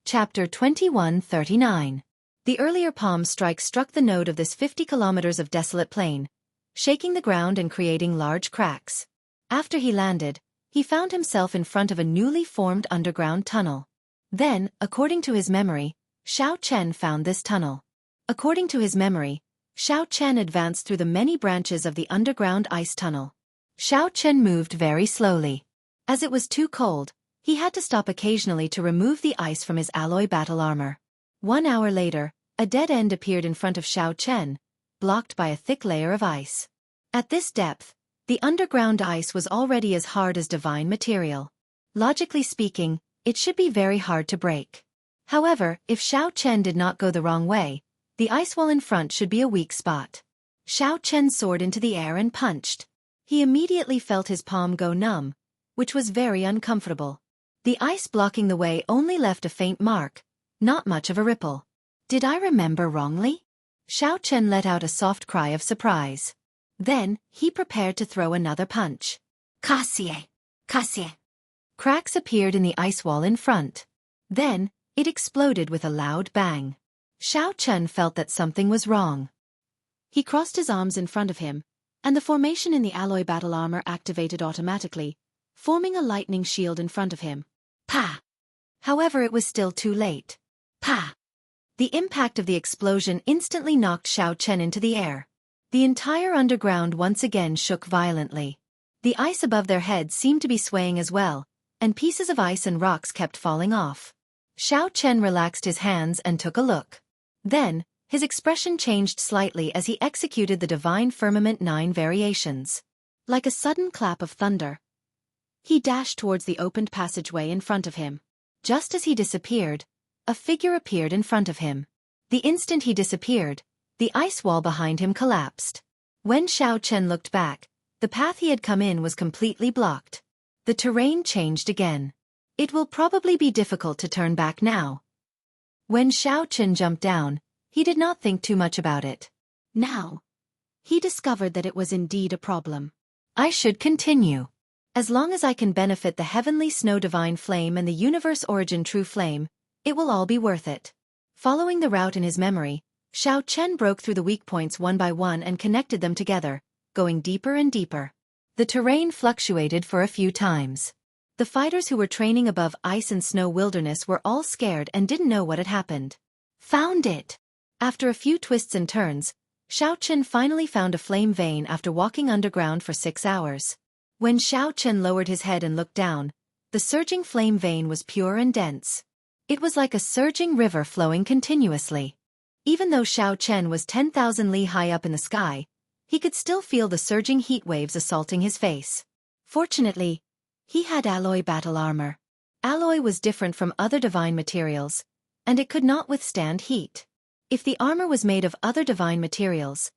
Chapter 2139. The earlier palm strike struck the node of this 50 kilometers of desolate plain, shaking the ground and creating large cracks. After he landed, he found himself in front of a newly formed underground tunnel. Then, according to his memory, Xiao Chen found this tunnel. According to his memory, Xiao Chen advanced through the many branches of the underground ice tunnel. Xiao Chen moved very slowly. As it was too cold, he had to stop occasionally to remove the ice from his alloy battle armor. 1 hour later, a dead end appeared in front of Xiao Chen, blocked by a thick layer of ice. At this depth, the underground ice was already as hard as divine material. Logically speaking, it should be very hard to break. However, if Xiao Chen did not go the wrong way, the ice wall in front should be a weak spot. Xiao Chen soared into the air and punched. He immediately felt his palm go numb, which was very uncomfortable. The ice blocking the way only left a faint mark, not much of a ripple. Did I remember wrongly? Xiao Chen let out a soft cry of surprise. Then, he prepared to throw another punch. Cassie! Cassie! Cracks appeared in the ice wall in front. Then, it exploded with a loud bang. Xiao Chen felt that something was wrong. He crossed his arms in front of him, and the formation in the alloy battle armor activated automatically, forming a lightning shield in front of him. Pa! However, it was still too late. Pa! The impact of the explosion instantly knocked Xiao Chen into the air. The entire underground once again shook violently. The ice above their heads seemed to be swaying as well, and pieces of ice and rocks kept falling off. Xiao Chen relaxed his hands and took a look. Then, his expression changed slightly as he executed the Divine Firmament 9 variations. Like a sudden clap of thunder, he dashed towards the opened passageway in front of him. Just as he disappeared, a figure appeared in front of him. The instant he disappeared, the ice wall behind him collapsed. When Xiao Chen looked back, the path he had come in was completely blocked. The terrain changed again. It will probably be difficult to turn back now. When Xiao Chen jumped down, he did not think too much about it. Now, he discovered that it was indeed a problem. I should continue. As long as I can benefit the Heavenly Snow Divine Flame and the Universe Origin True Flame, it will all be worth it. Following the route in his memory, Xiao Chen broke through the weak points one by one and connected them together, going deeper and deeper. The terrain fluctuated for a few times. The fighters who were training above ice and snow wilderness were all scared and didn't know what had happened. Found it! After a few twists and turns, Xiao Chen finally found a flame vein after walking underground for 6 hours. When Xiao Chen lowered his head and looked down, the surging flame vein was pure and dense. It was like a surging river flowing continuously. Even though Xiao Chen was 10,000 li high up in the sky, he could still feel the surging heat waves assaulting his face. Fortunately, he had alloy battle armor. Alloy was different from other divine materials, and it could not withstand heat. If the armor was made of other divine materials,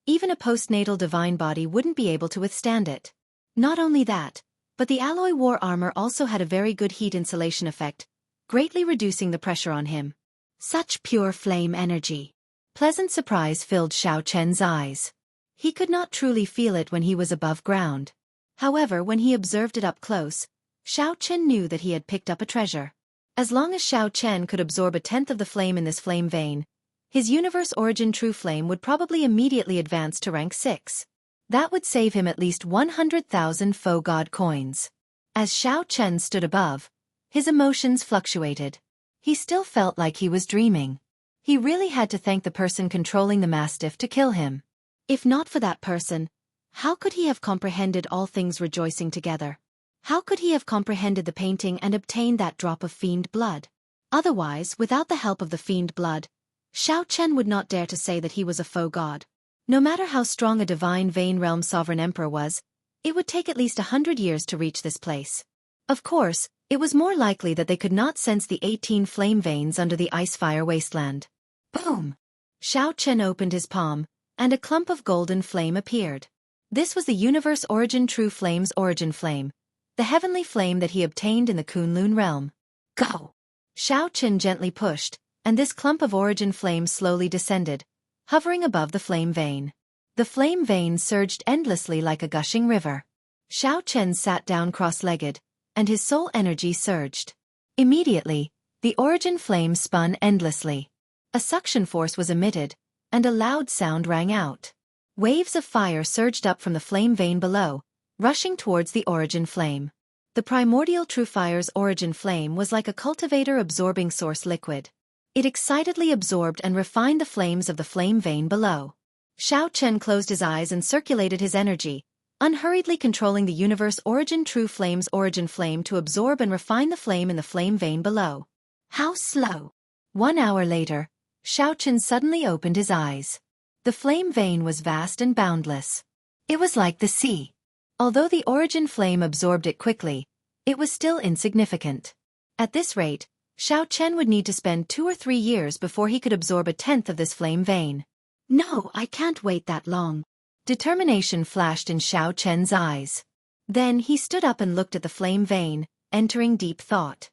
even a postnatal divine body wouldn't be able to withstand it. Not only that, but the alloy war armor also had a very good heat insulation effect, greatly reducing the pressure on him. Such pure flame energy. Pleasant surprise filled Xiao Chen's eyes. He could not truly feel it when he was above ground. However, when he observed it up close, Xiao Chen knew that he had picked up a treasure. As long as Xiao Chen could absorb a tenth of the flame in this flame vein, his Universe Origin True Flame would probably immediately advance to rank 6. That would save him at least 100,000 faux god coins. As Xiao Chen stood above, his emotions fluctuated. He still felt like he was dreaming. He really had to thank the person controlling the Mastiff to kill him. If not for that person, how could he have comprehended all things rejoicing together? How could he have comprehended the painting and obtained that drop of fiend blood? Otherwise, without the help of the fiend blood, Xiao Chen would not dare to say that he was a faux god. No matter how strong a divine vein realm sovereign emperor was, it would take at least 100 years to reach this place. Of course, it was more likely that they could not sense the 18 flame veins under the ice-fire wasteland. Boom! Xiao Chen opened his palm, and a clump of golden flame appeared. This was the Universe Origin True Flame's origin flame, the heavenly flame that he obtained in the Kunlun realm. Go! Xiao Chen gently pushed, and this clump of origin flame slowly descended, hovering above the flame vein. The flame vein surged endlessly like a gushing river. Xiao Chen sat down cross-legged, and his soul energy surged. Immediately, The origin flame spun endlessly. A suction force was emitted, and a loud sound rang out. Waves of fire surged up from the flame vein below, rushing towards the origin flame. The primordial true fire's origin flame was like a cultivator absorbing source liquid. It excitedly absorbed and refined the flames of the flame vein below. Xiao Chen closed his eyes and circulated his energy, unhurriedly controlling the universe origin true flame's origin flame to absorb and refine the flame in the flame vein below. How slow! 1 hour later, Xiao Chen suddenly opened his eyes. The flame vein was vast and boundless. It was like the sea. Although the origin flame absorbed it quickly, it was still insignificant. At this rate, Xiao Chen would need to spend 2 or 3 years before he could absorb 1/10 of this flame vein. No, I can't wait that long. Determination flashed in Xiao Chen's eyes. Then he stood up and looked at the flame vein, entering deep thought.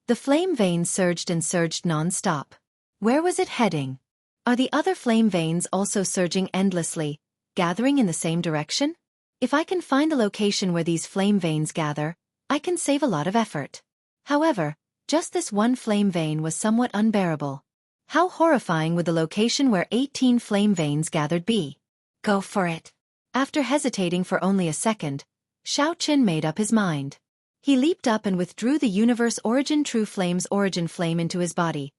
The flame vein surged and surged non-stop. Where was it heading? Are the other flame veins also surging endlessly, gathering in the same direction? If I can find the location where these flame veins gather, I can save a lot of effort. However, just this one flame vein was somewhat unbearable. How horrifying would the location where 18 flame veins gathered be? Go for it. After hesitating for only a second, Xiao Chen made up his mind. He leaped up and withdrew the universe origin true flame's origin flame into his body,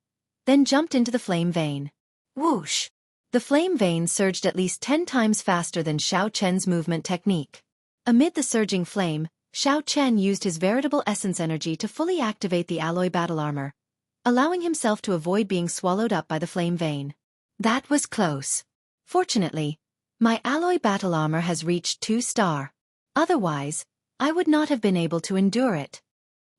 then jumped into the flame vein. Whoosh! The flame vein surged at least 10 times faster than Xiao Chen's movement technique. Amid the surging flame, Xiao Chen used his veritable essence energy to fully activate the alloy battle armor, allowing himself to avoid being swallowed up by the flame vein. That was close. Fortunately, my alloy battle armor has reached 2-star. Otherwise, I would not have been able to endure it.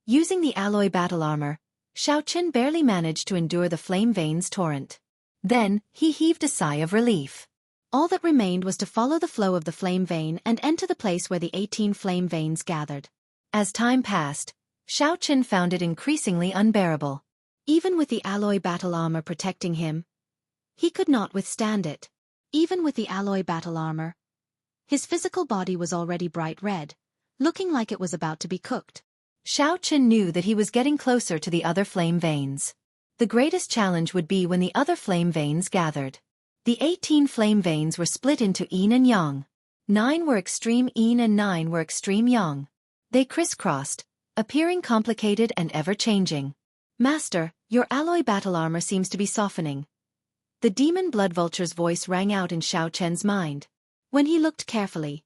Using the alloy battle armor, Xiao Chen barely managed to endure the flame vein's torrent. Then, he heaved a sigh of relief. All that remained was to follow the flow of the flame vein and enter the place where the 18 flame veins gathered. As time passed, Xiao Chen found it increasingly unbearable. Even with the alloy battle armor protecting him, he could not withstand it. Even with the alloy battle armor, his physical body was already bright red, looking like it was about to be cooked. Xiao Chen knew that he was getting closer to the other flame veins. The greatest challenge would be when the other flame veins gathered. The 18 flame veins were split into yin and yang. 9 were extreme yin and 9 were extreme yang. They crisscrossed, appearing complicated and ever-changing. Master, your alloy battle armor seems to be softening. The demon blood vulture's voice rang out in Xiao Chen's mind. When he looked carefully,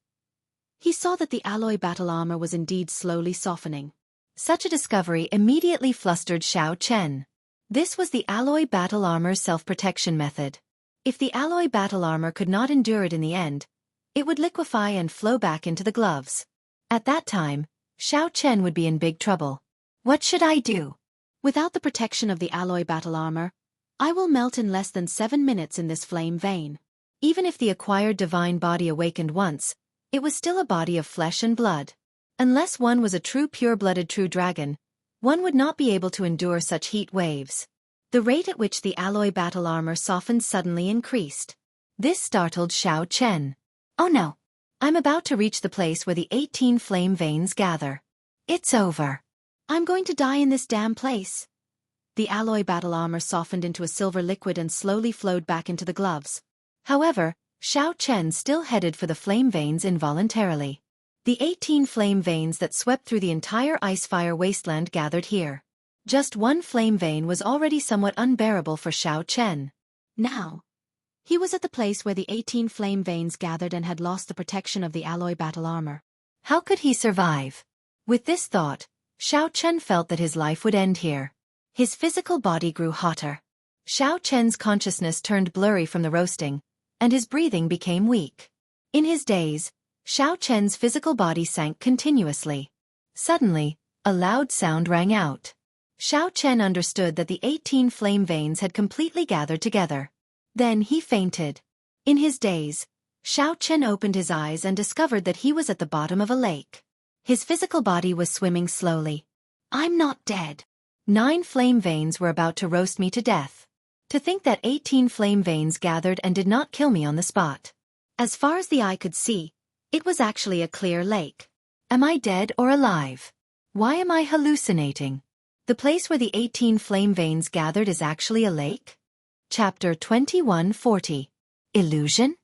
he saw that the alloy battle armor was indeed slowly softening. Such a discovery immediately flustered Xiao Chen. This was the alloy battle armor's self-protection method. If the alloy battle armor could not endure it in the end, it would liquefy and flow back into the gloves. At that time, Xiao Chen would be in big trouble. What should I do? Without the protection of the alloy battle armor, I will melt in less than 7 minutes in this flame vein. Even if the acquired divine body awakened once, it was still a body of flesh and blood. Unless one was a true pure-blooded true dragon, one would not be able to endure such heat waves. The rate at which the alloy battle armor softened suddenly increased. This startled Xiao Chen. Oh no! I'm about to reach the place where the 18 flame veins gather. It's over. I'm going to die in this damn place. The alloy battle armor softened into a silver liquid and slowly flowed back into the gloves. However, Xiao Chen still headed for the flame veins involuntarily. The 18 flame veins that swept through the entire ice-fire wasteland gathered here. Just one flame vein was already somewhat unbearable for Xiao Chen. Now, he was at the place where the 18 flame veins gathered and had lost the protection of the alloy battle armor. How could he survive? With this thought, Xiao Chen felt that his life would end here. His physical body grew hotter. Xiao Chen's consciousness turned blurry from the roasting, and his breathing became weak. In his daze, Xiao Chen's physical body sank continuously. Suddenly, a loud sound rang out. Xiao Chen understood that the 18 flame veins had completely gathered together. Then he fainted. In his daze, Xiao Chen opened his eyes and discovered that he was at the bottom of a lake. His physical body was swimming slowly. I'm not dead. 9 flame veins were about to roast me to death. To think that 18 flame veins gathered and did not kill me on the spot. As far as the eye could see, it was actually a clear lake. Am I dead or alive? Why am I hallucinating? The place where the 18 flame veins gathered is actually a lake? Chapter 2140. Illusion?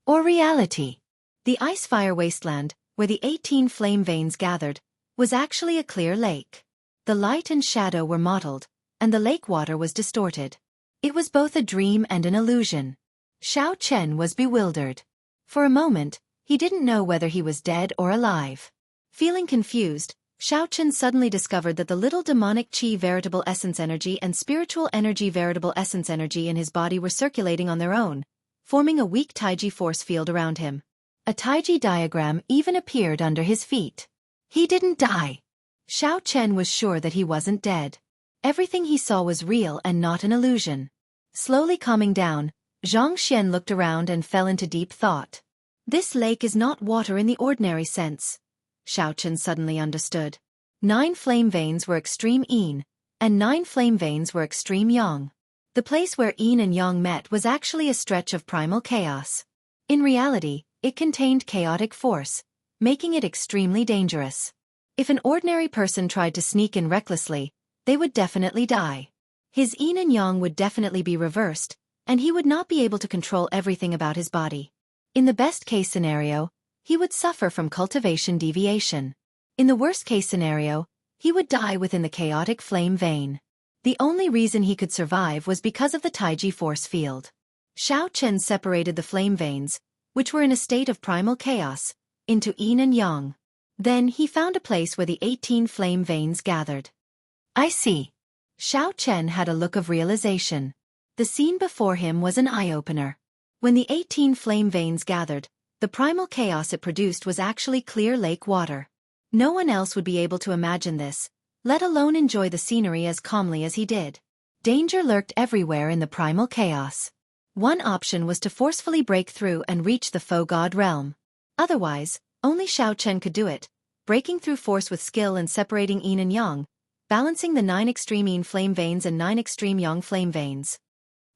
Or reality? The ice-fire wasteland, where the 18 flame veins gathered, was actually a clear lake. The light and shadow were mottled, and the lake water was distorted. It was both a dream and an illusion. Xiao Chen was bewildered. For a moment, he didn't know whether he was dead or alive. Feeling confused, Xiao Chen suddenly discovered that the little demonic qi veritable essence energy and spiritual energy veritable essence energy in his body were circulating on their own, forming a weak Taiji force field around him. A Taiji diagram even appeared under his feet. He didn't die. Xiao Chen was sure that he wasn't dead. Everything he saw was real and not an illusion. Slowly calming down, Zhang Xian looked around and fell into deep thought. This lake is not water in the ordinary sense. Xiao Chen suddenly understood. 9 flame veins were extreme yin, and 9 flame veins were extreme yang. The place where yin and yang met was actually a stretch of primal chaos. In reality, it contained chaotic force, making it extremely dangerous. If an ordinary person tried to sneak in recklessly, they would definitely die. His yin and yang would definitely be reversed, and he would not be able to control everything about his body. In the best-case scenario, he would suffer from cultivation deviation. In the worst-case scenario, he would die within the chaotic flame vein. The only reason he could survive was because of the Taiji force field. Xiao Chen separated the flame veins, which were in a state of primal chaos, into yin and yang. Then he found a place where the 18 flame veins gathered. I see. Xiao Chen had a look of realization. The scene before him was an eye-opener. When the 18 flame veins gathered, the primal chaos it produced was actually clear lake water. No one else would be able to imagine this, let alone enjoy the scenery as calmly as he did. Danger lurked everywhere in the primal chaos. One option was to forcefully break through and reach the faux god realm. Otherwise, only Xiao Chen could do it, breaking through force with skill and separating yin and yang, balancing the 9 extreme yin flame veins and 9 extreme yang flame veins.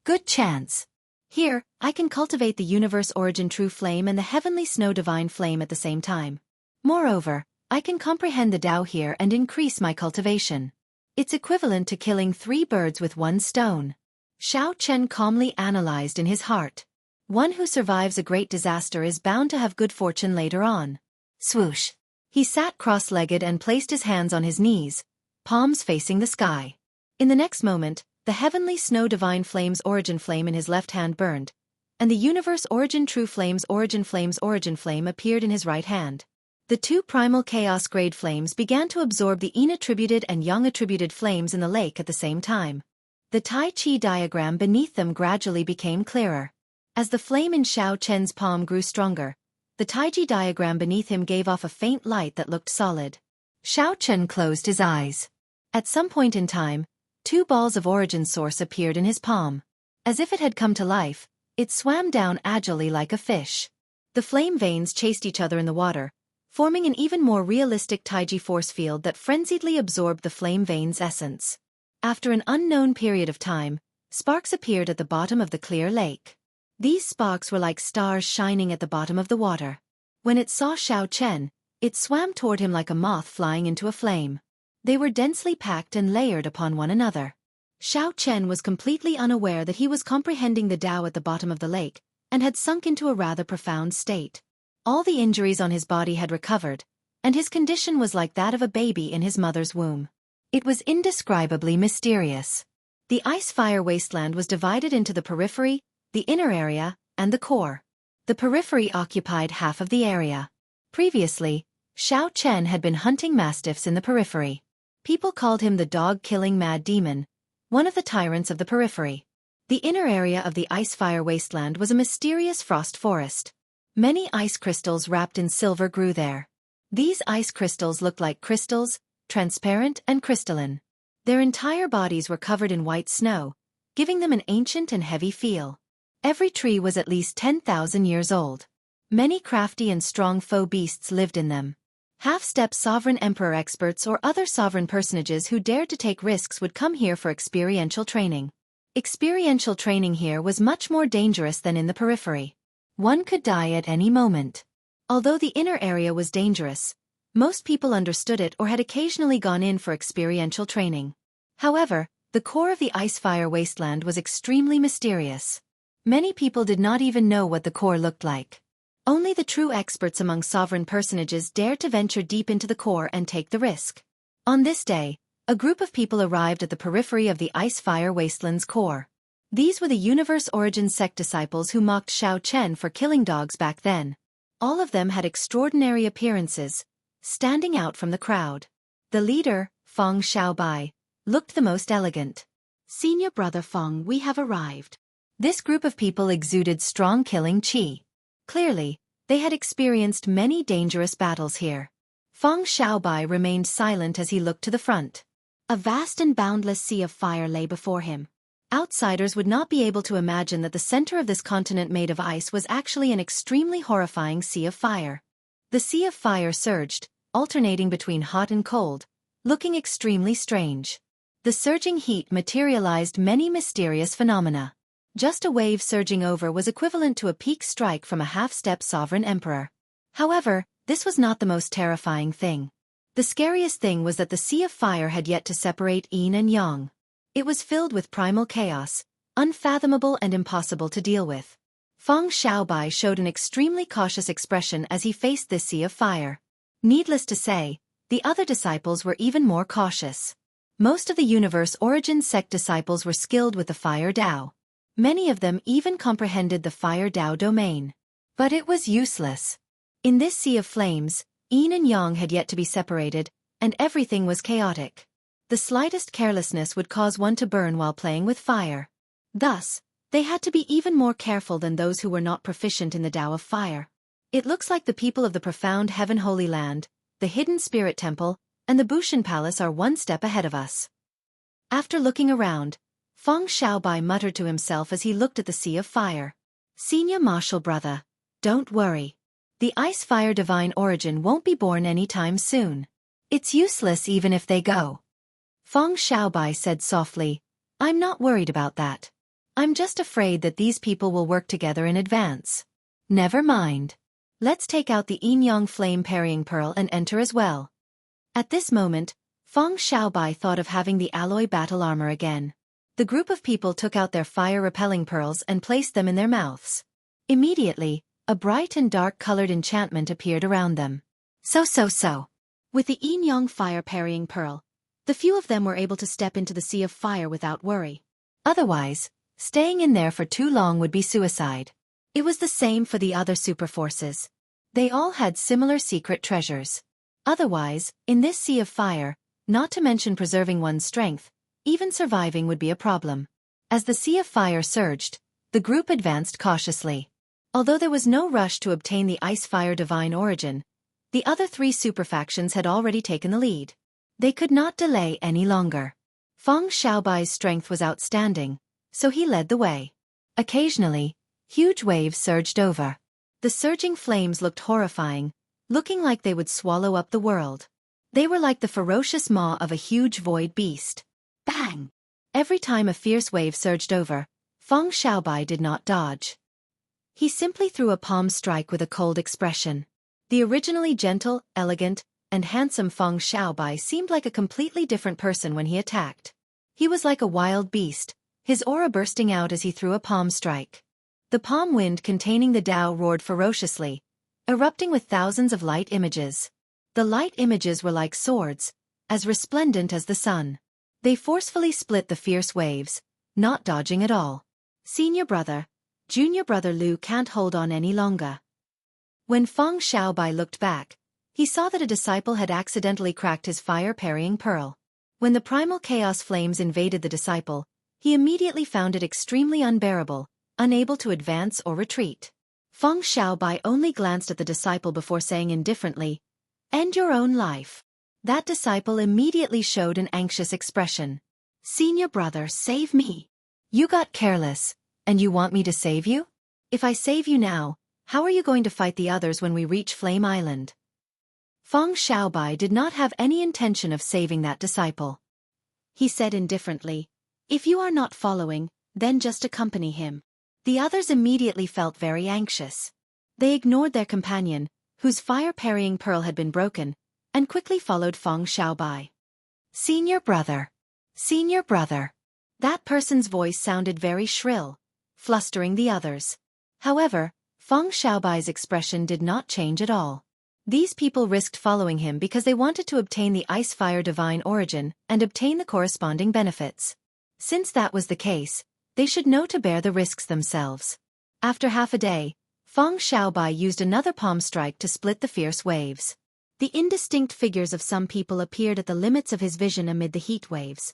Good chance. Here, I can cultivate the universe origin true flame and the heavenly snow divine flame at the same time. Moreover, I can comprehend the Tao here and increase my cultivation. It's equivalent to killing 3 birds with 1 stone. Xiao Chen calmly analyzed in his heart. One who survives a great disaster is bound to have good fortune later on. Swoosh. He sat cross-legged and placed his hands on his knees, palms facing the sky. In the next moment, the heavenly snow divine flame's origin flame in his left hand burned, and the universe origin true flame's origin flame appeared in his right hand. The 2 primal chaos grade flames began to absorb the yin attributed and yang attributed flames in the lake at the same time. The Tai Chi diagram beneath them gradually became clearer. As the flame in Xiao Chen's palm grew stronger, the Taiji diagram beneath him gave off a faint light that looked solid. Xiao Chen closed his eyes. At some point in time, 2 balls of origin source appeared in his palm. As if it had come to life, it swam down agilely like a fish. The flame veins chased each other in the water, forming an even more realistic Taiji force field that frenziedly absorbed the flame veins' essence. After an unknown period of time, sparks appeared at the bottom of the clear lake. These sparks were like stars shining at the bottom of the water. When it saw Xiao Chen, it swam toward him like a moth flying into a flame. They were densely packed and layered upon one another. Xiao Chen was completely unaware that he was comprehending the Tao at the bottom of the lake, and had sunk into a rather profound state. All the injuries on his body had recovered, and his condition was like that of a baby in his mother's womb. It was indescribably mysterious. The ice-fire wasteland was divided into the periphery, the inner area, and the core. The periphery occupied half of the area. Previously, Xiao Chen had been hunting mastiffs in the periphery. People called him the dog-killing mad demon, one of the tyrants of the periphery. The inner area of the ice-fire wasteland was a mysterious frost forest. Many ice crystals wrapped in silver grew there. These ice crystals looked like crystals, transparent and crystalline. Their entire bodies were covered in white snow, giving them an ancient and heavy feel. Every tree was at least 10,000 years old. Many crafty and strong foe beasts lived in them. Half-step sovereign emperor experts or other sovereign personages who dared to take risks would come here for experiential training. Experiential training here was much more dangerous than in the periphery. One could die at any moment. Although the inner area was dangerous, most people understood it or had occasionally gone in for experiential training. However, the core of the ice-fire wasteland was extremely mysterious. Many people did not even know what the core looked like. Only the true experts among sovereign personages dared to venture deep into the core and take the risk. On this day, a group of people arrived at the periphery of the ice-fire wasteland's core. These were the Universe Origin sect disciples who mocked Xiao Chen for killing dogs back then. All of them had extraordinary appearances, standing out from the crowd. The leader, Feng Xiaobai, looked the most elegant. "Senior brother Feng, we have arrived." This group of people exuded strong killing qi. Clearly, they had experienced many dangerous battles here. Feng Xiaobai remained silent as he looked to the front. A vast and boundless sea of fire lay before him. Outsiders would not be able to imagine that the center of this continent made of ice was actually an extremely horrifying sea of fire. The sea of fire surged, alternating between hot and cold, looking extremely strange. The surging heat materialized many mysterious phenomena. Just a wave surging over was equivalent to a peak strike from a half-step sovereign emperor. However, this was not the most terrifying thing. The scariest thing was that the sea of fire had yet to separate yin and yang. It was filled with primal chaos, unfathomable and impossible to deal with. Feng Xiaobai showed an extremely cautious expression as he faced this sea of fire. Needless to say, the other disciples were even more cautious. Most of the Universe Origin sect disciples were skilled with the Fire Dao. Many of them even comprehended the Fire Dao domain. But it was useless. In this sea of flames, yin and yang had yet to be separated, and everything was chaotic. The slightest carelessness would cause one to burn while playing with fire. Thus, they had to be even more careful than those who were not proficient in the Tao of fire. It looks like the people of the profound Heaven Holy Land, the Hidden Spirit Temple, and the Bushan Palace are one step ahead of us. After looking around, Feng Xiaobai muttered to himself as he looked at the sea of fire. "Senior martial brother, don't worry. The ice-fire divine origin won't be born anytime soon. It's useless even if they go." Feng Xiaobai said softly, "I'm not worried about that. I'm just afraid that these people will work together in advance." "Never mind. Let's take out the yin-yang flame parrying pearl and enter as well." At this moment, Feng Xiaobai thought of having the alloy battle armor again. The group of people took out their fire-repelling pearls and placed them in their mouths. Immediately, a bright and dark-colored enchantment appeared around them. So. With the yin-yang fire-parrying pearl, the few of them were able to step into the sea of fire without worry. Otherwise, staying in there for too long would be suicide. It was the same for the other super forces. They all had similar secret treasures. Otherwise, in this sea of fire, not to mention preserving one's strength, even surviving would be a problem. As the sea of fire surged, the group advanced cautiously. Although there was no rush to obtain the ice-fire divine origin, the other three superfactions had already taken the lead. They could not delay any longer. Feng Xiaobai's strength was outstanding, so he led the way. Occasionally, huge waves surged over. The surging flames looked horrifying, looking like they would swallow up the world. They were like the ferocious maw of a huge void beast. Bang! Every time a fierce wave surged over, Feng Xiaobai did not dodge. He simply threw a palm strike with a cold expression. The originally gentle, elegant, and handsome Feng Xiaobai seemed like a completely different person when he attacked. He was like a wild beast, his aura bursting out as he threw a palm strike. The palm wind containing the Tao roared ferociously, erupting with thousands of light images. The light images were like swords, as resplendent as the sun. They forcefully split the fierce waves, not dodging at all. Senior brother, junior brother Lu can't hold on any longer. When Feng Xiaobai looked back, he saw that a disciple had accidentally cracked his fire-parrying pearl. When the primal chaos flames invaded the disciple, he immediately found it extremely unbearable, unable to advance or retreat. Feng Xiaobai only glanced at the disciple before saying indifferently, "End your own life." That disciple immediately showed an anxious expression. "Senior brother, save me. You got careless, and you want me to save you? If I save you now, how are you going to fight the others when we reach Flame Island?" Feng Xiaobai did not have any intention of saving that disciple. He said indifferently, "If you are not following, then just accompany him." The others immediately felt very anxious. They ignored their companion, whose fire-parrying pearl had been broken, and quickly followed Feng Xiaobai. "Senior brother, Senior brother. That person's voice sounded very shrill, flustering the others. However, Feng Xiaobai's expression did not change at all. These people risked following him because they wanted to obtain the Ice-Fire Divine Origin and obtain the corresponding benefits. Since that was the case, they should know to bear the risks themselves. After half a day, Feng Xiaobai used another palm strike to split the fierce waves. The indistinct figures of some people appeared at the limits of his vision amid the heat waves.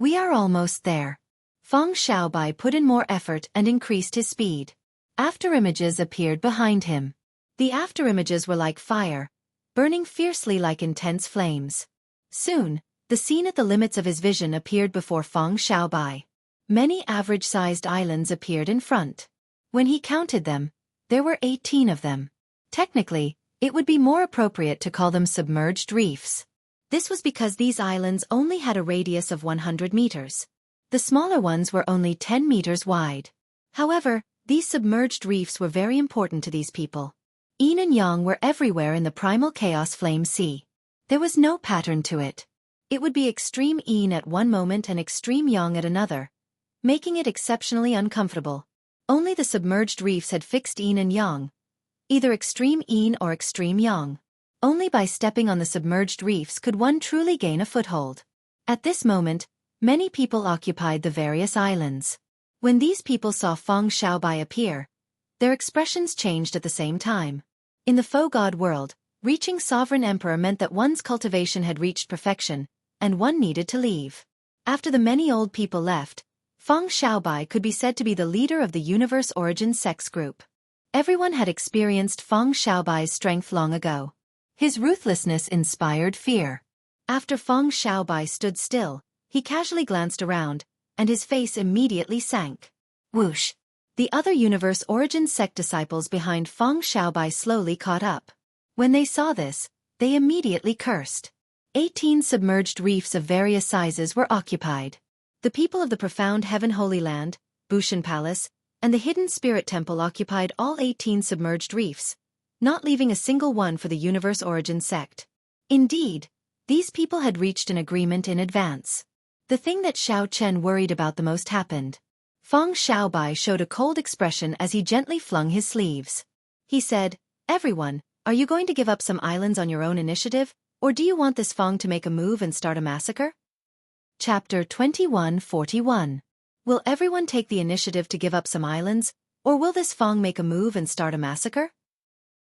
We are almost there. Feng Xiaobai put in more effort and increased his speed. Afterimages appeared behind him. The afterimages were like fire, burning fiercely like intense flames. Soon, the scene at the limits of his vision appeared before Feng Xiaobai. Many average-sized islands appeared in front. When he counted them, there were 18 of them. Technically, it would be more appropriate to call them submerged reefs. This was because these islands only had a radius of 100 meters. The smaller ones were only 10 meters wide. However, these submerged reefs were very important to these people. Yin and Yang were everywhere in the primal chaos flame sea. There was no pattern to it. It would be extreme Yin at one moment and extreme Yang at another, making it exceptionally uncomfortable. Only the submerged reefs had fixed Yin and Yang, either extreme Yin or extreme Yang. Only by stepping on the submerged reefs could one truly gain a foothold. At this moment, many people occupied the various islands. When these people saw Feng Xiaobai appear, their expressions changed at the same time. In the faux god world, reaching Sovereign Emperor meant that one's cultivation had reached perfection, and one needed to leave. After the many old people left, Feng Xiaobai could be said to be the leader of the Universe Origin sex group. Everyone had experienced Feng Xiaobai's strength long ago. His ruthlessness inspired fear. After Feng Xiaobai stood still, he casually glanced around, and his face immediately sank. Whoosh! The other Universe Origin sect disciples behind Feng Xiaobai slowly caught up. When they saw this, they immediately cursed. 18 submerged reefs of various sizes were occupied. The people of the profound Heaven Holy Land, Bushan Palace, and the Hidden Spirit Temple occupied all 18 submerged reefs, not leaving a single one for the Universe Origin sect. Indeed, these people had reached an agreement in advance. The thing that Xiao Chen worried about the most happened. Feng Xiaobai showed a cold expression as he gently flung his sleeves. He said, "Everyone, are you going to give up some islands on your own initiative, or do you want this Feng to make a move and start a massacre?" Chapter 2141. Will everyone take the initiative to give up some islands, or will this Feng make a move and start a massacre?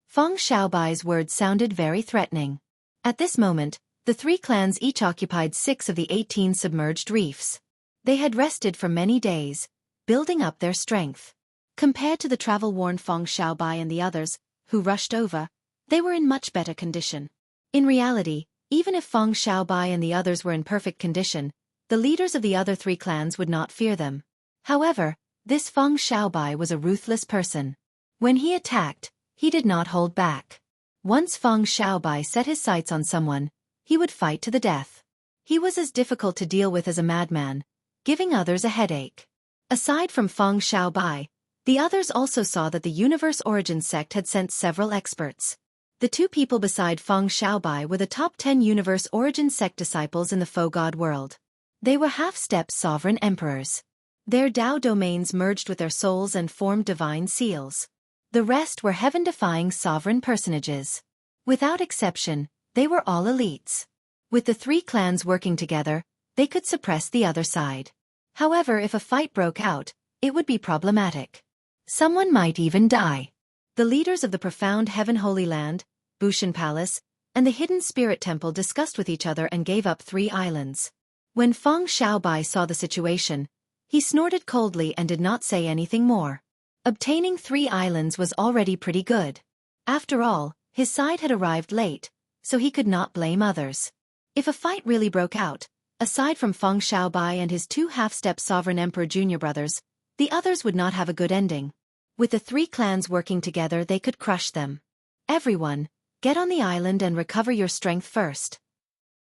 Feng Xiaobai's words sounded very threatening. At this moment, the three clans each occupied 6 of the 18 submerged reefs. They had rested for many days, building up their strength. Compared to the travel-worn Feng Xiaobai and the others, who rushed over, they were in much better condition. In reality, even if Feng Xiaobai and the others were in perfect condition, the leaders of the other 3 clans would not fear them. However, this Feng Xiaobai was a ruthless person. When he attacked, he did not hold back. Once Feng Xiaobai set his sights on someone, he would fight to the death. He was as difficult to deal with as a madman, giving others a headache. Aside from Feng Xiaobai, the others also saw that the Universe Origin sect had sent several experts. The 2 people beside Feng Xiaobai were the top 10 Universe Origin sect disciples in the faux god world. They were half-step sovereign emperors. Their Dao domains merged with their souls and formed divine seals. The rest were heaven-defying sovereign personages. Without exception, they were all elites. With the 3 clans working together, they could suppress the other side. However, if a fight broke out, it would be problematic. Someone might even die. The leaders of the profound Heaven Holy Land, Bushan Palace, and the Hidden Spirit Temple discussed with each other and gave up 3 islands. When Feng Xiaobai saw the situation, he snorted coldly and did not say anything more. Obtaining 3 islands was already pretty good. After all, his side had arrived late, so he could not blame others. If a fight really broke out, aside from Feng Xiaobai and his 2 half-step Sovereign Emperor Junior brothers, the others would not have a good ending. With the 3 clans working together, they could crush them. Everyone, get on the island and recover your strength first.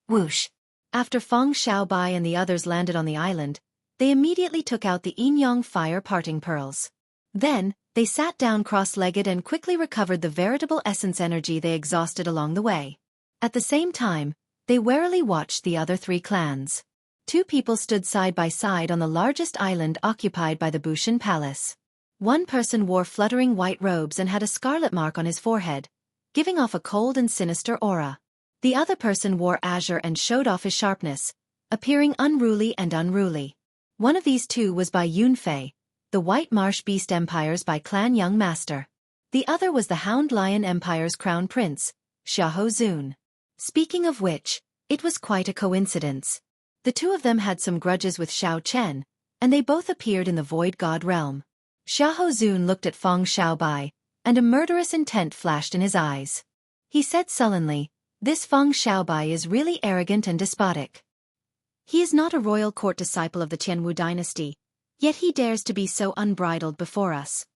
Whoosh! After Feng Xiaobai and the others landed on the island, they immediately took out the yin-yang fire parting pearls. Then, they sat down cross-legged and quickly recovered the veritable essence energy they exhausted along the way. At the same time, they warily watched the other 3 clans. Two people stood side by side on the largest island occupied by the Bushan Palace. One person wore fluttering white robes and had a scarlet mark on his forehead, giving off a cold and sinister aura. The other person wore azure and showed off his sharpness, appearing unruly. One of these two was by Yunfei, the White Marsh Beast Empire's by Clan Young Master. The other was the Hound Lion Empire's crown prince, Xiahou Zun. Speaking of which, it was quite a coincidence. The two of them had some grudges with Xiao Chen, and they both appeared in the Void God realm. Xiahou Zun looked at Feng Xiaobai, and a murderous intent flashed in his eyes. He said sullenly, "This Feng Xiaobai is really arrogant and despotic. He is not a royal court disciple of the Qianwu dynasty, yet he dares to be so unbridled before us."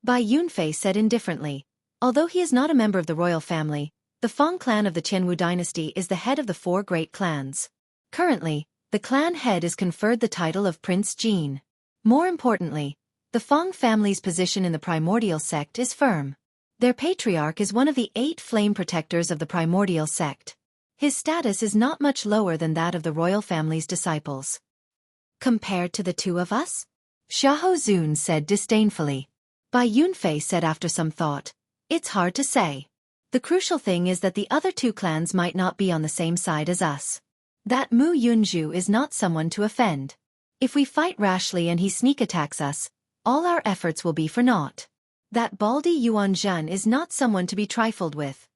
Bai Yunfei said indifferently, "Although he is not a member of the royal family, the Feng clan of the Qianwu dynasty is the head of the four great clans. Currently, the clan head is conferred the title of Prince Jin. More importantly, the Feng family's position in the primordial sect is firm. Their patriarch is one of the 8 flame protectors of the primordial sect. His status is not much lower than that of the royal family's disciples." "Compared to the two of us?" Xiahou Zun said disdainfully. Bai Yunfei said after some thought, "It's hard to say. The crucial thing is that the other two clans might not be on the same side as us. That Mu Yunzhu is not someone to offend. If we fight rashly and he sneak attacks us, all our efforts will be for naught. That Baldy Yuanzhen is not someone to be trifled with."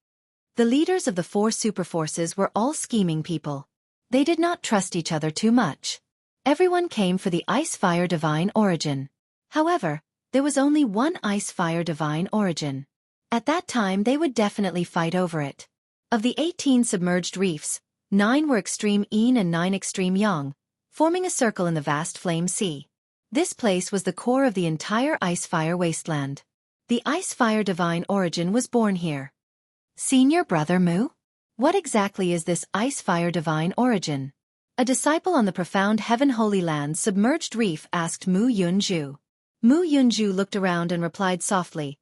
The leaders of the 4 superforces were all scheming people. They did not trust each other too much. Everyone came for the Ice-Fire Divine Origin. However, there was only one Ice-Fire Divine Origin. At that time they would definitely fight over it. Of the 18 submerged reefs, 9 were extreme yin and 9 extreme yang, forming a circle in the vast flame sea. This place was the core of the entire Ice-Fire wasteland. The Ice-Fire Divine Origin was born here. "Senior Brother Mu? What exactly is this Ice-Fire Divine Origin?" A disciple on the profound Heaven Holy Land's submerged reef asked Mu Yunzhu. Mu Yunzhu looked around and replied softly,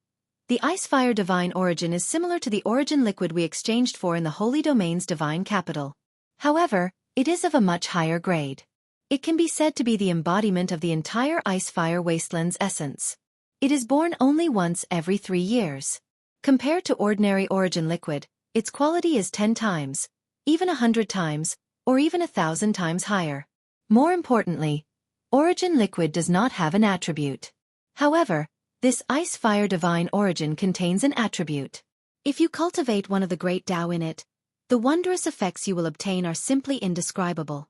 "The Ice-Fire Divine Origin is similar to the origin liquid we exchanged for in the Holy Domain's divine capital. However, it is of a much higher grade. It can be said to be the embodiment of the entire Ice-Fire wasteland's essence. It is born only once every 3 years. Compared to ordinary origin liquid, its quality is 10 times, even 100 times, or even 1,000 times higher. More importantly, origin liquid does not have an attribute. However, this Ice-Fire Divine Origin contains an attribute. If you cultivate one of the great Tao in it, the wondrous effects you will obtain are simply indescribable.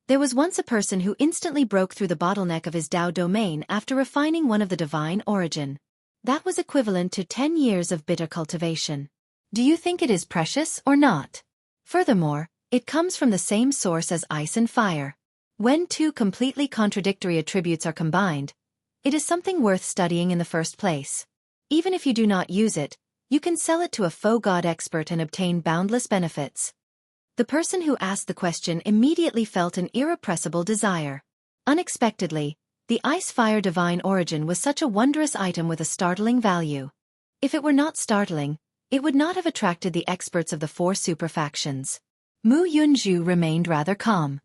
There was once a person who instantly broke through the bottleneck of his Tao domain after refining one of the Divine Origin. That was equivalent to 10 years of bitter cultivation. Do you think it is precious or not? Furthermore, it comes from the same source as ice and fire. When 2 completely contradictory attributes are combined, it is something worth studying in the first place. Even if you do not use it, you can sell it to a faux god expert and obtain boundless benefits. The person who asked the question immediately felt an irrepressible desire. Unexpectedly, the Ice-Fire Divine Origin was such a wondrous item with a startling value. If it were not startling, it would not have attracted the experts of the 4 super factions. Mu Yunzhu remained rather calm.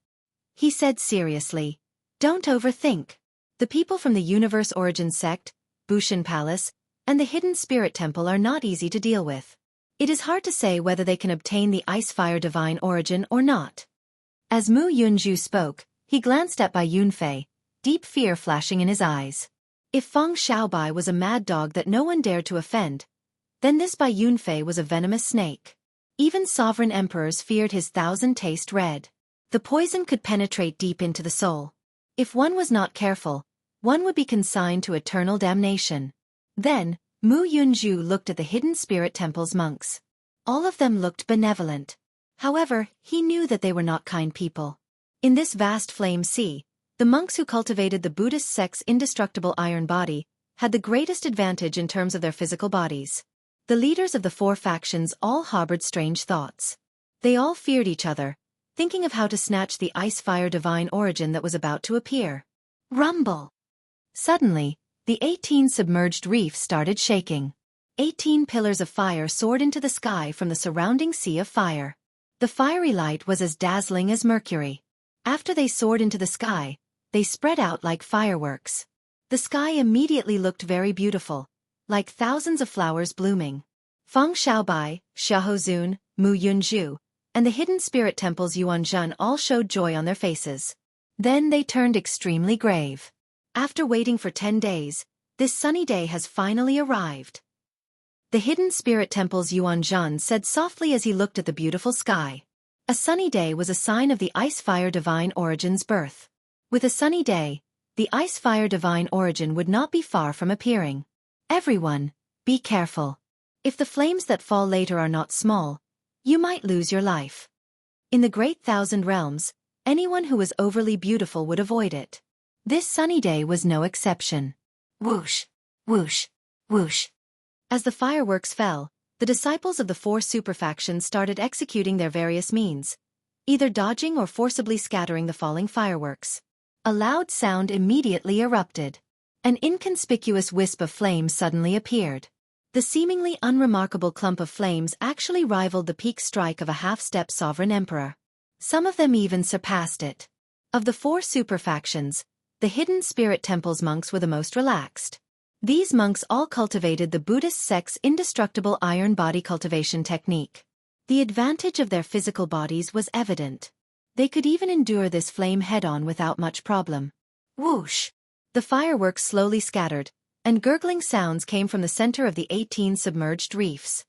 He said seriously, "Don't overthink. The people from the Universe Origin Sect, Bushan Palace, and the Hidden Spirit Temple are not easy to deal with. It is hard to say whether they can obtain the Ice-Fire Divine Origin or not." As Mu Yunzhu spoke, he glanced at Bai Yunfei, deep fear flashing in his eyes. If Feng Xiaobai was a mad dog that no one dared to offend, then this Bai Yunfei was a venomous snake. Even sovereign emperors feared his 1,000-taste red. The poison could penetrate deep into the soul. If one was not careful, one would be consigned to eternal damnation. Then, Mu Yunzhu looked at the Hidden Spirit Temple's monks. All of them looked benevolent. However, he knew that they were not kind people. In this vast flame sea, the monks who cultivated the Buddhist sect's indestructible iron body had the greatest advantage in terms of their physical bodies. The leaders of the 4 factions all harbored strange thoughts. They all feared each other, thinking of how to snatch the Ice-Fire Divine Origin that was about to appear. Rumble! Suddenly, the 18 submerged reefs started shaking. 18 pillars of fire soared into the sky from the surrounding sea of fire. The fiery light was as dazzling as mercury. After they soared into the sky, they spread out like fireworks. The sky immediately looked very beautiful, like thousands of flowers blooming. Feng Xiaobai, Xiaohozun, Mu Yunzhu, and the hidden spirit temples Yuanzhan all showed joy on their faces. Then they turned extremely grave. After waiting for 10 days, this sunny day has finally arrived. The hidden spirit temples Yuanzhan said softly as he looked at the beautiful sky. A sunny day was a sign of the ice-fire divine origin's birth. With a sunny day, the ice-fire divine origin would not be far from appearing. Everyone, be careful. If the flames that fall later are not small, you might lose your life. In the Great Thousand Realms, anyone who was overly beautiful would avoid it. This sunny day was no exception. Whoosh, whoosh, whoosh. As the fireworks fell, the disciples of the 4 superfactions started executing their various means, either dodging or forcibly scattering the falling fireworks. A loud sound immediately erupted. An inconspicuous wisp of flame suddenly appeared. The seemingly unremarkable clump of flames actually rivaled the peak strike of a half-step sovereign emperor. Some of them even surpassed it. Of the 4 superfactions, the hidden spirit temples monks were the most relaxed. These monks all cultivated the Buddhist sect's indestructible iron body cultivation technique. The advantage of their physical bodies was evident. They could even endure this flame head-on without much problem. Whoosh! The fireworks slowly scattered, and gurgling sounds came from the center of the 18 submerged reefs.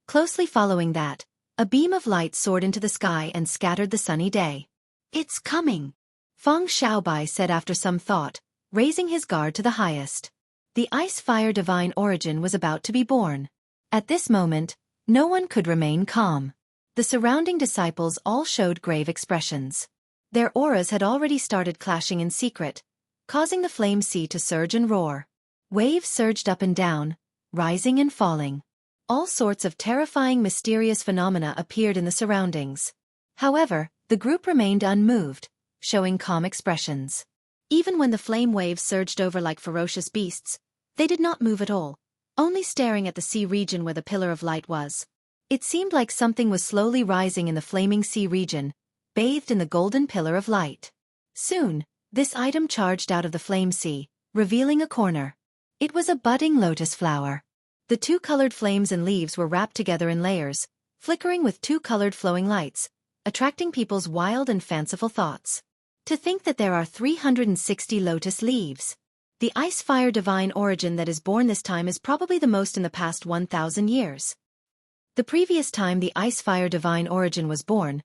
Closely following that, a beam of light soared into the sky and scattered the sunny day. It's coming! Feng Xiaobai said after some thought, raising his guard to the highest. The ice-fire divine origin was about to be born. At this moment, no one could remain calm. The surrounding disciples all showed grave expressions. Their auras had already started clashing in secret, causing the flame sea to surge and roar. Waves surged up and down, rising and falling. All sorts of terrifying mysterious phenomena appeared in the surroundings. However, the group remained unmoved, showing calm expressions. Even when the flame waves surged over like ferocious beasts, they did not move at all, only staring at the sea region where the pillar of light was. It seemed like something was slowly rising in the flaming sea region, bathed in the golden pillar of light. Soon, this item charged out of the flame sea, revealing a corner. It was a budding lotus flower. The 2 colored flames and leaves were wrapped together in layers, flickering with 2 colored flowing lights, attracting people's wild and fanciful thoughts. To think that there are 360 lotus leaves. The ice-fire divine origin that is born this time is probably the most in the past 1,000 years. The previous time the ice-fire divine origin was born,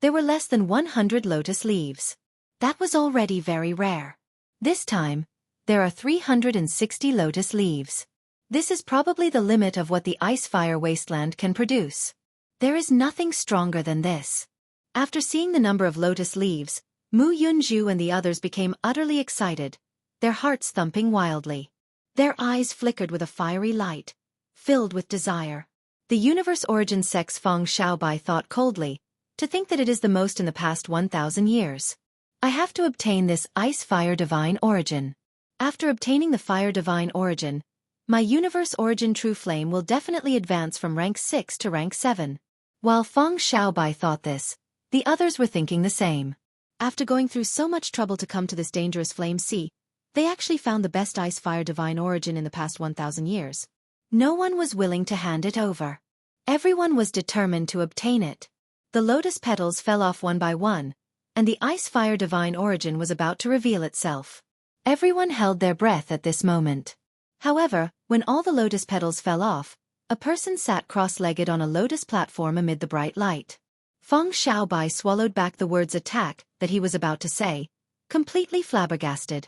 there were less than 100 lotus leaves. That was already very rare. This time, there are 360 lotus leaves. This is probably the limit of what the ice-fire wasteland can produce. There is nothing stronger than this. After seeing the number of lotus leaves, Mu Yunzhu and the others became utterly excited, their hearts thumping wildly. Their eyes flickered with a fiery light, filled with desire. The universe origin sect's Feng Xiaobai thought coldly, to think that it is the most in the past 1,000 years. I have to obtain this ice-fire divine origin. After obtaining the fire divine origin, my universe origin true flame will definitely advance from rank 6 to rank 7. While Feng Xiaobai thought this, the others were thinking the same. After going through so much trouble to come to this dangerous flame sea, they actually found the best ice-fire divine origin in the past 1,000 years. No one was willing to hand it over. Everyone was determined to obtain it. The lotus petals fell off one by one, and the ice-fire divine origin was about to reveal itself. Everyone held their breath at this moment. However, when all the lotus petals fell off, a person sat cross-legged on a lotus platform amid the bright light. Feng Xiaobai swallowed back the words attack that he was about to say, completely flabbergasted.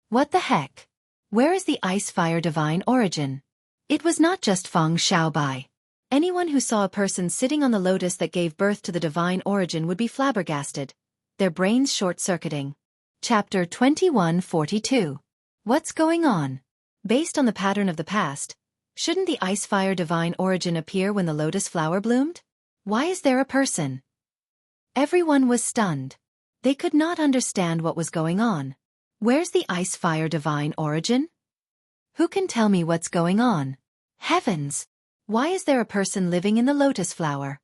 What the heck? Where is the ice-fire divine origin? It was not just Feng Xiaobai. Anyone who saw a person sitting on the lotus that gave birth to the divine origin would be flabbergasted, their brains short-circuiting. Chapter 2142. What's going on? Based on the pattern of the past, shouldn't the ice-fire divine origin appear when the lotus flower bloomed? Why is there a person? Everyone was stunned. They could not understand what was going on. Where's the ice-fire divine origin? Who can tell me what's going on? Heavens! Why is there a person living in the lotus flower?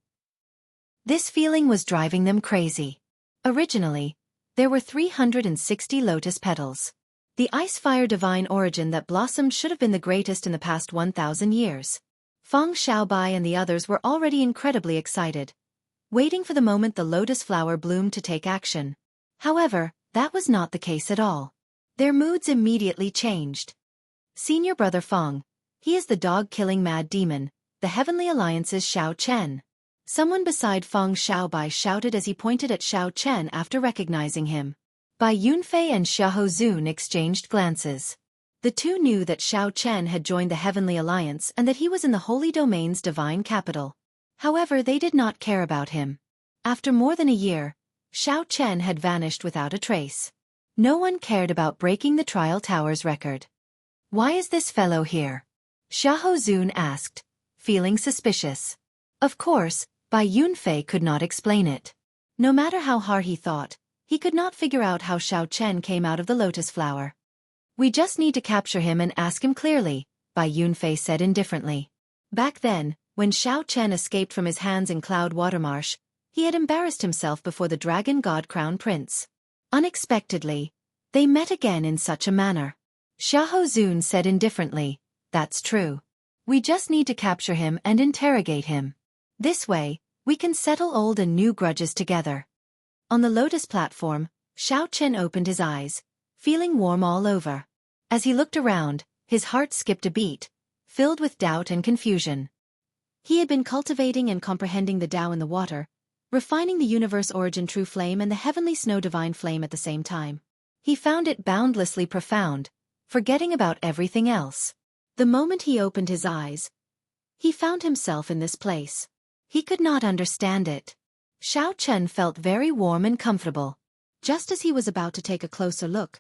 This feeling was driving them crazy. Originally, There were 360 lotus petals. The ice-fire divine origin that blossomed should have been the greatest in the past 1,000 years. Feng Xiaobai and the others were already incredibly excited, waiting for the moment the lotus flower bloomed to take action. However, that was not the case at all. Their moods immediately changed. Senior brother Feng, he is the dog-killing mad demon, the Heavenly Alliance's Xiao Chen. Someone beside Feng Xiaobai shouted as he pointed at Xiao Chen after recognizing him. Bai Yunfei and Xiahou Zun exchanged glances. The two knew that Xiao Chen had joined the Heavenly Alliance and that he was in the Holy Domain's divine capital. However, they did not care about him. After more than a year, Xiao Chen had vanished without a trace. No one cared about breaking the Trial Tower's record. Why is this fellow here? Xiahou Zun asked, feeling suspicious. Of course, Bai Yunfei could not explain it. No matter how hard he thought, he could not figure out how Xiao Chen came out of the lotus flower. We just need to capture him and ask him clearly, Bai Yunfei said indifferently. Back then, when Xiao Chen escaped from his hands in Cloud Watermarsh, he had embarrassed himself before the Dragon God Crown Prince. Unexpectedly, they met again in such a manner. Xiahou Zun said indifferently, that's true. We just need to capture him and interrogate him. This way, we can settle old and new grudges together. On the lotus platform, Xiao Chen opened his eyes, feeling warm all over. As he looked around, his heart skipped a beat, filled with doubt and confusion. He had been cultivating and comprehending the Tao in the water, refining the universe origin true flame and the heavenly snow divine flame at the same time. He found it boundlessly profound, forgetting about everything else. The moment he opened his eyes, he found himself in this place. He could not understand it. Xiao Chen felt very warm and comfortable. Just as he was about to take a closer look,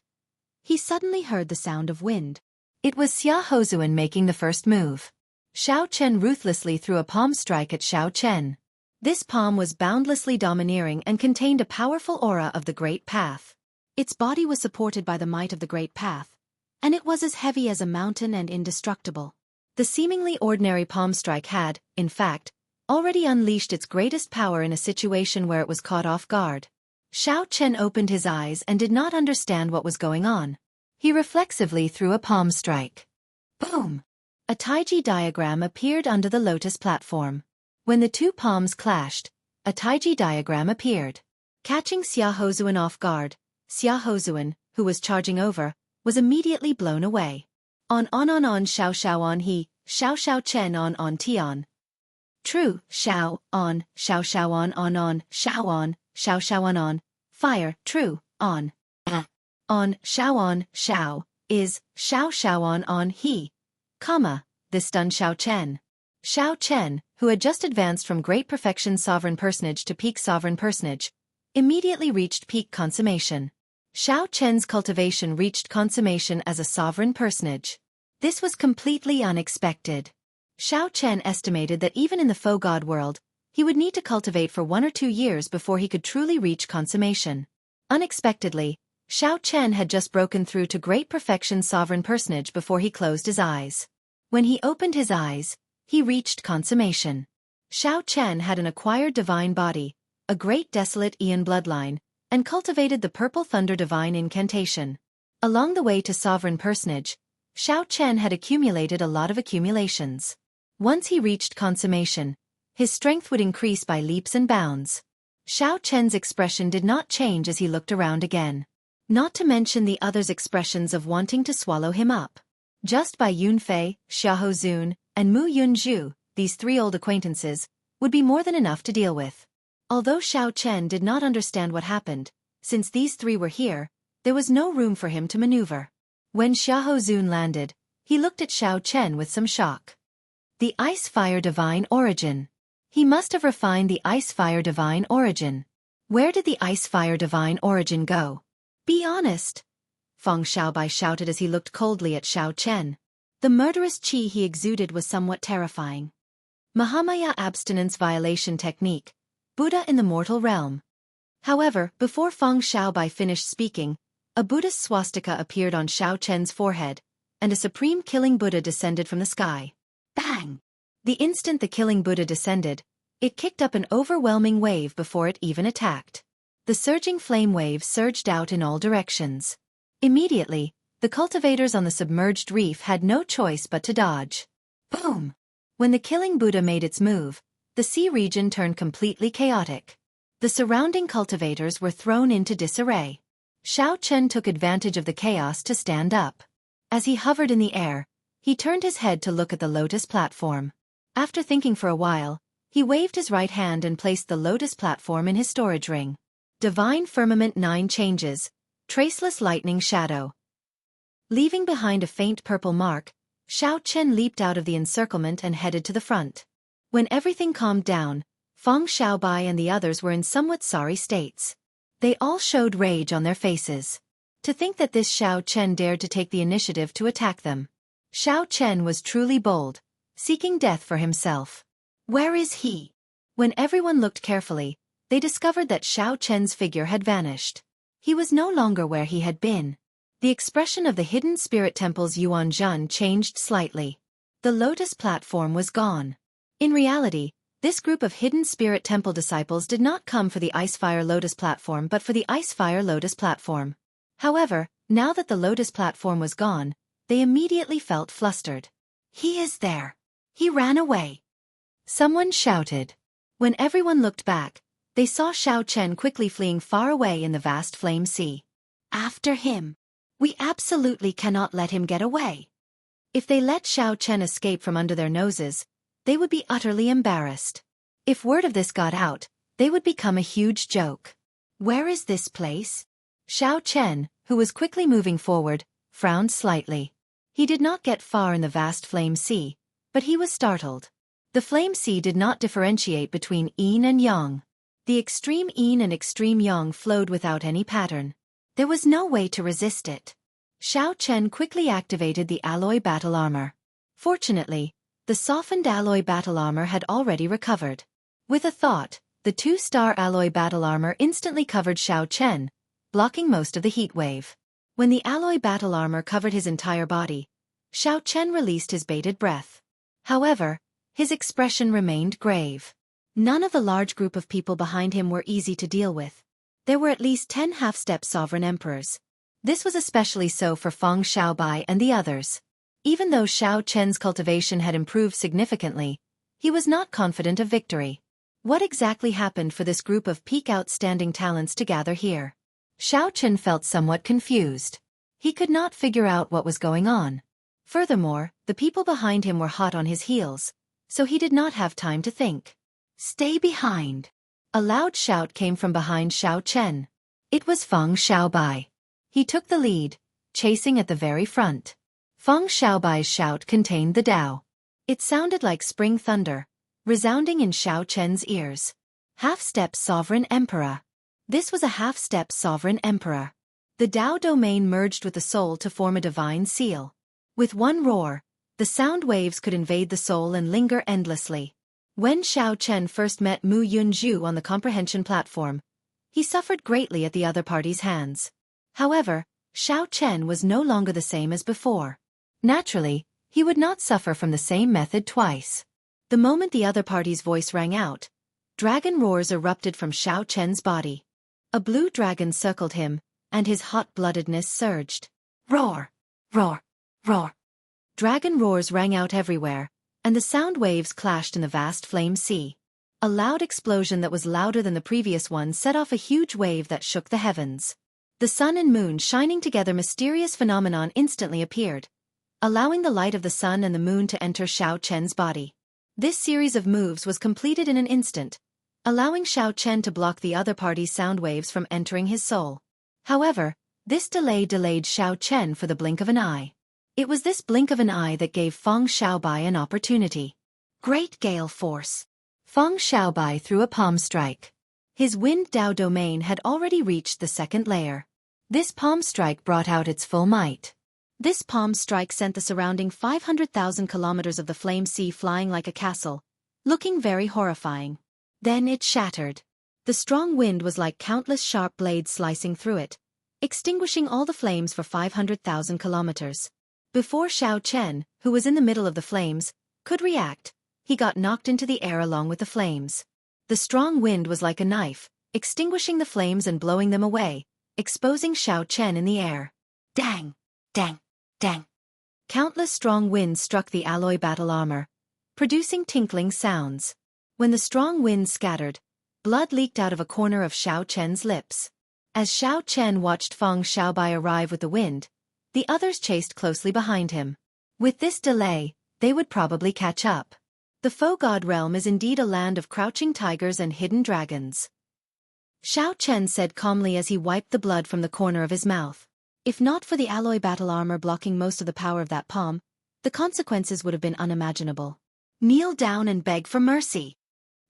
he suddenly heard the sound of wind. It was Xia Hozuan making the first move. Xiao Chen ruthlessly threw a palm strike at Xiao Chen. This palm was boundlessly domineering and contained a powerful aura of the Great Path. Its body was supported by the might of the Great Path, and it was as heavy as a mountain and indestructible. The seemingly ordinary palm strike had, in fact, already unleashed its greatest power in a situation where it was caught off guard. Xiao Chen opened his eyes and did not understand what was going on. He reflexively threw a palm strike. Boom! A Taiji diagram appeared under the lotus platform. When the two palms clashed, a Taiji diagram appeared. Catching Xia Hozuan off guard, Xia Hozuan, who was charging over, was immediately blown away. On xiao xiao on he, xiao xiao chen on tian. True, xiao xiao on, xiao xiao on, fire, true, on xiao, is, xiao on he, comma, this stunned Xiao Chen. Xiao Chen, who had just advanced from Great Perfection Sovereign Personage to Peak Sovereign Personage, immediately reached peak consummation. Xiao Chen's cultivation reached consummation as a sovereign personage. This was completely unexpected. Xiao Chen estimated that even in the faux god world, he would need to cultivate for 1 or 2 years before he could truly reach consummation. Unexpectedly, Xiao Chen had just broken through to Great Perfection Sovereign Personage before he closed his eyes. When he opened his eyes, he reached consummation. Xiao Chen had an acquired divine body, a great desolate Aeon bloodline, and cultivated the Purple Thunder divine incantation. Along the way to sovereign personage, Xiao Chen had accumulated a lot of accumulations. Once he reached consummation, his strength would increase by leaps and bounds. Xiao Chen's expression did not change as he looked around again. Not to mention the others' expressions of wanting to swallow him up. Just Bai Yunfei, Xiahou Zun, and Mu Yunzhu, these 3 old acquaintances, would be more than enough to deal with. Although Xiao Chen did not understand what happened, since these 3 were here, there was no room for him to maneuver. When Xiahou Zun landed, he looked at Xiao Chen with some shock. The Ice-Fire Divine Origin. He must have refined the Ice-Fire Divine Origin. Where did the Ice-Fire Divine Origin go? Be honest. Feng Xiaobai shouted as he looked coldly at Xiao Chen. The murderous qi he exuded was somewhat terrifying. Mahamaya Abstinence Violation Technique. Buddha in the Mortal Realm. However, before Feng Xiaobai finished speaking, a Buddhist swastika appeared on Xiao Chen's forehead, and a supreme killing Buddha descended from the sky. Bang! The instant the killing Buddha descended, it kicked up an overwhelming wave before it even attacked. The surging flame waves surged out in all directions. Immediately, the cultivators on the submerged reef had no choice but to dodge. Boom! When the killing Buddha made its move, the sea region turned completely chaotic. The surrounding cultivators were thrown into disarray. Xiao Chen took advantage of the chaos to stand up. As he hovered in the air, he turned his head to look at the lotus platform. After thinking for a while, he waved his right hand and placed the lotus platform in his storage ring. Divine Firmament 9 changes, traceless lightning shadow. Leaving behind a faint purple mark, Xiao Chen leaped out of the encirclement and headed to the front. When everything calmed down, Feng Xiaobai and the others were in somewhat sorry states. They all showed rage on their faces. To think that this Xiao Chen dared to take the initiative to attack them. Xiao Chen was truly bold, seeking death for himself. Where is he? When everyone looked carefully, they discovered that Xiao Chen's figure had vanished. He was no longer where he had been. The expression of the hidden spirit temple's Yuan Zhan changed slightly. The lotus platform was gone. In reality, this group of hidden spirit temple disciples did not come for the Icefire Lotus platform but for the Icefire Lotus platform. However, now that the lotus platform was gone, they immediately felt flustered. He is there. He ran away. Someone shouted. When everyone looked back, they saw Xiao Chen quickly fleeing far away in the vast flame sea. After him. We absolutely cannot let him get away. If they let Xiao Chen escape from under their noses, they would be utterly embarrassed. If word of this got out, they would become a huge joke. Where is this place? Xiao Chen, who was quickly moving forward, frowned slightly. He did not get far in the vast flame sea, but he was startled. The flame sea did not differentiate between yin and yang. The extreme yin and extreme yang flowed without any pattern. There was no way to resist it. Xiao Chen quickly activated the alloy battle armor. Fortunately, the softened alloy battle armor had already recovered. With a thought, the 2-star alloy battle armor instantly covered Xiao Chen, blocking most of the heat wave. When the alloy battle armor covered his entire body, Xiao Chen released his bated breath. However, his expression remained grave. None of the large group of people behind him were easy to deal with. There were at least 10 half-step sovereign emperors. This was especially so for Feng Xiaobai and the others. Even though Xiao Chen's cultivation had improved significantly, he was not confident of victory. What exactly happened for this group of peak outstanding talents to gather here? Xiao Chen felt somewhat confused. He could not figure out what was going on. Furthermore, the people behind him were hot on his heels, so he did not have time to think. Stay behind. A loud shout came from behind Xiao Chen. It was Feng Xiaobai. He took the lead, chasing at the very front. Feng Xiaobai's shout contained the Tao. It sounded like spring thunder, resounding in Xiao Chen's ears. Half-step Sovereign Emperor. This was a half-step Sovereign Emperor. The Tao domain merged with the soul to form a divine seal. With one roar, the sound waves could invade the soul and linger endlessly. When Xiao Chen first met Mu Yunzhu on the comprehension platform, he suffered greatly at the other party's hands. However, Xiao Chen was no longer the same as before. Naturally, he would not suffer from the same method twice. The moment the other party's voice rang out, dragon roars erupted from Xiao Chen's body. A blue dragon circled him, and his hot-bloodedness surged. Roar! Roar! Roar! Dragon roars rang out everywhere, and the sound waves clashed in the vast flame sea. A loud explosion that was louder than the previous one set off a huge wave that shook the heavens. The sun and moon shining together, mysterious phenomenon instantly appeared, allowing the light of the sun and the moon to enter Xiao Chen's body. This series of moves was completed in an instant, allowing Xiao Chen to block the other party's sound waves from entering his soul. However, this delay delayed Xiao Chen for the blink of an eye. It was this blink of an eye that gave Feng Xiaobai an opportunity. Great Gale Force. Feng Xiaobai threw a palm strike. His Wind Dao domain had already reached the second layer. This palm strike brought out its full might. This palm strike sent the surrounding 500,000 kilometers of the flame sea flying like a castle, looking very horrifying. Then it shattered. The strong wind was like countless sharp blades slicing through it, extinguishing all the flames for 500,000 kilometers. Before Xiao Chen, who was in the middle of the flames, could react, he got knocked into the air along with the flames. The strong wind was like a knife, extinguishing the flames and blowing them away, exposing Xiao Chen in the air. Dang! Dang! Dang! Countless strong winds struck the alloy battle armor, producing tinkling sounds. When the strong winds scattered, blood leaked out of a corner of Xiao Chen's lips. As Xiao Chen watched Feng Xiaobai arrive with the wind, the others chased closely behind him. With this delay, they would probably catch up. The Faux God realm is indeed a land of crouching tigers and hidden dragons. Xiao Chen said calmly as he wiped the blood from the corner of his mouth. If not for the alloy battle armor blocking most of the power of that palm, the consequences would have been unimaginable. Kneel down and beg for mercy.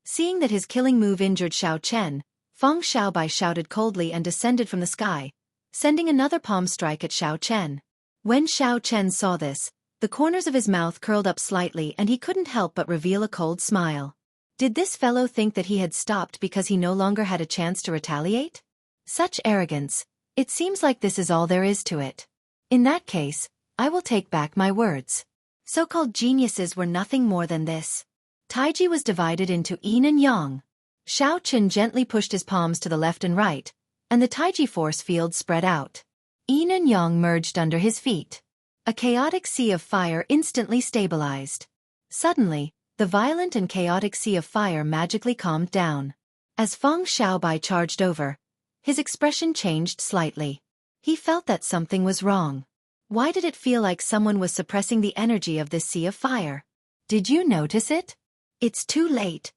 Seeing that his killing move injured Xiao Chen, Feng Xiaobai shouted coldly and descended from the sky, sending another palm strike at Xiao Chen. When Xiao Chen saw this, the corners of his mouth curled up slightly and he couldn't help but reveal a cold smile. Did this fellow think that he had stopped because he no longer had a chance to retaliate? Such arrogance. It seems like this is all there is to it. In that case, I will take back my words. So-called geniuses were nothing more than this. Taiji was divided into yin and yang. Xiao Chen gently pushed his palms to the left and right, and the Taiji force field spread out. Yin and yang merged under his feet. A chaotic sea of fire instantly stabilized. Suddenly, the violent and chaotic sea of fire magically calmed down. As Feng Xiaobai charged over, his expression changed slightly. He felt that something was wrong. Why did it feel like someone was suppressing the energy of this sea of fire? Did you notice it? It's too late.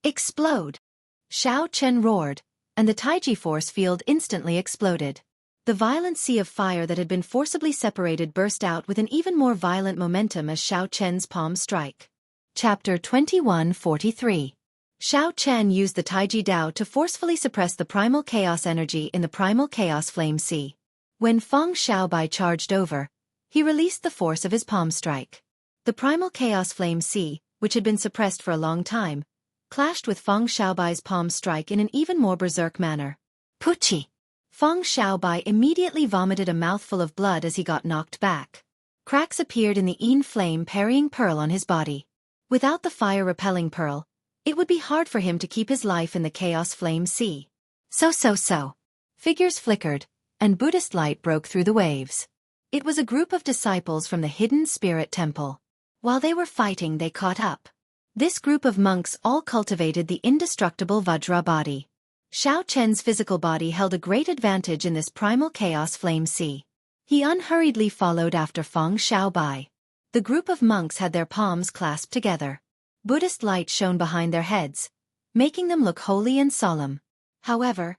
Explode! Xiao Chen roared, and the Taiji force field instantly exploded. The violent sea of fire that had been forcibly separated burst out with an even more violent momentum as Xiao Chen's palm strike. Chapter 2143. Xiao Chen used the Taiji Dao to forcefully suppress the primal chaos energy in the primal chaos flame sea. When Feng Xiaobai charged over, he released the force of his palm strike. The primal chaos flame sea, which had been suppressed for a long time, clashed with Feng Xiaobai's palm strike in an even more berserk manner. Puchi! Feng Xiaobai immediately vomited a mouthful of blood as he got knocked back. Cracks appeared in the Yin flame parrying pearl on his body. Without the fire-repelling pearl, it would be hard for him to keep his life in the chaos flame sea. So. Figures flickered, and Buddhist light broke through the waves. It was a group of disciples from the hidden spirit temple. While they were fighting, they caught up. This group of monks all cultivated the indestructible Vajra body. Xiao Chen's physical body held a great advantage in this primal chaos flame sea. He unhurriedly followed after Feng Xiaobai. The group of monks had their palms clasped together. Buddhist light shone behind their heads, making them look holy and solemn. However,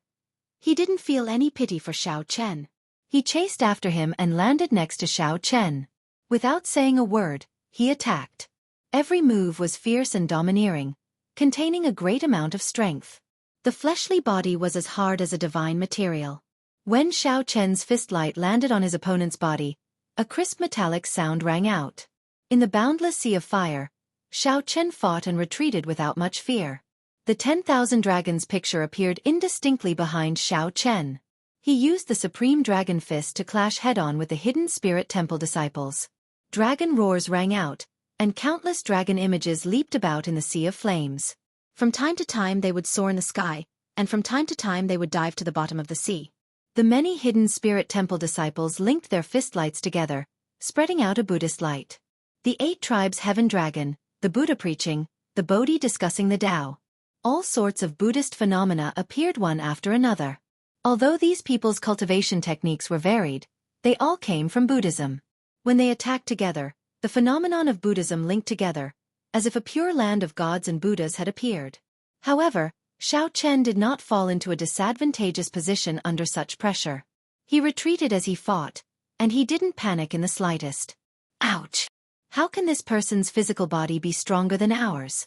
he didn't feel any pity for Xiao Chen. He chased after him and landed next to Xiao Chen. Without saying a word, he attacked. Every move was fierce and domineering, containing a great amount of strength. The fleshly body was as hard as a divine material. When Xiao Chen's fist light landed on his opponent's body, a crisp metallic sound rang out. In the boundless sea of fire, Xiao Chen fought and retreated without much fear. The 10,000 dragons picture appeared indistinctly behind Xiao Chen. He used the Supreme Dragon Fist to clash head-on with the hidden spirit temple disciples. Dragon roars rang out, and countless dragon images leaped about in the sea of flames. From time to time they would soar in the sky, and from time to time they would dive to the bottom of the sea. The many hidden spirit temple disciples linked their fist lights together, spreading out a Buddhist light. The 8 tribes Heaven Dragon, the Buddha preaching, the Bodhi discussing the Tao. All sorts of Buddhist phenomena appeared one after another. Although these people's cultivation techniques were varied, they all came from Buddhism. When they attacked together, the phenomenon of Buddhism linked together, as if a pure land of gods and Buddhas had appeared. However, Xiao Chen did not fall into a disadvantageous position under such pressure. He retreated as he fought, and he didn't panic in the slightest. Ouch! How can this person's physical body be stronger than ours?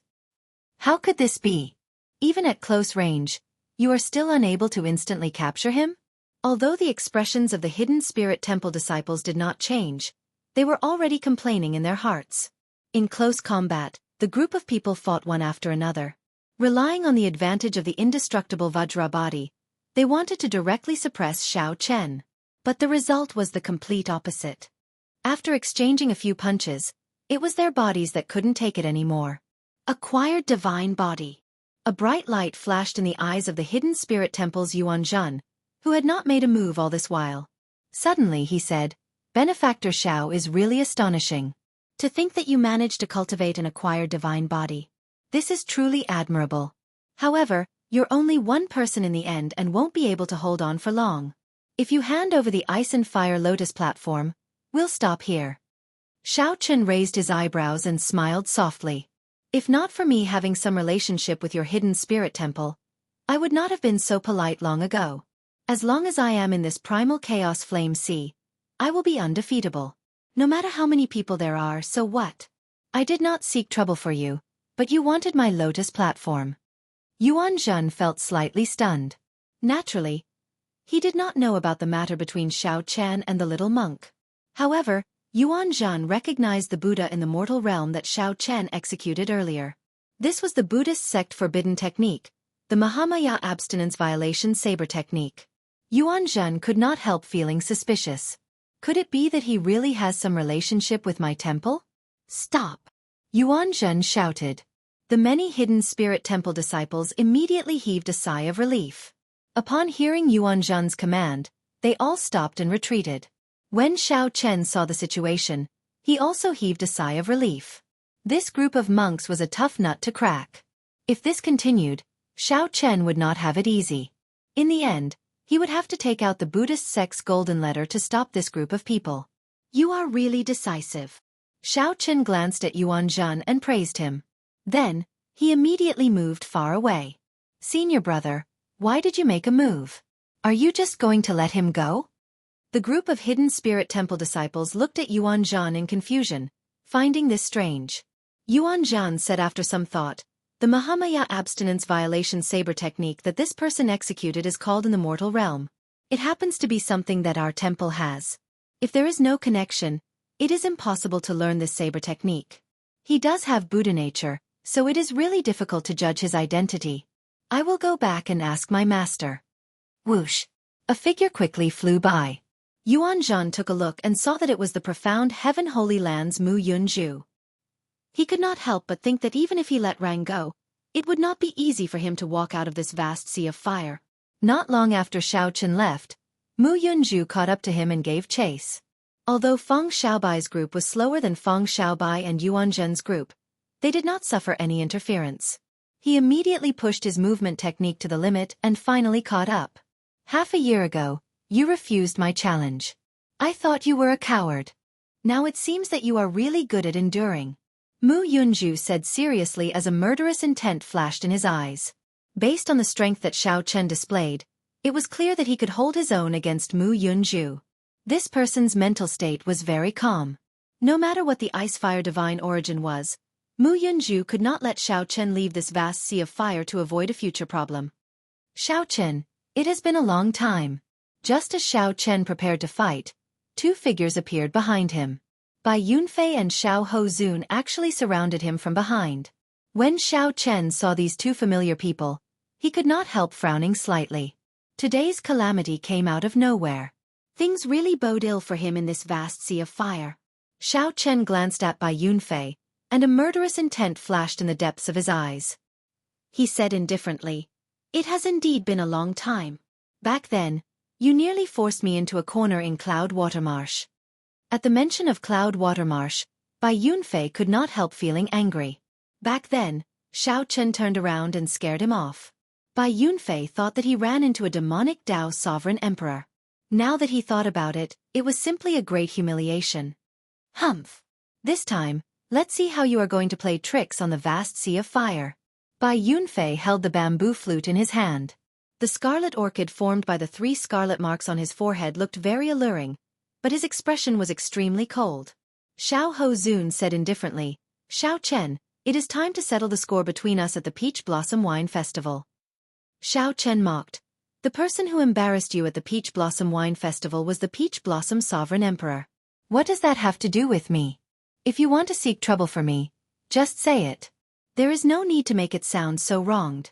How could this be? Even at close range, you are still unable to instantly capture him? Although the expressions of the hidden spirit temple disciples did not change, they were already complaining in their hearts. In close combat, the group of people fought one after another. Relying on the advantage of the indestructible Vajra body, they wanted to directly suppress Xiao Chen. But the result was the complete opposite. After exchanging a few punches, it was their bodies that couldn't take it anymore. Acquired divine body. A bright light flashed in the eyes of the hidden spirit temple's Yuan Zhen, who had not made a move all this while. Suddenly he said, "Benefactor Xiao is really astonishing. To think that you managed to cultivate and acquire divine body. This is truly admirable. However, you're only one person in the end and won't be able to hold on for long. If you hand over the Ice and Fire Lotus platform, we'll stop here." Xiao Chen raised his eyebrows and smiled softly. "If not for me having some relationship with your hidden spirit temple, I would not have been so polite long ago. As long as I am in this primal chaos flame sea, I will be undefeatable. No matter how many people there are, so what? I did not seek trouble for you, but you wanted my lotus platform." Yuan Zhen felt slightly stunned. Naturally, he did not know about the matter between Xiao Chen and the little monk. However, Yuan Zhen recognized the Buddha in the mortal realm that Xiao Chen executed earlier. This was the Buddhist sect forbidden technique, the Mahamaya abstinence violation saber technique. Yuan Zhen could not help feeling suspicious. Could it be that he really has some relationship with my temple? "Stop!" Yuan Zhen shouted. The many hidden spirit temple disciples immediately heaved a sigh of relief. Upon hearing Yuan Zhen's command, they all stopped and retreated. When Xiao Chen saw the situation, he also heaved a sigh of relief. This group of monks was a tough nut to crack. If this continued, Xiao Chen would not have it easy. In the end, he would have to take out the Buddhist sect's golden letter to stop this group of people. "You are really decisive." Xiao Chen glanced at Yuan Zhen and praised him. Then, he immediately moved far away. "Senior brother, why did you make a move? Are you just going to let him go?" The group of hidden spirit temple disciples looked at Yuan Zhen in confusion, finding this strange. Yuan Zhen said after some thought, "The Mahamaya abstinence violation saber technique that this person executed is called in the mortal realm. It happens to be something that our temple has. If there is no connection, it is impossible to learn this saber technique. He does have Buddha nature, so it is really difficult to judge his identity. I will go back and ask my master." Whoosh! A figure quickly flew by. Yuan Zhen took a look and saw that it was the profound Heaven Holy Land's Mu Yunju. He could not help but think that even if he let Rang go, it would not be easy for him to walk out of this vast sea of fire. Not long after Xiao Chen left, Mu Yunju caught up to him and gave chase. Although Feng Xiaobai's group was slower than Feng Xiaobai and Yuan Zhen's group, they did not suffer any interference. He immediately pushed his movement technique to the limit and finally caught up. "Half a year ago, you refused my challenge. I thought you were a coward. Now it seems that you are really good at enduring," Mu Yunju said seriously as a murderous intent flashed in his eyes. Based on the strength that Xiao Chen displayed, it was clear that he could hold his own against Mu Yunju. This person's mental state was very calm. No matter what the ice-fire divine origin was, Mu Yunju could not let Xiao Chen leave this vast sea of fire to avoid a future problem. "Xiao Chen, it has been a long time." Just as Xiao Chen prepared to fight, two figures appeared behind him. Bai Yunfei and Xiao Hozun actually surrounded him from behind. When Xiao Chen saw these two familiar people, he could not help frowning slightly. Today's calamity came out of nowhere. Things really bode ill for him in this vast sea of fire. Xiao Chen glanced at Bai Yunfei, and a murderous intent flashed in the depths of his eyes. He said indifferently, "It has indeed been a long time. Back then, you nearly forced me into a corner in Cloud Watermarsh." At the mention of Cloud Watermarsh, Bai Yunfei could not help feeling angry. Back then, Xiao Chen turned around and scared him off. Bai Yunfei thought that he ran into a demonic Tao sovereign emperor. Now that he thought about it, it was simply a great humiliation. "Humph! This time, let's see how you are going to play tricks on the vast sea of fire." Bai Yunfei held the bamboo flute in his hand. The scarlet orchid formed by the 3 scarlet marks on his forehead looked very alluring, but his expression was extremely cold. Xiao Hozun said indifferently, "Xiao Chen, it is time to settle the score between us at the Peach Blossom Wine Festival." Xiao Chen mocked. "The person who embarrassed you at the Peach Blossom Wine Festival was the Peach Blossom Sovereign Emperor. What does that have to do with me? If you want to seek trouble for me, just say it. There is no need to make it sound so wronged."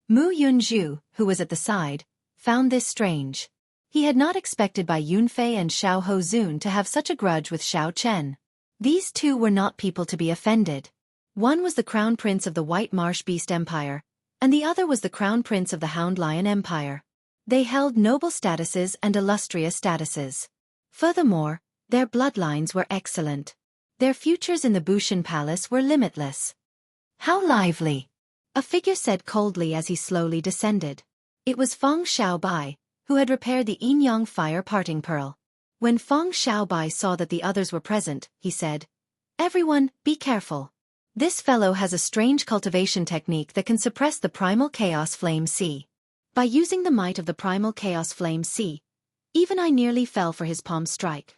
Mu Yunju, who was at the side, found this strange. He had not expected Bai Yunfei and Xiao Hozun to have such a grudge with Xiao Chen. These two were not people to be offended. One was the crown prince of the White Marsh Beast Empire, and the other was the crown prince of the Hound Lion Empire. They held noble statuses and illustrious statuses. Furthermore, their bloodlines were excellent. Their futures in the Bushan Palace were limitless. How lively! A figure said coldly as he slowly descended. It was Feng Xiaobai, who had repaired the Yin Yang fire parting pearl. When Feng Xiaobai saw that the others were present, he said, "Everyone, be careful. This fellow has a strange cultivation technique that can suppress the primal chaos flame sea. By using the might of the primal chaos flame sea, even I nearly fell for his palm strike."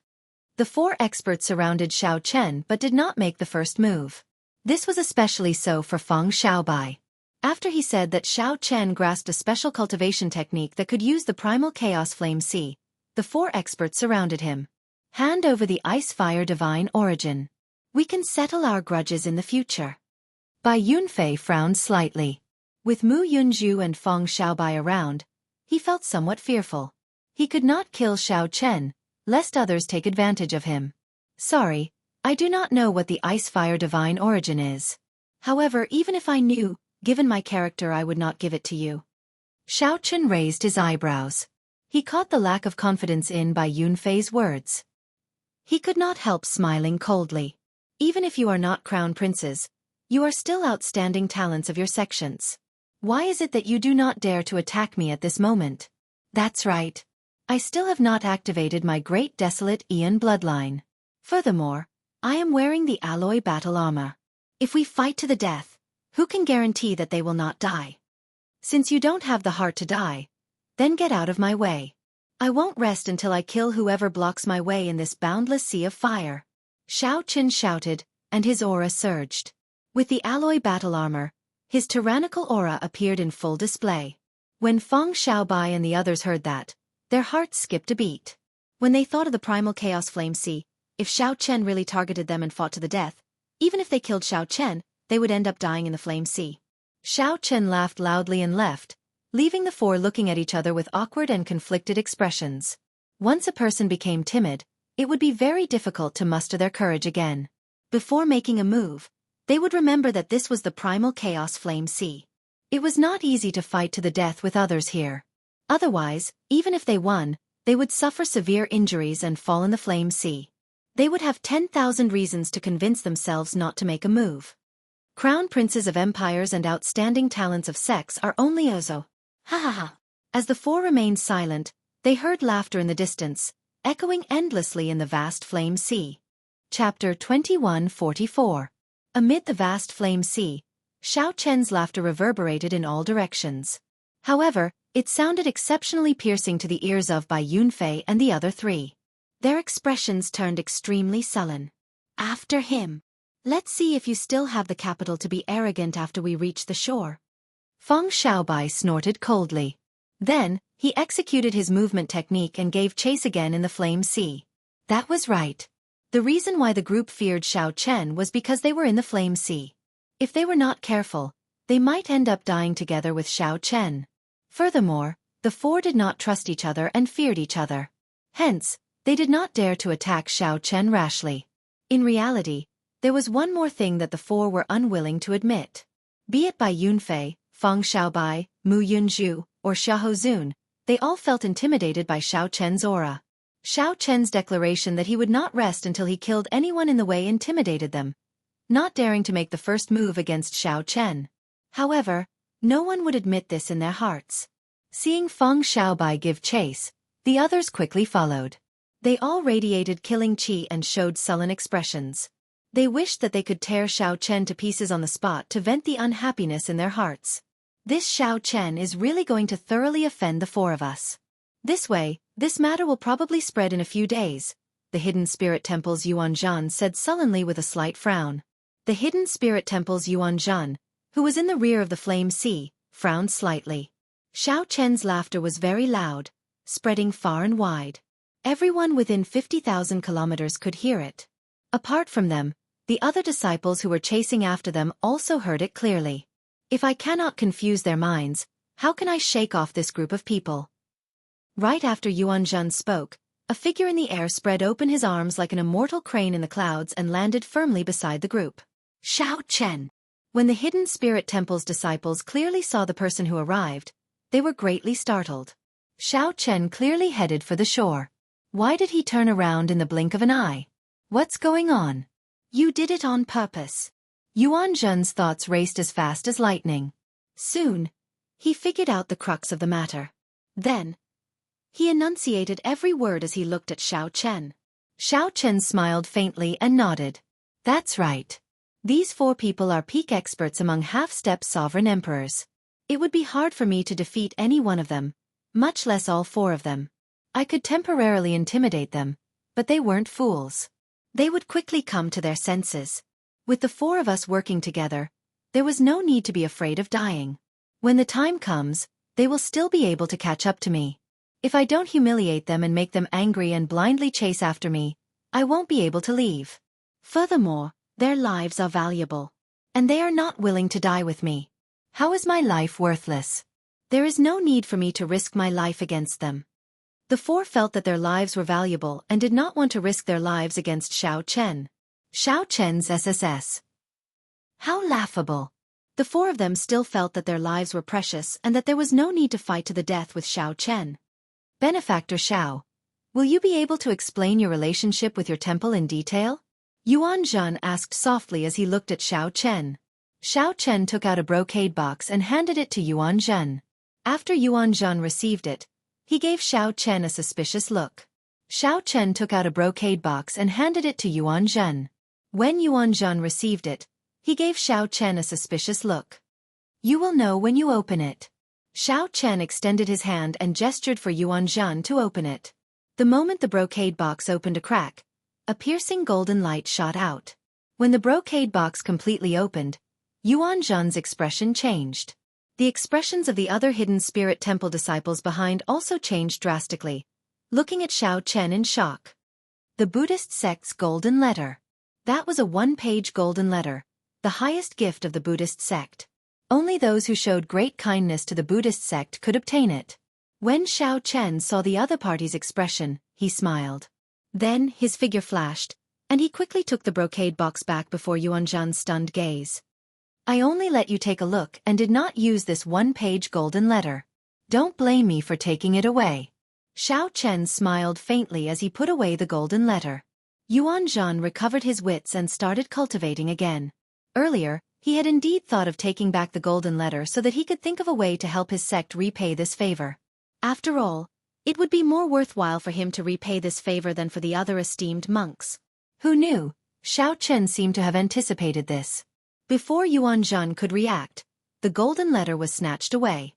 The 4 experts surrounded Xiao Chen but did not make the first move. This was especially so for Feng Xiaobai. After he said that Xiao Chen grasped a special cultivation technique that could use the primal chaos flame sea, the 4 experts surrounded him. "Hand over the ice fire divine origin. We can settle our grudges in the future." Bai Yunfei frowned slightly. With Mu Yunzhu and Feng Xiaobai around, he felt somewhat fearful. He could not kill Xiao Chen, lest others take advantage of him. "Sorry, I do not know what the ice fire divine origin is. However, even if I knew, given my character, I would not give it to you." Xiao Chen raised his eyebrows. He caught the lack of confidence in Bai Yunfei's words. He could not help smiling coldly. "Even if you are not crown princes, you are still outstanding talents of your sections. Why is it that you do not dare to attack me at this moment?" "That's right. I still have not activated my great desolate Aeon bloodline. Furthermore, I am wearing the alloy battle armor. If we fight to the death, who can guarantee that they will not die? Since you don't have the heart to die, then get out of my way. I won't rest until I kill whoever blocks my way in this boundless sea of fire." Xiao Chen shouted, and his aura surged. With the alloy battle armor, his tyrannical aura appeared in full display. When Feng Xiaobai and the others heard that, their hearts skipped a beat. When they thought of the primal chaos flame sea, if Xiao Chen really targeted them and fought to the death, even if they killed Xiao Chen, they would end up dying in the flame sea. Xiao Chen laughed loudly and left, leaving the 4 looking at each other with awkward and conflicted expressions. Once a person became timid, it would be very difficult to muster their courage again. Before making a move, they would remember that this was the primal chaos flame sea. It was not easy to fight to the death with others here. Otherwise, even if they won, they would suffer severe injuries and fall in the flame sea. They would have 10,000 reasons to convince themselves not to make a move. Crown princes of empires and outstanding talents of sex are only Ozo. Ha ha ha. As the 4 remained silent, they heard laughter in the distance, echoing endlessly in the vast flame sea. Chapter 2144. Amid the vast flame sea, Xiao Chen's laughter reverberated in all directions. However, it sounded exceptionally piercing to the ears of Bai Yunfei and the other 3. Their expressions turned extremely sullen. "After him. Let's see if you still have the capital to be arrogant after we reach the shore." Feng Xiaobai snorted coldly. Then, he executed his movement technique and gave chase again in the flame sea. That was right. The reason why the group feared Xiao Chen was because they were in the flame sea. If they were not careful, they might end up dying together with Xiao Chen. Furthermore, the 4 did not trust each other and feared each other. Hence, they did not dare to attack Xiao Chen rashly. In reality, there was one more thing that the 4 were unwilling to admit. Be it Bai Yunfei, Feng Xiaobai, Mu Yunzhu, or Xiahou Zun, they all felt intimidated by Xiao Chen's aura. Xiao Chen's declaration that he would not rest until he killed anyone in the way intimidated them, not daring to make the first move against Xiao Chen. However, no one would admit this in their hearts. Seeing Feng Xiaobai give chase, the others quickly followed. They all radiated killing chi and showed sullen expressions. They wished that they could tear Xiao Chen to pieces on the spot to vent the unhappiness in their hearts. This Xiao Chen is really going to thoroughly offend the 4 of us. This way, this matter will probably spread in a few days, the Hidden Spirit Temple's Yuan Zhan said sullenly with a slight frown. The Hidden Spirit Temple's Yuan Zhan, who was in the rear of the flame sea, frowned slightly. Xiao Chen's laughter was very loud, spreading far and wide. Everyone within 50,000 kilometers could hear it. Apart from them, the other disciples who were chasing after them also heard it clearly. If I cannot confuse their minds, how can I shake off this group of people? Right after Yuan Zhan spoke, a figure in the air spread open his arms like an immortal crane in the clouds and landed firmly beside the group. Xiao Chen! When the Hidden Spirit Temple's disciples clearly saw the person who arrived, they were greatly startled. Xiao Chen clearly headed for the shore. Why did he turn around in the blink of an eye? What's going on? You did it on purpose. Yuan Zhen's thoughts raced as fast as lightning. Soon, he figured out the crux of the matter. Then, he enunciated every word as he looked at Xiao Chen. Xiao Chen smiled faintly and nodded. That's right. These 4 people are peak experts among half-step sovereign emperors. It would be hard for me to defeat any one of them, much less all 4 of them. I could temporarily intimidate them, but they weren't fools. They would quickly come to their senses. With the 4 of us working together, there was no need to be afraid of dying. When the time comes, they will still be able to catch up to me. If I don't humiliate them and make them angry and blindly chase after me, I won't be able to leave. Furthermore, their lives are valuable. And they are not willing to die with me. How is my life worthless? There is no need for me to risk my life against them. The 4 felt that their lives were valuable and did not want to risk their lives against Xiao Chen. Xiao Chen's SSS. How laughable. The 4 of them still felt that their lives were precious and that there was no need to fight to the death with Xiao Chen. Benefactor Xiao, will you be able to explain your relationship with your temple in detail? Yuan Zhen asked softly as he looked at Xiao Chen. Xiao Chen took out a brocade box and handed it to Yuan Zhen. After Yuan Zhen received it, he gave Xiao Chen a suspicious look. Xiao Chen took out a brocade box and handed it to Yuan Zhen. When Yuan Zhen received it, he gave Xiao Chen a suspicious look. You will know when you open it. Xiao Chen extended his hand and gestured for Yuan Zhen to open it. The moment the brocade box opened a crack, a piercing golden light shot out. When the brocade box completely opened, Yuan Zhen's expression changed. The expressions of the other Hidden Spirit Temple disciples behind also changed drastically, looking at Xiao Chen in shock. The Buddhist sect's golden letter. That was a 1-page golden letter, the highest gift of the Buddhist sect. Only those who showed great kindness to the Buddhist sect could obtain it. When Xiao Chen saw the other party's expression, he smiled. Then his figure flashed, and he quickly took the brocade box back before Yuan Zhen's stunned gaze. I only let you take a look and did not use this 1-page golden letter. Don't blame me for taking it away. Xiao Chen smiled faintly as he put away the golden letter. Yuan Zhen recovered his wits and started cultivating again. Earlier, he had indeed thought of taking back the golden letter so that he could think of a way to help his sect repay this favor. After all, it would be more worthwhile for him to repay this favor than for the other esteemed monks. Who knew? Xiao Chen seemed to have anticipated this. Before Yuan Zhen could react, the golden letter was snatched away.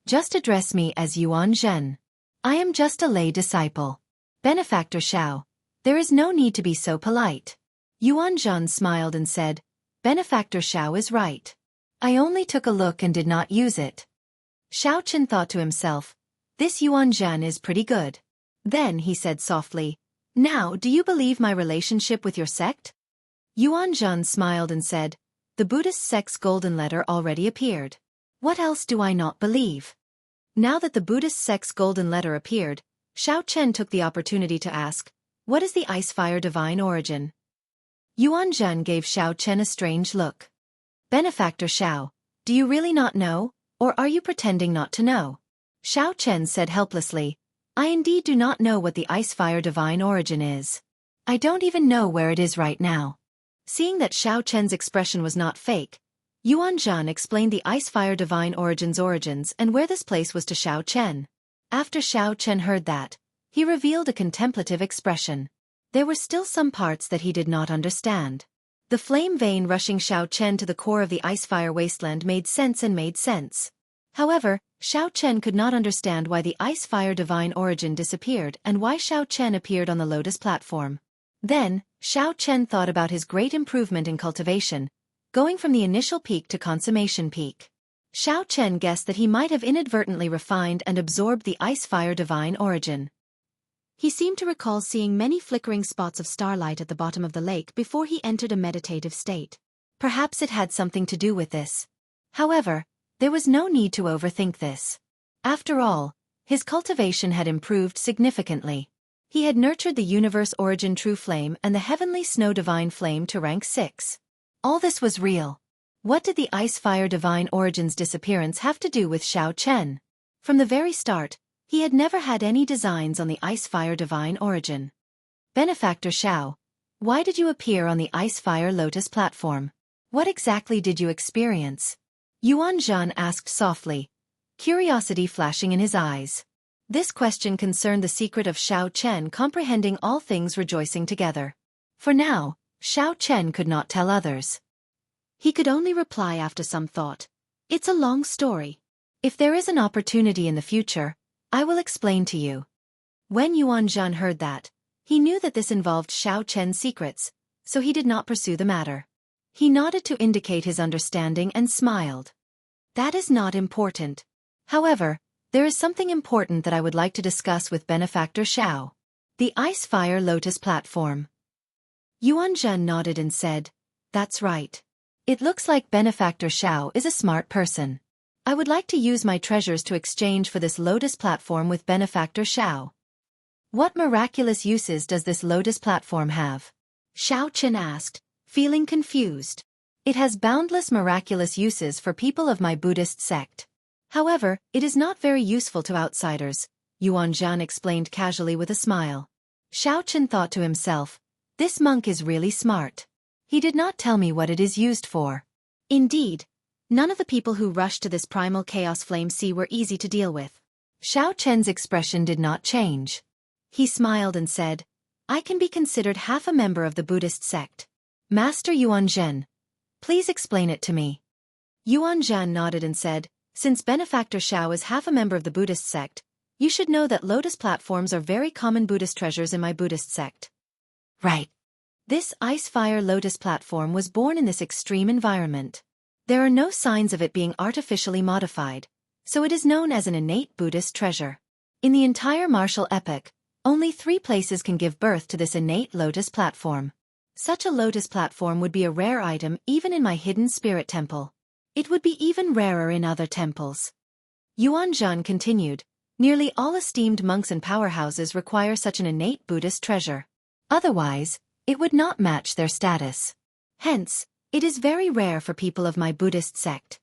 Just address me as Yuan Zhen. I am just a lay disciple. Benefactor Xiao, there is no need to be so polite. Yuan Zhen smiled and said, Benefactor Xiao is right. I only took a look and did not use it. Xiao Chen thought to himself, this Yuan Zhen is pretty good. Then he said softly, now do you believe my relationship with your sect? Yuan Zhen smiled and said, the Buddhist sect's golden letter already appeared. What else do I not believe? Now that the Buddhist sect's golden letter appeared, Xiao Chen took the opportunity to ask, what is the ice-fire divine origin? Yuan Zhen gave Xiao Chen a strange look. Benefactor Xiao, do you really not know, or are you pretending not to know? Xiao Chen said helplessly, I indeed do not know what the ice-fire divine origin is. I don't even know where it is right now. Seeing that Xiao Chen's expression was not fake, Yuan Zhen explained the ice-fire divine origins and where this place was to Xiao Chen. After Xiao Chen heard that, he revealed a contemplative expression. There were still some parts that he did not understand. The flame vein rushing Xiao Chen to the core of the ice-fire wasteland made sense. However, Xiao Chen could not understand why the ice-fire divine origin disappeared and why Xiao Chen appeared on the lotus platform. Then, Xiao Chen thought about his great improvement in cultivation, going from the initial peak to consummation peak. Xiao Chen guessed that he might have inadvertently refined and absorbed the ice-fire divine origin. He seemed to recall seeing many flickering spots of starlight at the bottom of the lake before he entered a meditative state. Perhaps it had something to do with this. However, there was no need to overthink this. After all, his cultivation had improved significantly. He had nurtured the universe origin true flame and the heavenly snow divine flame to rank 6. All this was real. What did the Ice Fire Divine Origin's disappearance have to do with Xiao Chen? From the very start, he had never had any designs on the Ice Fire Divine Origin. Benefactor Xiao, why did you appear on the Ice Fire Lotus platform? What exactly did you experience? Yuan Zhan asked softly, curiosity flashing in his eyes. This question concerned the secret of Xiao Chen comprehending all things rejoicing together. For now, Xiao Chen could not tell others. He could only reply after some thought. It's a long story. If there is an opportunity in the future, I will explain to you. When Yuan Zhan heard that, he knew that this involved Xiao Chen's secrets, so he did not pursue the matter. He nodded to indicate his understanding and smiled. That is not important. However, there is something important that I would like to discuss with Benefactor Xiao. The Ice Fire Lotus platform. Yuan Zhan nodded and said, that's right. It looks like Benefactor Xiao is a smart person. I would like to use my treasures to exchange for this Lotus platform with Benefactor Xiao. What miraculous uses does this Lotus platform have? Xiao Chen asked, feeling confused. It has boundless miraculous uses for people of my Buddhist sect. However, it is not very useful to outsiders, Yuan Zhan explained casually with a smile. Xiao Chen thought to himself, this monk is really smart. He did not tell me what it is used for. Indeed, none of the people who rushed to this primal chaos flame sea were easy to deal with. Xiao Chen's expression did not change. He smiled and said, I can be considered half a member of the Buddhist sect. Master Yuan Zhen, please explain it to me. Yuan Zhan nodded and said, since Benefactor Xiao is half a member of the Buddhist sect, you should know that lotus platforms are very common Buddhist treasures in my Buddhist sect. Right. This Ice Fire Lotus platform was born in this extreme environment. There are no signs of it being artificially modified, so it is known as an innate Buddhist treasure. In the entire martial epoch, only 3 places can give birth to this innate lotus platform. Such a lotus platform would be a rare item even in my hidden spirit temple. It would be even rarer in other temples. Yuan Zhan continued, nearly all esteemed monks and powerhouses require such an innate Buddhist treasure. Otherwise, it would not match their status. Hence, it is very rare for people of my Buddhist sect.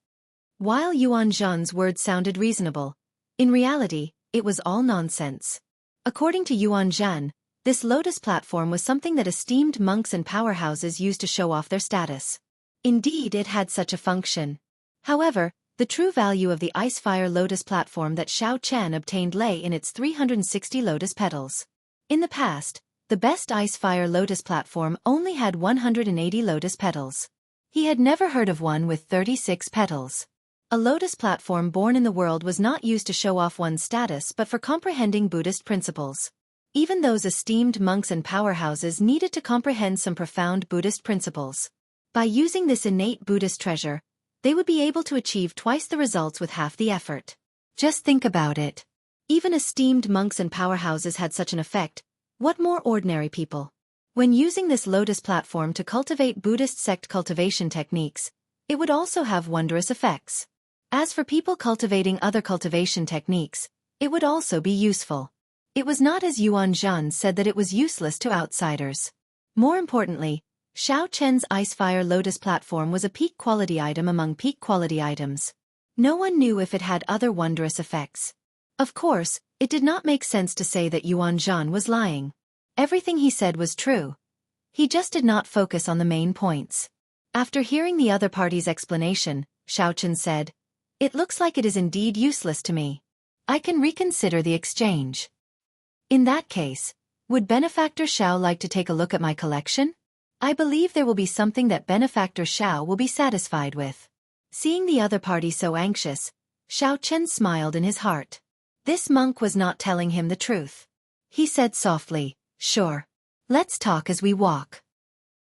While Yuan Zhan's words sounded reasonable, in reality, it was all nonsense. According to Yuan Zhan, this lotus platform was something that esteemed monks and powerhouses used to show off their status. Indeed, it had such a function. However, the true value of the Ice Fire Lotus platform that Xiao Chen obtained lay in its 360 lotus petals. In the past, the best Ice Fire Lotus platform only had 180 lotus petals. He had never heard of one with 36 petals. A lotus platform born in the world was not used to show off one's status but for comprehending Buddhist principles. Even those esteemed monks and powerhouses needed to comprehend some profound Buddhist principles. By using this innate Buddhist treasure, they would be able to achieve twice the results with half the effort. Just think about it. Even esteemed monks and powerhouses had such an effect. What more ordinary people? When using this lotus platform to cultivate Buddhist sect cultivation techniques, it would also have wondrous effects. As for people cultivating other cultivation techniques, it would also be useful. It was not as Yuan Zhan said that it was useless to outsiders. More importantly, Xiao Chen's Ice Fire Lotus platform was a peak quality item among peak quality items. No one knew if it had other wondrous effects. Of course, it did not make sense to say that Yuan Zhan was lying. Everything he said was true. He just did not focus on the main points. After hearing the other party's explanation, Xiao Chen said, it looks like it is indeed useless to me. I can reconsider the exchange. In that case, would Benefactor Xiao like to take a look at my collection? I believe there will be something that Benefactor Xiao will be satisfied with. Seeing the other party so anxious, Xiao Chen smiled in his heart. This monk was not telling him the truth. He said softly, sure. Let's talk as we walk.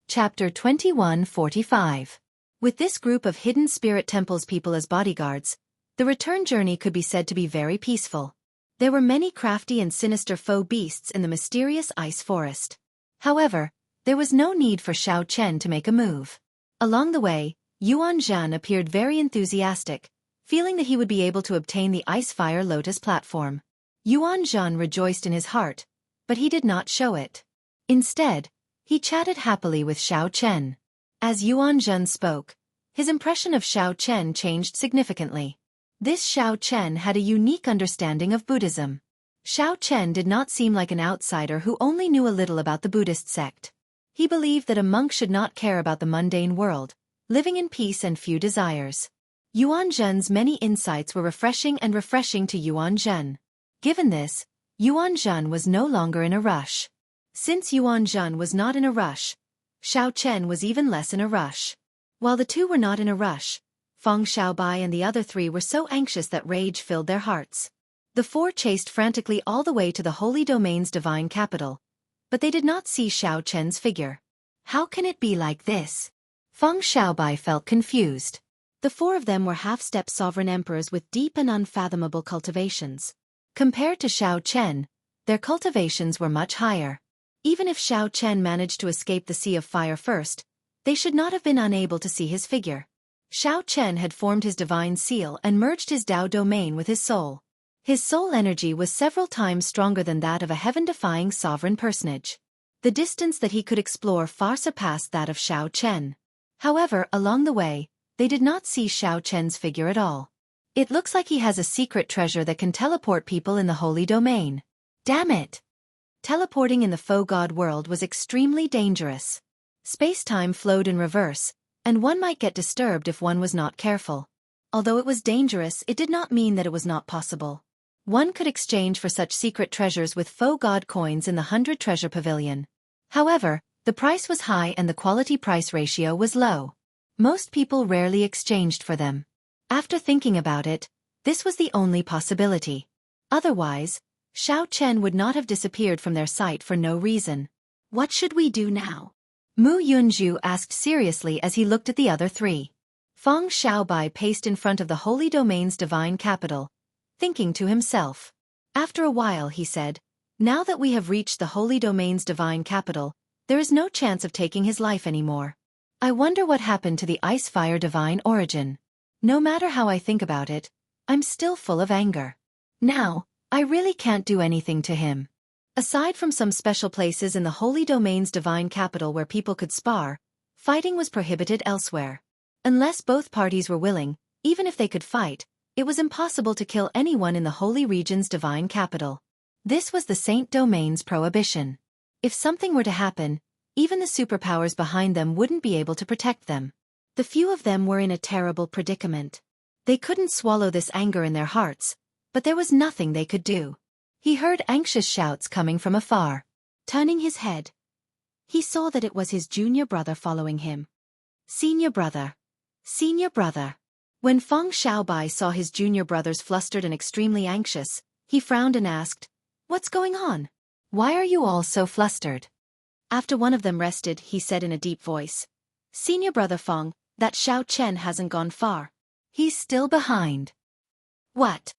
Chapter 21:45. With this group of hidden spirit temples people as bodyguards, the return journey could be said to be very peaceful. There were many crafty and sinister foe beasts in the mysterious ice forest. However, there was no need for Xiao Chen to make a move. Along the way, Yuan Zhan appeared very enthusiastic, feeling that he would be able to obtain the Ice Fire Lotus platform. Yuan Zhan rejoiced in his heart, but he did not show it. Instead, he chatted happily with Xiao Chen. As Yuan Zhan spoke, his impression of Xiao Chen changed significantly. This Xiao Chen had a unique understanding of Buddhism. Xiao Chen did not seem like an outsider who only knew a little about the Buddhist sect. He believed that a monk should not care about the mundane world, living in peace and few desires. Yuan Zhen's many insights were refreshing to Yuan Zhen. Given this, Yuan Zhen was no longer in a rush. Since Yuan Zhen was not in a rush, Xiao Chen was even less in a rush. While the two were not in a rush, Feng Xiaobai and the other three were so anxious that rage filled their hearts. The four chased frantically all the way to the Holy Domain's divine capital, but they did not see Xiao Chen's figure. How can it be like this? Feng Xiaobai felt confused. The four of them were half-step sovereign emperors with deep and unfathomable cultivations. Compared to Xiao Chen, their cultivations were much higher. Even if Xiao Chen managed to escape the Sea of Fire first, they should not have been unable to see his figure. Xiao Chen had formed his divine seal and merged his Dao domain with his soul. His soul energy was several times stronger than that of a heaven-defying sovereign personage. The distance that he could explore far surpassed that of Xiao Chen. However, along the way, they did not see Xiao Chen's figure at all. It looks like he has a secret treasure that can teleport people in the holy domain. Damn it! Teleporting in the faux god world was extremely dangerous. Space-time flowed in reverse, and one might get disturbed if one was not careful. Although it was dangerous, it did not mean that it was not possible. One could exchange for such secret treasures with faux god coins in the 100 Treasure Pavilion. However, the price was high and the quality-price ratio was low. Most people rarely exchanged for them. After thinking about it, this was the only possibility. Otherwise, Xiao Chen would not have disappeared from their sight for no reason. What should we do now? Mu Yunzhu asked seriously as he looked at the other three. Feng Xiaobai paced in front of the Holy Domain's divine capital, thinking to himself. After a while he said, "Now that we have reached the Holy Domain's divine capital, there is no chance of taking his life anymore. I wonder what happened to the Ice-Fire divine origin. No matter how I think about it, I'm still full of anger. Now, I really can't do anything to him." Aside from some special places in the Holy Domain's divine capital where people could spar, fighting was prohibited elsewhere. Unless both parties were willing, even if they could fight, it was impossible to kill anyone in the Holy Region's divine capital. This was the Saint Domain's prohibition. If something were to happen, even the superpowers behind them wouldn't be able to protect them. The few of them were in a terrible predicament. They couldn't swallow this anger in their hearts, but there was nothing they could do. He heard anxious shouts coming from afar. Turning his head, he saw that it was his junior brother following him. Senior brother. Senior brother. When Feng Xiaobai saw his junior brothers flustered and extremely anxious, he frowned and asked, "What's going on? Why are you all so flustered?" After one of them rested, he said in a deep voice, "Senior brother Feng, that Xiao Chen hasn't gone far. He's still behind." What?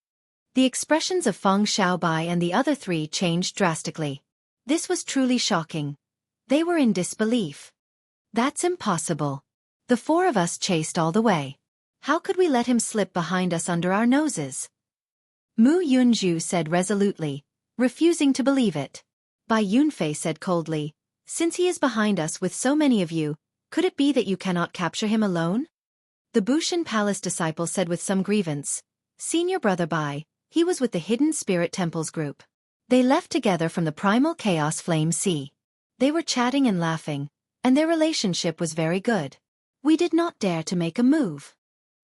The expressions of Feng Xiaobai and the other three changed drastically. This was truly shocking. They were in disbelief. That's impossible. The four of us chased all the way. How could we let him slip behind us under our noses? Mu Yunzhu said resolutely, refusing to believe it. Bai Yunfei said coldly, "Since he is behind us with so many of you, could it be that you cannot capture him alone?" The Bushan Palace disciple said with some grievance, "Senior brother Bai, he was with the Hidden Spirit Temples group. They left together from the Primal Chaos Flame Sea. They were chatting and laughing, and their relationship was very good. We did not dare to make a move."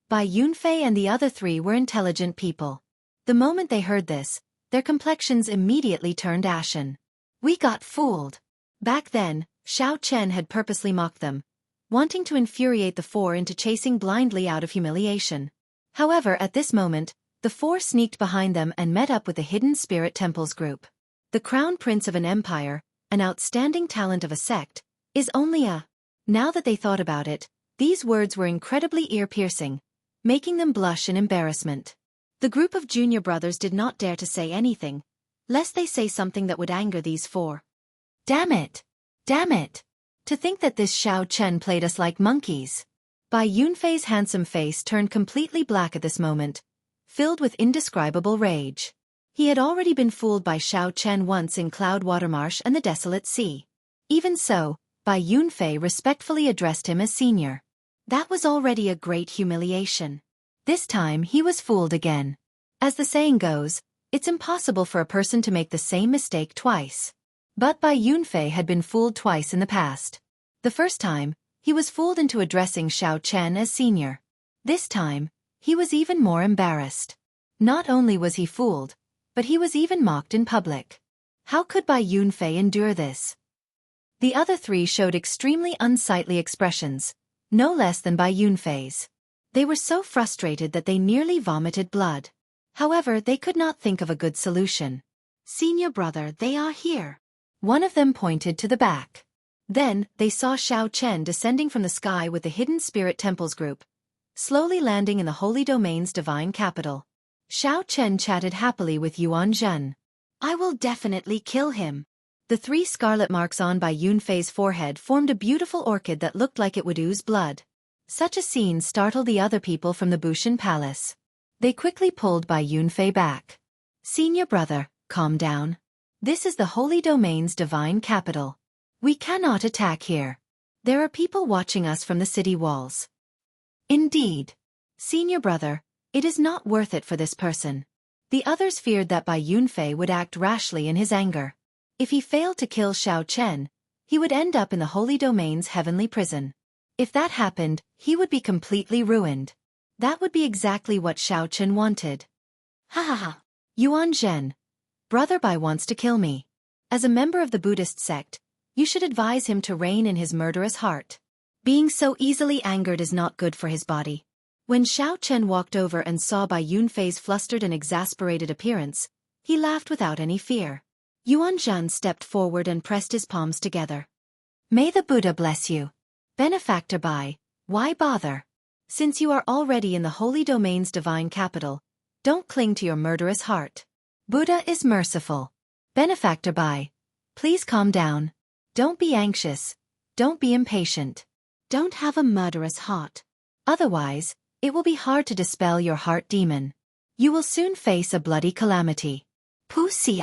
Bai Yunfei and the other three were intelligent people. The moment they heard this, their complexions immediately turned ashen. We got fooled. Back then, Xiao Chen had purposely mocked them, wanting to infuriate the four into chasing blindly out of humiliation. However, at this moment, the four sneaked behind them and met up with the Hidden Spirit Temples group. The crown prince of an empire, an outstanding talent of a sect, is only a... Now that they thought about it, these words were incredibly ear-piercing, making them blush in embarrassment. The group of junior brothers did not dare to say anything, lest they say something that would anger these four. Damn it! Damn it! To think that this Xiao Chen played us like monkeys. Bai Yunfei's handsome face turned completely black at this moment, filled with indescribable rage. He had already been fooled by Xiao Chen once in Cloudwater Marsh and the Desolate Sea. Even so, Bai Yunfei respectfully addressed him as senior. That was already a great humiliation. This time he was fooled again. As the saying goes, it's impossible for a person to make the same mistake twice. But Bai Yunfei had been fooled twice in the past. The first time, he was fooled into addressing Xiao Chen as senior. This time, he was even more embarrassed. Not only was he fooled, but he was even mocked in public. How could Bai Yunfei endure this? The other three showed extremely unsightly expressions, no less than Bai Yunfei's. They were so frustrated that they nearly vomited blood. However, they could not think of a good solution. "Senior brother, they are here." One of them pointed to the back. Then, they saw Xiao Chen descending from the sky with the Hidden Spirit Temples group, slowly landing in the Holy Domain's divine capital. Xiao Chen chatted happily with Yuan Zhen. "I will definitely kill him." The 3 scarlet marks on Bai Yunfei's forehead formed a beautiful orchid that looked like it would ooze blood. Such a scene startled the other people from the Bushan Palace. They quickly pulled Bai Yunfei back. "Senior brother, calm down. This is the Holy Domain's divine capital. We cannot attack here. There are people watching us from the city walls." "Indeed. Senior brother, it is not worth it for this person." The others feared that Bai Yunfei would act rashly in his anger. If he failed to kill Xiao Chen, he would end up in the Holy Domain's heavenly prison. If that happened, he would be completely ruined. That would be exactly what Xiao Chen wanted. "Ha ha ha. Yuan Zhen. Brother Bai wants to kill me. As a member of the Buddhist sect, you should advise him to rein in his murderous heart. Being so easily angered is not good for his body." When Xiao Chen walked over and saw Bai Yunfei's flustered and exasperated appearance, he laughed without any fear. Yuan Zhen stepped forward and pressed his palms together. "May the Buddha bless you. Benefactor Bai, why bother? Since you are already in the Holy Domain's divine capital, don't cling to your murderous heart. Buddha is merciful. Benefactor Bai, please calm down. Don't be anxious. Don't be impatient. Don't have a murderous heart. Otherwise, it will be hard to dispel your heart demon. You will soon face a bloody calamity." Pussy.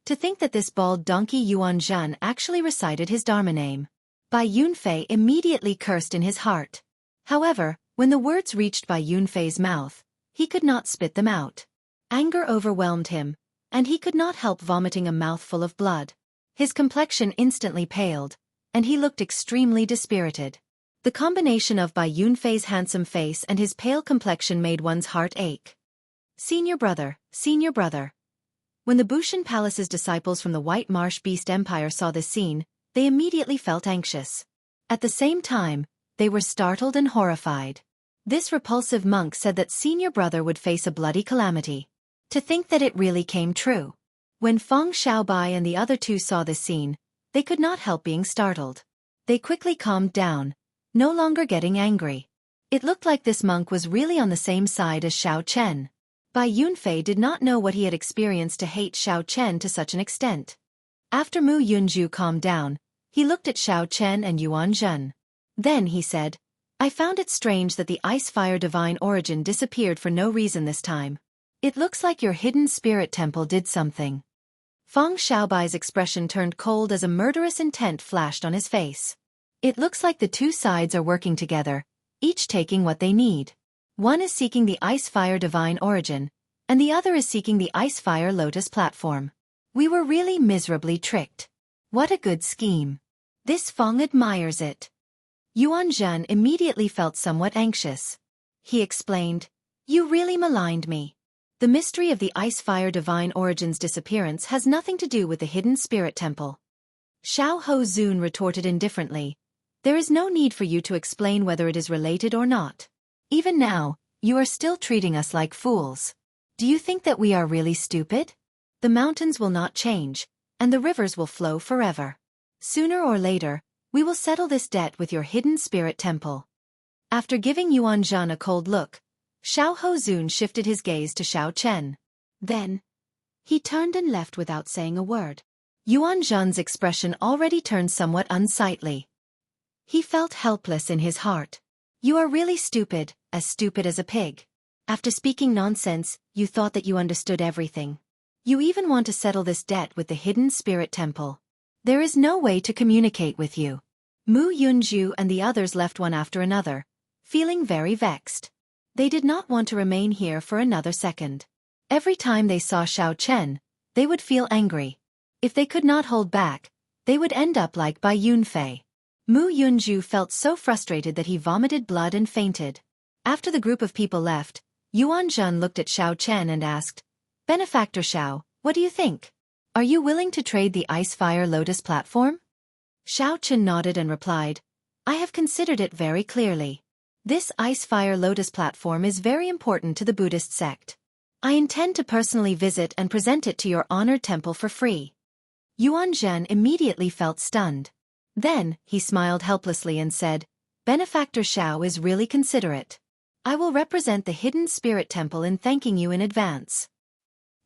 To think that this bald donkey Yuan Zhen actually recited his Dharma name. Bai Yunfei immediately cursed in his heart. However, when the words reached Bai Yunfei's mouth, he could not spit them out. Anger overwhelmed him, and he could not help vomiting a mouthful of blood. His complexion instantly paled, and he looked extremely dispirited. The combination of Bai Yunfei's handsome face and his pale complexion made one's heart ache. Senior brother. When the Bushan Palace's disciples from the White Marsh Beast Empire saw this scene, they immediately felt anxious. At the same time, they were startled and horrified. This repulsive monk said that senior brother would face a bloody calamity. To think that it really came true. When Feng Xiaobai and the other 2 saw this scene, they could not help being startled. They quickly calmed down, no longer getting angry. It looked like this monk was really on the same side as Xiao Chen. Bai Yunfei did not know what he had experienced to hate Xiao Chen to such an extent. After Mu Yunju calmed down, he looked at Xiao Chen and Yuan Zhen. Then he said, "I found it strange that the Ice-Fire Divine Origin disappeared for no reason this time. It looks like your hidden spirit temple did something." Feng Xiaobai's expression turned cold as a murderous intent flashed on his face. It looks like the 2 sides are working together, each taking what they need. One is seeking the Ice-Fire Divine Origin, and the other is seeking the Ice-Fire Lotus platform. We were really miserably tricked. What a good scheme. This Feng admires it. Yuan Zhen immediately felt somewhat anxious. He explained, "You really maligned me. The mystery of the Ice-Fire Divine Origin's disappearance has nothing to do with the Hidden Spirit Temple." Xiao Ho Zun retorted indifferently, "There is no need for you to explain whether it is related or not. Even now, you are still treating us like fools. Do you think that we are really stupid? The mountains will not change, and the rivers will flow forever. Sooner or later, we will settle this debt with your Hidden Spirit Temple." After giving Yuan Zhen a cold look, Xiao Ho Zun shifted his gaze to Xiao Chen. Then, he turned and left without saying a word. Yuan Zhen's expression already turned somewhat unsightly. He felt helpless in his heart. "You are really stupid as a pig. After speaking nonsense, you thought that you understood everything. You even want to settle this debt with the Hidden Spirit Temple. There is no way to communicate with you." Mu Yunju and the others left one after another, feeling very vexed. They did not want to remain here for another second. Every time they saw Xiao Chen, they would feel angry. If they could not hold back, they would end up like Bai Yunfei. Mu Yunju felt so frustrated that he vomited blood and fainted. After the group of people left, Yuan Zhen looked at Xiao Chen and asked, "Benefactor Xiao, what do you think? Are you willing to trade the Ice-Fire Lotus platform?" Xiao Chen nodded and replied, "I have considered it very clearly. This Ice-Fire Lotus platform is very important to the Buddhist sect. I intend to personally visit and present it to your honored temple for free." Yuan Zhen immediately felt stunned. Then, he smiled helplessly and said, "Benefactor Xiao is really considerate. I will represent the Hidden Spirit Temple in thanking you in advance."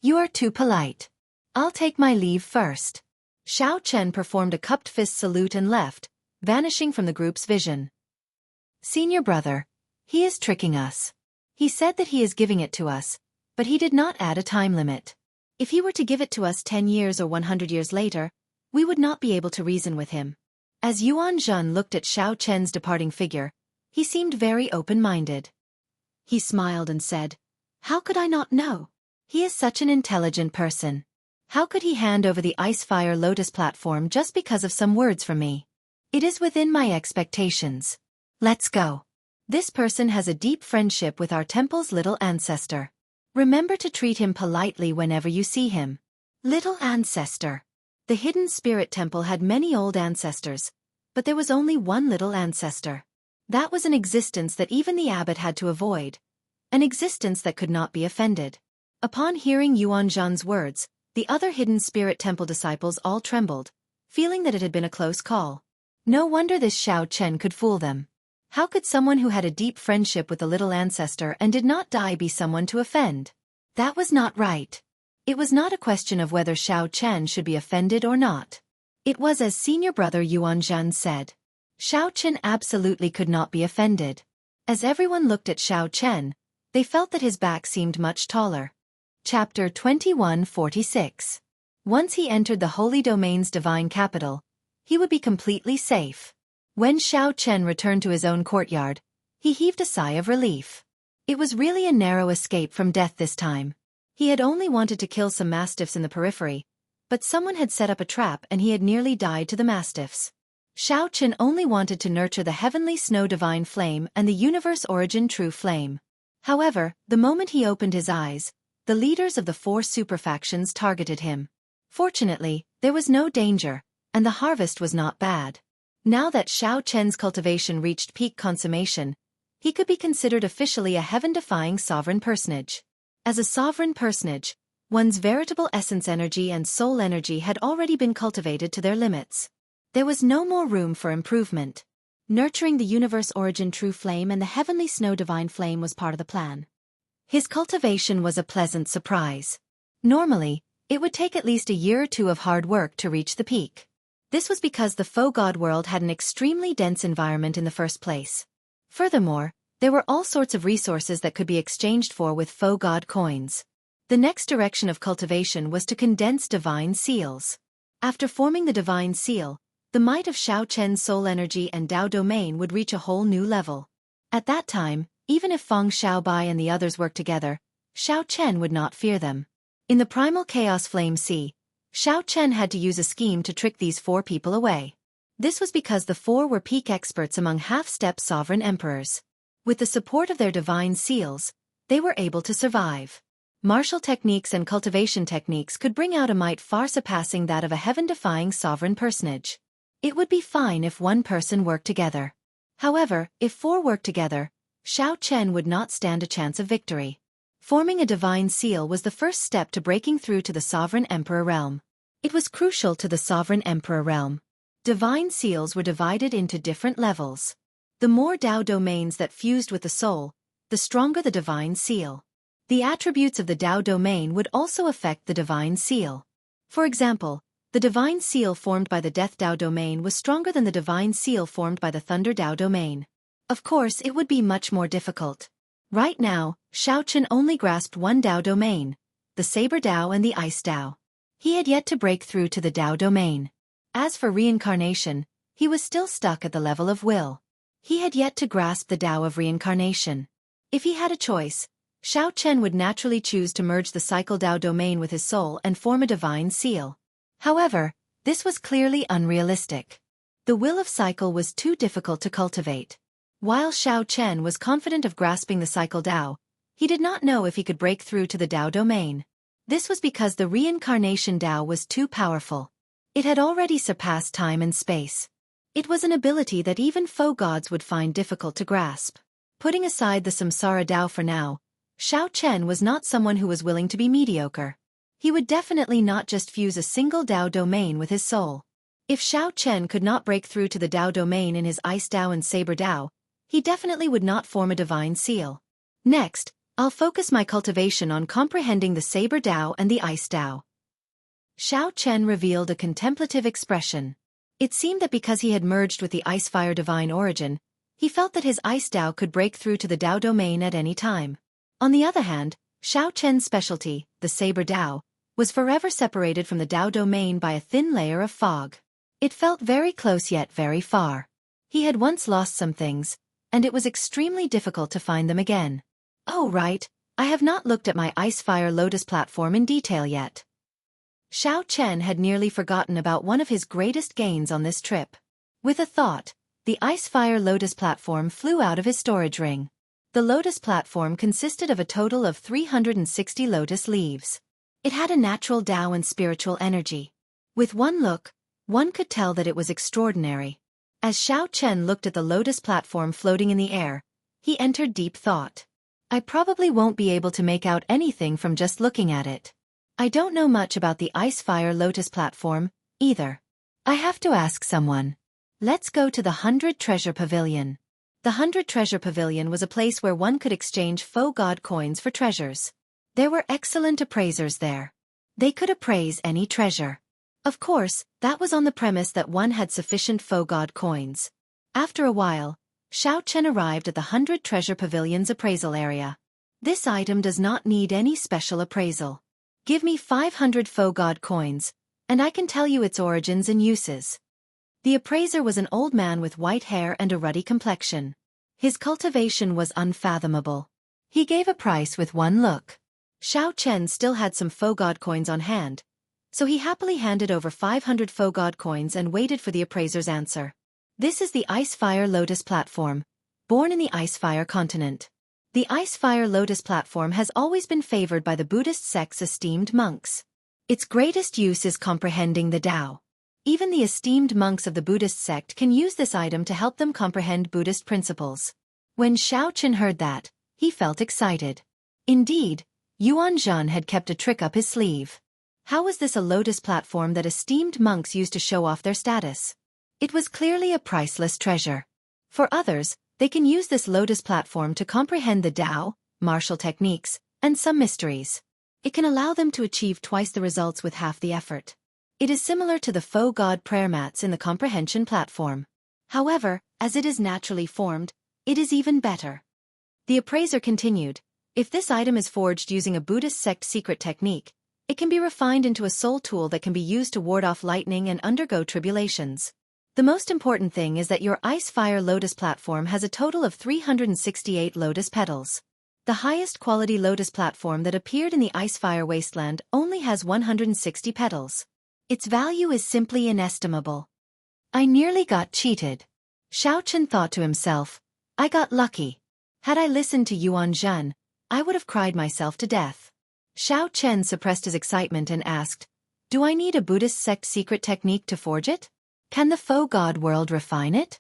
"You are too polite. I'll take my leave first." Xiao Chen performed a cupped fist salute and left, vanishing from the group's vision. "Senior brother, he is tricking us. He said that he is giving it to us, but he did not add a time limit. If he were to give it to us 10 years or 100 years later, we would not be able to reason with him." As Yuan Zhen looked at Xiao Chen's departing figure, he seemed very open-minded. He smiled and said, "How could I not know? He is such an intelligent person. How could he hand over the Ice-Fire Lotus platform just because of some words from me? It is within my expectations. Let's go. This person has a deep friendship with our temple's little ancestor. Remember to treat him politely whenever you see him." Little ancestor. The Hidden Spirit Temple had many old ancestors, but there was only one little ancestor. That was an existence that even the abbot had to avoid, an existence that could not be offended. Upon hearing Yuan Zhen's words, the other Hidden Spirit Temple disciples all trembled, feeling that it had been a close call. No wonder this Xiao Chen could fool them. How could someone who had a deep friendship with the little ancestor and did not die be someone to offend? That was not right. It was not a question of whether Xiao Chen should be offended or not. It was as senior brother Yuan Zhen said. Xiao Chen absolutely could not be offended. As everyone looked at Xiao Chen, they felt that his back seemed much taller. Chapter 2146. Once he entered the Holy Domain's divine capital, he would be completely safe. When Xiao Chen returned to his own courtyard, he heaved a sigh of relief. It was really a narrow escape from death this time. He had only wanted to kill some mastiffs in the periphery, but someone had set up a trap and he had nearly died to the mastiffs. Xiao Chen only wanted to nurture the heavenly snow divine flame and the universe origin true flame. However, the moment he opened his eyes, the leaders of the 4 superfactions targeted him. Fortunately, there was no danger, and the harvest was not bad. Now that Xiao Chen's cultivation reached peak consummation, he could be considered officially a heaven-defying sovereign personage. As a sovereign personage, one's veritable essence energy and soul energy had already been cultivated to their limits. There was no more room for improvement. Nurturing the universe origin true flame and the heavenly snow divine flame was part of the plan. His cultivation was a pleasant surprise. Normally, it would take at least a year or 2 of hard work to reach the peak. This was because the faux god world had an extremely dense environment in the first place. Furthermore, there were all sorts of resources that could be exchanged for with faux god coins. The next direction of cultivation was to condense divine seals. After forming the divine seal, the might of Xiao Chen's soul energy and Dao domain would reach a whole new level. At that time, even if Feng Xiaobai and the others worked together, Xiao Chen would not fear them. In the primal chaos flame sea, Xiao Chen had to use a scheme to trick these 4 people away. This was because the 4 were peak experts among half-step sovereign emperors. With the support of their divine seals, they were able to survive. Martial techniques and cultivation techniques could bring out a might far surpassing that of a heaven-defying sovereign personage. It would be fine if 1 person worked together. However, if 4 worked together, Xiao Chen would not stand a chance of victory. Forming a divine seal was the first step to breaking through to the sovereign emperor realm. It was crucial to the sovereign emperor realm. Divine seals were divided into different levels. The more Dao domains that fused with the soul, the stronger the divine seal. The attributes of the Dao domain would also affect the divine seal. For example, the divine seal formed by the Death Dao domain was stronger than the divine seal formed by the Thunder Dao domain. Of course, it would be much more difficult. Right now, Xiao Chen only grasped 1 Dao domain, the Saber Dao and the Ice Dao. He had yet to break through to the Dao domain. As for reincarnation, he was still stuck at the level of will. He had yet to grasp the Tao of reincarnation. If he had a choice, Xiao Chen would naturally choose to merge the cycle Tao domain with his soul and form a divine seal. However, this was clearly unrealistic. The will of cycle was too difficult to cultivate. While Xiao Chen was confident of grasping the cycle Tao, he did not know if he could break through to the Tao domain. This was because the reincarnation Tao was too powerful. It had already surpassed time and space. It was an ability that even foe gods would find difficult to grasp. Putting aside the Samsara Tao for now, Xiao Chen was not someone who was willing to be mediocre. He would definitely not just fuse a single Tao domain with his soul. If Xiao Chen could not break through to the Tao domain in his Ice Tao and Saber Tao, he definitely would not form a divine seal. Next, I'll focus my cultivation on comprehending the Saber Tao and the Ice Tao. Xiao Chen revealed a contemplative expression. It seemed that because he had merged with the Ice-Fire divine origin, he felt that his Ice Tao could break through to the Tao domain at any time. On the other hand, Xiao Chen's specialty, the Saber Tao, was forever separated from the Tao domain by a thin layer of fog. It felt very close yet very far. He had once lost some things, and it was extremely difficult to find them again. Oh right, I have not looked at my Ice-Fire Lotus platform in detail yet. Xiao Chen had nearly forgotten about one of his greatest gains on this trip. With a thought, the Ice-Fire Lotus platform flew out of his storage ring. The Lotus platform consisted of a total of 360 lotus leaves. It had a natural Tao and spiritual energy. With one look, one could tell that it was extraordinary. As Xiao Chen looked at the Lotus platform floating in the air, he entered deep thought. I probably won't be able to make out anything from just looking at it. I don't know much about the Ice-Fire Lotus platform, either. I have to ask someone. Let's go to the 100 Treasure Pavilion. The 100 Treasure Pavilion was a place where one could exchange faux god coins for treasures. There were excellent appraisers there. They could appraise any treasure. Of course, that was on the premise that one had sufficient faux god coins. After a while, Xiao Chen arrived at the 100 Treasure Pavilion's appraisal area. This item does not need any special appraisal. Give me 500 faux god coins, and I can tell you its origins and uses. The appraiser was an old man with white hair and a ruddy complexion. His cultivation was unfathomable. He gave a price with one look. Xiao Chen still had some faux god coins on hand, so he happily handed over 500 faux god coins and waited for the appraiser's answer. This is the Ice-Fire Lotus platform, born in the Ice-Fire continent. The Ice-Fire Lotus platform has always been favored by the Buddhist sect's esteemed monks. Its greatest use is comprehending the Tao. Even the esteemed monks of the Buddhist sect can use this item to help them comprehend Buddhist principles. When Xiao Chen heard that, he felt excited. Indeed, Yuan Zhan had kept a trick up his sleeve. How was this a lotus platform that esteemed monks used to show off their status? It was clearly a priceless treasure. For others, they can use this lotus platform to comprehend the Tao, martial techniques, and some mysteries. It can allow them to achieve twice the results with half the effort. It is similar to the faux god prayer mats in the comprehension platform. However, as it is naturally formed, it is even better. The appraiser continued, if this item is forged using a Buddhist sect secret technique, it can be refined into a soul tool that can be used to ward off lightning and undergo tribulations. The most important thing is that your Ice-Fire Lotus platform has a total of 368 lotus petals. The highest quality lotus platform that appeared in the Ice-Fire Wasteland only has 160 petals. Its value is simply inestimable. I nearly got cheated. Xiao Chen thought to himself, I got lucky. Had I listened to Yuan Zhan, I would have cried myself to death. Xiao Chen suppressed his excitement and asked, do I need a Buddhist sect secret technique to forge it? Can the faux god world refine it?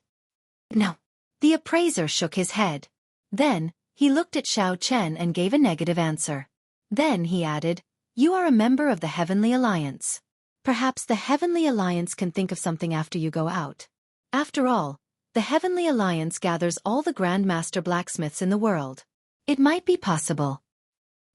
No. The appraiser shook his head. Then, he looked at Xiao Chen and gave a negative answer. Then he added, you are a member of the Heavenly Alliance. Perhaps the Heavenly Alliance can think of something after you go out. After all, the Heavenly Alliance gathers all the Grand Master blacksmiths in the world. It might be possible.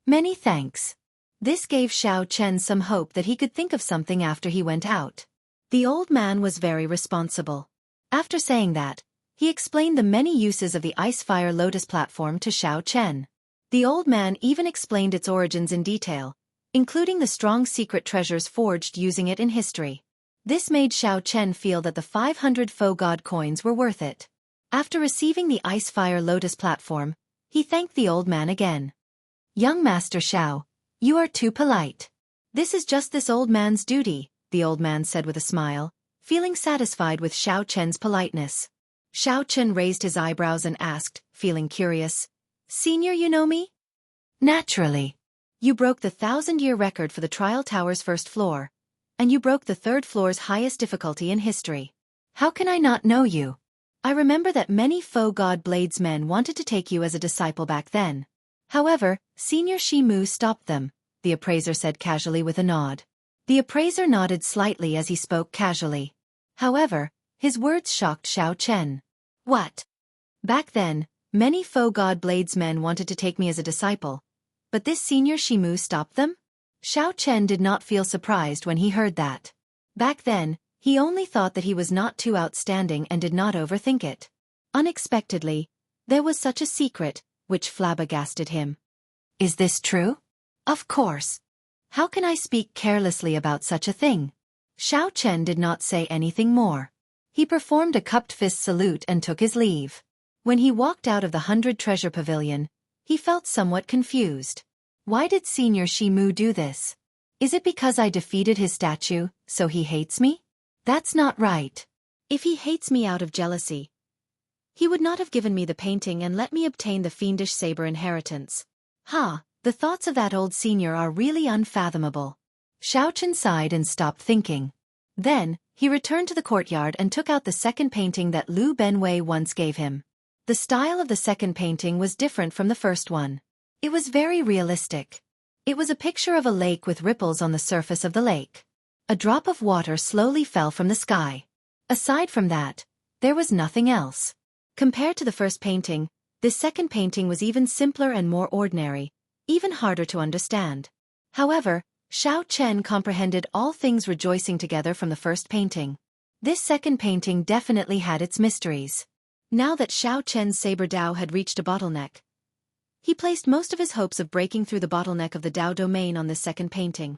Many thanks. This gave Xiao Chen some hope that he could think of something after he went out. The old man was very responsible. After saying that, he explained the many uses of the Ice-Fire Lotus platform to Xiao Chen. The old man even explained its origins in detail, including the strong secret treasures forged using it in history. This made Xiao Chen feel that the 500 faux god coins were worth it. After receiving the ice-fire lotus platform, he thanked the old man again. "Young Master Xiao, you are too polite. This is just this old man's duty," the old man said with a smile, feeling satisfied with Xiao Chen's politeness. Xiao Chen raised his eyebrows and asked, feeling curious, "Senior, you know me?" "Naturally. You broke the 1,000-year record for the Trial Tower's first floor, and you broke the third floor's highest difficulty in history. How can I not know you? I remember that many faux god bladesmen wanted to take you as a disciple back then. However, Senior Shimu stopped them," the appraiser said casually with a nod. The appraiser nodded slightly as he spoke casually. However, his words shocked Xiao Chen. "What? Back then, many faux god bladesmen wanted to take me as a disciple, but this Senior Shimu stopped them?" Xiao Chen did not feel surprised when he heard that. Back then, he only thought that he was not too outstanding and did not overthink it. Unexpectedly, there was such a secret, which flabbergasted him. "Is this true?" "Of course. How can I speak carelessly about such a thing?" Xiao Chen did not say anything more. He performed a cupped fist salute and took his leave. When he walked out of the 100 Treasure Pavilion, he felt somewhat confused. Why did Senior Shimu do this? Is it because I defeated his statue, so he hates me? That's not right. If he hates me out of jealousy, he would not have given me the painting and let me obtain the fiendish saber inheritance. The thoughts of that old senior are really unfathomable. Xiao Chen sighed and stopped thinking. Then, he returned to the courtyard and took out the second painting that Lu Benwei once gave him. The style of the second painting was different from the first one. It was very realistic. It was a picture of a lake with ripples on the surface of the lake. A drop of water slowly fell from the sky. Aside from that, there was nothing else. Compared to the first painting, this second painting was even simpler and more ordinary, even harder to understand. However, Xiao Chen comprehended all things rejoicing together from the first painting. This second painting definitely had its mysteries. Now that Xiao Chen's saber Dao had reached a bottleneck, he placed most of his hopes of breaking through the bottleneck of the Dao domain on this second painting.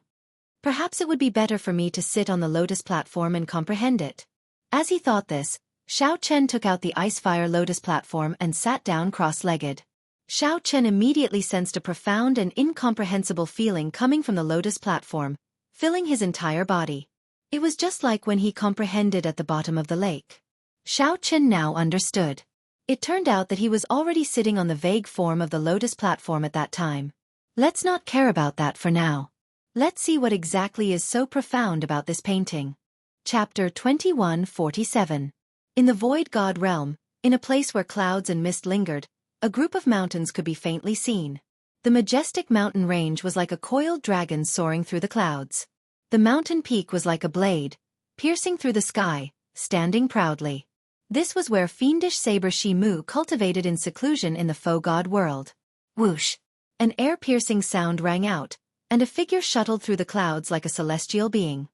Perhaps it would be better for me to sit on the lotus platform and comprehend it. As he thought this, Xiao Chen took out the ice-fire lotus platform and sat down cross-legged. Xiao Chen immediately sensed a profound and incomprehensible feeling coming from the lotus platform, filling his entire body. It was just like when he comprehended at the bottom of the lake. Xiao Chen now understood. It turned out that he was already sitting on the vague form of the lotus platform at that time. Let's not care about that for now. Let's see what exactly is so profound about this painting. Chapter 2147. In the Void God Realm, in a place where clouds and mist lingered, a group of mountains could be faintly seen. The majestic mountain range was like a coiled dragon soaring through the clouds. The mountain peak was like a blade, piercing through the sky, standing proudly. This was where fiendish saber Shimu cultivated in seclusion in the faux god world. Whoosh! An air-piercing sound rang out, and a figure shuttled through the clouds like a celestial being.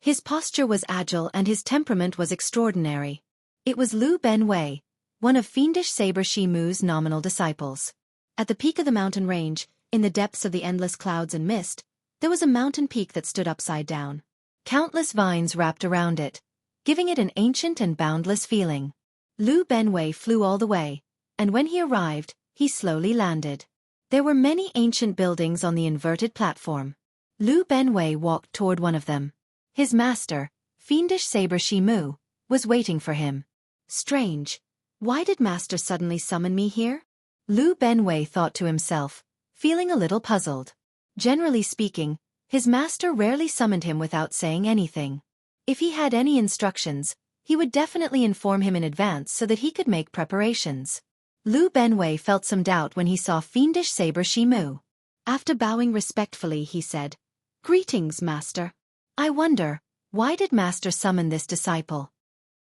His posture was agile and his temperament was extraordinary. It was Lu Benwei, one of fiendish saber Shimu's nominal disciples. At the peak of the mountain range, in the depths of the endless clouds and mist, there was a mountain peak that stood upside down. Countless vines wrapped around it, giving it an ancient and boundless feeling. Lu Benwei flew all the way, and when he arrived, he slowly landed. There were many ancient buildings on the inverted platform. Lu Benwei walked toward one of them. His master, fiendish saber Shimu, was waiting for him. Strange. Why did Master suddenly summon me here? Lu Benwei thought to himself, feeling a little puzzled. Generally speaking, his master rarely summoned him without saying anything. If he had any instructions, he would definitely inform him in advance so that he could make preparations. Lu Benwei felt some doubt when he saw fiendish saber Shimu. After bowing respectfully, he said, "Greetings, Master. I wonder, why did Master summon this disciple?"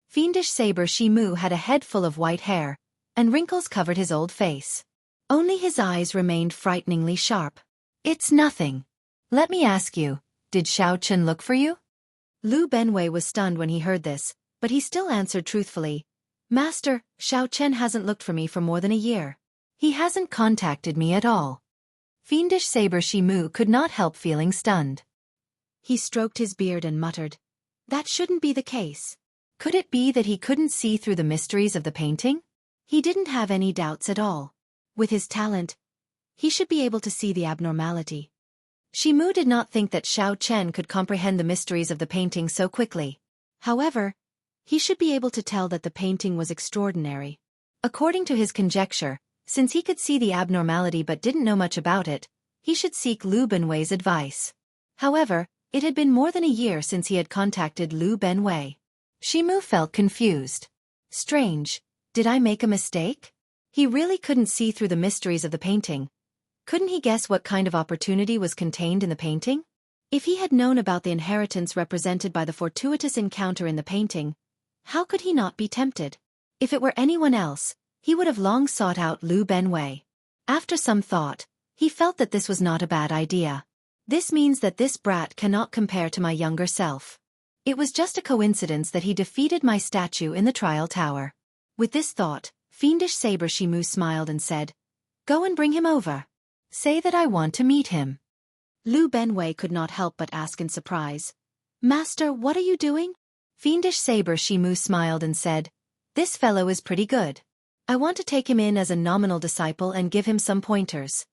Fiendish saber Shimu had a head full of white hair, and wrinkles covered his old face. Only his eyes remained frighteningly sharp. "It's nothing. Let me ask you, did Xiao Chen look for you?" Lu Benwei was stunned when he heard this, but he still answered truthfully, "Master, Xiao Chen hasn't looked for me for more than a year. He hasn't contacted me at all." Fiendish saber Shimu could not help feeling stunned. He stroked his beard and muttered, "That shouldn't be the case. Could it be that he couldn't see through the mysteries of the painting?" He didn't have any doubts at all. With his talent, he should be able to see the abnormality. Shimu did not think that Xiao Chen could comprehend the mysteries of the painting so quickly. However, he should be able to tell that the painting was extraordinary. According to his conjecture, since he could see the abnormality but didn't know much about it, he should seek Lu Benwei's advice. However, it had been more than a year since he had contacted Lu Benwei. Shimu felt confused. Strange, did I make a mistake? He really couldn't see through the mysteries of the painting. Couldn't he guess what kind of opportunity was contained in the painting? If he had known about the inheritance represented by the fortuitous encounter in the painting, how could he not be tempted? If it were anyone else, he would have long sought out Lu Benwei. After some thought, he felt that this was not a bad idea. This means that this brat cannot compare to my younger self. It was just a coincidence that he defeated my statue in the trial tower. With this thought, Fiendish Saber Shimu smiled and said, "Go and bring him over. Say that I want to meet him." Lu Benwei could not help but ask in surprise, "Master, what are you doing?" Fiendish Saber Shimu smiled and said, "This fellow is pretty good. I want to take him in as a nominal disciple and give him some pointers."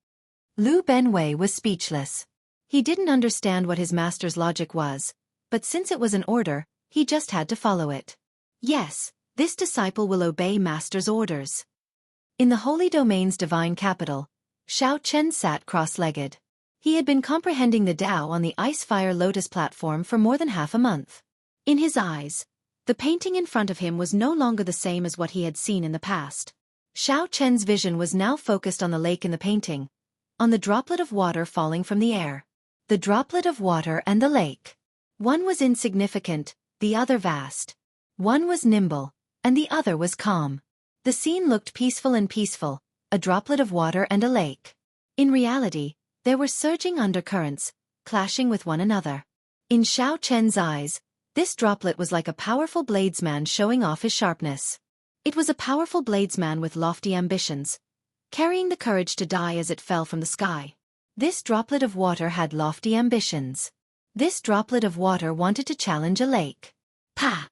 Lu Benwei was speechless. He didn't understand what his master's logic was, but since it was an order, he just had to follow it. Yes, this disciple will obey master's orders. In the Holy Domain's divine capital, Xiao Chen sat cross-legged. He had been comprehending the Tao on the Ice-Fire Lotus platform for more than half a month. In his eyes, the painting in front of him was no longer the same as what he had seen in the past. Xiao Chen's vision was now focused on the lake in the painting, on the droplet of water falling from the air. The droplet of water and the lake. One was insignificant, the other vast. One was nimble, and the other was calm. The scene looked peaceful, a droplet of water and a lake. In reality, there were surging undercurrents, clashing with one another. In Xiao Chen's eyes, this droplet was like a powerful bladesman showing off his sharpness. It was a powerful bladesman with lofty ambitions, carrying the courage to die as it fell from the sky. This droplet of water had lofty ambitions. This droplet of water wanted to challenge a lake. Pa!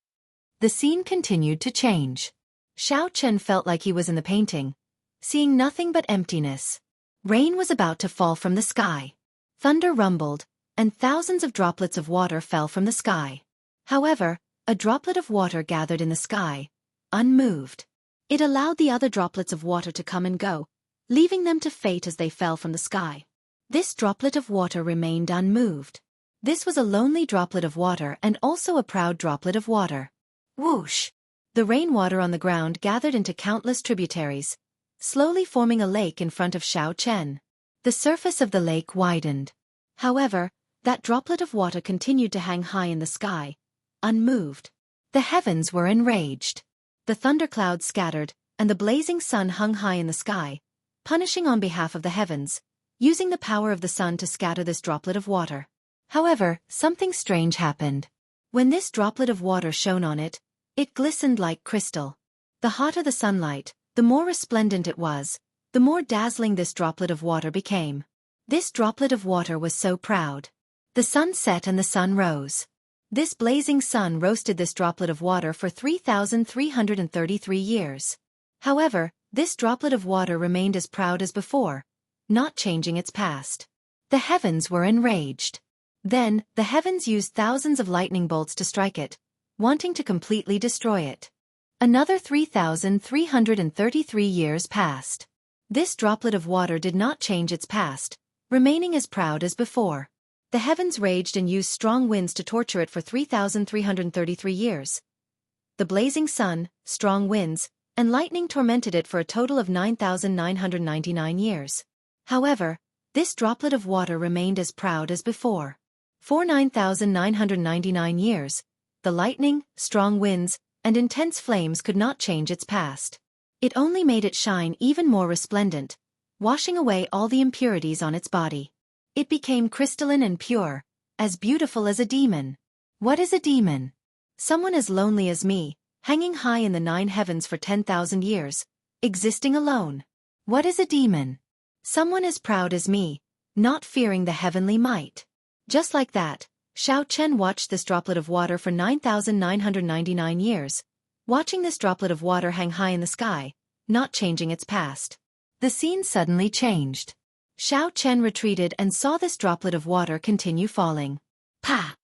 The scene continued to change. Xiao Chen felt like he was in the painting, seeing nothing but emptiness. Rain was about to fall from the sky. Thunder rumbled, and thousands of droplets of water fell from the sky. However, a droplet of water gathered in the sky, unmoved. It allowed the other droplets of water to come and go, leaving them to fate as they fell from the sky. This droplet of water remained unmoved. This was a lonely droplet of water and also a proud droplet of water. Whoosh! The rainwater on the ground gathered into countless tributaries, slowly forming a lake in front of Xiao Chen. The surface of the lake widened. However, that droplet of water continued to hang high in the sky, unmoved. The heavens were enraged. The thunderclouds scattered, and the blazing sun hung high in the sky, punishing on behalf of the heavens, using the power of the sun to scatter this droplet of water. However, something strange happened. When this droplet of water shone on it, it glistened like crystal. The hotter the sunlight, the more resplendent it was, the more dazzling this droplet of water became. This droplet of water was so proud. The sun set and the sun rose. This blazing sun roasted this droplet of water for 3,333 years. However, this droplet of water remained as proud as before, not changing its past. The heavens were enraged. Then, the heavens used thousands of lightning bolts to strike it, wanting to completely destroy it. Another 3,333 years passed. This droplet of water did not change its past, remaining as proud as before. The heavens raged and used strong winds to torture it for 3,333 years. The blazing sun, strong winds, and lightning tormented it for a total of 9,999 years. However, this droplet of water remained as proud as before. For 9,999 years, the lightning, strong winds, and intense flames could not change its past. It only made it shine even more resplendent, washing away all the impurities on its body. It became crystalline and pure, as beautiful as a demon. What is a demon? Someone as lonely as me, hanging high in the 9 heavens for 10,000 years, existing alone. What is a demon? Someone as proud as me, not fearing the heavenly might. Just like that, Xiao Chen watched this droplet of water for 9,999 years. Watching this droplet of water hang high in the sky, not changing its past. The scene suddenly changed. Xiao Chen retreated and saw this droplet of water continue falling. Pa!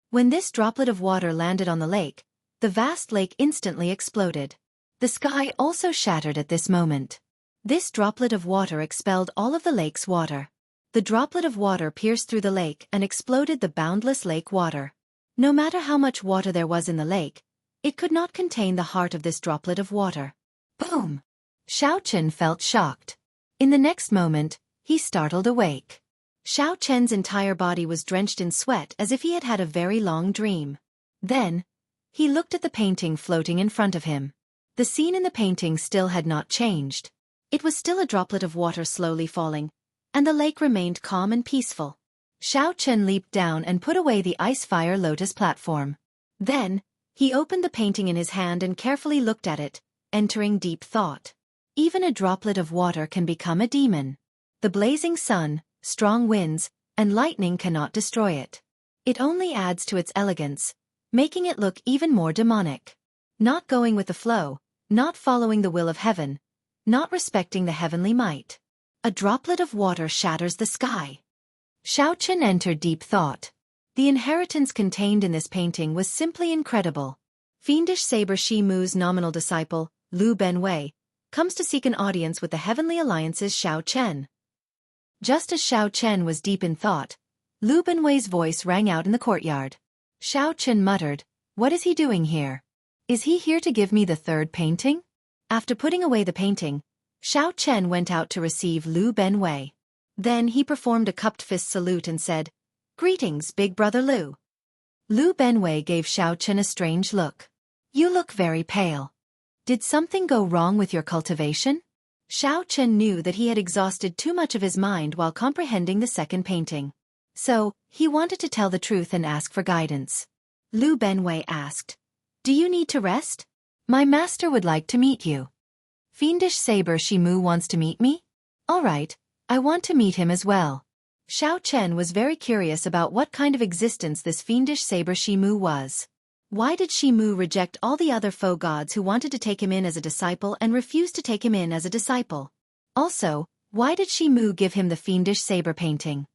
When this droplet of water landed on the lake, the vast lake instantly exploded. The sky also shattered at this moment. This droplet of water expelled all of the lake's water. The droplet of water pierced through the lake and exploded the boundless lake water. No matter how much water there was in the lake, it could not contain the heart of this droplet of water. Boom! Xiao Chen felt shocked. In the next moment, he startled awake. Xiao Chen's entire body was drenched in sweat as if he had had a very long dream. Then, he looked at the painting floating in front of him. The scene in the painting still had not changed. It was still a droplet of water slowly falling, and the lake remained calm and peaceful. Xiao Chen leaped down and put away the ice-fire lotus platform. Then, he opened the painting in his hand and carefully looked at it, entering deep thought. Even a droplet of water can become a demon. The blazing sun, strong winds, and lightning cannot destroy it. It only adds to its elegance, making it look even more demonic. Not going with the flow, not following the will of heaven, not respecting the heavenly might. A droplet of water shatters the sky. Xiao Chen entered deep thought. The inheritance contained in this painting was simply incredible. Fiendish Saber Shi Mu's nominal disciple, Lu Benwei, comes to seek an audience with the Heavenly Alliance's Xiao Chen. Just as Xiao Chen was deep in thought, Lu Benwei's voice rang out in the courtyard. Xiao Chen muttered, "What is he doing here? Is he here to give me the third painting?" After putting away the painting, Xiao Chen went out to receive Lu Benwei. Then he performed a cupped fist salute and said, "Greetings, big brother Lu." Lu Benwei gave Xiao Chen a strange look. "You look very pale. Did something go wrong with your cultivation?" Xiao Chen knew that he had exhausted too much of his mind while comprehending the second painting. So, he wanted to tell the truth and ask for guidance. Lu Benwei asked, "Do you need to rest? My master would like to meet you." "Fiendish Saber Shi Mu wants to meet me? All right, I want to meet him as well." Xiao Chen was very curious about what kind of existence this fiendish Saber Shi Mu was. Why did Shi Mu reject all the other faux gods who wanted to take him in as a disciple and refuse to take him in as a disciple? Also, why did Shi Mu give him the fiendish saber painting?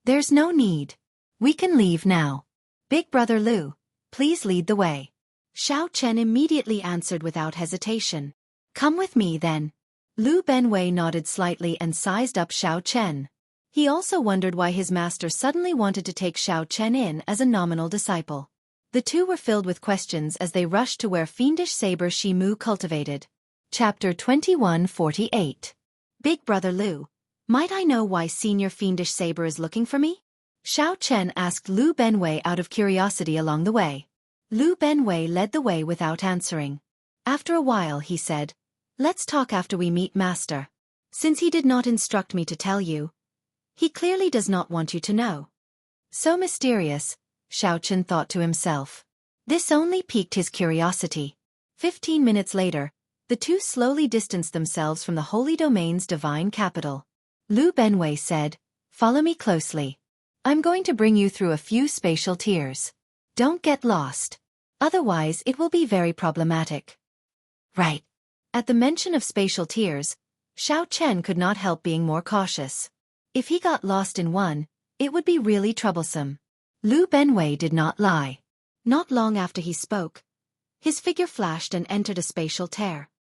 "There's no need. We can leave now. Big brother Lu, please lead the way." Xiao Chen immediately answered without hesitation. "Come with me then." Lu Benwei nodded slightly and sized up Xiao Chen. He also wondered why his master suddenly wanted to take Xiao Chen in as a nominal disciple. The two were filled with questions as they rushed to where fiendish Saber Shi Mu cultivated. Chapter 2148. Big brother Lu, might I know why Senior Fiendish Saber is looking for me? Xiao Chen asked Lu Benwei out of curiosity along the way. Lu Benwei led the way without answering. After a while he said, "Let's talk after we meet Master. Since he did not instruct me to tell you, he clearly does not want you to know." So mysterious, Xiao Chen thought to himself. This only piqued his curiosity. 15 minutes later, the two slowly distanced themselves from the Holy Domain's divine capital. Lu Benwei said, "Follow me closely. I'm going to bring you through a few spatial tiers. Don't get lost. Otherwise it will be very problematic." Right. At the mention of spatial tiers, Xiao Chen could not help being more cautious. If he got lost in one, it would be really troublesome. Lu Benwei did not lie. Not long after he spoke, his figure flashed and entered a spatial tear.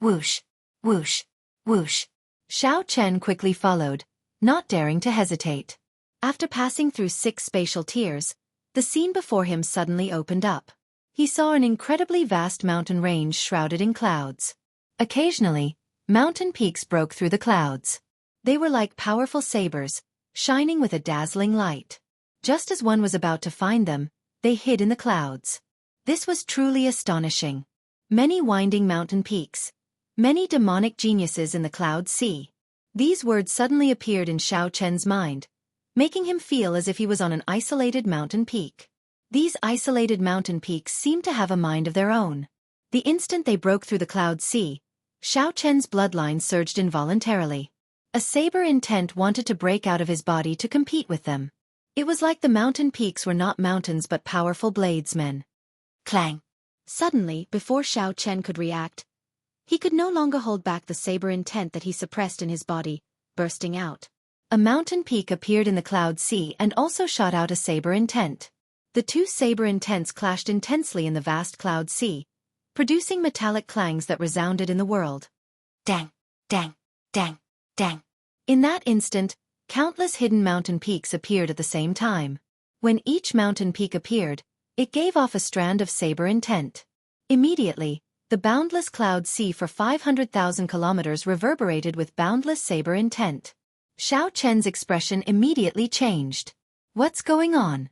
Whoosh, whoosh, whoosh. Xiao Chen quickly followed, not daring to hesitate. After passing through 6 spatial tiers, the scene before him suddenly opened up. He saw an incredibly vast mountain range shrouded in clouds. Occasionally, mountain peaks broke through the clouds. They were like powerful sabers, shining with a dazzling light. Just as one was about to find them, they hid in the clouds. This was truly astonishing. Many winding mountain peaks. Many demonic geniuses in the cloud sea. These words suddenly appeared in Xiao Chen's mind, making him feel as if he was on an isolated mountain peak. These isolated mountain peaks seemed to have a mind of their own. The instant they broke through the cloud sea, Xiao Chen's bloodline surged involuntarily. A saber intent wanted to break out of his body to compete with them. It was like the mountain peaks were not mountains but powerful bladesmen. Clang! Suddenly, before Xiao Chen could react, He could no longer hold back the saber intent that he suppressed in his body, bursting out. A mountain peak appeared in the cloud sea and also shot out a saber intent. The two saber intents clashed intensely in the vast cloud sea, producing metallic clangs that resounded in the world. Dang, dang, dang, dang. In that instant, countless hidden mountain peaks appeared at the same time. When each mountain peak appeared, it gave off a strand of saber intent. Immediately, the boundless cloud sea for 500,000 kilometers reverberated with boundless saber intent. Xiao Chen's expression immediately changed. What's going on?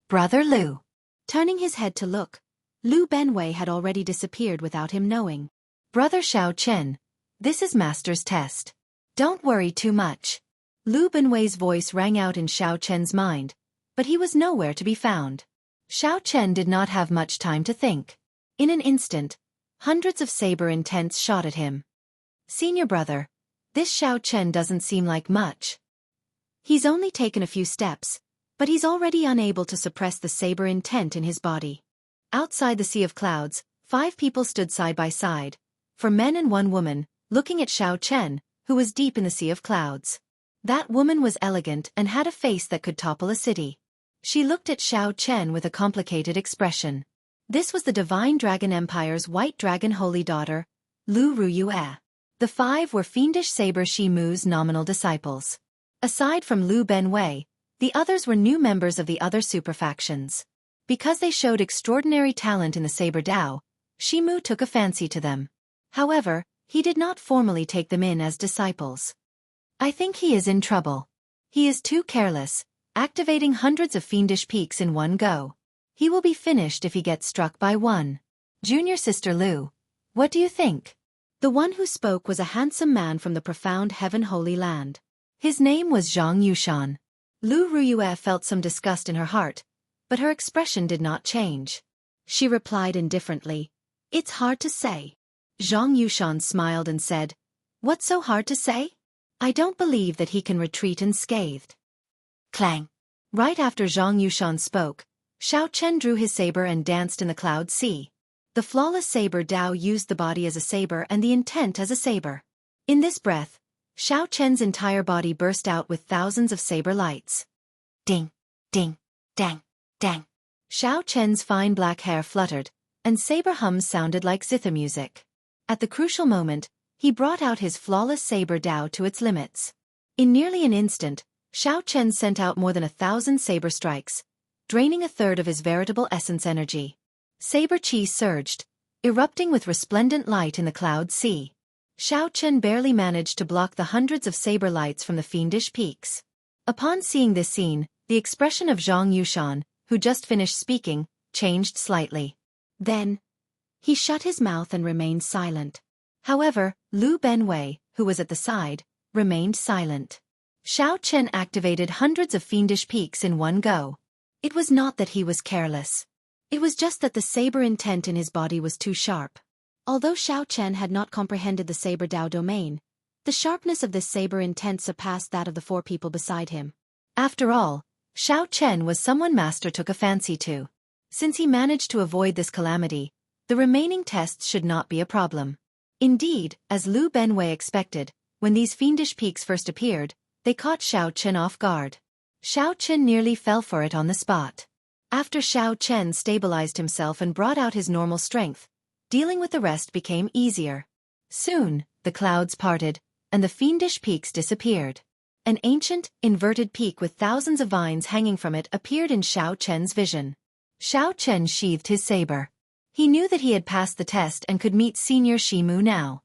Brother Lu. Turning his head to look, Lu Benwei had already disappeared without him knowing. Brother Xiao Chen, this is Master's test. Don't worry too much. Lu Benwei's voice rang out in Xiao Chen's mind, but he was nowhere to be found. Xiao Chen did not have much time to think. In an instant, hundreds of saber intents shot at him. Senior brother, this Xiao Chen doesn't seem like much. He's only taken a few steps, but he's already unable to suppress the saber intent in his body. Outside the sea of clouds, 5 people stood side by side, 4 men and 1 woman, looking at Xiao Chen, who was deep in the sea of clouds. That woman was elegant and had a face that could topple a city. She looked at Xiao Chen with a complicated expression. This was the Divine Dragon Empire's White Dragon Holy Daughter, Lu Ruyue. The 5 were fiendish Saber Shi Mu's nominal disciples. Aside from Lu Benwei, the others were new members of the other superfactions. Because they showed extraordinary talent in the Saber Dao, Shi Mu took a fancy to them. However, he did not formally take them in as disciples. I think he is in trouble. He is too careless, activating hundreds of fiendish peaks in one go. He will be finished if he gets struck by one. Junior Sister Lu, what do you think? The one who spoke was a handsome man from the profound Heaven Holy Land. His name was Zhang Yushan. Lu Ruyue felt some disgust in her heart, but her expression did not change. She replied indifferently, "It's hard to say." Zhang Yushan smiled and said, "What's so hard to say? I don't believe that he can retreat unscathed." Clang! Right after Zhang Yushan spoke, Xiao Chen drew his saber and danced in the cloud sea. The flawless saber Dao used the body as a saber and the intent as a saber. In this breath, Xiao Chen's entire body burst out with thousands of saber lights. Ding, ding, dang, dang. Xiao Chen's fine black hair fluttered, and saber hums sounded like zither music. At the crucial moment, he brought out his flawless saber Dao to its limits. In nearly an instant, Xiao Chen sent out more than 1,000 saber strikes, draining a third of his veritable essence energy. Saber chi surged, erupting with resplendent light in the cloud sea. Xiao Chen barely managed to block the hundreds of saber lights from the fiendish peaks. Upon seeing this scene, the expression of Zhang Yushan, who just finished speaking, changed slightly. Then, he shut his mouth and remained silent. However, Lu Benwei, who was at the side, remained silent. Xiao Chen activated hundreds of fiendish peaks in one go. It was not that he was careless. It was just that the saber intent in his body was too sharp. Although Xiao Chen had not comprehended the saber Dao domain, the sharpness of this saber intent surpassed that of the 4 people beside him. After all, Xiao Chen was someone Master took a fancy to. Since he managed to avoid this calamity, the remaining tests should not be a problem. Indeed, as Lu Benwei expected, when these fiendish peaks first appeared, they caught Xiao Chen off guard. Xiao Chen nearly fell for it on the spot. After Xiao Chen stabilized himself and brought out his normal strength, dealing with the rest became easier. Soon, the clouds parted, and the fiendish peaks disappeared. An ancient, inverted peak with thousands of vines hanging from it appeared in Xiao Chen's vision. Xiao Chen sheathed his saber. He knew that he had passed the test and could meet Senior Shi Mu now.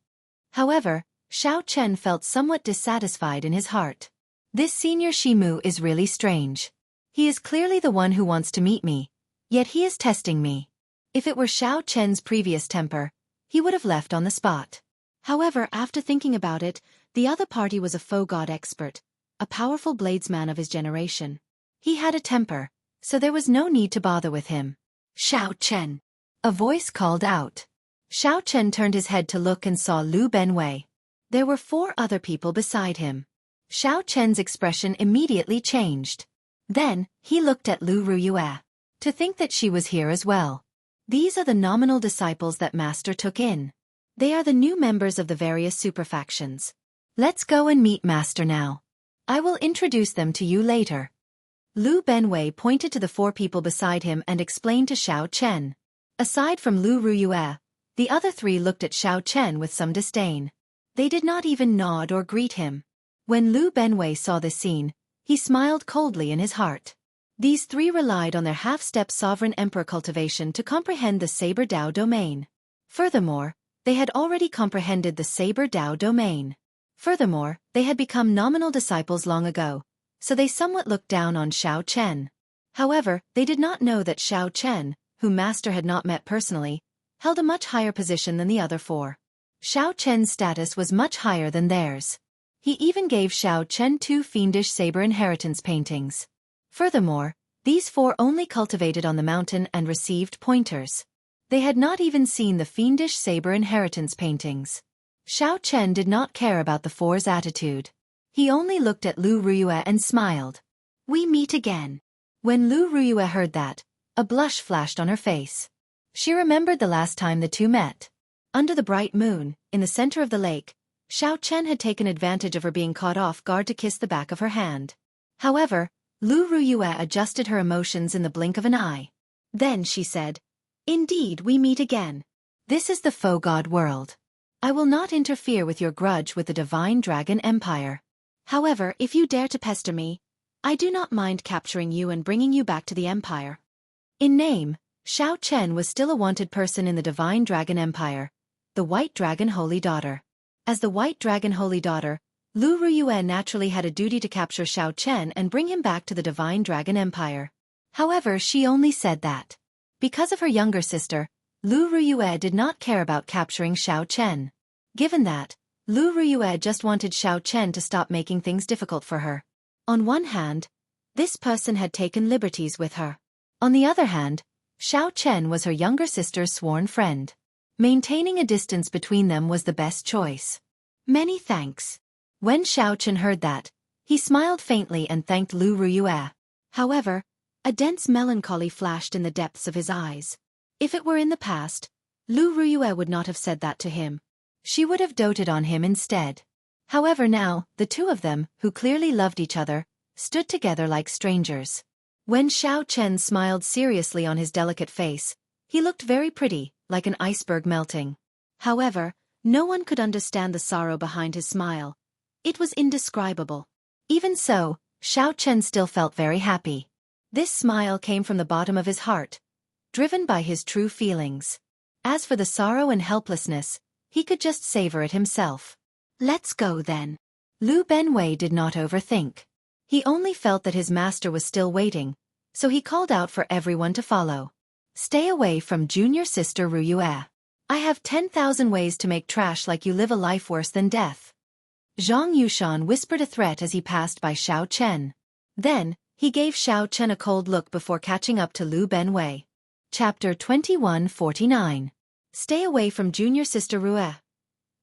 However, Xiao Chen felt somewhat dissatisfied in his heart. This Senior Shi Mu is really strange. He is clearly the one who wants to meet me, yet he is testing me. If it were Xiao Chen's previous temper, he would have left on the spot. However, after thinking about it, the other party was a faux god expert, a powerful bladesman of his generation. He had a temper, so there was no need to bother with him. Xiao Chen. A voice called out. Xiao Chen turned his head to look and saw Lu Benwei. There were 4 other people beside him. Xiao Chen's expression immediately changed. Then, he looked at Lu Ruyue. To think that she was here as well. These are the nominal disciples that Master took in. They are the new members of the various superfactions. Let's go and meet Master now. I will introduce them to you later. Lu Benwei pointed to the 4 people beside him and explained to Xiao Chen. Aside from Lu Ruyue, the other 3 looked at Xiao Chen with some disdain. They did not even nod or greet him. When Lu Benwei saw this scene, he smiled coldly in his heart. These 3 relied on their half-step sovereign emperor cultivation to comprehend the Saber Dao domain. Furthermore, they had already comprehended the Saber Dao domain. Furthermore, they had become nominal disciples long ago, so they somewhat looked down on Xiao Chen. However, they did not know that Xiao Chen, whom Master had not met personally, held a much higher position than the other 4. Xiao Chen's status was much higher than theirs. He even gave Xiao Chen 2 fiendish saber inheritance paintings. Furthermore, these 4 only cultivated on the mountain and received pointers. They had not even seen the fiendish saber inheritance paintings. Xiao Chen did not care about the 4's attitude. He only looked at Lu Ruyue and smiled. We meet again. When Lu Ruyue heard that, a blush flashed on her face. She remembered the last time the 2 met. Under the bright moon, in the center of the lake, Xiao Chen had taken advantage of her being caught off guard to kiss the back of her hand. However, Lu Ruyue adjusted her emotions in the blink of an eye. Then she said, Indeed, we meet again. This is the faux god world. I will not interfere with your grudge with the Divine Dragon Empire. However, if you dare to pester me, I do not mind capturing you and bringing you back to the Empire. In name, Xiao Chen was still a wanted person in the Divine Dragon Empire, the White Dragon Holy Daughter. As the White Dragon Holy Daughter, Lu Ruyue naturally had a duty to capture Xiao Chen and bring him back to the Divine Dragon Empire. However, she only said that. Because of her younger sister, Lu Ruyue did not care about capturing Xiao Chen. Given that, Lu Ruyue just wanted Xiao Chen to stop making things difficult for her. On one hand, this person had taken liberties with her. On the other hand, Xiao Chen was her younger sister's sworn friend. Maintaining a distance between them was the best choice. Many thanks. When Xiao Chen heard that, he smiled faintly and thanked Lu Ruyue. However, a dense melancholy flashed in the depths of his eyes. If it were in the past, Lu Ruyue would not have said that to him. She would have doted on him instead. However now, the 2 of them, who clearly loved each other, stood together like strangers. When Xiao Chen smiled seriously on his delicate face, he looked very pretty, like an iceberg melting. However, no one could understand the sorrow behind his smile. It was indescribable. Even so, Xiao Chen still felt very happy. This smile came from the bottom of his heart, driven by his true feelings. As for the sorrow and helplessness, he could just savor it himself. Let's go then. Lu Benwei did not overthink. He only felt that his master was still waiting, so he called out for everyone to follow. Stay away from junior sister Ruyue. I have 10,000 ways to make trash like you live a life worse than death. Zhang Yushan whispered a threat as he passed by Xiao Chen. Then, he gave Xiao Chen a cold look before catching up to Lu Benwei. Chapter 2149. Stay away from junior sister Rue.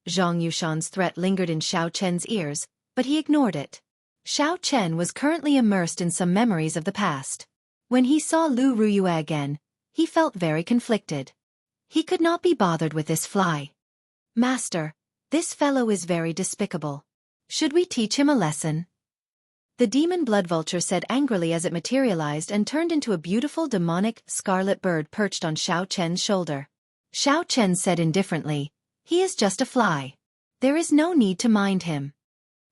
Zhang Yushan's threat lingered in Xiao Chen's ears, but he ignored it. Xiao Chen was currently immersed in some memories of the past. When he saw Lu Ruyue again, he felt very conflicted. He could not be bothered with this fly. Master, this fellow is very despicable. Should we teach him a lesson? The demon blood vulture said angrily as it materialized and turned into a beautiful demonic scarlet bird perched on Xiao Chen's shoulder. Xiao Chen said indifferently, he is just a fly. There is no need to mind him.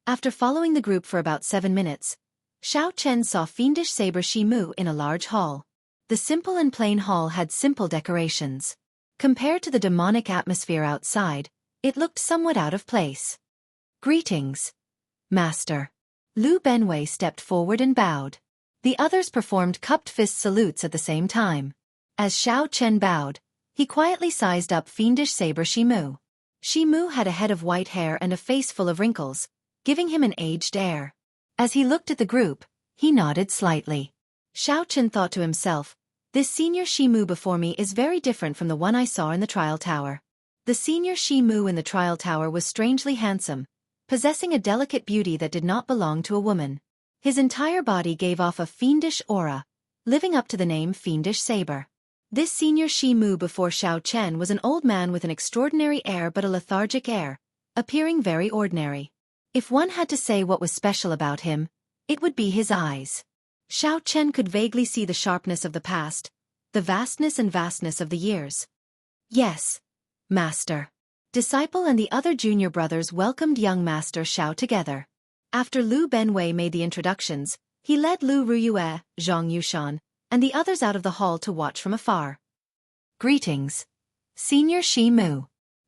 After following the group for about 7 minutes, Xiao Chen saw fiendish saber Shimu in a large hall. The simple and plain hall had simple decorations. Compared to the demonic atmosphere outside, it looked somewhat out of place. Greetings, Master. Lu Benwei stepped forward and bowed. The others performed cupped fist salutes at the same time. As Xiao Chen bowed, he quietly sized up fiendish saber Shimu. Shimu had a head of white hair and a face full of wrinkles, giving him an aged air. As he looked at the group, he nodded slightly. Xiao Chen thought to himself, this senior Shimu before me is very different from the one I saw in the trial tower. The senior Shimu in the trial tower was strangely handsome, possessing a delicate beauty that did not belong to a woman. His entire body gave off a fiendish aura, living up to the name Fiendish Saber. This senior Shi Mu before Xiao Chen was an old man with an extraordinary air but a lethargic air, appearing very ordinary. If one had to say what was special about him, it would be his eyes. Xiao Chen could vaguely see the sharpness of the past, the vastness of the years. Yes, Master. Disciple and the other junior brothers welcomed young Master Xiao together. After Lu Benwei made the introductions, he led Lu Ruyue, Zhang Yushan, and the others out of the hall to watch from afar. Greetings. Senior Shi Mu.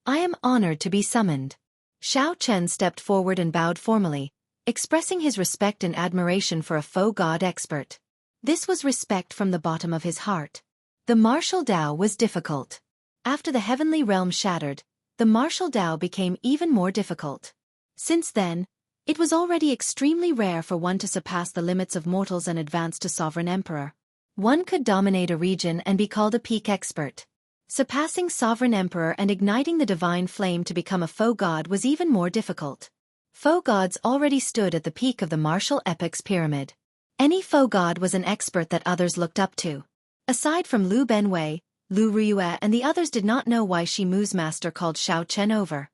I am honored to be summoned. Xiao Chen stepped forward and bowed formally, expressing his respect and admiration for a faux god expert. This was respect from the bottom of his heart. The martial Dao was difficult. After the heavenly realm shattered, the martial Dao became even more difficult. Since then, it was already extremely rare for one to surpass the limits of mortals and advance to sovereign emperor. One could dominate a region and be called a peak expert. Surpassing sovereign emperor and igniting the divine flame to become a faux god was even more difficult. Faux gods already stood at the peak of the martial epic's pyramid. Any faux god was an expert that others looked up to. Aside from Lu Benwei, Lu Ruyue and the others did not know why Shi Mu's master called Xiao Chen over.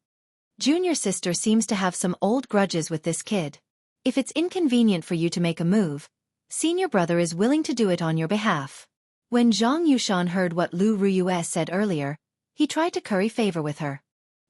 Junior sister seems to have some old grudges with this kid. If it's inconvenient for you to make a move, senior brother is willing to do it on your behalf. When Zhang Yushan heard what Lu Ruyue said earlier, he tried to curry favor with her.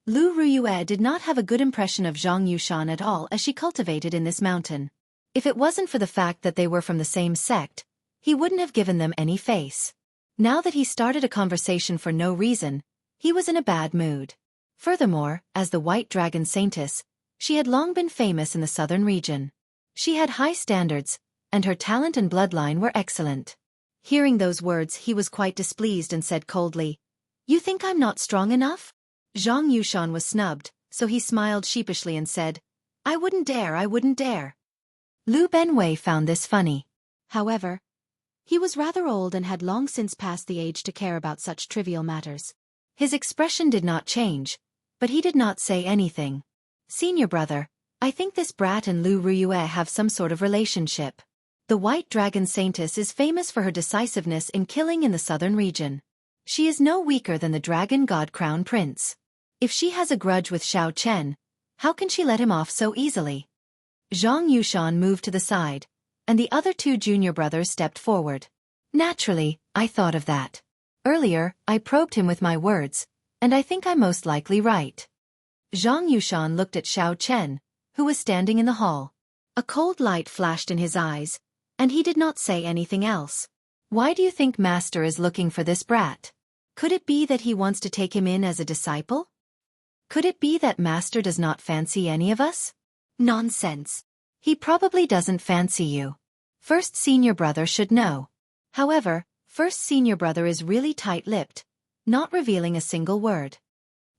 Lu Ruyue did not have a good impression of Zhang Yushan at all as she cultivated in this mountain. If it wasn't for the fact that they were from the same sect, he wouldn't have given them any face. Now that he started a conversation for no reason, he was in a bad mood. Furthermore, as the White Dragon Saintess, she had long been famous in the southern region. She had high standards, and her talent and bloodline were excellent. Hearing those words, he was quite displeased and said coldly, "You think I'm not strong enough?" Zhang Yushan was snubbed, so he smiled sheepishly and said, I wouldn't dare. Lu Benwei found this funny. However, he was rather old and had long since passed the age to care about such trivial matters. His expression did not change, but he did not say anything. Senior brother, I think this brat and Lu Ruyue have some sort of relationship. The White Dragon Saintess is famous for her decisiveness in killing in the southern region. She is no weaker than the Dragon God Crown Prince. If she has a grudge with Xiao Chen, how can she let him off so easily? Zhang Yushan moved to the side, and the other two junior brothers stepped forward. Naturally, I thought of that. Earlier, I probed him with my words, and I think I'm most likely right. Zhang Yushan looked at Xiao Chen, who was standing in the hall. A cold light flashed in his eyes, and he did not say anything else. Why do you think Master is looking for this brat? Could it be that he wants to take him in as a disciple? Could it be that Master does not fancy any of us? Nonsense. He probably doesn't fancy you. First senior brother should know. However, first senior brother is really tight-lipped, not revealing a single word.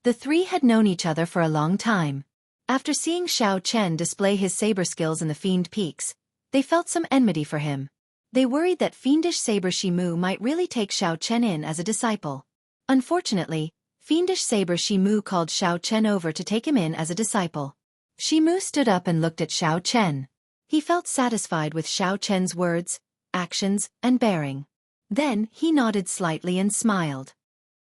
The three had known each other for a long time. After seeing Xiao Chen display his saber skills in the Fiend Peaks, they felt some enmity for him. They worried that fiendish saber Shi Mu might really take Xiao Chen in as a disciple. Unfortunately, fiendish saber Shi Mu called Xiao Chen over to take him in as a disciple. Shi Mu stood up and looked at Xiao Chen. He felt satisfied with Xiao Chen's words, actions, and bearing. Then he nodded slightly and smiled.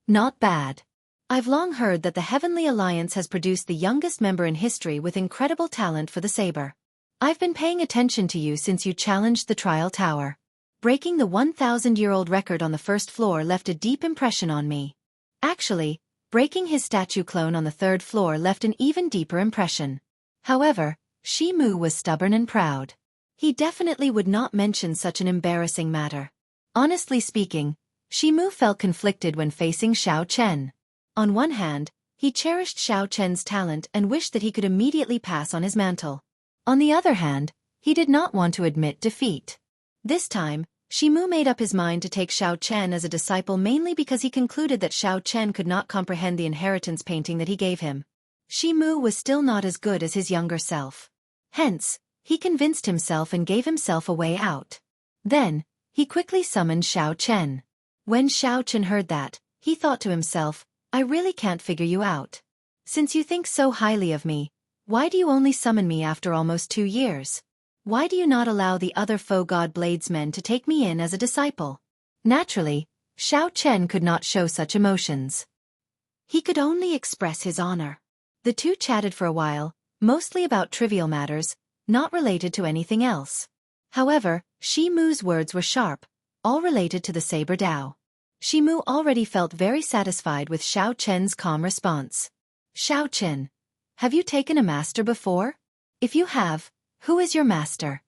Not bad. I've long heard that the Heavenly Alliance has produced the youngest member in history with incredible talent for the saber. I've been paying attention to you since you challenged the Trial Tower. Breaking the 1,000-year-old record on the first floor left a deep impression on me. Actually, breaking his statue clone on the third floor left an even deeper impression. However, Shi Mu was stubborn and proud. He definitely would not mention such an embarrassing matter. Honestly speaking, Shi Mu felt conflicted when facing Xiao Chen. On one hand, he cherished Xiao Chen's talent and wished that he could immediately pass on his mantle. On the other hand, he did not want to admit defeat. This time, Shi Mu made up his mind to take Xiao Chen as a disciple mainly because he concluded that Xiao Chen could not comprehend the inheritance painting that he gave him. Shi Mu was still not as good as his younger self. Hence, he convinced himself and gave himself a way out. Then, he quickly summoned Xiao Chen. When Xiao Chen heard that, he thought to himself, I really can't figure you out. Since you think so highly of me, why do you only summon me after almost 2 years? Why do you not allow the other faux god bladesmen to take me in as a disciple? Naturally, Xiao Chen could not show such emotions. He could only express his honor. The two chatted for a while, mostly about trivial matters, not related to anything else. However, Shi Mu's words were sharp, all related to the Saber Dao. Shi Mu already felt very satisfied with Xiao Chen's calm response. Xiao Chen, have you taken a master before? If you have, who is your master?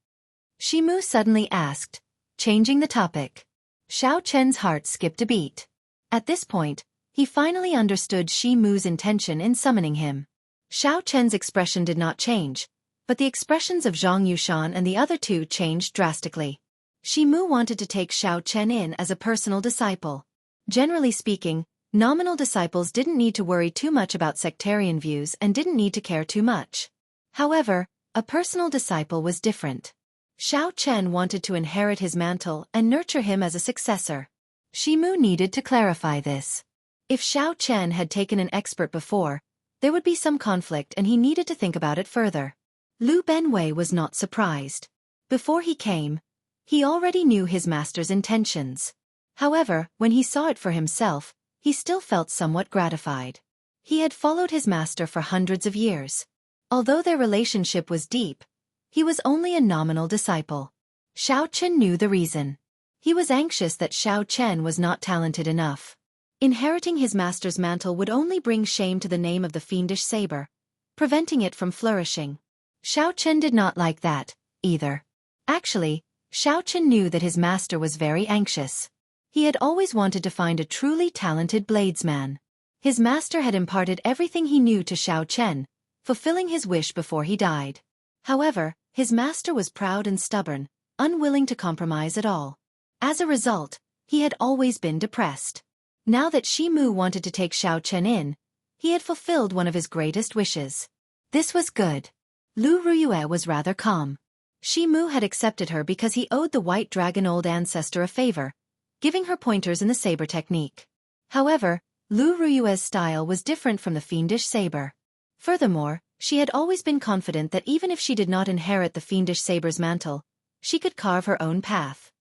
Shi Mu suddenly asked, changing the topic. Xiao Chen's heart skipped a beat. At this point, he finally understood Shi Mu's intention in summoning him. Xiao Chen's expression did not change, but the expressions of Zhang Yushan and the other two changed drastically. Shi Mu wanted to take Xiao Chen in as a personal disciple. Generally speaking, nominal disciples didn't need to worry too much about sectarian views and didn't need to care too much. However, a personal disciple was different. Xiao Chen wanted to inherit his mantle and nurture him as a successor. Shi Mu needed to clarify this. If Xiao Chen had taken an expert before, there would be some conflict and he needed to think about it further. Lu Benwei was not surprised. Before he came, he already knew his master's intentions. However, when he saw it for himself, he still felt somewhat gratified. He had followed his master for hundreds of years. Although their relationship was deep, he was only a nominal disciple. Xiao Chen knew the reason. He was anxious that Xiao Chen was not talented enough. Inheriting his master's mantle would only bring shame to the name of the fiendish saber, preventing it from flourishing. Xiao Chen did not like that, either. Actually, Xiao Chen knew that his master was very anxious. He had always wanted to find a truly talented bladesman. His master had imparted everything he knew to Xiao Chen, fulfilling his wish before he died. However, his master was proud and stubborn, unwilling to compromise at all. As a result, he had always been depressed. Now that Shi Mu wanted to take Xiao Chen in, he had fulfilled one of his greatest wishes. This was good. Lu Ruyue was rather calm. Shi Mu had accepted her because he owed the White Dragon old ancestor a favor, giving her pointers in the saber technique. However, Lu Ruyue's style was different from the fiendish saber. Furthermore, she had always been confident that even if she did not inherit the fiendish saber's mantle, she could carve her own path.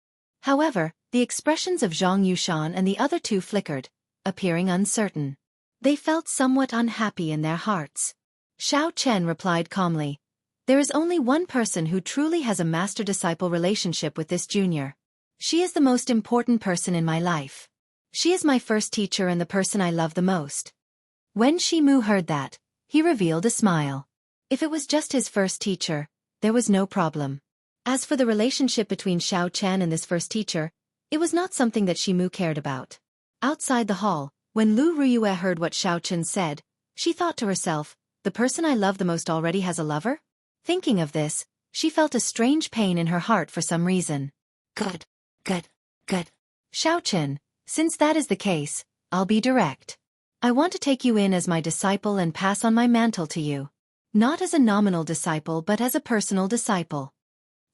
However, the expressions of Zhang Yushan and the other two flickered, appearing uncertain. They felt somewhat unhappy in their hearts. Xiao Chen replied calmly, "There is only one person who truly has a master-disciple relationship with this junior. She is the most important person in my life. She is my first teacher and the person I love the most." When Shi Mu heard that, he revealed a smile. If it was just his first teacher, there was no problem. As for the relationship between Xiao Chen and this first teacher, it was not something that Shi Mu cared about. Outside the hall, when Lu Ruyue heard what Xiao Chen said, she thought to herself, "The person I love the most already has a lover?" Thinking of this, she felt a strange pain in her heart for some reason. Good. Xiao Chen, since that is the case, I'll be direct. I want to take you in as my disciple and pass on my mantle to you. Not as a nominal disciple but as a personal disciple.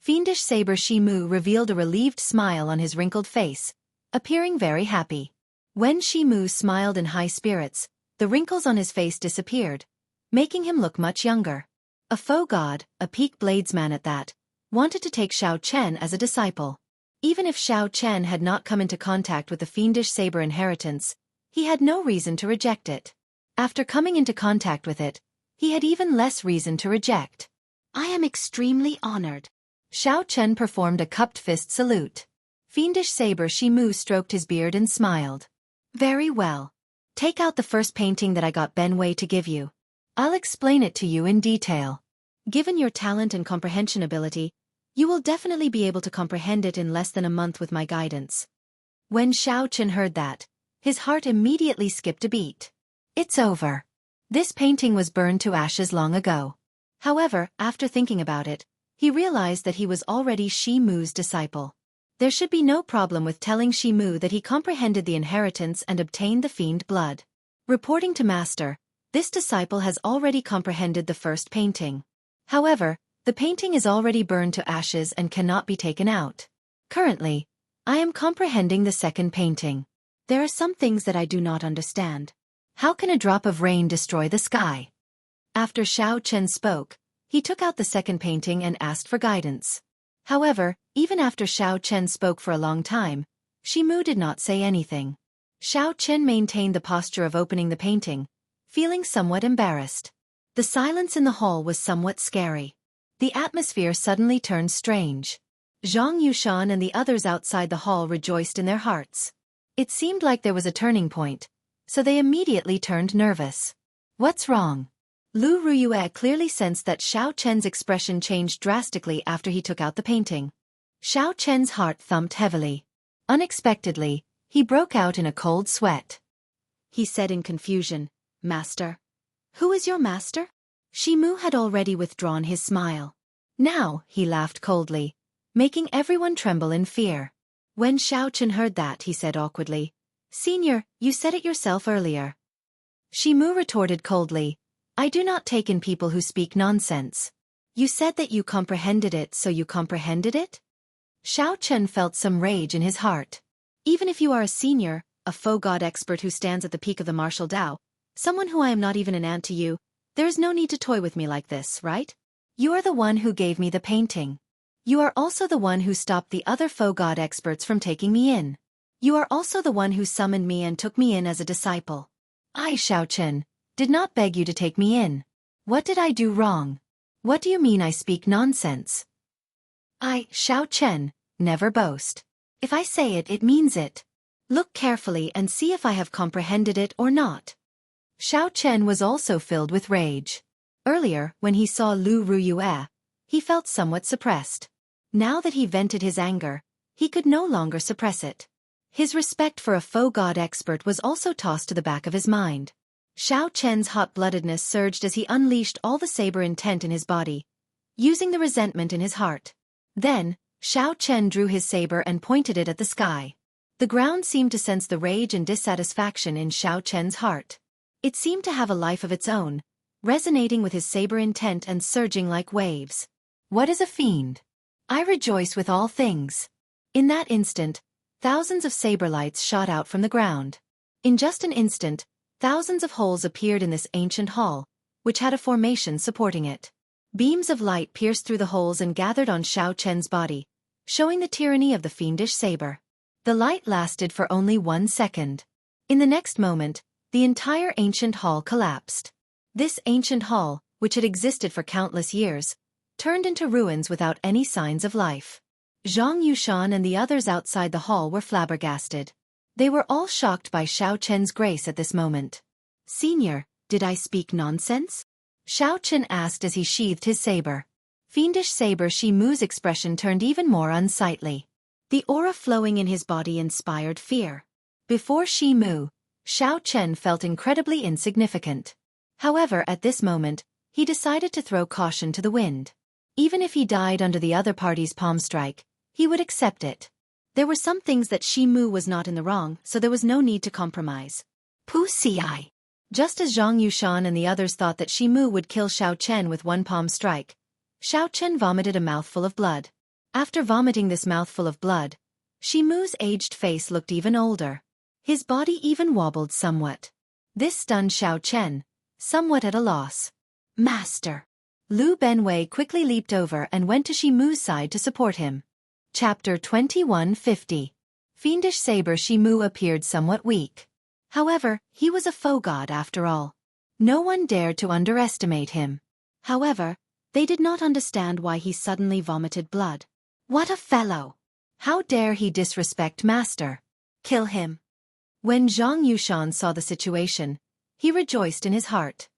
Fiendish Saber Shi Mu revealed a relieved smile on his wrinkled face, appearing very happy. When Shi Mu smiled in high spirits, the wrinkles on his face disappeared, making him look much younger. A faux god, a peak bladesman at that, wanted to take Xiao Chen as a disciple. Even if Xiao Chen had not come into contact with the fiendish saber inheritance, he had no reason to reject it. After coming into contact with it, he had even less reason to reject. I am extremely honored. Xiao Chen performed a cupped fist salute. Fiendish Saber Shi Mu stroked his beard and smiled. Very well. Take out the first painting that I got Benwei to give you. I'll explain it to you in detail. Given your talent and comprehension ability, you will definitely be able to comprehend it in less than a month with my guidance. When Xiao Chen heard that, his heart immediately skipped a beat. It's over. This painting was burned to ashes long ago. However, after thinking about it, he realized that he was already Shi Mu's disciple. There should be no problem with telling Shi Mu that he comprehended the inheritance and obtained the fiend blood. Reporting to Master, this disciple has already comprehended the first painting. However, the painting is already burned to ashes and cannot be taken out. Currently, I am comprehending the second painting. There are some things that I do not understand. How can a drop of rain destroy the sky? After Xiao Chen spoke, he took out the second painting and asked for guidance. However, even after Xiao Chen spoke for a long time, Shimu did not say anything. Xiao Chen maintained the posture of opening the painting, feeling somewhat embarrassed. The silence in the hall was somewhat scary. The atmosphere suddenly turned strange. Zhang Yushan and the others outside the hall rejoiced in their hearts. It seemed like there was a turning point, so they immediately turned nervous. What's wrong? Lu Ruyue clearly sensed that Xiao Chen's expression changed drastically after he took out the painting. Xiao Chen's heart thumped heavily. Unexpectedly, he broke out in a cold sweat. He said in confusion, "Master? Who is your master?" Shimu had already withdrawn his smile. Now, he laughed coldly, making everyone tremble in fear. When Xiao Chen heard that, he said awkwardly, "Senior, you said it yourself earlier." Shimu retorted coldly, "I do not take in people who speak nonsense. You said that you comprehended it, so you comprehended it?" Xiao Chen felt some rage in his heart. Even if you are a senior, a faux god expert who stands at the peak of the martial Dao, someone who I am not even an ant to you, there is no need to toy with me like this, right? You are the one who gave me the painting. You are also the one who stopped the other faux god experts from taking me in. You are also the one who summoned me and took me in as a disciple. I, Xiao Chen, did not beg you to take me in. What did I do wrong? What do you mean I speak nonsense? I, Xiao Chen, never boast. If I say it, it means it. Look carefully and see if I have comprehended it or not. Xiao Chen was also filled with rage. Earlier, when he saw Lu Ruyue, he felt somewhat suppressed. Now that he vented his anger, he could no longer suppress it. His respect for a faux god expert was also tossed to the back of his mind. Xiao Chen's hot-bloodedness surged as he unleashed all the saber intent in his body, using the resentment in his heart. Then, Xiao Chen drew his saber and pointed it at the sky. The ground seemed to sense the rage and dissatisfaction in Xiao Chen's heart. It seemed to have a life of its own, resonating with his saber intent and surging like waves. What is a fiend? I rejoice with all things. In that instant, thousands of saber lights shot out from the ground. In just an instant, thousands of holes appeared in this ancient hall, which had a formation supporting it. Beams of light pierced through the holes and gathered on Xiao Chen's body, showing the tyranny of the fiendish saber. The light lasted for only 1 second. In the next moment, the entire ancient hall collapsed. This ancient hall, which had existed for countless years, turned into ruins without any signs of life. Zhang Yushan and the others outside the hall were flabbergasted. They were all shocked by Xiao Chen's grace at this moment. Senior, did I speak nonsense? Xiao Chen asked as he sheathed his saber. Fiendish saber Shimu's expression turned even more unsightly. The aura flowing in his body inspired fear. Before Shimu, Xiao Chen felt incredibly insignificant. However, at this moment, he decided to throw caution to the wind. Even if he died under the other party's palm strike, he would accept it. There were some things that Shimu was not in the wrong, so there was no need to compromise. Pu Ci. Just as Zhang Yushan and the others thought that Shimu would kill Xiao Chen with one palm strike, Xiao Chen vomited a mouthful of blood. After vomiting this mouthful of blood, Shimu's aged face looked even older. His body even wobbled somewhat. This stunned Xiao Chen, somewhat at a loss. Master! Lu Benwei quickly leaped over and went to Shimu's side to support him. Chapter 2150. Fiendish saber Shimu appeared somewhat weak. However, he was a faux god after all. No one dared to underestimate him. However, they did not understand why he suddenly vomited blood. What a fellow! How dare he disrespect Master? Kill him! When Zhang Yushan saw the situation, he rejoiced in his heart.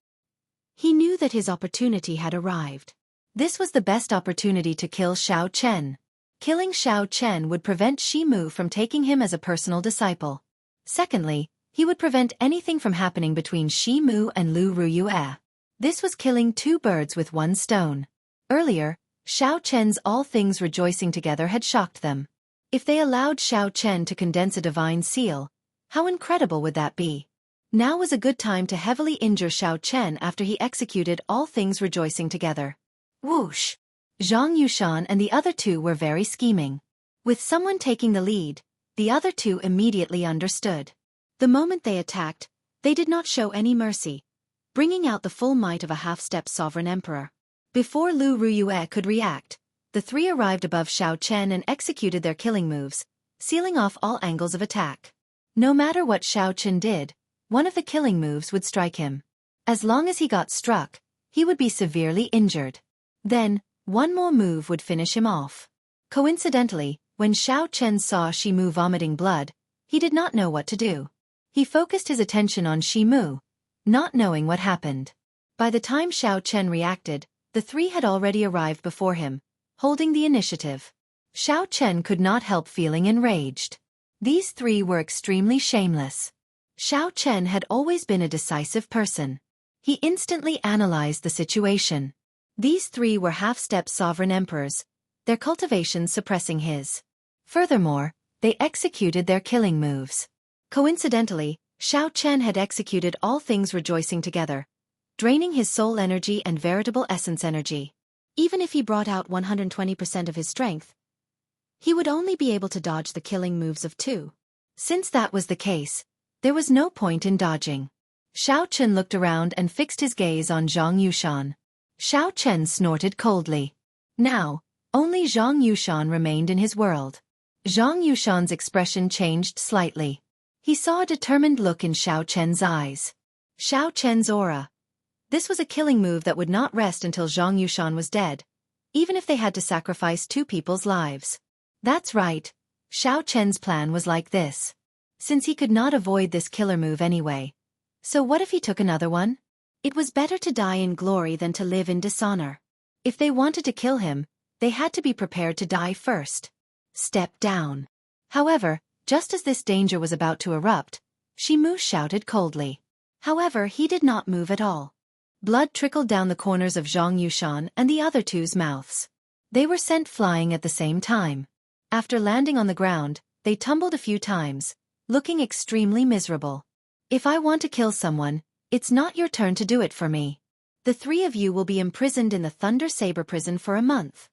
He knew that his opportunity had arrived. This was the best opportunity to kill Xiao Chen. Killing Xiao Chen would prevent Shimu from taking him as a personal disciple. Secondly, he would prevent anything from happening between Shimu and Lu Ruyue. This was killing 2 birds with 1 stone. Earlier, Xiao Chen's all things rejoicing together had shocked them. If they allowed Xiao Chen to condense a divine seal, how incredible would that be? Now was a good time to heavily injure Xiao Chen after he executed all things rejoicing together. Whoosh! Zhang Yushan and the other 2 were very scheming. With someone taking the lead, the other 2 immediately understood. The moment they attacked, they did not show any mercy, bringing out the full might of a half-step sovereign emperor. Before Lu Ruyue could react, the 3 arrived above Xiao Chen and executed their killing moves, sealing off all angles of attack. No matter what Xiao Chen did, one of the killing moves would strike him. As long as he got struck, he would be severely injured. Then, one more move would finish him off. Coincidentally, when Xiao Chen saw Shimu vomiting blood, he did not know what to do. He focused his attention on Shimu, not knowing what happened. By the time Xiao Chen reacted, the three had already arrived before him, holding the initiative. Xiao Chen could not help feeling enraged. These three were extremely shameless. Xiao Chen had always been a decisive person. He instantly analyzed the situation. These three were half-step sovereign emperors, their cultivation suppressing his. Furthermore, they executed their killing moves. Coincidentally, Xiao Chen had executed all things rejoicing together, draining his soul energy and veritable essence energy. Even if he brought out 120% of his strength, he would only be able to dodge the killing moves of two. Since that was the case, there was no point in dodging. Xiao Chen looked around and fixed his gaze on Zhang Yushan. Xiao Chen snorted coldly. Now, only Zhang Yushan remained in his world. Zhang Yushan's expression changed slightly. He saw a determined look in Xiao Chen's eyes. Xiao Chen's aura. This was a killing move that would not rest until Zhang Yushan was dead, even if they had to sacrifice two people's lives. That's right, Xiao Chen's plan was like this. Since he could not avoid this killer move anyway. So what if he took another one? It was better to die in glory than to live in dishonor. If they wanted to kill him, they had to be prepared to die first. Step down. However, just as this danger was about to erupt, Shimu shouted coldly. However, he did not move at all. Blood trickled down the corners of Zhang Yushan and the other two's mouths. They were sent flying at the same time. After landing on the ground, they tumbled a few times, looking extremely miserable. If I want to kill someone, it's not your turn to do it for me. The three of you will be imprisoned in the Thunder Saber prison for a month.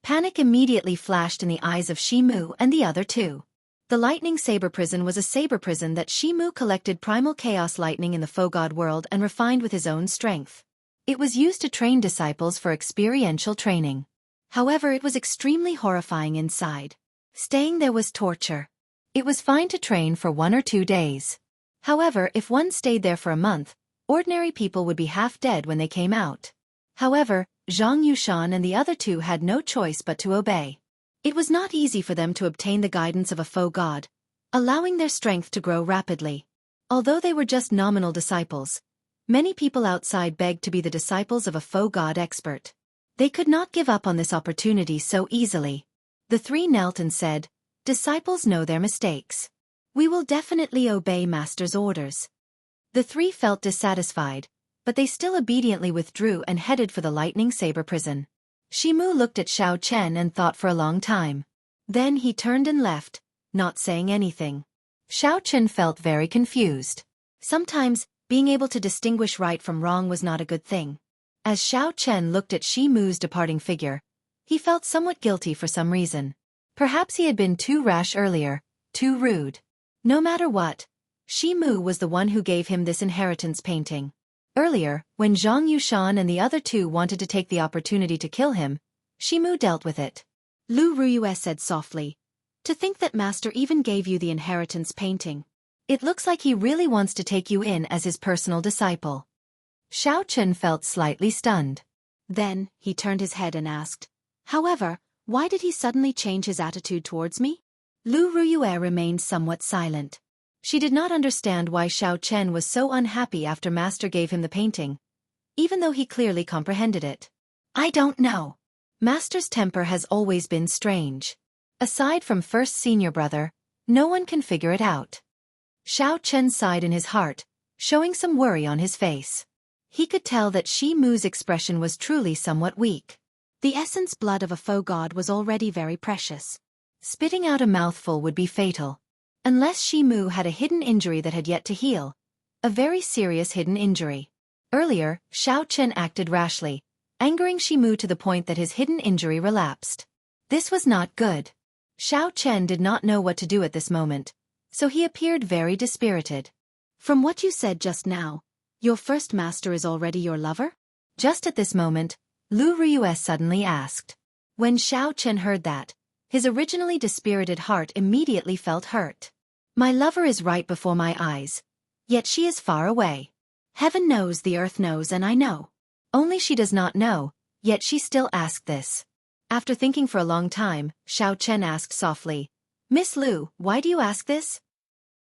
Panic immediately flashed in the eyes of Shimu and the other two. The Lightning Saber prison was a saber prison that Shimu collected primal chaos lightning in the Fogod world and refined with his own strength. It was used to train disciples for experiential training. However, it was extremely horrifying inside. Staying there was torture. It was fine to train for 1 or 2 days. However, if one stayed there for a month, ordinary people would be half dead when they came out. However, Zhang Yushan and the other two had no choice but to obey. It was not easy for them to obtain the guidance of a faux god, allowing their strength to grow rapidly. Although they were just nominal disciples, many people outside begged to be the disciples of a faux god expert. They could not give up on this opportunity so easily. The three knelt and said, "Disciples know their mistakes. We will definitely obey Master's orders." The three felt dissatisfied, but they still obediently withdrew and headed for the Lightning Saber prison. Shimu looked at Xiao Chen and thought for a long time. Then he turned and left, not saying anything. Xiao Chen felt very confused. Sometimes, being able to distinguish right from wrong was not a good thing. As Xiao Chen looked at Shimu's departing figure, he felt somewhat guilty for some reason. Perhaps he had been too rash earlier, too rude. No matter what, Shimu was the one who gave him this inheritance painting. Earlier, when Zhang Yushan and the other two wanted to take the opportunity to kill him, Shimu dealt with it. Lu Ruyue said softly, "To think that Master even gave you the inheritance painting. It looks like he really wants to take you in as his personal disciple." Xiao Chen felt slightly stunned. Then, he turned his head and asked, "However, why did he suddenly change his attitude towards me?" Lu Ruyue remained somewhat silent. She did not understand why Xiao Chen was so unhappy after Master gave him the painting, even though he clearly comprehended it. "I don't know. Master's temper has always been strange. Aside from first senior brother, no one can figure it out." Xiao Chen sighed in his heart, showing some worry on his face. He could tell that Shimu's expression was truly somewhat weak. The essence blood of a faux god was already very precious. Spitting out a mouthful would be fatal. Unless Shimu had a hidden injury that had yet to heal. A very serious hidden injury. Earlier, Xiao Chen acted rashly, angering Shimu to the point that his hidden injury relapsed. This was not good. Xiao Chen did not know what to do at this moment, so he appeared very dispirited. "From what you said just now, your first master is already your lover?" Just at this moment, Lu Ruyue suddenly asked. When Xiao Chen heard that, His originally dispirited heart immediately felt hurt. My lover is right before my eyes, yet she is far away. Heaven knows, the earth knows, and I know. Only she does not know, yet she still asked this. After thinking for a long time, Xiao Chen asked softly, Miss Lu, why do you ask this?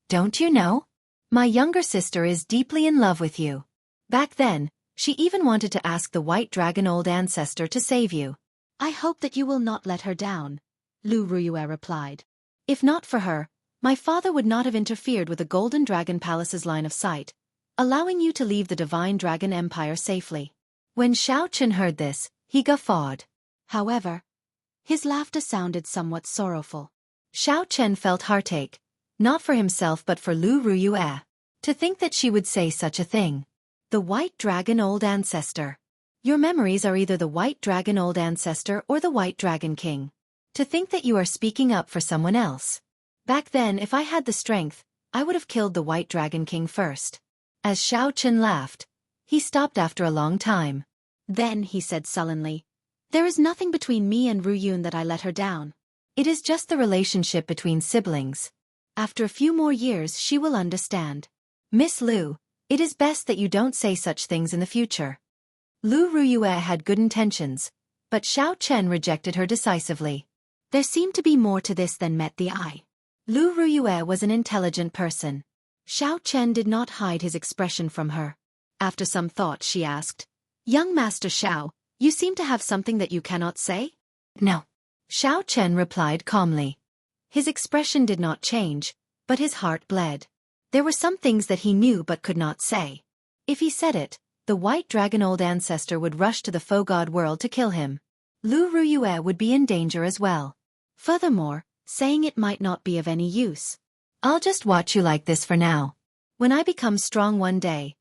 Don't you know? My younger sister is deeply in love with you. Back then, she even wanted to ask the white dragon old ancestor to save you. I hope that you will not let her down, Lu Ruyue replied. If not for her, my father would not have interfered with the Golden Dragon Palace's line of sight, allowing you to leave the Divine Dragon Empire safely. When Xiao Chen heard this, he guffawed. However, his laughter sounded somewhat sorrowful. Xiao Chen felt heartache, not for himself but for Lu Ruyue. To think that she would say such a thing. The White Dragon Old Ancestor. Your memories are either the White Dragon Old Ancestor or the White Dragon King. To think that you are speaking up for someone else. Back then, if I had the strength, I would have killed the White Dragon King first. As Xiao Chen laughed, he stopped after a long time. Then he said sullenly, There is nothing between me and Ruyun that I let her down. It is just the relationship between siblings. After a few more years she will understand. Miss Lu, it is best that you don't say such things in the future. Lu Ruyue had good intentions, but Xiao Chen rejected her decisively. There seemed to be more to this than met the eye. Lu Ruyue was an intelligent person. Xiao Chen did not hide his expression from her. After some thought she asked, Young Master Xiao, you seem to have something that you cannot say? No. Xiao Chen replied calmly. His expression did not change, but his heart bled. There were some things that he knew but could not say. If he said it, the White Dragon Old Ancestor would rush to the Faux God world to kill him. Lu Ruyue would be in danger as well. Furthermore, saying it might not be of any use. I'll just watch you like this for now. When I become strong one day.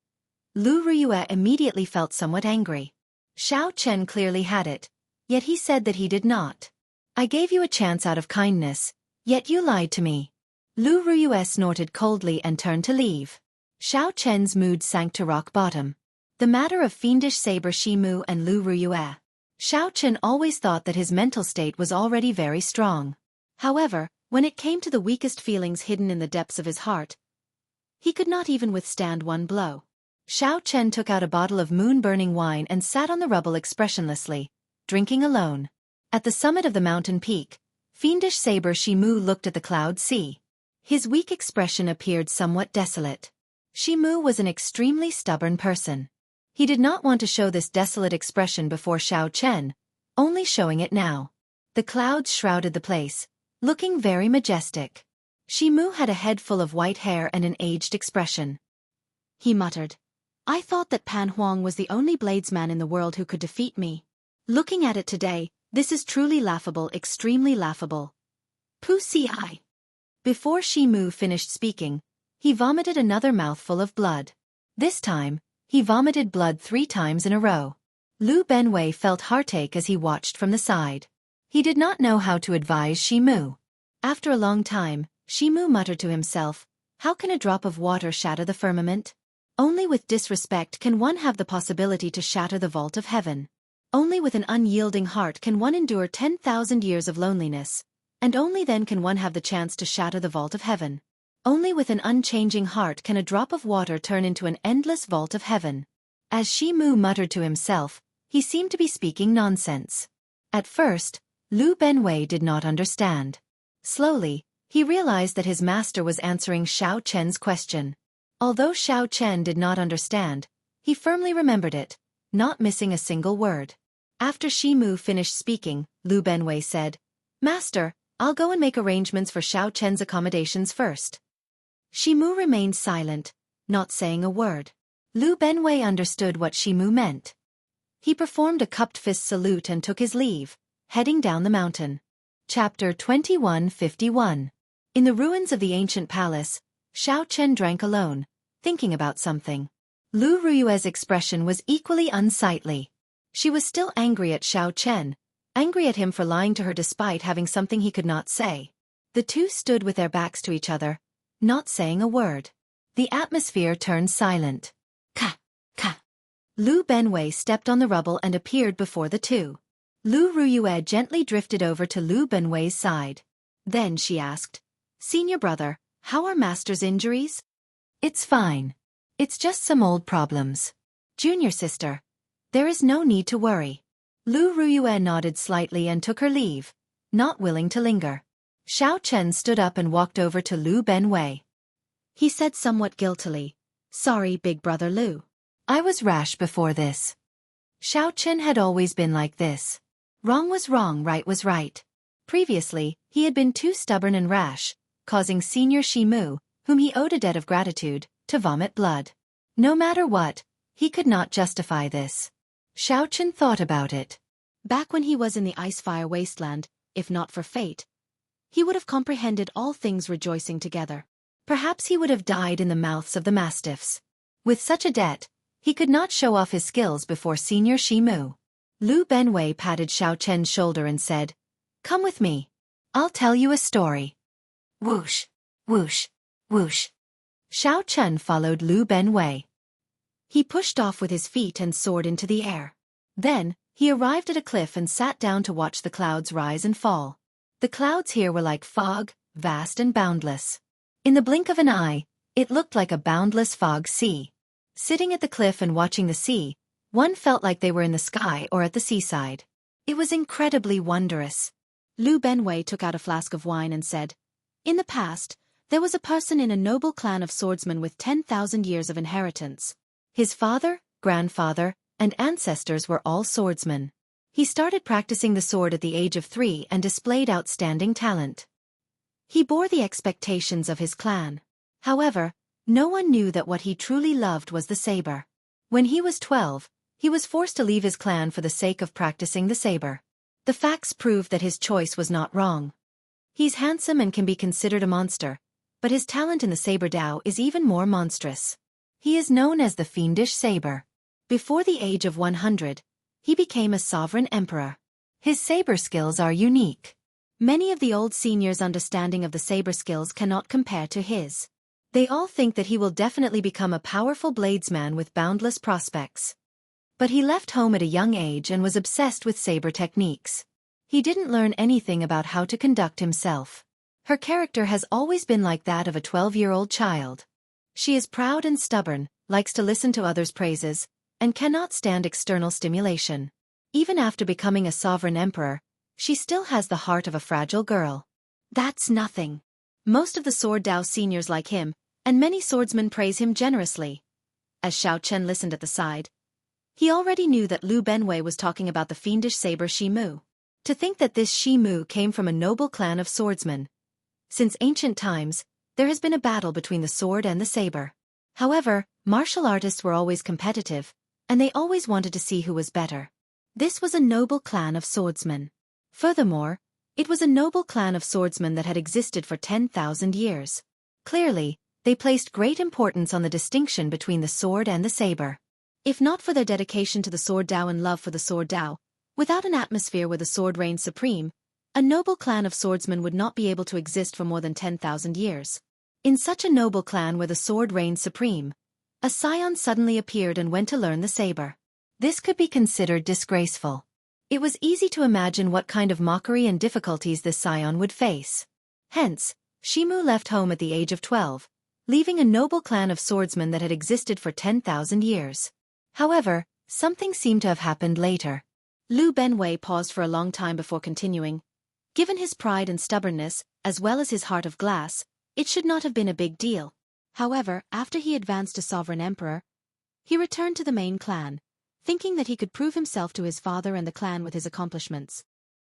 Lu Ruyue immediately felt somewhat angry. Xiao Chen clearly had it, yet he said that he did not. I gave you a chance out of kindness, yet you lied to me. Lu Ruyue snorted coldly and turned to leave. Xiao Chen's mood sank to rock bottom. The matter of fiendish saber Shimu and Lu Ruyue. Xiao Chen always thought that his mental state was already very strong. However, when it came to the weakest feelings hidden in the depths of his heart, he could not even withstand one blow. Xiao Chen took out a bottle of moon-burning wine and sat on the rubble expressionlessly, drinking alone. At the summit of the mountain peak, fiendish saber Shimu looked at the cloud sea. His weak expression appeared somewhat desolate. Shimu was an extremely stubborn person. He did not want to show this desolate expression before Xiao Chen, only showing it now. The clouds shrouded the place, looking very majestic. Shimu had a head full of white hair and an aged expression. He muttered, I thought that Pan Huang was the only bladesman in the world who could defeat me. Looking at it today, this is truly laughable, extremely laughable. Pu si. Before Shimu finished speaking, he vomited another mouthful of blood. This time, he vomited blood 3 times in a row. Lu Benwei felt heartache as he watched from the side. He did not know how to advise Shimu. After a long time, Shimu muttered to himself, How can a drop of water shatter the firmament? Only with disrespect can one have the possibility to shatter the vault of heaven. Only with an unyielding heart can one endure 10,000 years of loneliness, and only then can one have the chance to shatter the vault of heaven. Only with an unchanging heart can a drop of water turn into an endless vault of heaven. As Shimu muttered to himself, he seemed to be speaking nonsense. At first, Lu Benwei did not understand. Slowly, he realized that his master was answering Xiao Chen's question. Although Xiao Chen did not understand, he firmly remembered it, not missing a single word. After Shimu finished speaking, Lu Benwei said, Master, I'll go and make arrangements for Xiao Chen's accommodations first. Shimu remained silent, not saying a word. Lu Benwei understood what Shimu meant. He performed a cupped fist salute and took his leave, heading down the mountain. Chapter 2151. In the ruins of the ancient palace, Xiao Chen drank alone, thinking about something. Lu Ruyue's expression was equally unsightly. She was still angry at Xiao Chen, angry at him for lying to her despite having something he could not say. The two stood with their backs to each other, not saying a word. The atmosphere turned silent. Ka! Ka! Lu Benwei stepped on the rubble and appeared before the two. Lu Ruyue gently drifted over to Lu Benwei's side. Then she asked, "Senior brother, how are Master's injuries?" "It's fine. It's just some old problems. Junior sister, there is no need to worry." Lu Ruyue nodded slightly and took her leave, not willing to linger. Xiao Chen stood up and walked over to Lu Benwei. He said somewhat guiltily, "Sorry, big brother Lu. I was rash before this." Xiao Chen had always been like this. Wrong was wrong, right was right. Previously, he had been too stubborn and rash, causing Senior Shimu, whom he owed a debt of gratitude, to vomit blood. No matter what, he could not justify this. Xiao Chen thought about it. Back when he was in the Icefire Wasteland, if not for fate, he would have comprehended all things rejoicing together. Perhaps he would have died in the mouths of the mastiffs. With such a debt, he could not show off his skills before Senior Shimu. Lu Benwei patted Xiao Chen's shoulder and said, "Come with me. I'll tell you a story." Whoosh, whoosh, whoosh. Xiao Chen followed Lu Benwei. He pushed off with his feet and soared into the air. Then, he arrived at a cliff and sat down to watch the clouds rise and fall. The clouds here were like fog, vast and boundless. In the blink of an eye, it looked like a boundless fog sea. Sitting at the cliff and watching the sea, one felt like they were in the sky or at the seaside. It was incredibly wondrous. Lu Benwei took out a flask of wine and said, "In the past, there was a person in a noble clan of swordsmen with 10,000 years of inheritance. His father, grandfather, and ancestors were all swordsmen. He started practicing the sword at the age of 3 and displayed outstanding talent. He bore the expectations of his clan. However, no one knew that what he truly loved was the saber. When he was 12, he was forced to leave his clan for the sake of practicing the saber. The facts proved that his choice was not wrong. He's handsome and can be considered a monster, but his talent in the saber Dao is even more monstrous. He is known as the Fiendish Saber. Before the age of 100, he became a sovereign emperor. His saber skills are unique. Many of the old seniors' understanding of the saber skills cannot compare to his. They all think that he will definitely become a powerful bladesman with boundless prospects. But he left home at a young age and was obsessed with saber techniques. He didn't learn anything about how to conduct himself. Her character has always been like that of a 12-year-old child. She is proud and stubborn, likes to listen to others' praises, and cannot stand external stimulation. Even after becoming a sovereign emperor, she still has the heart of a fragile girl. That's nothing. Most of the Sword Dao seniors like him, and many swordsmen praise him generously. As Xiao Chen listened at the side, he already knew that Lu Benwei was talking about the fiendish saber Shimu. To think that this Shimu came from a noble clan of swordsmen. Since ancient times, there has been a battle between the sword and the saber. However, martial artists were always competitive, and they always wanted to see who was better. This was a noble clan of swordsmen. Furthermore, it was a noble clan of swordsmen that had existed for 10,000 years. Clearly, they placed great importance on the distinction between the sword and the saber. If not for their dedication to the Sword Dao and love for the Sword Dao, without an atmosphere where the sword reigned supreme, a noble clan of swordsmen would not be able to exist for more than 10,000 years. In such a noble clan where the sword reigned supreme, a scion suddenly appeared and went to learn the saber. This could be considered disgraceful. It was easy to imagine what kind of mockery and difficulties this scion would face. Hence, Shimu left home at the age of 12, leaving a noble clan of swordsmen that had existed for 10,000 years. However, something seemed to have happened later. Lu Benwei paused for a long time before continuing. Given his pride and stubbornness, as well as his heart of glass, it should not have been a big deal. However, after he advanced to sovereign emperor, he returned to the main clan, thinking that he could prove himself to his father and the clan with his accomplishments.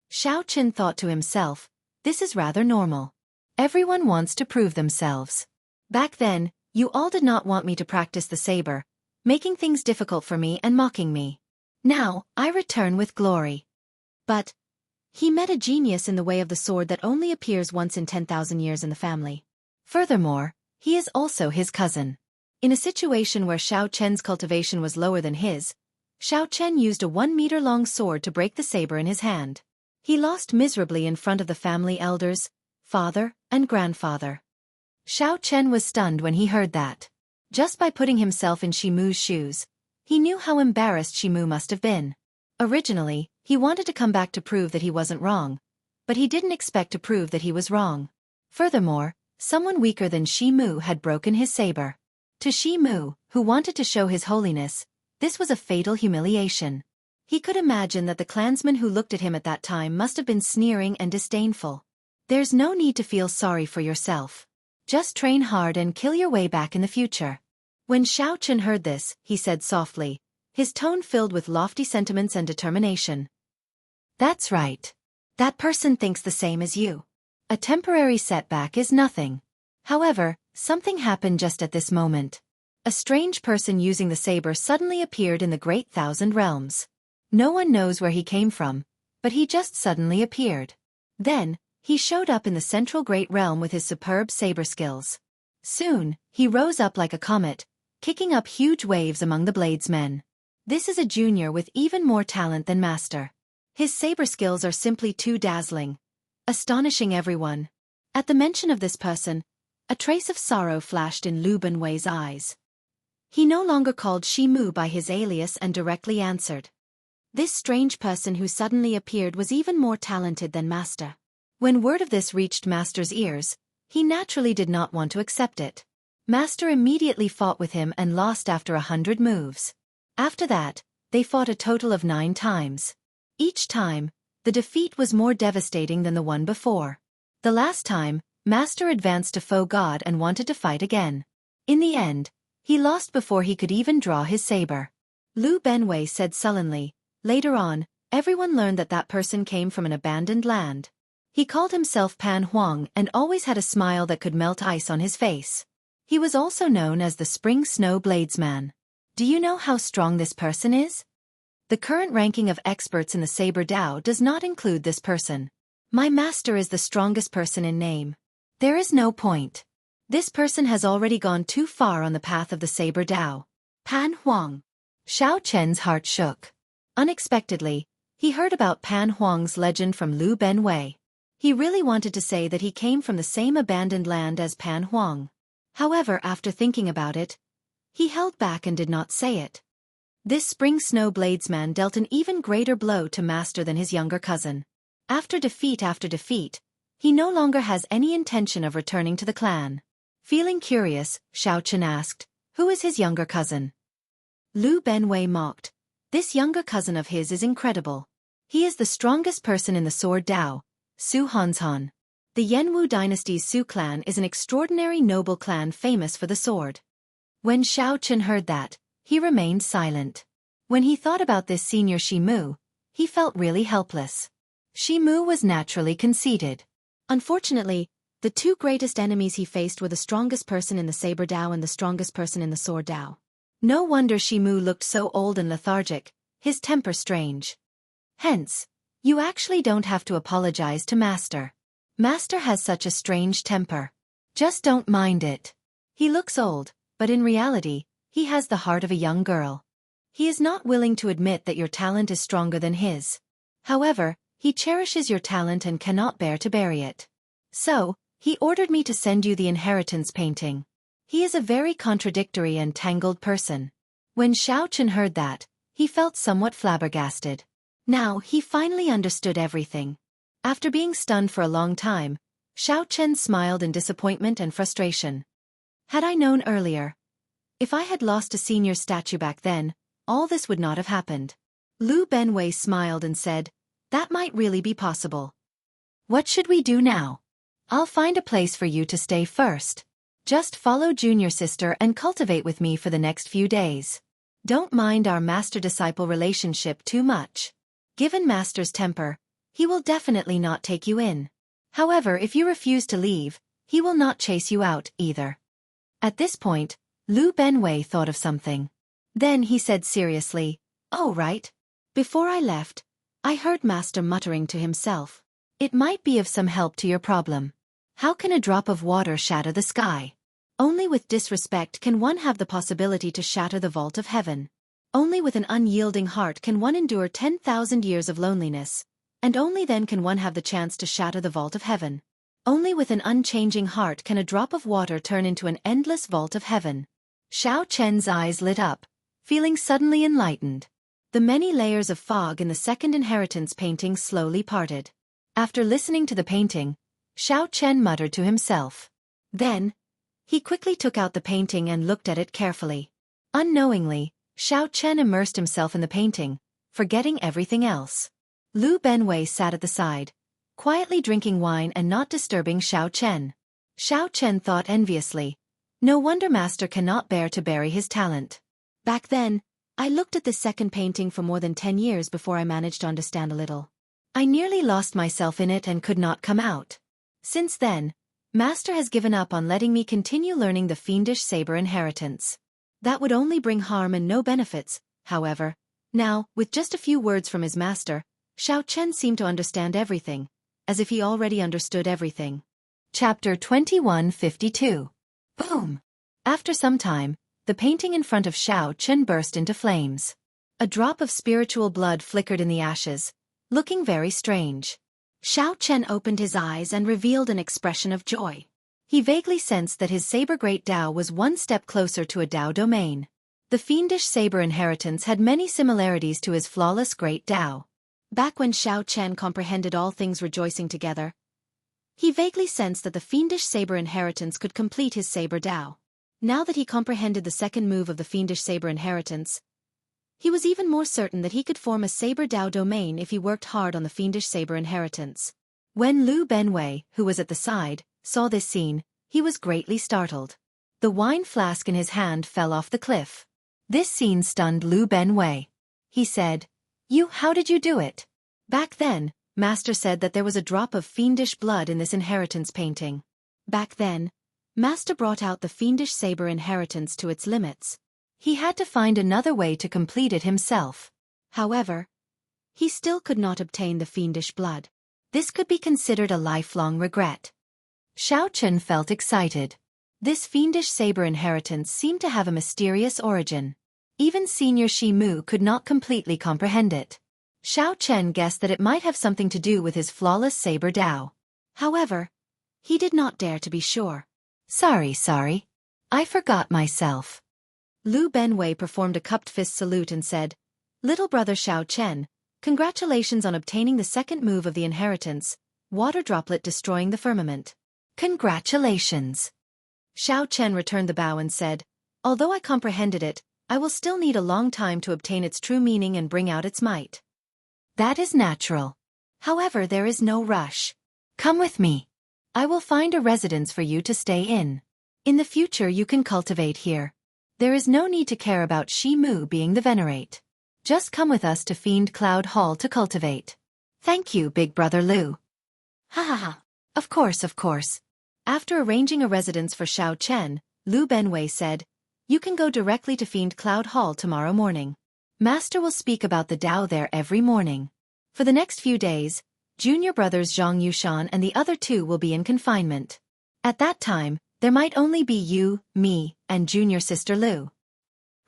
Xiao Chen thought to himself, this is rather normal. Everyone wants to prove themselves. Back then, you all did not want me to practice the saber, making things difficult for me and mocking me. Now, I return with glory. But he met a genius in the way of the sword that only appears once in 10,000 years in the family. Furthermore, he is also his cousin. In a situation where Xiao Chen's cultivation was lower than his, Xiao Chen used a 1-meter-long sword to break the saber in his hand. He lost miserably in front of the family elders, father, and grandfather. Xiao Chen was stunned when he heard that. Just by putting himself in Shimu's shoes, he knew how embarrassed Shimu must have been. Originally, He wanted to come back to prove that he wasn't wrong, but he didn't expect to prove that he was wrong. Furthermore, someone weaker than Shi-Mu had broken his saber. To Shi-Mu, who wanted to show his holiness, this was a fatal humiliation. He could imagine that the clansmen who looked at him at that time must have been sneering and disdainful. There's no need to feel sorry for yourself. Just train hard and kill your way back in the future. When Xiao Chen heard this, he said softly, his tone filled with lofty sentiments and determination. That's right. That person thinks the same as you. A temporary setback is nothing. However, something happened just at this moment. A strange person using the saber suddenly appeared in the Great Thousand Realms. No one knows where he came from, but he just suddenly appeared. Then, he showed up in the central Great Realm with his superb saber skills. Soon, he rose up like a comet, kicking up huge waves among the bladesmen. This is a junior with even more talent than Master. His saber skills are simply too dazzling, astonishing everyone. At the mention of this person, a trace of sorrow flashed in Lu Benwei's eyes. He no longer called Shi-Mu by his alias and directly answered. This strange person who suddenly appeared was even more talented than Master. When word of this reached Master's ears, he naturally did not want to accept it. Master immediately fought with him and lost after 100 moves. After that, they fought a total of 9 times. Each time, the defeat was more devastating than the one before. The last time, Master advanced to Foe God and wanted to fight again. In the end, he lost before he could even draw his saber. Lu Benwei said sullenly. Later on, everyone learned that that person came from an abandoned land. He called himself Pan Huang and always had a smile that could melt ice on his face. He was also known as the Spring Snow Bladesman. Do you know how strong this person is? The current ranking of experts in the Saber Dao does not include this person. My master is the strongest person in name. There is no point. This person has already gone too far on the path of the Saber Dao. Pan Huang. Xiao Chen's heart shook. Unexpectedly, he heard about Pan Huang's legend from Lu Benwei. He really wanted to say that he came from the same abandoned land as Pan Huang. However, after thinking about it, he held back and did not say it. This Spring Snow Bladesman dealt an even greater blow to Master than his younger cousin. After defeat, he no longer has any intention of returning to the clan. Feeling curious, Xiao Chen asked, who is his younger cousin? Lu Benwei mocked. This younger cousin of his is incredible. He is the strongest person in the Sword Dao, Su Hanshan. The Yanwu dynasty's Su clan is an extraordinary noble clan famous for the sword. When Xiao Chen heard that, he remained silent. When he thought about this senior Shi-Mu, he felt really helpless. Shi-Mu was naturally conceited. Unfortunately, the 2 greatest enemies he faced were the strongest person in the Saber Dao and the strongest person in the Sword Dao. No wonder Shi-Mu looked so old and lethargic, his temper strange. Hence, you actually don't have to apologize to Master. Master has such a strange temper. Just don't mind it. He looks old, but in reality, he has the heart of a young girl. He is not willing to admit that your talent is stronger than his. However, he cherishes your talent and cannot bear to bury it. So, he ordered me to send you the inheritance painting. He is a very contradictory and tangled person. When Xiao Chen heard that, he felt somewhat flabbergasted. Now, he finally understood everything. After being stunned for a long time, Xiao Chen smiled in disappointment and frustration. Had I known earlier, if I had lost a senior statue back then, all this would not have happened. Lu Benwei smiled and said, that might really be possible. What should we do now? I'll find a place for you to stay first. Just follow junior sister and cultivate with me for the next few days. Don't mind our master-disciple relationship too much. Given Master's temper, he will definitely not take you in. However, if you refuse to leave, he will not chase you out either. At this point, Lu Benwei thought of something. Then he said seriously, oh right. Before I left, I heard Master muttering to himself. It might be of some help to your problem. How can a drop of water shatter the sky? Only with disrespect can one have the possibility to shatter the vault of heaven. Only with an unyielding heart can one endure 10,000 years of loneliness, and only then can one have the chance to shatter the vault of heaven. Only with an unchanging heart can a drop of water turn into an endless vault of heaven. Xiao Chen's eyes lit up, feeling suddenly enlightened. The many layers of fog in the second inheritance painting slowly parted. After listening to the painting, Xiao Chen muttered to himself. Then, he quickly took out the painting and looked at it carefully. Unknowingly, Xiao Chen immersed himself in the painting, forgetting everything else. Lu Benwei sat at the side, quietly drinking wine and not disturbing Xiao Chen. Xiao Chen thought enviously, no wonder Master cannot bear to bury his talent. Back then, I looked at this second painting for more than 10 years before I managed to understand a little. I nearly lost myself in it and could not come out. Since then, Master has given up on letting me continue learning the fiendish saber inheritance. That would only bring harm and no benefits, however. Now, with just a few words from his master, Xiao Chen seemed to understand everything, as if he already understood everything. Chapter 2152. Boom! After some time, the painting in front of Xiao Chen burst into flames. A drop of spiritual blood flickered in the ashes, looking very strange. Xiao Chen opened his eyes and revealed an expression of joy. He vaguely sensed that his saber great Dao was one step closer to a Dao domain. The fiendish saber inheritance had many similarities to his flawless great Dao. Back when Xiao Chen comprehended all things rejoicing together, he vaguely sensed that the fiendish saber inheritance could complete his saber Dao. Now that he comprehended the second move of the fiendish saber inheritance, he was even more certain that he could form a saber Dao domain if he worked hard on the fiendish saber inheritance. When Lu Benwei, who was at the side, saw this scene, he was greatly startled. The wine flask in his hand fell off the cliff. This scene stunned Lu Benwei. He said, How did you do it?" Back then, Master said that there was a drop of fiendish blood in this inheritance painting. Back then, Master brought out the fiendish saber inheritance to its limits. He had to find another way to complete it himself. However, he still could not obtain the fiendish blood. This could be considered a lifelong regret. Xiao Chen felt excited. This fiendish saber inheritance seemed to have a mysterious origin. Even Senior Shi Mu could not completely comprehend it. Xiao Chen guessed that it might have something to do with his flawless saber Dao. However, he did not dare to be sure. Sorry. I forgot myself." Lu Benwei performed a cupped fist salute and said, "Little brother Xiao Chen, congratulations on obtaining the second move of the inheritance, water droplet destroying the firmament." "Congratulations." Xiao Chen returned the bow and said, "Although I comprehended it, I will still need a long time to obtain its true meaning and bring out its might." "That is natural. However, there is no rush. Come with me. I will find a residence for you to stay in. In the future you can cultivate here. There is no need to care about Shi Mu being the venerate. Just come with us to Fiend Cloud Hall to cultivate." "Thank you, big brother Lu." Ha. Of course. After arranging a residence for Xiao Chen, Lu Benwei said, "You can go directly to Fiend Cloud Hall tomorrow morning. Master will speak about the Dao there every morning." For the next few days, junior brothers Zhang Yushan and the other two will be in confinement. At that time, there might only be you, me, and junior sister Lu.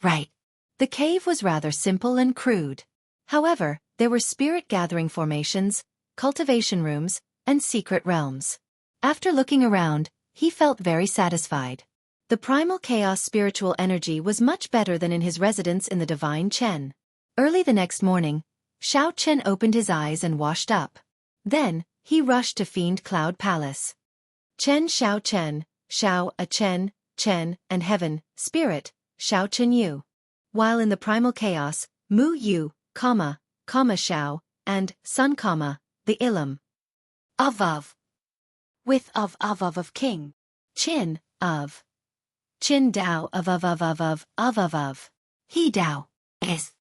Right. The cave was rather simple and crude. However, there were spirit-gathering formations, cultivation rooms, and secret realms. After looking around, he felt very satisfied. The primal chaos spiritual energy was much better than in his residence in the Divine Chen. Early the next morning, Xiao Chen opened his eyes and washed up. Then, he rushed to Fiend Cloud Palace. Xiao Chen, Xiao a Chen, Chen, and Heaven, Spirit, Xiao Chen Yu. While in the primal chaos, Mu Yu, Xiao, and Sun, the Ilum. Of. With of King. Qin, of. Qin Dao of. He Dao, is.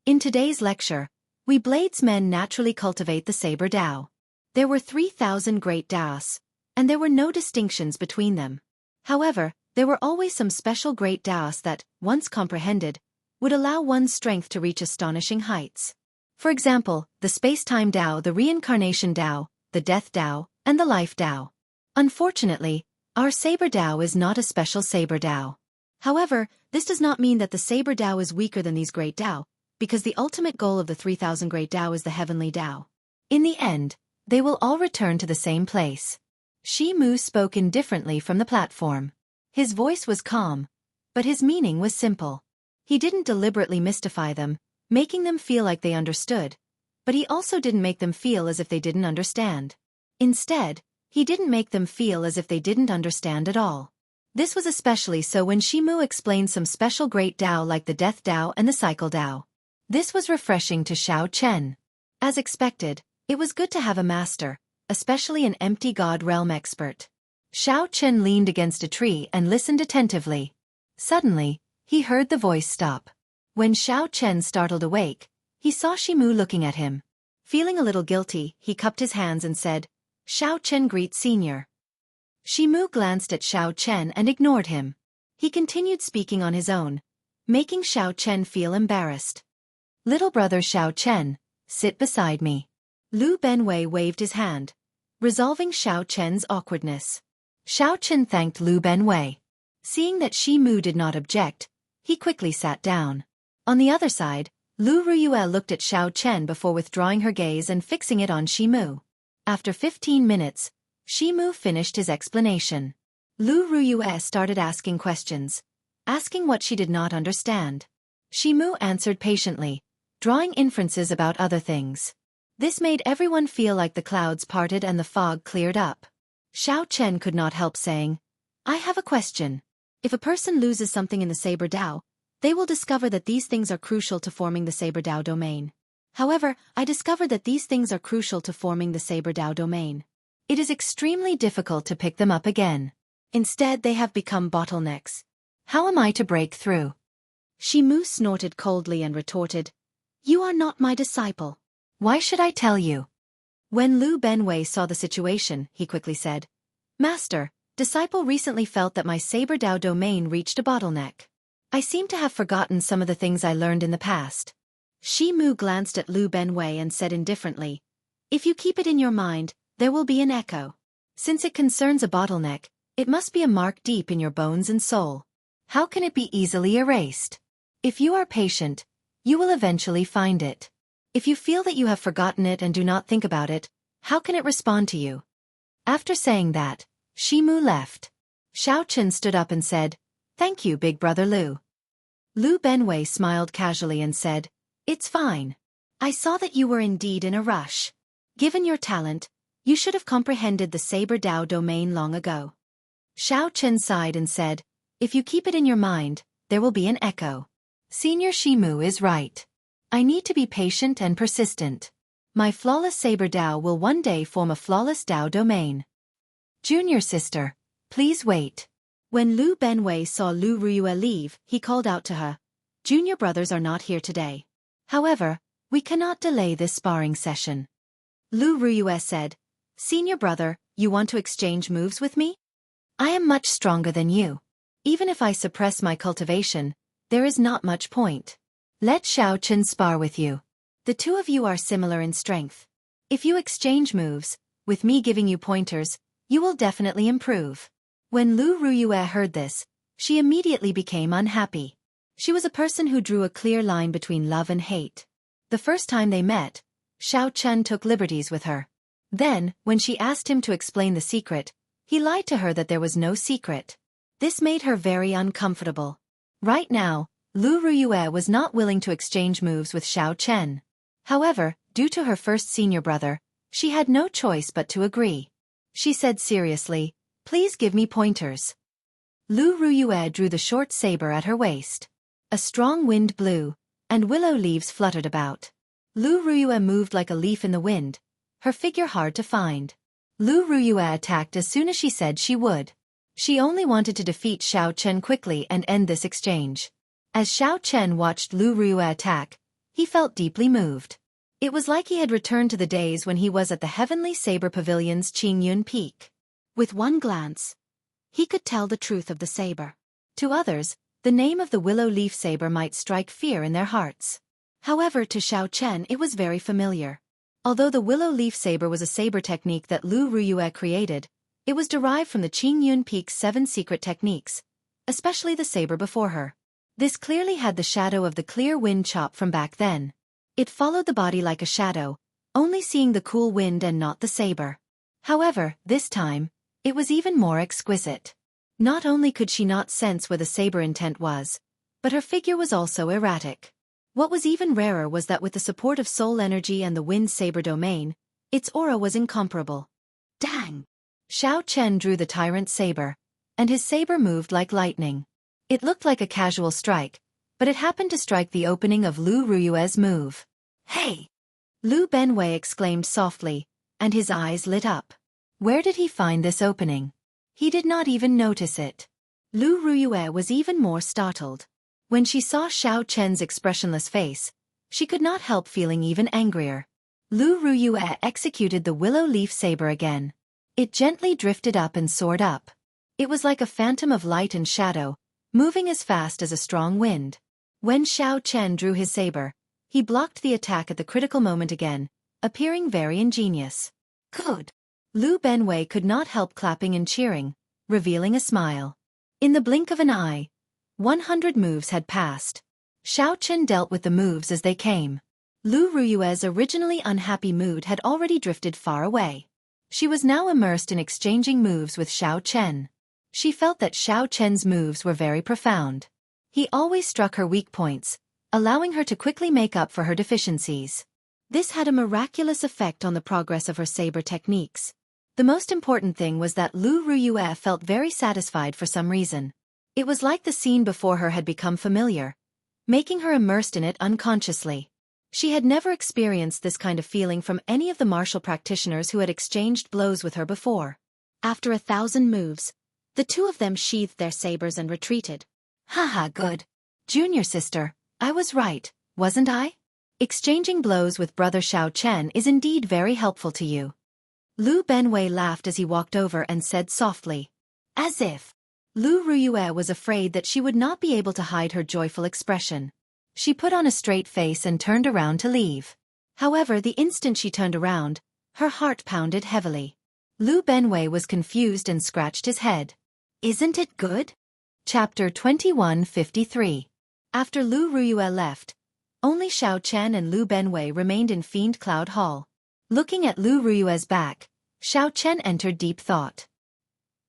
In today's lecture, we bladesmen naturally cultivate the saber Dao. There were 3,000 great Daos, and there were no distinctions between them. However, there were always some special great Daos that, once comprehended, would allow one's strength to reach astonishing heights. For example, the space-time Dao, the reincarnation Dao, the death Dao, and the life Dao. Unfortunately, our saber Dao is not a special saber Dao. However, this does not mean that the saber Dao is weaker than these great Dao, because the ultimate goal of the 3,000 great Dao is the heavenly Dao. In the end, they will all return to the same place. Shi Mu spoke indifferently from the platform. His voice was calm, but his meaning was simple. He didn't deliberately mystify them, making them feel like they understood, but he also didn't make them feel as if they didn't understand. Instead, he didn't make them feel as if they didn't understand at all. This was especially so when Shimu explained some special great Tao like the Death Tao and the Cycle Tao. This was refreshing to Xiao Chen. As expected, it was good to have a master, especially an empty god realm expert. Xiao Chen leaned against a tree and listened attentively. Suddenly, he heard the voice stop. When Xiao Chen startled awake, he saw Shimu looking at him. Feeling a little guilty, he cupped his hands and said, "Xiao Chen greet Senior." Shimu glanced at Xiao Chen and ignored him. He continued speaking on his own, making Xiao Chen feel embarrassed. "Little brother Xiao Chen, sit beside me." Lu Benwei waved his hand, resolving Xiao Chen's awkwardness. Xiao Chen thanked Lu Benwei. Seeing that Shimu did not object, he quickly sat down. On the other side, Lu Ruyue looked at Xiao Chen before withdrawing her gaze and fixing it on Shimu. After 15 minutes, Shimu finished his explanation. Lu Ruyue started asking questions, asking what she did not understand. Shimu answered patiently, drawing inferences about other things. This made everyone feel like the clouds parted and the fog cleared up. Xiao Chen could not help saying, "I have a question. If a person loses something in the Saber Dao, they will discover that these things are crucial to forming the Saber Dao domain. However, I discovered that these things are crucial to forming the Saber Dao domain. It is extremely difficult to pick them up again. Instead, they have become bottlenecks. How am I to break through?" Shimu snorted coldly and retorted, "You are not my disciple. Why should I tell you?" When Lu Benwei saw the situation, he quickly said, "Master, disciple recently felt that my Saber Dao domain reached a bottleneck. I seem to have forgotten some of the things I learned in the past." Shimu glanced at Lu Benwei and said indifferently, "If you keep it in your mind, there will be an echo. Since it concerns a bottleneck, it must be a mark deep in your bones and soul. How can it be easily erased? If you are patient, you will eventually find it. If you feel that you have forgotten it and do not think about it, how can it respond to you?" After saying that, Shimu left. Xiao Chen stood up and said, "Thank you, big brother Lu." Lu Benwei smiled casually and said, "It's fine. I saw that you were indeed in a rush. Given your talent, you should have comprehended the Saber Dao domain long ago." Xiao Chen sighed and said, "If you keep it in your mind, there will be an echo. Senior Shimu is right. I need to be patient and persistent. My flawless Saber Dao will one day form a flawless Dao domain. Junior sister, please wait." When Lu Benwei saw Lu Ruyue leave, he called out to her, "Junior brothers are not here today. However, we cannot delay this sparring session." Lu Ruyue said, "Senior brother, you want to exchange moves with me? I am much stronger than you. Even if I suppress my cultivation, there is not much point. Let Xiao Chen spar with you. The two of you are similar in strength. If you exchange moves, with me giving you pointers, you will definitely improve." When Lu Ruyue heard this, she immediately became unhappy. She was a person who drew a clear line between love and hate. The first time they met, Xiao Chen took liberties with her. Then, when she asked him to explain the secret, he lied to her that there was no secret. This made her very uncomfortable. Right now, Lu Ruyue was not willing to exchange moves with Xiao Chen. However, due to her first senior brother, she had no choice but to agree. She said seriously, "Please give me pointers." Lu Ruyue drew the short saber at her waist. A strong wind blew, and willow leaves fluttered about. Lu Ruyue moved like a leaf in the wind, her figure hard to find. Lu Ruyue attacked as soon as she said she would. She only wanted to defeat Xiao Chen quickly and end this exchange. As Xiao Chen watched Lu Ruyue attack, he felt deeply moved. It was like he had returned to the days when he was at the Heavenly Saber Pavilion's Qingyun Peak. With one glance, he could tell the truth of the saber. To others, the name of the willow leaf saber might strike fear in their hearts. However, to Xiao Chen it was very familiar. Although the willow leaf saber was a saber technique that Lu Ruyue created, it was derived from the Qingyun Peak's 7 secret techniques, especially the saber before her. This clearly had the shadow of the clear wind chop from back then. It followed the body like a shadow, only seeing the cool wind and not the saber. However, this time, it was even more exquisite. Not only could she not sense where the saber intent was, but her figure was also erratic. What was even rarer was that with the support of soul energy and the wind saber domain, its aura was incomparable. Dang! Xiao Chen drew the tyrant saber, and his saber moved like lightning. It looked like a casual strike, but it happened to strike the opening of Lu Ruyue's move. Hey! Lu Benwei exclaimed softly, and his eyes lit up. Where did he find this opening? He did not even notice it. Lu Ruyue was even more startled. When she saw Xiao Chen's expressionless face, she could not help feeling even angrier. Lu Ruyue executed the willow leaf saber again. It gently drifted up and soared up. It was like a phantom of light and shadow, moving as fast as a strong wind. When Xiao Chen drew his saber, he blocked the attack at the critical moment again, appearing very ingenious. Good! Lu Benwei could not help clapping and cheering, revealing a smile. In the blink of an eye, 100 moves had passed. Xiao Chen dealt with the moves as they came. Lu Ruyue's originally unhappy mood had already drifted far away. She was now immersed in exchanging moves with Xiao Chen. She felt that Xiao Chen's moves were very profound. He always struck her weak points, allowing her to quickly make up for her deficiencies. This had a miraculous effect on the progress of her saber techniques. The most important thing was that Lu Ruyue felt very satisfied for some reason. It was like the scene before her had become familiar, making her immersed in it unconsciously. She had never experienced this kind of feeling from any of the martial practitioners who had exchanged blows with her before. After 1,000 moves, the two of them sheathed their sabers and retreated. Haha, good. Junior sister, I was right, wasn't I? Exchanging blows with brother Xiao Chen is indeed very helpful to you. Lu Benwei laughed as he walked over and said softly. As if. Lu Ruyue was afraid that she would not be able to hide her joyful expression. She put on a straight face and turned around to leave. However, the instant she turned around, her heart pounded heavily. Lu Benwei was confused and scratched his head. Isn't it good? Chapter 2153. After Lu Ruyue left, only Xiao Chen and Lu Benwei remained in Fiend Cloud Hall. Looking at Lu Ruyue's back, Xiao Chen entered deep thought.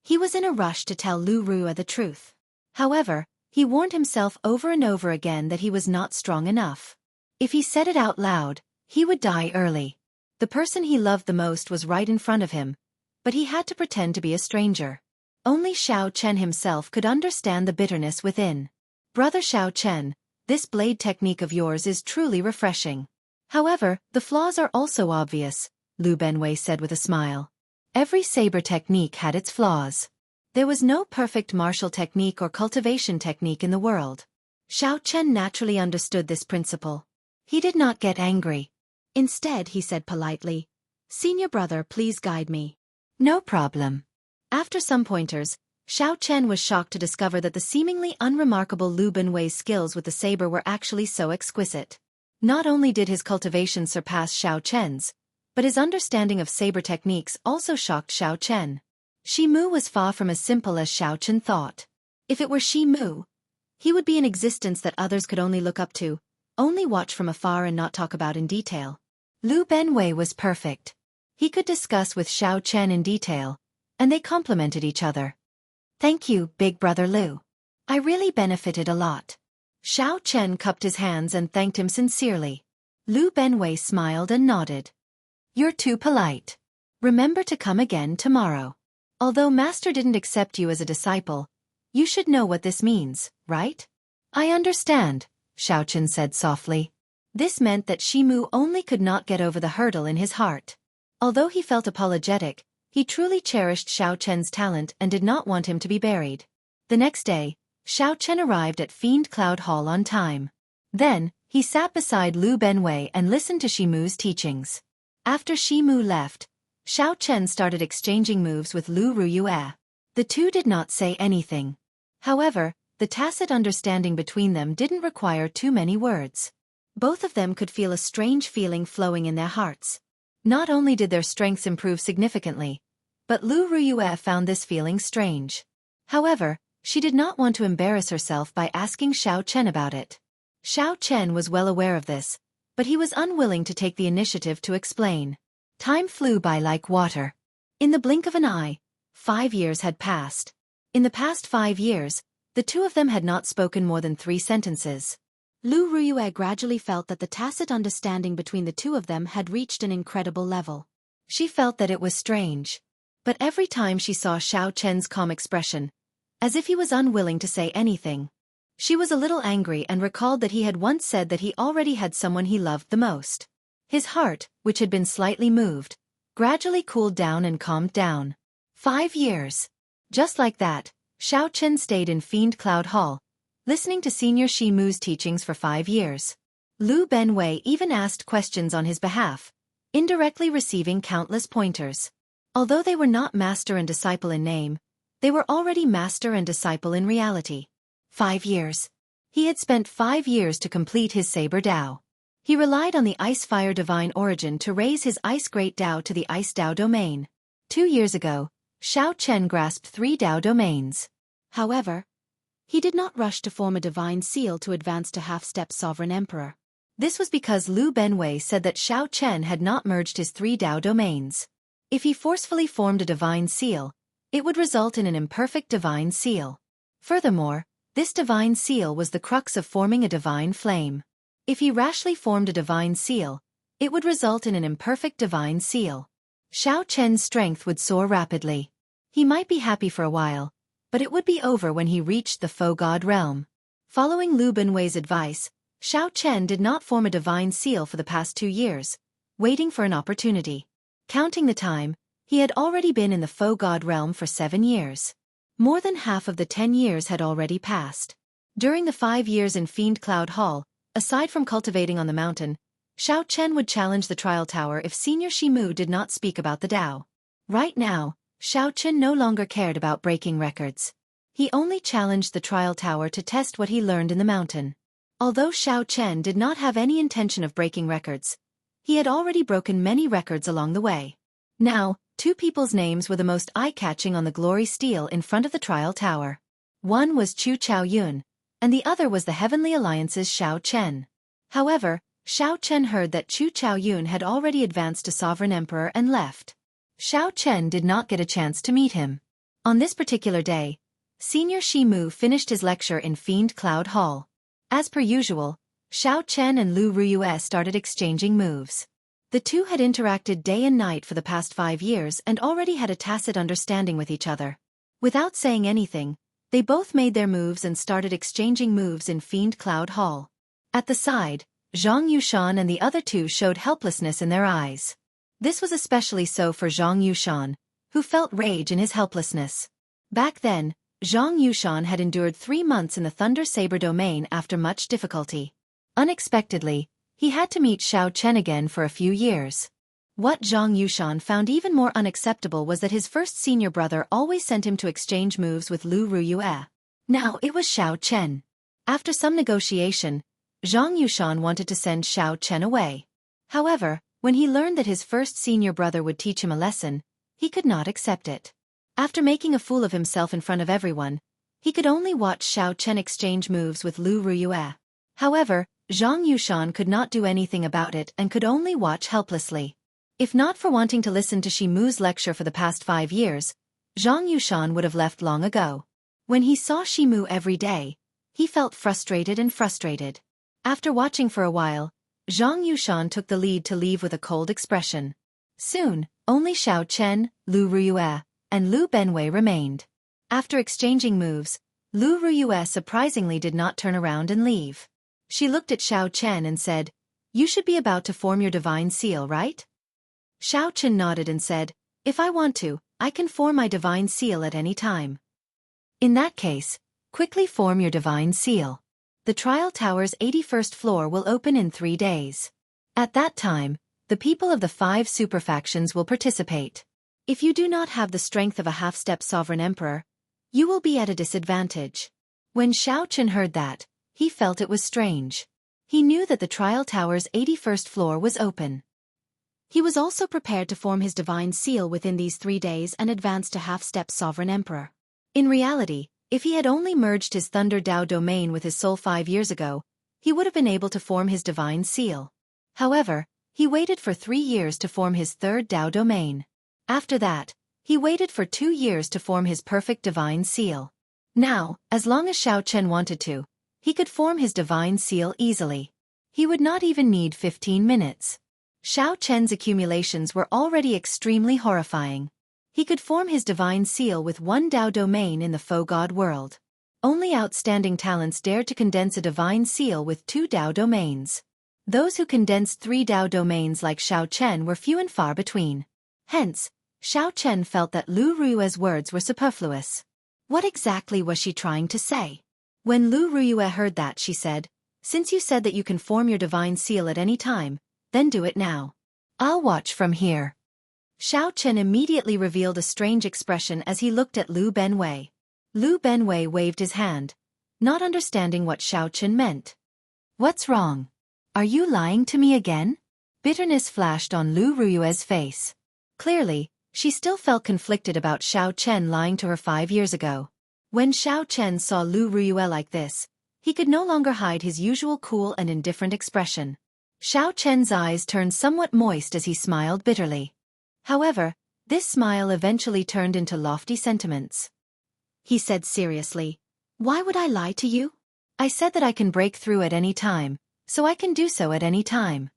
He was in a rush to tell Lu Ruyue the truth. However, he warned himself over and over again that he was not strong enough. If he said it out loud, he would die early. The person he loved the most was right in front of him, but he had to pretend to be a stranger. Only Xiao Chen himself could understand the bitterness within. Brother Xiao Chen, this blade technique of yours is truly refreshing. However, the flaws are also obvious, Lu Benwei said with a smile. Every saber technique had its flaws. There was no perfect martial technique or cultivation technique in the world. Xiao Chen naturally understood this principle. He did not get angry. Instead, he said politely, Senior brother, please guide me. No problem. After some pointers, Xiao Chen was shocked to discover that the seemingly unremarkable Lu Benwei's skills with the saber were actually so exquisite. Not only did his cultivation surpass Xiao Chen's, but his understanding of saber techniques also shocked Xiao Chen. Shi Mu was far from as simple as Xiao Chen thought. If it were Shi Mu, he would be an existence that others could only look up to, only watch from afar and not talk about in detail. Lu Benwei was perfect. He could discuss with Xiao Chen in detail, and they complemented each other. Thank you, big brother Lu. I really benefited a lot. Xiao Chen cupped his hands and thanked him sincerely. Lu Benwei smiled and nodded. You're too polite. Remember to come again tomorrow. Although Master didn't accept you as a disciple, you should know what this means, right? I understand, Xiao Chen said softly. This meant that Shi Mu only could not get over the hurdle in his heart. Although he felt apologetic, he truly cherished Xiao Chen's talent and did not want him to be buried. The next day, Xiao Chen arrived at Fiend Cloud Hall on time. Then, he sat beside Lu Benwei and listened to Shi Mu's teachings. After Shi Mu left, Xiao Chen started exchanging moves with Lu Ruyue. The two did not say anything. However, the tacit understanding between them didn't require too many words. Both of them could feel a strange feeling flowing in their hearts. Not only did their strengths improve significantly, but Lu Ruyue found this feeling strange. However, she did not want to embarrass herself by asking Xiao Chen about it. Xiao Chen was well aware of this, but he was unwilling to take the initiative to explain. Time flew by like water. In the blink of an eye, 5 years had passed. In the past 5 years, the two of them had not spoken more than 3 sentences. Lu Ruyue gradually felt that the tacit understanding between the two of them had reached an incredible level. She felt that it was strange. But every time she saw Xiao Chen's calm expression, as if he was unwilling to say anything, she was a little angry and recalled that he had once said that he already had someone he loved the most. His heart, which had been slightly moved, gradually cooled down and calmed down. 5 years. Just like that, Xiao Chen stayed in Fiend Cloud Hall, listening to Senior Shi Mu's teachings for 5 years. Lu Benwei even asked questions on his behalf, indirectly receiving countless pointers. Although they were not master and disciple in name, they were already master and disciple in reality. 5 years. He had spent 5 years to complete his Saber Dao. He relied on the Ice-Fire Divine Origin to raise his Ice Great Dao to the Ice Dao domain. 2 years ago, Xiao Chen grasped 3 Dao domains. However, he did not rush to form a divine seal to advance to half-step Sovereign Emperor. This was because Lu Benwei said that Xiao Chen had not merged his 3 Dao domains. If he forcefully formed a divine seal, it would result in an imperfect divine seal. Furthermore, this divine seal was the crux of forming a divine flame. If he rashly formed a divine seal, it would result in an imperfect divine seal. Xiao Chen's strength would soar rapidly. He might be happy for a while, but it would be over when he reached the faux god realm. Following Lu Benwei's advice, Xiao Chen did not form a divine seal for the past 2 years, waiting for an opportunity. Counting the time, he had already been in the faux god realm for 7 years. More than half of the 10 years had already passed. During the 5 years in Fiend Cloud Hall, aside from cultivating on the mountain, Xiao Chen would challenge the trial tower if Senior Shi Mu did not speak about the Dao. Right now, Xiao Chen no longer cared about breaking records. He only challenged the trial tower to test what he learned in the mountain. Although Xiao Chen did not have any intention of breaking records, he had already broken many records along the way. Now, 2 people's names were the most eye-catching on the glory stele in front of the trial tower. One was Chu Chaoyun, and the other was the Heavenly Alliance's Xiao Chen. However, Xiao Chen heard that Chu Chaoyun had already advanced to Sovereign Emperor and left. Xiao Chen did not get a chance to meet him. On this particular day, Senior Shi Mu finished his lecture in Fiend Cloud Hall. As per usual, Xiao Chen and Lu Ruyue started exchanging moves. The two had interacted day and night for the past 5 years and already had a tacit understanding with each other. Without saying anything, they both made their moves and started exchanging moves in Fiend Cloud Hall. At the side, Zhang Yushan and the other 2 showed helplessness in their eyes. This was especially so for Zhang Yushan, who felt rage in his helplessness. Back then, Zhang Yushan had endured 3 months in the Thunder Saber domain after much difficulty. Unexpectedly, he had to meet Xiao Chen again for a few years. What Zhang Yushan found even more unacceptable was that his first senior brother always sent him to exchange moves with Lu Ruyue. Now it was Xiao Chen. After some negotiation, Zhang Yushan wanted to send Xiao Chen away. However, when he learned that his first senior brother would teach him a lesson, he could not accept it. After making a fool of himself in front of everyone, he could only watch Xiao Chen exchange moves with Lu Ruyue. However, Zhang Yushan could not do anything about it and could only watch helplessly. If not for wanting to listen to Shi Mu's lecture for the past 5 years, Zhang Yushan would have left long ago. When he saw Shi Mu every day, he felt frustrated. After watching for a while, Zhang Yushan took the lead to leave with a cold expression. Soon, only Xiao Chen, Lu Ruyue, and Lu Benwei remained. After exchanging moves, Lu Ruyue surprisingly did not turn around and leave. She looked at Xiao Chen and said, "You should be about to form your divine seal, right?" Xiao Chen nodded and said, "If I want to, I can form my divine seal at any time." "In that case, quickly form your divine seal. The trial tower's 81st floor will open in 3 days. At that time, the people of the 5 superfactions will participate. If you do not have the strength of a half-step sovereign emperor, you will be at a disadvantage." When Xiao Chen heard that, he felt it was strange. He knew that the trial tower's 81st floor was open. He was also prepared to form his divine seal within these 3 days and advance to half-step sovereign emperor. In reality, if he had only merged his Thunder Dao domain with his soul 5 years ago, he would have been able to form his divine seal. However, he waited for 3 years to form his third Dao domain. After that, he waited for 2 years to form his perfect divine seal. Now, as long as Xiao Chen wanted to, he could form his divine seal easily. He would not even need 15 minutes. Xiao Chen's accumulations were already extremely horrifying. He could form his divine seal with one Dao domain in the faux god world. Only outstanding talents dared to condense a divine seal with 2 Dao domains. Those who condensed 3 Dao domains like Xiao Chen were few and far between. Hence, Xiao Chen felt that Lu Ruyue's words were superfluous. What exactly was she trying to say? When Lu Ruyue heard that, she said, "Since you said that you can form your divine seal at any time, then do it now. I'll watch from here." Xiao Chen immediately revealed a strange expression as he looked at Lu Benwei. Lu Benwei waved his hand, not understanding what Xiao Chen meant. "What's wrong? Are you lying to me again?" Bitterness flashed on Lu Ruyue's face. Clearly, she still felt conflicted about Xiao Chen lying to her 5 years ago. When Xiao Chen saw Lu Ruyue like this, he could no longer hide his usual cool and indifferent expression. Xiao Chen's eyes turned somewhat moist as he smiled bitterly. However, this smile eventually turned into lofty sentiments. He said seriously, "Why would I lie to you? I said that I can break through at any time, so I can do so at any time."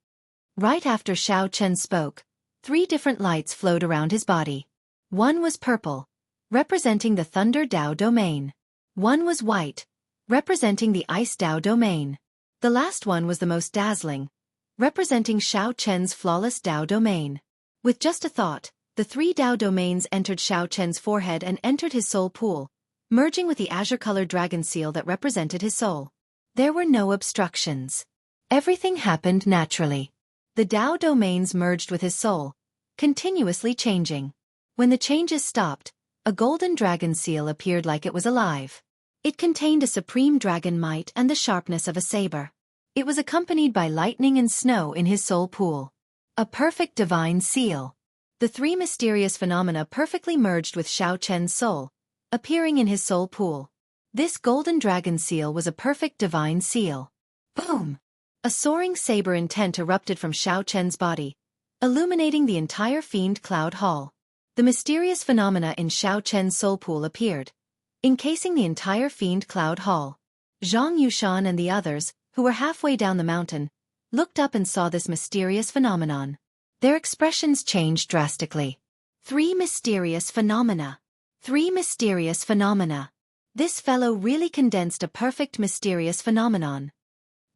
Right after Xiao Chen spoke, 3 different lights flowed around his body. One was purple, representing the Thunder Dao domain. One was white, representing the Ice Dao domain. The last one was the most dazzling, representing Xiao Chen's flawless Dao domain. With just a thought, the 3 Dao domains entered Xiao Chen's forehead and entered his soul pool, merging with the azure-colored dragon seal that represented his soul. There were no obstructions. Everything happened naturally. The Dao domains merged with his soul, continuously changing. When the changes stopped, a golden dragon seal appeared like it was alive. It contained a supreme dragon might and the sharpness of a saber. It was accompanied by lightning and snow in his soul pool. A perfect divine seal. The 3 mysterious phenomena perfectly merged with Xiao Chen's soul, appearing in his soul pool. This golden dragon seal was a perfect divine seal. Boom! A soaring saber intent erupted from Xiao Chen's body, illuminating the entire Fiend Cloud Hall. The mysterious phenomena in Xiao Chen's soul pool appeared, encasing the entire Fiend Cloud Hall. Zhang Yushan and the others, who were halfway down the mountain, looked up and saw this mysterious phenomenon. Their expressions changed drastically. 3 mysterious phenomena. 3 mysterious phenomena. This fellow really condensed a perfect mysterious phenomenon.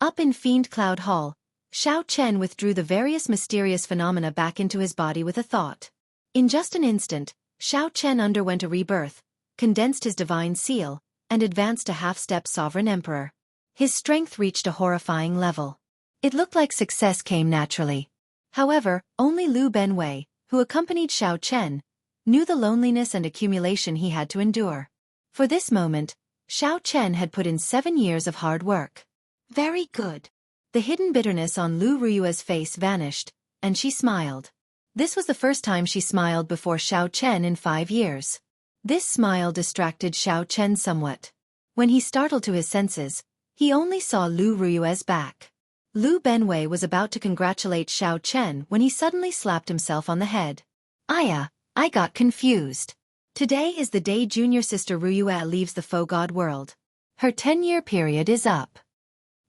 Up in Fiend Cloud Hall, Xiao Chen withdrew the various mysterious phenomena back into his body with a thought. In just an instant, Xiao Chen underwent a rebirth, condensed his divine seal, and advanced to half-step sovereign emperor. His strength reached a horrifying level. It looked like success came naturally. However, only Lu Benwei, who accompanied Xiao Chen, knew the loneliness and accumulation he had to endure. For this moment, Xiao Chen had put in 7 years of hard work. Very good. The hidden bitterness on Lu Ruyue's face vanished, and she smiled. This was the first time she smiled before Xiao Chen in 5 years. This smile distracted Xiao Chen somewhat. When he startled to his senses, he only saw Lu Ruyue's back. Lu Benwei was about to congratulate Xiao Chen when he suddenly slapped himself on the head. I got confused. Today is the day junior sister Ruyue leaves the faux god world. Her 10-year period is up.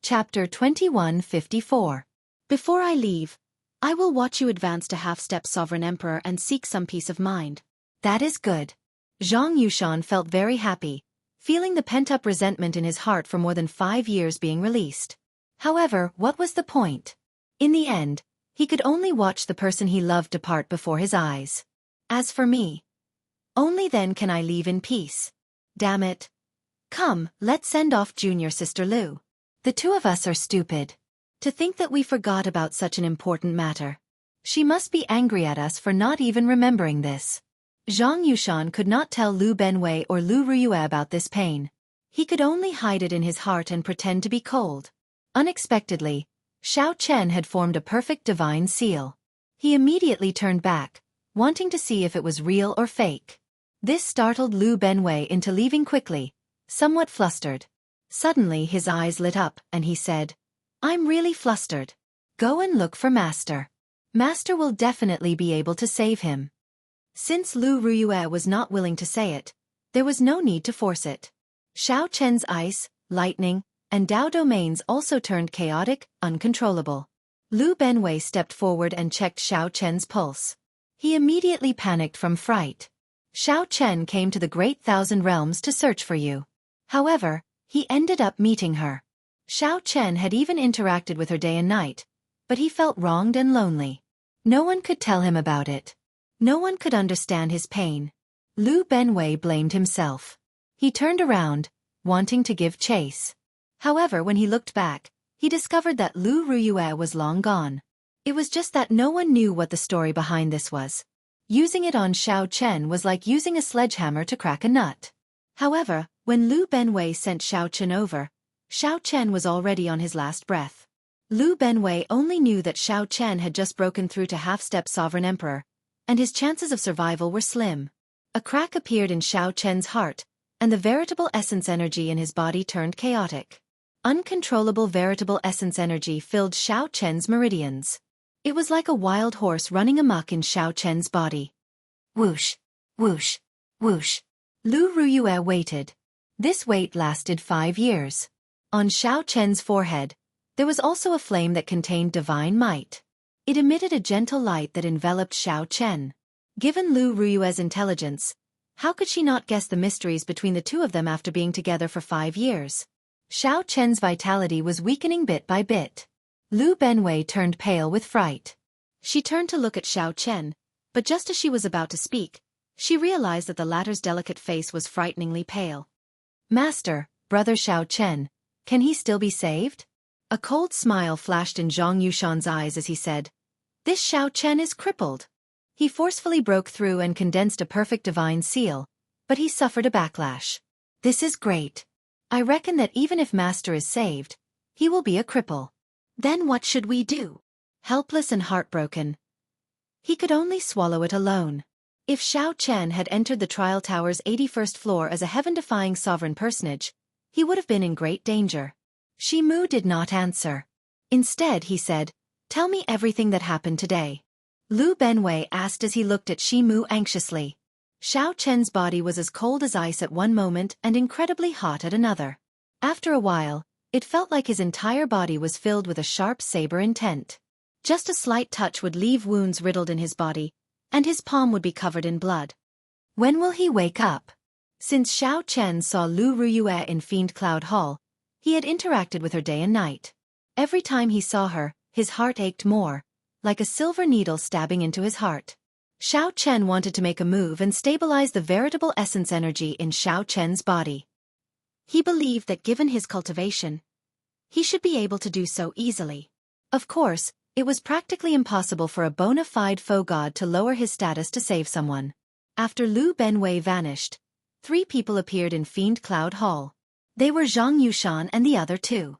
Chapter 2154. Before I leave, I will watch you advance to half-step sovereign emperor and seek some peace of mind. That is good. Zhang Yushan felt very happy, feeling the pent-up resentment in his heart for more than 5 years being released. However, what was the point? In the end, he could only watch the person he loved depart before his eyes. As for me, only then can I leave in peace. Damn it. Come, let's send off junior sister Lu. The 2 of us are stupid. To think that we forgot about such an important matter. She must be angry at us for not even remembering this. Zhang Yushan could not tell Lu Benwei or Lu Ruyue about this pain. He could only hide it in his heart and pretend to be cold. Unexpectedly, Xiao Chen had formed a perfect divine seal. He immediately turned back, wanting to see if it was real or fake. This startled Lu Benwei into leaving quickly, somewhat flustered. Suddenly his eyes lit up, and he said, "I'm really flustered. Go and look for Master. Master will definitely be able to save him." Since Lu Ruyue was not willing to say it, there was no need to force it. Xiao Chen's ice, lightning, and Dao domains also turned chaotic, uncontrollable. Lu Benwei stepped forward and checked Xiao Chen's pulse. He immediately panicked from fright. Xiao Chen came to the Great Thousand Realms to search for you. However, he ended up meeting her. Xiao Chen had even interacted with her day and night, but he felt wronged and lonely. No one could tell him about it. No one could understand his pain. Lu Benwei blamed himself. He turned around, wanting to give chase. However, when he looked back, he discovered that Lu Ruyue was long gone. It was just that no one knew what the story behind this was. Using it on Xiao Chen was like using a sledgehammer to crack a nut. However, when Lu Benwei sent Xiao Chen over, Xiao Chen was already on his last breath. Lu Benwei only knew that Xiao Chen had just broken through to half-step Sovereign Emperor, and his chances of survival were slim. A crack appeared in Xiao Chen's heart, and the veritable essence energy in his body turned chaotic. Uncontrollable veritable essence energy filled Xiao Chen's meridians. It was like a wild horse running amok in Xiao Chen's body. Whoosh, whoosh, whoosh. Lu Ruyue waited. This wait lasted 5 years. On Xiao Chen's forehead, there was also a flame that contained divine might. It emitted a gentle light that enveloped Xiao Chen. Given Lu Ruyue's intelligence, how could she not guess the mysteries between the two of them after being together for 5 years? Xiao Chen's vitality was weakening bit by bit. Lu Benwei turned pale with fright. She turned to look at Xiao Chen, but just as she was about to speak, she realized that the latter's delicate face was frighteningly pale. Master, Brother Xiao Chen, can he still be saved? A cold smile flashed in Zhang Yushan's eyes as he said, "This Xiao Chen is crippled." He forcefully broke through and condensed a perfect divine seal, but he suffered a backlash. "This is great. I reckon that even if Master is saved, he will be a cripple. Then what should we do?" Helpless and heartbroken, he could only swallow it alone. If Xiao Chen had entered the Trial Tower's 81st floor as a heaven-defying sovereign personage, he would have been in great danger. Shi Mu did not answer. Instead, he said, "Tell me everything that happened today." Lu Benwei asked as he looked at Shi Mu anxiously. Xiao Chen's body was as cold as ice at one moment and incredibly hot at another. After a while, it felt like his entire body was filled with a sharp saber intent. Just a slight touch would leave wounds riddled in his body, and his palm would be covered in blood. When will he wake up? Since Xiao Chen saw Lu Ruyue in Fiend Cloud Hall, he had interacted with her day and night. Every time he saw her, his heart ached more, like a silver needle stabbing into his heart. Xiao Chen wanted to make a move and stabilize the veritable essence energy in Xiao Chen's body. He believed that given his cultivation, he should be able to do so easily. Of course, it was practically impossible for a bona fide faux god to lower his status to save someone. After Lu Benwei vanished, 3 people appeared in Fiend Cloud Hall. They were Zhang Yushan and the other 2.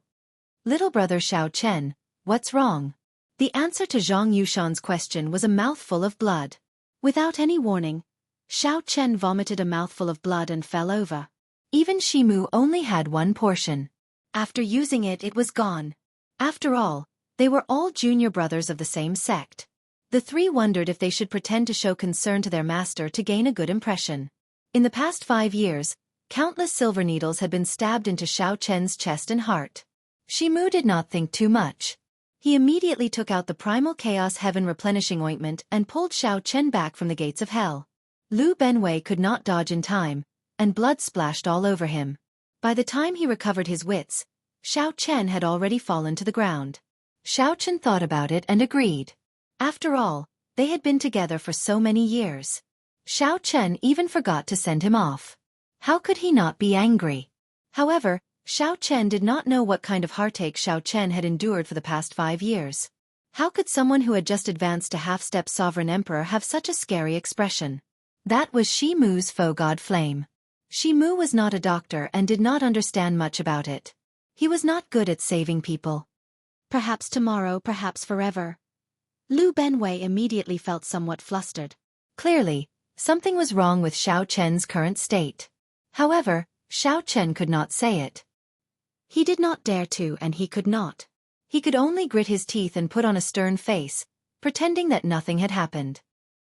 "Little brother Xiao Chen, what's wrong?" The answer to Zhang Yushan's question was a mouthful of blood. Without any warning, Xiao Chen vomited a mouthful of blood and fell over. Even Shi Mu only had 1 portion. After using it, it was gone. After all, they were all junior brothers of the same sect. The 3 wondered if they should pretend to show concern to their master to gain a good impression. In the past 5 years, countless silver needles had been stabbed into Xiao Chen's chest and heart. Shi Mu did not think too much. He immediately took out the primal chaos heaven replenishing ointment and pulled Xiao Chen back from the gates of hell. Lu Benwei could not dodge in time, and blood splashed all over him. By the time he recovered his wits, Xiao Chen had already fallen to the ground. Xiao Chen thought about it and agreed. After all, they had been together for so many years. Xiao Chen even forgot to send him off. How could he not be angry? However, Xiao Chen did not know what kind of heartache Xiao Chen had endured for the past 5 years. How could someone who had just advanced to half-step sovereign emperor have such a scary expression? That was Shi Mu's faux god flame. Shi Mu was not a doctor and did not understand much about it. He was not good at saving people. Perhaps tomorrow, perhaps forever. Lu Benwei immediately felt somewhat flustered. Clearly, something was wrong with Xiao Chen's current state. However, Xiao Chen could not say it. He did not dare to, and he could not. He could only grit his teeth and put on a stern face, pretending that nothing had happened.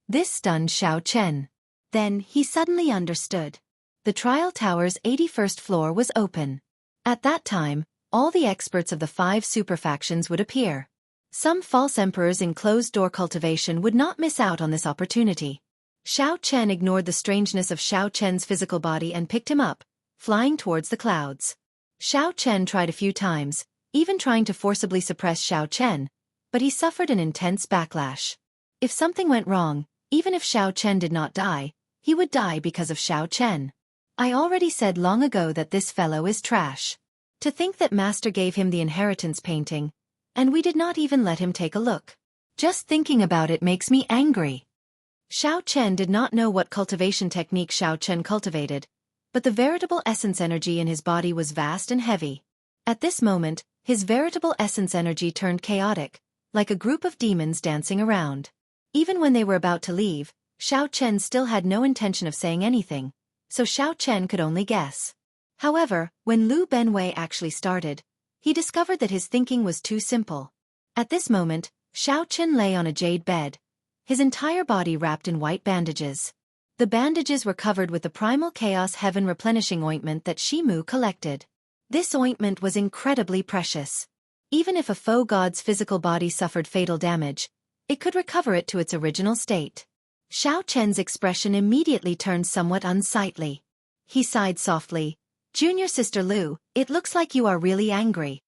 This stunned Xiao Chen. Then, he suddenly understood. The Trial Tower's 81st floor was open. At that time, all the experts of the 5 superfactions would appear. Some false emperors in closed-door cultivation would not miss out on this opportunity. Xiao Chen ignored the strangeness of Xiao Chen's physical body and picked him up, flying towards the clouds. Xiao Chen tried a few times, even trying to forcibly suppress Xiao Chen, but he suffered an intense backlash. If something went wrong, even if Xiao Chen did not die, he would die because of Xiao Chen. I already said long ago that this fellow is trash. To think that Master gave him the inheritance painting, and we did not even let him take a look. Just thinking about it makes me angry. Xiao Chen did not know what cultivation technique Xiao Chen cultivated, but the veritable essence energy in his body was vast and heavy. At this moment, his veritable essence energy turned chaotic, like a group of demons dancing around. Even when they were about to leave, Xiao Chen still had no intention of saying anything, so Xiao Chen could only guess. However, when Lu Benwei actually started, he discovered that his thinking was too simple. At this moment, Xiao Chen lay on a jade bed, his entire body wrapped in white bandages. The bandages were covered with the primal chaos heaven replenishing ointment that Shimu collected. This ointment was incredibly precious. Even if a foe god's physical body suffered fatal damage, it could recover it to its original state. Xiao Chen's expression immediately turned somewhat unsightly. He sighed softly. "Junior sister Lu, it looks like you are really angry."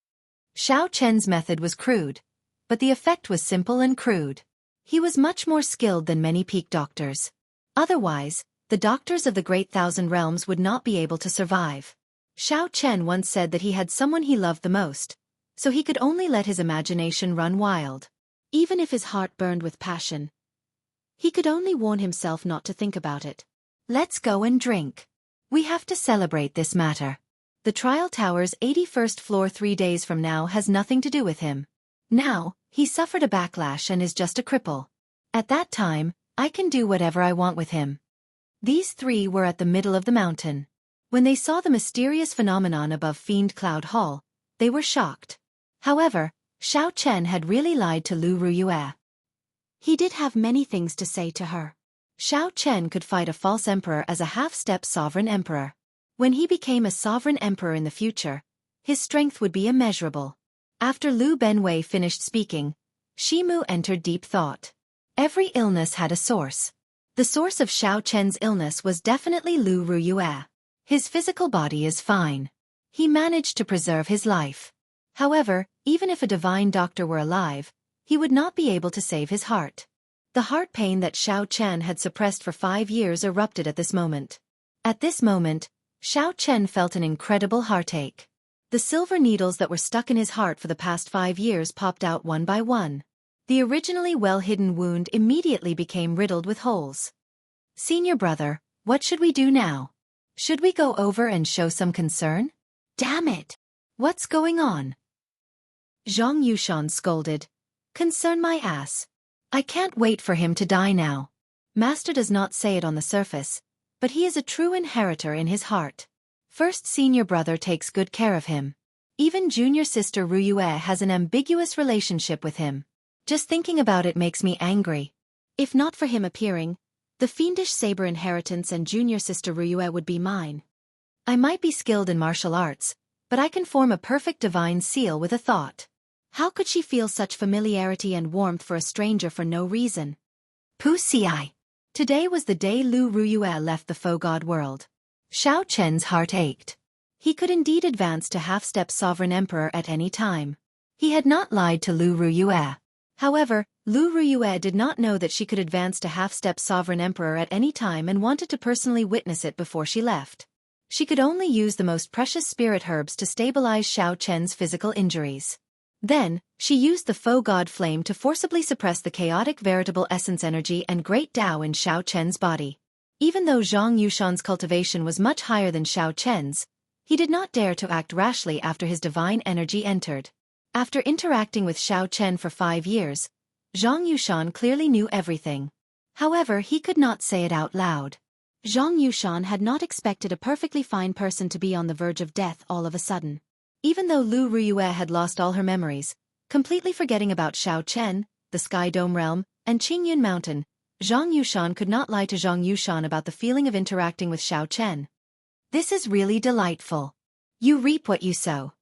Xiao Chen's method was crude, but the effect was simple and crude. He was much more skilled than many peak doctors. Otherwise, the doctors of the Great Thousand Realms would not be able to survive. Xiao Chen once said that he had someone he loved the most, so he could only let his imagination run wild. Even if his heart burned with passion, he could only warn himself not to think about it. "Let's go and drink. We have to celebrate this matter. The Trial Tower's 81st floor 3 days from now has nothing to do with him. Now, he suffered a backlash and is just a cripple. At that time, I can do whatever I want with him." These 3 were at the middle of the mountain. When they saw the mysterious phenomenon above Fiend Cloud Hall, they were shocked. However, Xiao Chen had really lied to Lu Ruyue. He did have many things to say to her. Xiao Chen could fight a false emperor as a half-step sovereign emperor. When he became a sovereign emperor in the future, his strength would be immeasurable. After Lu Benwei finished speaking, Shimu entered deep thought. Every illness had a source. The source of Xiao Chen's illness was definitely Lu Ruyue. His physical body is fine. He managed to preserve his life. However, even if a divine doctor were alive, he would not be able to save his heart. The heart pain that Xiao Chen had suppressed for 5 years erupted at this moment. At this moment, Xiao Chen felt an incredible heartache. The silver needles that were stuck in his heart for the past 5 years popped out one by one. The originally well-hidden wound immediately became riddled with holes. "Senior brother, what should we do now? Should we go over and show some concern?" "Damn it! What's going on?" Zhang Yushan scolded. "Concern my ass. I can't wait for him to die now." Master does not say it on the surface, but he is a true inheritor in his heart. First senior brother takes good care of him. Even junior sister Ruyue has an ambiguous relationship with him. Just thinking about it makes me angry. If not for him appearing, the fiendish saber inheritance and junior sister Ruyue would be mine. I might be skilled in martial arts, but I can form a perfect divine seal with a thought. How could she feel such familiarity and warmth for a stranger for no reason? Pussy. Today was the day Lu Ruyue left the faux god world. Xiao Chen's heart ached. He could indeed advance to half-step sovereign emperor at any time. He had not lied to Lu Ruyue. However, Lu Ruyue did not know that she could advance to half-step sovereign emperor at any time and wanted to personally witness it before she left. She could only use the most precious spirit herbs to stabilize Xiao Chen's physical injuries. Then, she used the faux god flame to forcibly suppress the chaotic veritable essence energy and great Tao in Xiao Chen's body. Even though Zhang Yushan's cultivation was much higher than Xiao Chen's, he did not dare to act rashly after his divine energy entered. After interacting with Xiao Chen for 5 years, Zhang Yushan clearly knew everything. However, he could not say it out loud. Zhang Yushan had not expected a perfectly fine person to be on the verge of death all of a sudden. Even though Lu Ruyue had lost all her memories, completely forgetting about Xiao Chen, the Sky Dome Realm, and Qingyun Mountain, Zhang Yushan could not lie to Zhang Yushan about the feeling of interacting with Xiao Chen. "This is really delightful. You reap what you sow."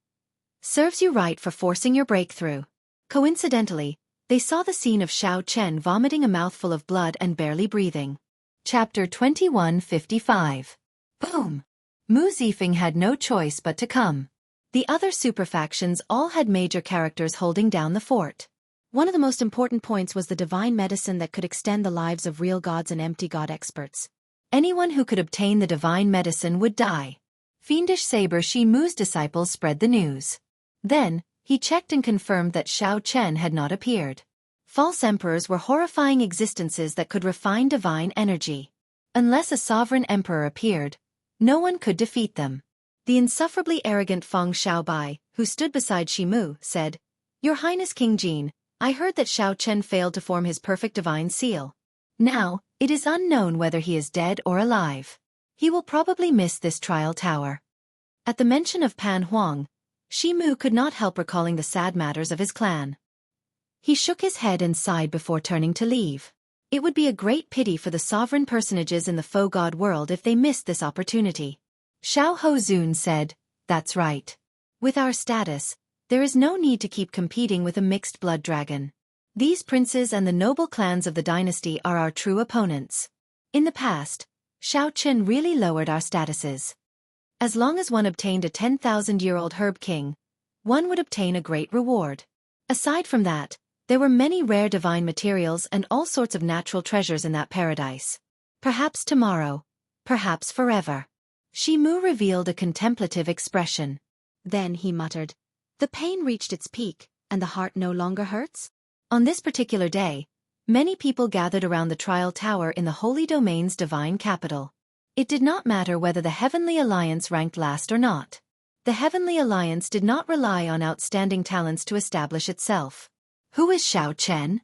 Serves you right for forcing your breakthrough. Coincidentally, they saw the scene of Xiao Chen vomiting a mouthful of blood and barely breathing. Chapter 2155. Boom! Mu Zifeng had no choice but to come. The other superfactions all had major characters holding down the fort. One of the most important points was the divine medicine that could extend the lives of real gods and empty god experts. Anyone who could obtain the divine medicine would die. Fiendish Saber Shi Mu's disciples spread the news. Then, he checked and confirmed that Xiao Chen had not appeared. False emperors were horrifying existences that could refine divine energy. Unless a sovereign emperor appeared, no one could defeat them. The insufferably arrogant Feng Xiaobai, who stood beside Shi Mu, said, "Your Highness King Jin, I heard that Xiao Chen failed to form his perfect divine seal. Now, it is unknown whether he is dead or alive. He will probably miss this trial tower." At the mention of Pan Huang, Shi Mu could not help recalling the sad matters of his clan. He shook his head and sighed before turning to leave. It would be a great pity for the sovereign personages in the faux god world if they missed this opportunity. Xiao Hozun said, "That's right. With our status, there is no need to keep competing with a mixed blood dragon. These princes and the noble clans of the dynasty are our true opponents. In the past, Xiao Chen really lowered our statuses. As long as one obtained a 10,000-year-old herb king, one would obtain a great reward. Aside from that, there were many rare divine materials and all sorts of natural treasures in that paradise. Perhaps tomorrow, perhaps forever." Shi Mu revealed a contemplative expression. Then he muttered, "The pain reached its peak, and the heart no longer hurts?" On this particular day, many people gathered around the trial tower in the Holy Domain's divine capital. It did not matter whether the Heavenly Alliance ranked last or not. The Heavenly Alliance did not rely on outstanding talents to establish itself. Who is Xiao Chen?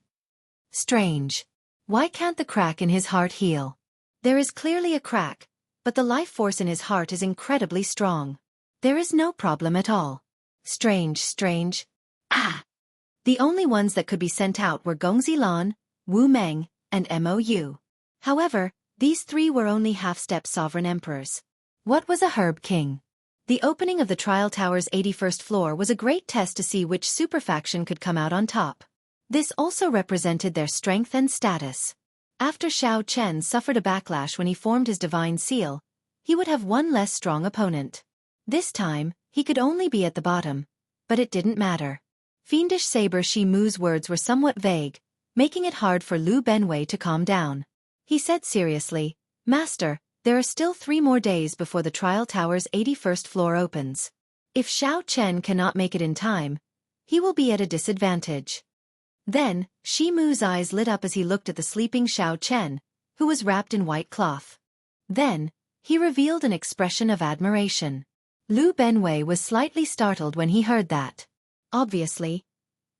Strange. Why can't the crack in his heart heal? There is clearly a crack, but the life force in his heart is incredibly strong. There is no problem at all. Strange. Ah! The only ones that could be sent out were Gong Zilan, Wu Meng, and Mou. However, these three were only half-step sovereign emperors. What was a herb king? The opening of the trial tower's 81st floor was a great test to see which superfaction could come out on top. This also represented their strength and status. After Xiao Chen suffered a backlash when he formed his divine seal, he would have one less strong opponent. This time, he could only be at the bottom, but it didn't matter. Fiendish Saber Shi Mu's words were somewhat vague, making it hard for Lu Benwei to calm down. He said seriously, "Master, there are still 3 more days before the trial tower's 81st floor opens. If Xiao Chen cannot make it in time, he will be at a disadvantage." Then, Shi Mu's eyes lit up as he looked at the sleeping Xiao Chen, who was wrapped in white cloth. Then, he revealed an expression of admiration. Lu Benwei was slightly startled when he heard that. Obviously,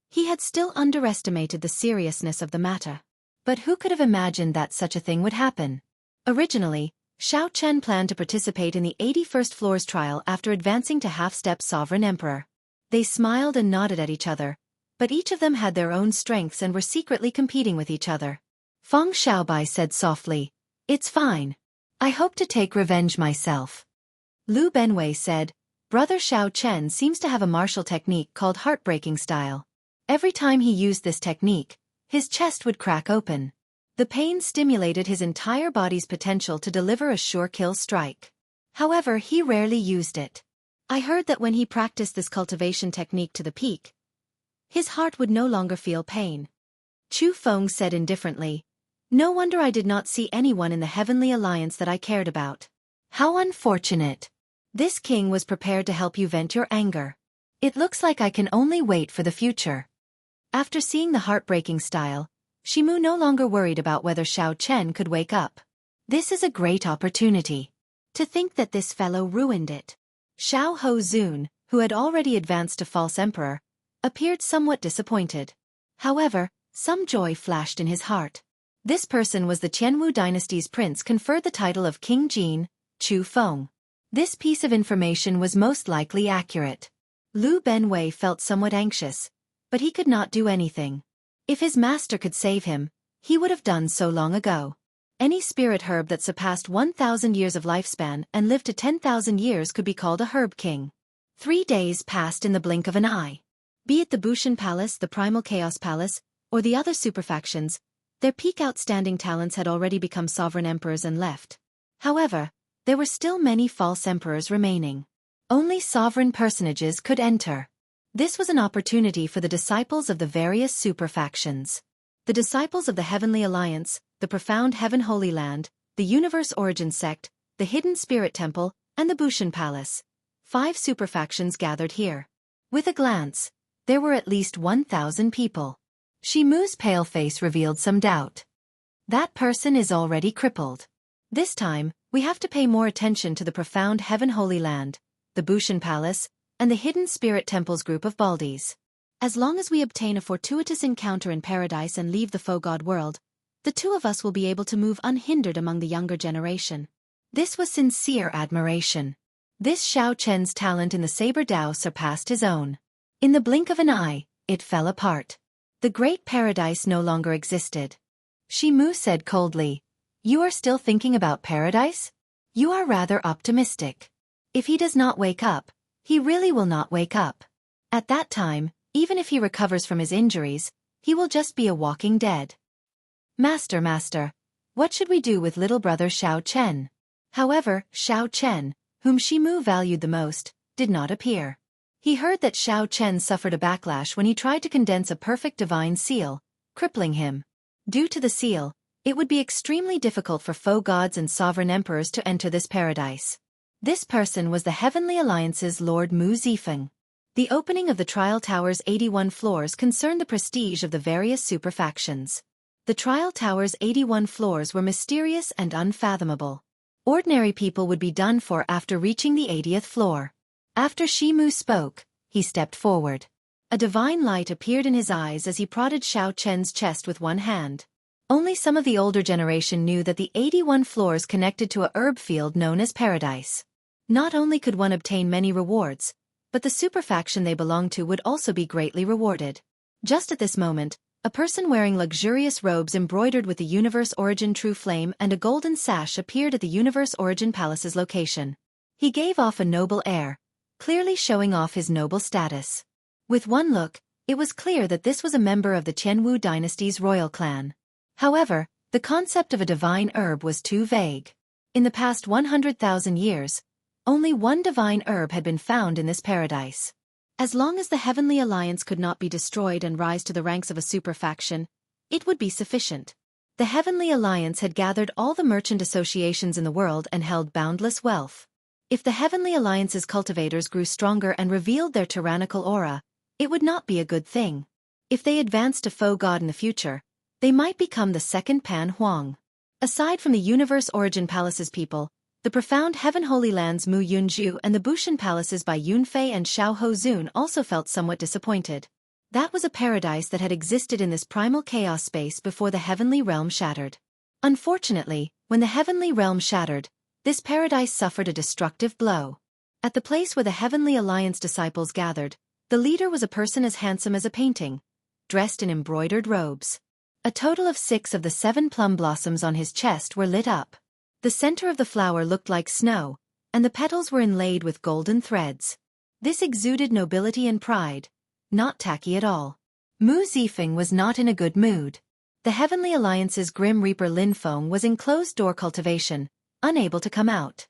he had still underestimated the seriousness of the matter. But who could have imagined that such a thing would happen? Originally, Xiao Chen planned to participate in the 81st floor's trial after advancing to half-step sovereign emperor. They smiled and nodded at each other, but each of them had their own strengths and were secretly competing with each other. Feng Xiaobai said softly, "It's fine. I hope to take revenge myself." Lu Benwei said, "Brother Xiao Chen seems to have a martial technique called heartbreaking style. Every time he used this technique, his chest would crack open. The pain stimulated his entire body's potential to deliver a sure kill strike. However, he rarely used it. I heard that when he practiced this cultivation technique to the peak, his heart would no longer feel pain." Chu Feng said indifferently, "No wonder I did not see anyone in the Heavenly Alliance that I cared about. How unfortunate. This king was prepared to help you vent your anger. It looks like I can only wait for the future." After seeing the heartbreaking style, Shi Mu no longer worried about whether Xiao Chen could wake up. This is a great opportunity. To think that this fellow ruined it. Xiao Hozun, who had already advanced to false emperor, appeared somewhat disappointed. However, some joy flashed in his heart. This person was the Qianwu dynasty's prince conferred the title of King Jin, Chu Feng. This piece of information was most likely accurate. Lu Benwei felt somewhat anxious, but he could not do anything. If his master could save him, he would have done so long ago. Any spirit herb that surpassed 1,000 years of lifespan and lived to 10,000 years could be called a herb king. 3 days passed in the blink of an eye. Be it the Bushan Palace, the Primal Chaos Palace, or the other superfactions, their peak outstanding talents had already become sovereign emperors and left. However, there were still many false emperors remaining. Only sovereign personages could enter. This was an opportunity for the disciples of the various superfactions. The disciples of the Heavenly Alliance, the Profound Heaven Holy Land, the Universe Origin Sect, the Hidden Spirit Temple, and the Bushan Palace. 5 superfactions gathered here. With a glance, there were at least 1,000 people. Shimu's pale face revealed some doubt. That person is already crippled. This time, we have to pay more attention to the Profound Heaven Holy Land, the Bushan Palace, and the Hidden Spirit Temple's group of Baldies. As long as we obtain a fortuitous encounter in paradise and leave the faux god world, the 2 of us will be able to move unhindered among the younger generation. This was sincere admiration. This Xiao Chen's talent in the Saber Dao surpassed his own. In the blink of an eye, it fell apart. The great paradise no longer existed. Shimu said coldly, "You are still thinking about paradise? You are rather optimistic. If he does not wake up, he really will not wake up. At that time, even if he recovers from his injuries, he will just be a walking dead." Master, what should we do with little brother Xiao Chen? However, Xiao Chen, whom Shimu valued the most, did not appear. He heard that Xiao Chen suffered a backlash when he tried to condense a perfect divine seal, crippling him. Due to the seal, it would be extremely difficult for faux gods and sovereign emperors to enter this paradise. This person was the Heavenly Alliance's Lord Mu Zifeng. The opening of the Trial Tower's 81 floors concerned the prestige of the various superfactions. The Trial Tower's 81 floors were mysterious and unfathomable. Ordinary people would be done for after reaching the 80th floor. After Shimu spoke, he stepped forward. A divine light appeared in his eyes as he prodded Xiao Chen's chest with one hand. Only some of the older generation knew that the 81 floors connected to a herb field known as Paradise. Not only could one obtain many rewards, but the superfaction they belonged to would also be greatly rewarded. Just at this moment, a person wearing luxurious robes embroidered with the Universe Origin True Flame and a golden sash appeared at the Universe Origin Palace's location. He gave off a noble air, clearly showing off his noble status. With one look, it was clear that this was a member of the Qianwu dynasty's royal clan. However, the concept of a divine herb was too vague. In the past 100,000 years, only one divine herb had been found in this paradise. As long as the Heavenly Alliance could not be destroyed and rise to the ranks of a superfaction, it would be sufficient. The Heavenly Alliance had gathered all the merchant associations in the world and held boundless wealth. If the Heavenly Alliance's cultivators grew stronger and revealed their tyrannical aura, it would not be a good thing. If they advanced to faux god in the future, they might become the second Pan Huang. Aside from the Universe Origin Palace's people, the Profound Heaven Holy Land's Mu Yunju and the Bushan Palaces by Yunfei and Xiao Hozun also felt somewhat disappointed. That was a paradise that had existed in this primal chaos space before the heavenly realm shattered. Unfortunately, when the heavenly realm shattered, this paradise suffered a destructive blow. At the place where the Heavenly Alliance disciples gathered, the leader was a person as handsome as a painting, dressed in embroidered robes. A total of 6 of the 7 plum blossoms on his chest were lit up. The center of the flower looked like snow, and the petals were inlaid with golden threads. This exuded nobility and pride, not tacky at all. Mu Zifeng was not in a good mood. The Heavenly Alliance's Grim Reaper Lin Feng was in closed-door cultivation, unable to come out.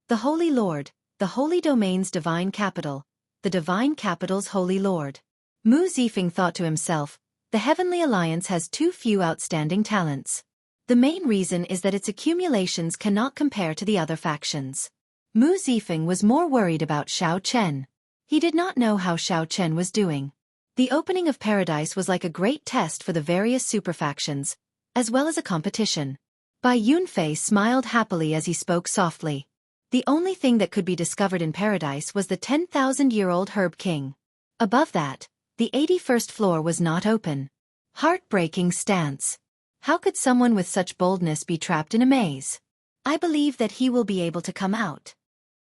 The Holy Lord, the Holy Domain's divine capital, the divine capital's Holy Lord. Mu Zifeng thought to himself, the Heavenly Alliance has too few outstanding talents. The main reason is that its accumulations cannot compare to the other factions. Mu Zifeng was more worried about Xiao Chen. He did not know how Xiao Chen was doing. The opening of Paradise was like a great test for the various superfactions, as well as a competition. Bai Yunfei smiled happily as he spoke softly. The only thing that could be discovered in Paradise was the 10,000-year-old Herb King. Above that, the 81st floor was not open. Heartbreaking stance. How could someone with such boldness be trapped in a maze? I believe that he will be able to come out.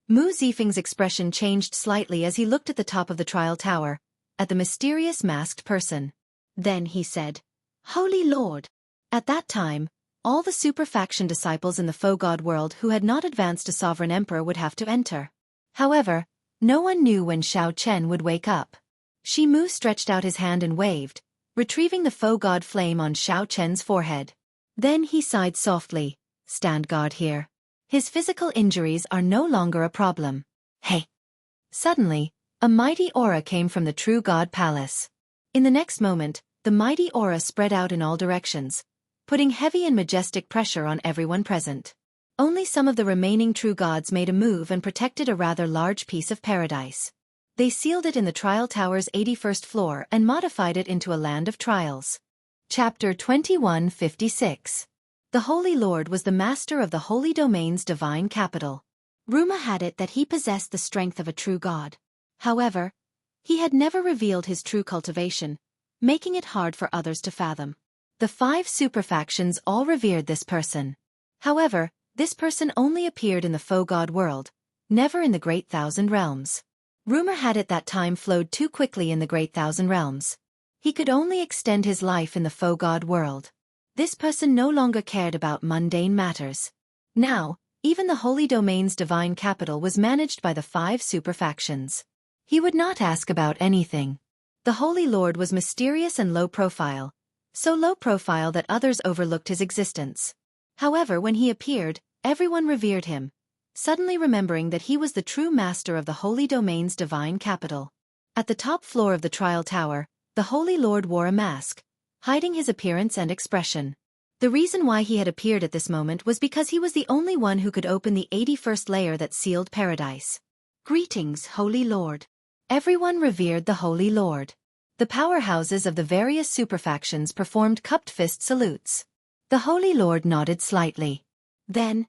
Mu Zifeng's expression changed slightly as he looked at the top of the trial tower, at the mysterious masked person. Then he said, "Holy Lord." At that time, all the superfaction disciples in the faux god world who had not advanced to sovereign emperor would have to enter. However, No one knew when Xiao Chen would wake up. Mu stretched out his hand and waved, retrieving the faux god flame on Xiao Chen's forehead. Then he sighed softly, "Stand guard here. His physical injuries are no longer a problem." Hey! Suddenly, a mighty aura came from the true god palace. In the next moment, the mighty aura spread out in all directions, putting heavy and majestic pressure on everyone present. Only some of the remaining true gods made a move and protected a rather large piece of paradise. They sealed it in the trial tower's 81st floor and modified it into a land of trials. Chapter 2156. The Holy Lord was the master of the Holy Domain's divine capital. Rumor had it that he possessed the strength of a true god. However, he had never revealed his true cultivation, making it hard for others to fathom. The 5 superfactions all revered this person. However, this person only appeared in the faux god world, never in the Great Thousand Realms. Rumor had it that time flowed too quickly in the Great Thousand Realms. He could only extend his life in the faux god world. This person no longer cared about mundane matters. Now, even the Holy Domain's divine capital was managed by the 5 superfactions. He would not ask about anything. The Holy Lord was mysterious and low profile, so low profile that others overlooked his existence. However, when he appeared, everyone revered him, suddenly remembering that he was the true master of the Holy Domain's divine capital. At the top floor of the trial tower, the Holy Lord wore a mask, hiding his appearance and expression. The reason why he had appeared at this moment was because he was the only one who could open the 81st layer that sealed paradise. Greetings, Holy Lord. Everyone revered the Holy Lord. The powerhouses of the various superfactions performed cupped fist salutes. The Holy Lord nodded slightly. Then,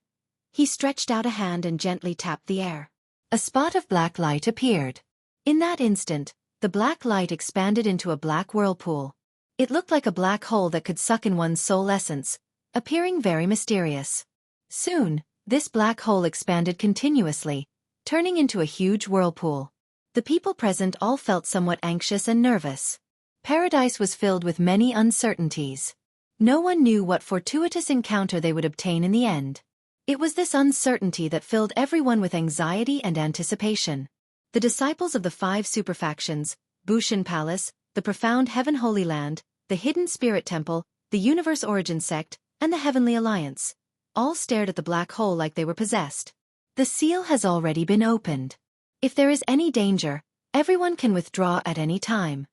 he stretched out a hand and gently tapped the air. A spot of black light appeared. In that instant, the black light expanded into a black whirlpool. It looked like a black hole that could suck in one's soul essence, appearing very mysterious. Soon, this black hole expanded continuously, turning into a huge whirlpool. The people present all felt somewhat anxious and nervous. Paradise was filled with many uncertainties. No one knew what fortuitous encounter they would obtain in the end. It was this uncertainty that filled everyone with anxiety and anticipation. The disciples of the 5 superfactions, Bushan Palace, the Profound Heaven Holy Land, the Hidden Spirit Temple, the Universe Origin Sect, and the Heavenly Alliance, all stared at the black hole like they were possessed. The seal has already been opened. If there is any danger, everyone can withdraw at any time.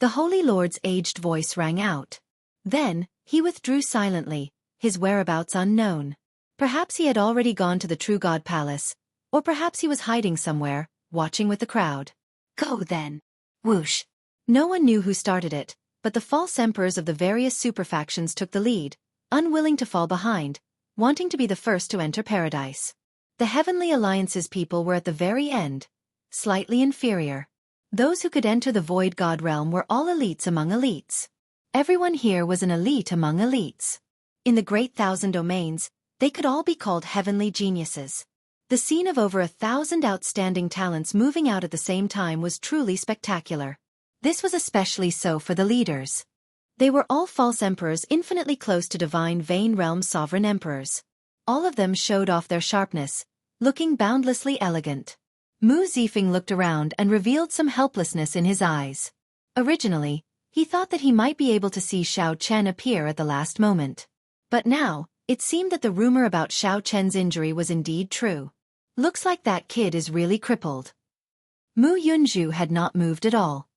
The Holy Lord's aged voice rang out. Then, he withdrew silently, his whereabouts unknown. Perhaps he had already gone to the True God Palace, or perhaps he was hiding somewhere, watching with the crowd. Go then. Whoosh. No one knew who started it, but the false emperors of the various superfactions took the lead, unwilling to fall behind, wanting to be the first to enter paradise. The Heavenly Alliance's people were at the very end, slightly inferior. Those who could enter the Void God realm were all elites among elites. Everyone here was an elite among elites. In the Great Thousand Domains, they could all be called heavenly geniuses. The scene of over 1,000 outstanding talents moving out at the same time was truly spectacular. This was especially so for the leaders. They were all false emperors infinitely close to divine Vane Realm sovereign emperors. All of them showed off their sharpness, looking boundlessly elegant. Mu Zifeng looked around and revealed some helplessness in his eyes. Originally, he thought that he might be able to see Xiao Chen appear at the last moment. But now, it seemed that the rumor about Xiao Chen's injury was indeed true. Looks like that kid is really crippled. Mu Yunju had not moved at all.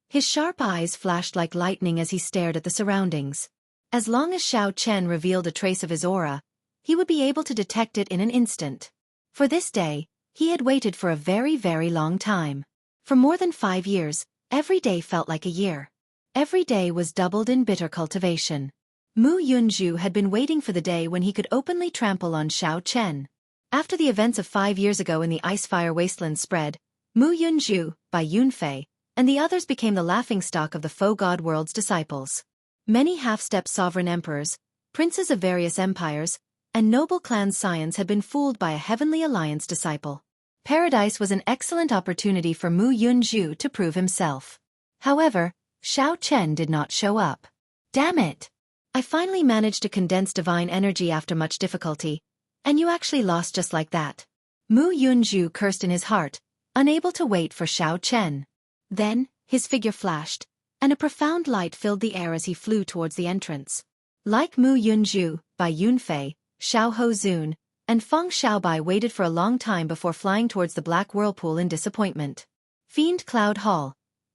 His sharp eyes flashed like lightning as he stared at the surroundings. As long as Xiao Chen revealed a trace of his aura, he would be able to detect it in an instant. For this day, he had waited for a very, very long time. For more than 5 years, every day felt like a year. Every day was doubled in bitter cultivation. Mu Yunju had been waiting for the day when he could openly trample on Xiao Chen. After the events of 5 years ago in the Icefire Wasteland spread, Mu Yunju, by Yunfei, and the others became the laughingstock of the faux god world's disciples. Many half-step sovereign emperors, princes of various empires, and noble clan scions had been fooled by a Heavenly Alliance disciple. Paradise was an excellent opportunity for Mu Yunju to prove himself. However, Xiao Chen did not show up. Damn it! I finally managed to condense divine energy after much difficulty, and you actually lost just like that. Mu Yunju cursed in his heart, unable to wait for Xiao Chen. Then, his figure flashed, and a profound light filled the air as he flew towards the entrance. Like Mu Yunzhu, Bai Yunfei, Xiao Ho Zun, and Feng Xiaobai waited for a long time before flying towards the black whirlpool in disappointment. Fiend Cloud Hall.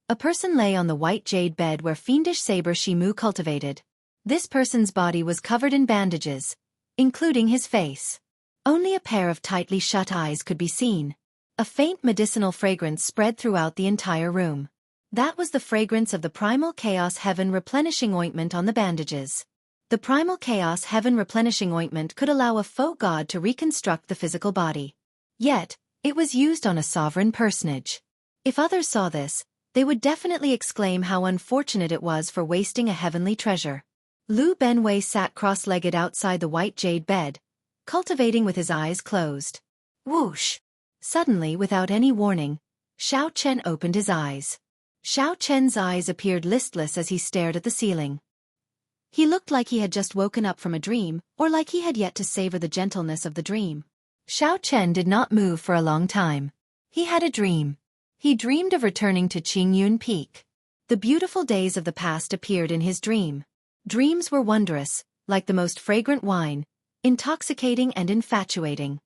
A person lay on the white jade bed where fiendish saber Shimu cultivated. This person's body was covered in bandages, including his face. Only a pair of tightly shut eyes could be seen. A faint medicinal fragrance spread throughout the entire room. That was the fragrance of the Primal Chaos Heaven Replenishing Ointment on the bandages. The Primal Chaos Heaven Replenishing Ointment could allow a faux god to reconstruct the physical body. Yet, it was used on a sovereign personage. If others saw this, they would definitely exclaim how unfortunate it was for wasting a heavenly treasure. Lu Benwei sat cross-legged outside the white jade bed, cultivating with his eyes closed. Whoosh! Suddenly, without any warning, Xiao Chen opened his eyes. Xiao Chen's eyes appeared listless as he stared at the ceiling. He looked like he had just woken up from a dream, or like he had yet to savor the gentleness of the dream. Xiao Chen did not move for a long time. He had a dream. He dreamed of returning to Qingyun Peak. The beautiful days of the past appeared in his dream. Dreams were wondrous, like the most fragrant wine, intoxicating and infatuating.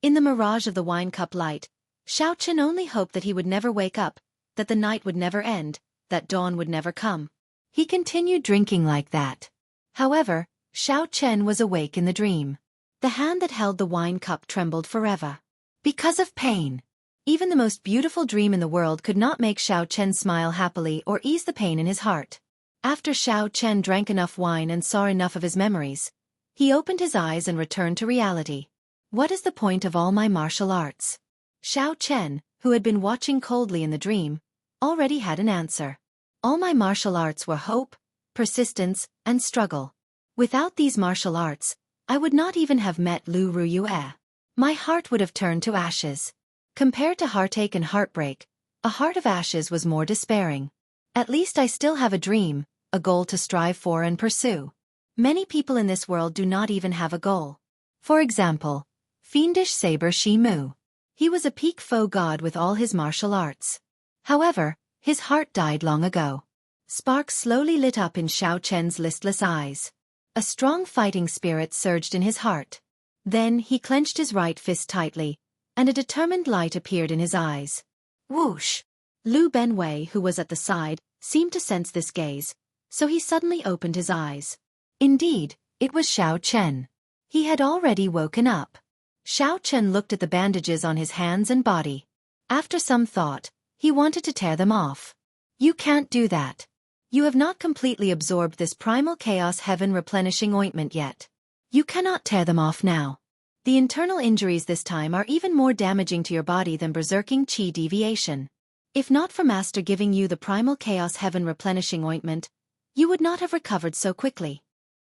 In the mirage of the wine cup light, Xiao Chen only hoped that he would never wake up, that the night would never end, that dawn would never come. He continued drinking like that. However, Xiao Chen was awake in the dream. The hand that held the wine cup trembled forever. Because of pain. Even the most beautiful dream in the world could not make Xiao Chen smile happily or ease the pain in his heart. After Xiao Chen drank enough wine and saw enough of his memories, he opened his eyes and returned to reality. What is the point of all my martial arts? Xiao Chen, who had been watching coldly in the dream, already had an answer. All my martial arts were hope, persistence, and struggle. Without these martial arts, I would not even have met Lu Ruyue. My heart would have turned to ashes. Compared to heartache and heartbreak, a heart of ashes was more despairing. At least I still have a dream, a goal to strive for and pursue. Many people in this world do not even have a goal. For example, fiendish saber Shimu. He was a peak faux god with all his martial arts. However, his heart died long ago. Sparks slowly lit up in Xiao Chen's listless eyes. A strong fighting spirit surged in his heart. Then he clenched his right fist tightly, and a determined light appeared in his eyes. Whoosh! Lu Benwei, who was at the side, seemed to sense this gaze, so he suddenly opened his eyes. Indeed, it was Xiao Chen. He had already woken up. Xiao Chen looked at the bandages on his hands and body. After some thought, he wanted to tear them off. You can't do that. You have not completely absorbed this Primal Chaos Heaven Replenishing Ointment yet. You cannot tear them off now. The internal injuries this time are even more damaging to your body than berserking qi deviation. If not for Master giving you the Primal Chaos Heaven Replenishing Ointment, you would not have recovered so quickly.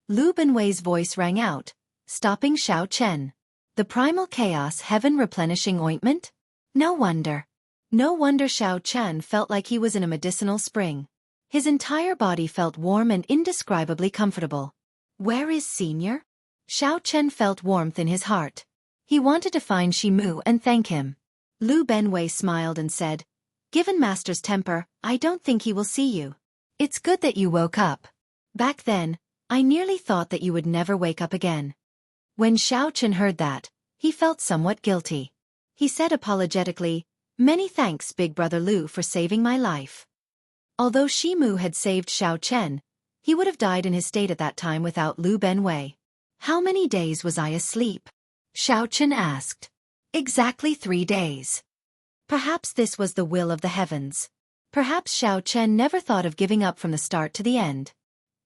Lu Benwei's voice rang out, stopping Xiao Chen. The Primal Chaos Heaven Replenishing Ointment? No wonder. No wonder Xiao Chen felt like he was in a medicinal spring. His entire body felt warm and indescribably comfortable. Where is Senior? Xiao Chen felt warmth in his heart. He wanted to find Shimu and thank him. Lu Benwei smiled and said, Given Master's temper, I don't think he will see you. It's good that you woke up. Back then, I nearly thought that you would never wake up again. When Xiao Chen heard that, he felt somewhat guilty. He said apologetically, Many thanks, Big Brother Lu, for saving my life. Although Shimu had saved Xiao Chen, he would have died in his state at that time without Lu Benwei. How many days was I asleep? Xiao Chen asked. Exactly 3 days. Perhaps this was the will of the heavens. Perhaps Xiao Chen never thought of giving up from the start to the end.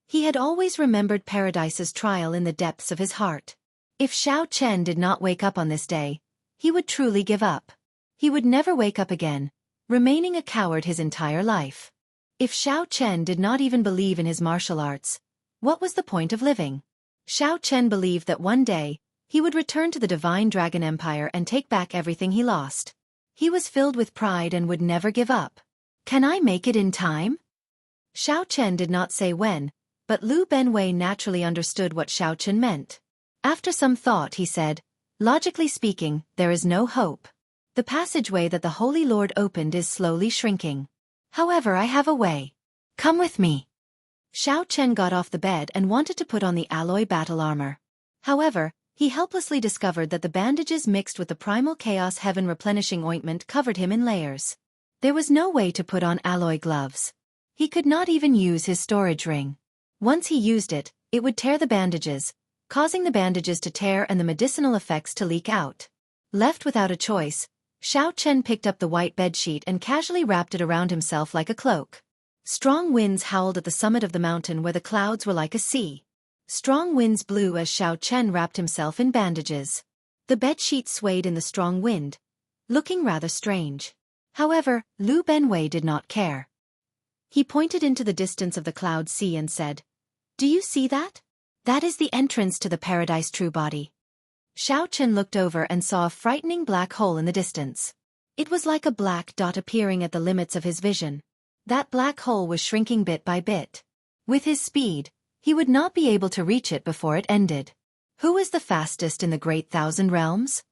He had always remembered Paradise's trial in the depths of his heart. If Xiao Chen did not wake up on this day, he would truly give up. He would never wake up again, remaining a coward his entire life. If Xiao Chen did not even believe in his martial arts, what was the point of living? Xiao Chen believed that one day, he would return to the Divine Dragon Empire and take back everything he lost. He was filled with pride and would never give up. Can I make it in time? Xiao Chen did not say when, but Lu Benwei naturally understood what Xiao Chen meant. After some thought he said, Logically speaking, there is no hope. The passageway that the Holy Lord opened is slowly shrinking. However, I have a way. Come with me. Xiao Chen got off the bed and wanted to put on the alloy battle armor. However, he helplessly discovered that the bandages mixed with the primal chaos heaven replenishing ointment covered him in layers. There was no way to put on alloy gloves. He could not even use his storage ring. Once he used it, it would tear the bandages, causing the bandages to tear and the medicinal effects to leak out. Left without a choice, Xiao Chen picked up the white bedsheet and casually wrapped it around himself like a cloak. Strong winds howled at the summit of the mountain where the clouds were like a sea. Strong winds blew as Xiao Chen wrapped himself in bandages. The bedsheet swayed in the strong wind, looking rather strange. However, Lu Benwei did not care. He pointed into the distance of the cloud sea and said, "Do you see that? That is the entrance to the Paradise True Body." Xiao Chen looked over and saw a frightening black hole in the distance. It was like a black dot appearing at the limits of his vision. That black hole was shrinking bit by bit. With his speed, he would not be able to reach it before it ended. Who is the fastest in the Great Thousand Realms?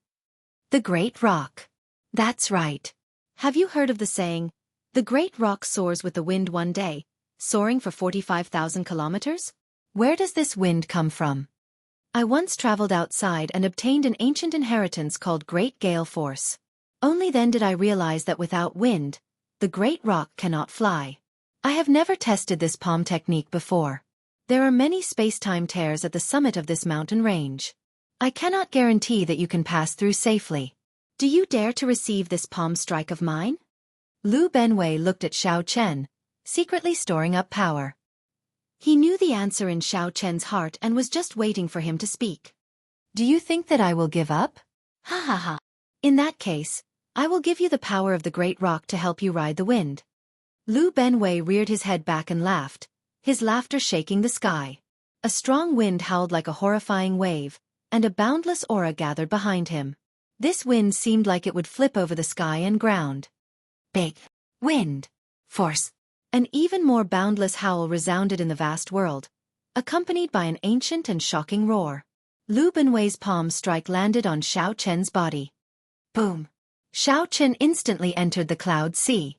The Great Rock. That's right. Have you heard of the saying, "The Great Rock soars with the wind one day, soaring for 45,000 kilometers? Where does this wind come from? I once traveled outside and obtained an ancient inheritance called Great Gale Force. Only then did I realize that without wind, the Great Rock cannot fly. I have never tested this palm technique before. There are many space-time tears at the summit of this mountain range. I cannot guarantee that you can pass through safely. Do you dare to receive this palm strike of mine?" Lu Benwei looked at Xiao Chen, secretly storing up power. He knew the answer in Xiao Chen's heart and was just waiting for him to speak. "Do you think that I will give up? Ha ha ha. In that case, I will give you the power of the Great Rock to help you ride the wind." Lu Benwei reared his head back and laughed, his laughter shaking the sky. A strong wind howled like a horrifying wave, and a boundless aura gathered behind him. This wind seemed like it would flip over the sky and ground. Big wind force. An even more boundless howl resounded in the vast world, accompanied by an ancient and shocking roar. Lu Benwei's palm strike landed on Xiao Chen's body. Boom! Xiao Chen instantly entered the cloud sea.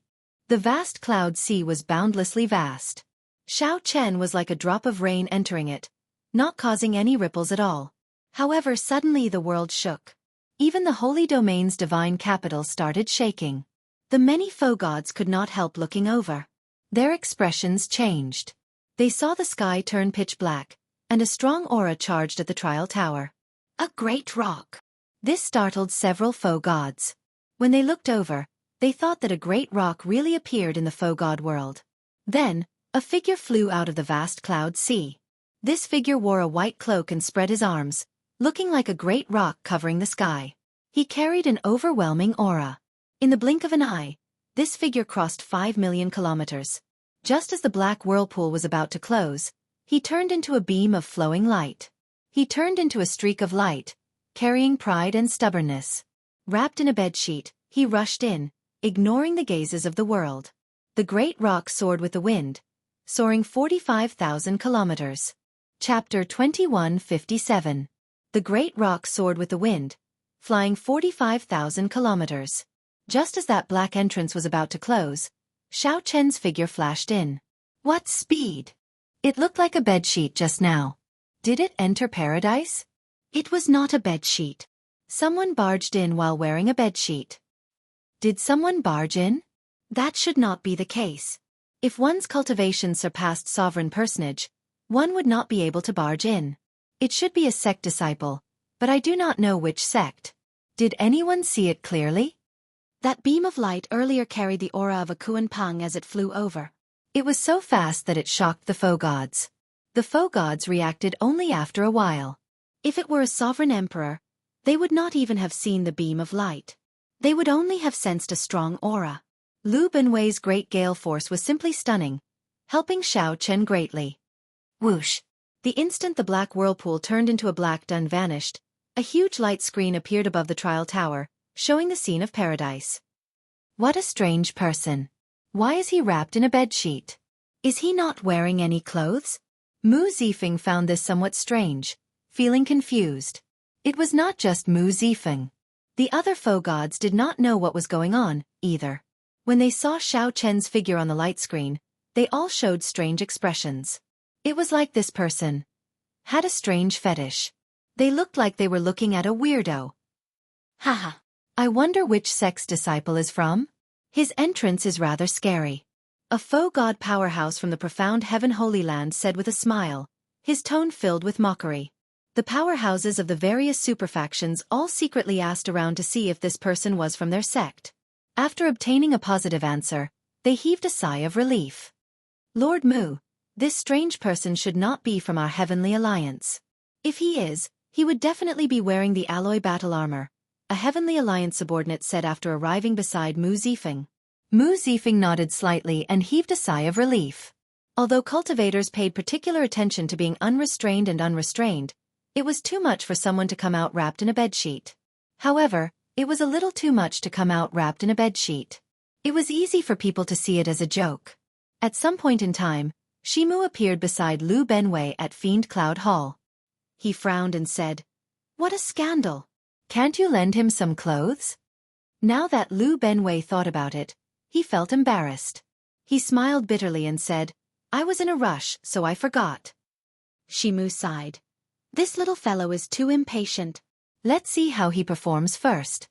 The vast cloud sea was boundlessly vast. Xiao Chen was like a drop of rain entering it, not causing any ripples at all. However, suddenly the world shook. Even the Holy Domain's divine capital started shaking. The many foe gods could not help looking over. Their expressions changed. They saw the sky turn pitch black, and a strong aura charged at the trial tower. A great rock. This startled several foe gods. When they looked over, they thought that a great rock really appeared in the foe god world. Then, a figure flew out of the vast cloud sea. This figure wore a white cloak and spread his arms, looking like a great rock covering the sky. He carried an overwhelming aura. In the blink of an eye, this figure crossed 5 million kilometers. Just as the black whirlpool was about to close, he turned into a beam of flowing light. He turned into a streak of light, carrying pride and stubbornness. Wrapped in a bedsheet, he rushed in, ignoring the gazes of the world. The great rock soared with the wind, soaring 45,000 kilometers. Chapter 2157. The great rock soared with the wind, flying 45,000 kilometers. Just as that black entrance was about to close, Xiao Chen's figure flashed in. What speed! It looked like a bedsheet just now. Did it enter paradise? It was not a bedsheet. Someone barged in while wearing a bedsheet. Did someone barge in? That should not be the case. If one's cultivation surpassed sovereign personage, one would not be able to barge in. It should be a sect disciple, but I do not know which sect. Did anyone see it clearly? That beam of light earlier carried the aura of a Kuan Pang as it flew over. It was so fast that it shocked the foe gods. The foe gods reacted only after a while. If it were a sovereign emperor, they would not even have seen the beam of light. They would only have sensed a strong aura. Lu Benwei's great gale force was simply stunning, helping Xiao Chen greatly. Whoosh! The instant the black whirlpool turned into a black dun vanished, a huge light screen appeared above the trial tower, showing the scene of paradise. What a strange person. Why is he wrapped in a bedsheet? Is he not wearing any clothes? Mu Zifeng found this somewhat strange, feeling confused. It was not just Mu Zifeng. The other foe gods did not know what was going on, either. When they saw Xiao Chen's figure on the light screen, they all showed strange expressions. It was like this person had a strange fetish. They looked like they were looking at a weirdo. Haha. I wonder which sex disciple is from? His entrance is rather scary. A faux god powerhouse from the profound Heaven Holy Land said with a smile, his tone filled with mockery. The powerhouses of the various superfactions all secretly asked around to see if this person was from their sect. After obtaining a positive answer, they heaved a sigh of relief. Lord Mu, this strange person should not be from our Heavenly Alliance. If he is, he would definitely be wearing the alloy battle armor, a Heavenly Alliance subordinate said after arriving beside Mu Zifeng. Mu Zifeng nodded slightly and heaved a sigh of relief. Although cultivators paid particular attention to being unrestrained and unrestrained, it was too much for someone to come out wrapped in a bedsheet. However, it was a little too much to come out wrapped in a bedsheet. It was easy for people to see it as a joke. At some point in time, Shimu appeared beside Lu Benwei at Fiend Cloud Hall. He frowned and said, "What a scandal! Can't you lend him some clothes?" Now that Lu Benwei thought about it, he felt embarrassed. He smiled bitterly and said, "I was in a rush, so I forgot." Shimu sighed. "This little fellow is too impatient. Let's see how he performs first."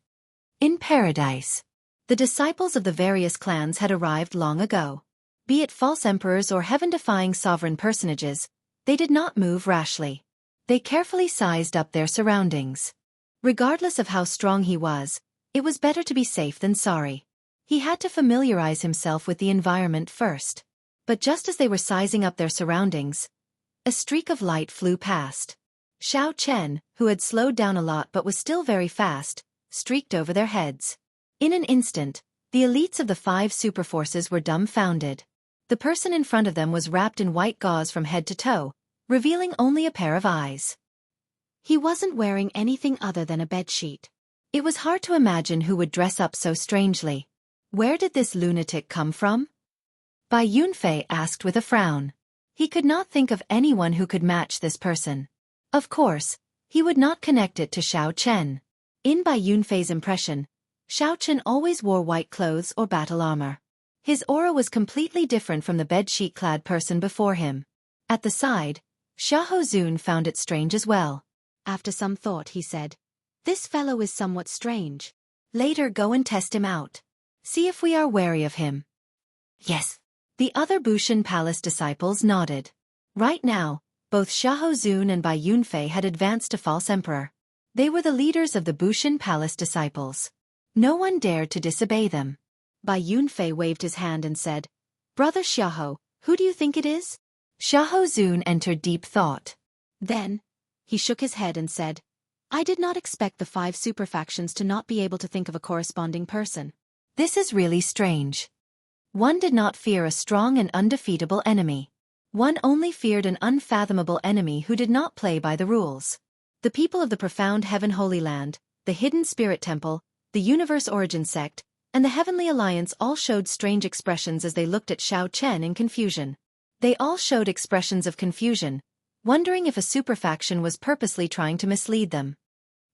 In paradise, the disciples of the various clans had arrived long ago. Be it false emperors or heaven-defying sovereign personages, they did not move rashly. They carefully sized up their surroundings. Regardless of how strong he was, it was better to be safe than sorry. He had to familiarize himself with the environment first. But just as they were sizing up their surroundings, a streak of light flew past. Xiao Chen, who had slowed down a lot but was still very fast, streaked over their heads. In an instant, the elites of the 5 superforces were dumbfounded. The person in front of them was wrapped in white gauze from head to toe, revealing only a pair of eyes. He wasn't wearing anything other than a bedsheet. It was hard to imagine who would dress up so strangely. Where did this lunatic come from? Bai Yunfei asked with a frown. He could not think of anyone who could match this person. Of course, he would not connect it to Xiao Chen. In Bai Yunfei's impression, Xiao Chen always wore white clothes or battle armor. His aura was completely different from the bedsheet-clad person before him. At the side, Xiahou Zun found it strange as well. After some thought he said, "This fellow is somewhat strange. Later go and test him out. See if we are wary of him." Yes. The other Bushan Palace disciples nodded. Right now, both Xiahou Zun and Bai Yunfei had advanced to False Emperor. They were the leaders of the Bushan Palace disciples. No one dared to disobey them. Bai Yunfei waved his hand and said, "Brother Xiahou, who do you think it is?" Xiahou Zun entered deep thought. Then, he shook his head and said, "I did not expect the 5 superfactions to not be able to think of a corresponding person. This is really strange." One did not fear a strong and undefeatable enemy. One only feared an unfathomable enemy who did not play by the rules. The people of the profound Heaven Holy Land, the Hidden Spirit Temple, the Universe Origin Sect, and the Heavenly Alliance all showed strange expressions as they looked at Xiao Chen in confusion. They all showed expressions of confusion, wondering if a superfaction was purposely trying to mislead them.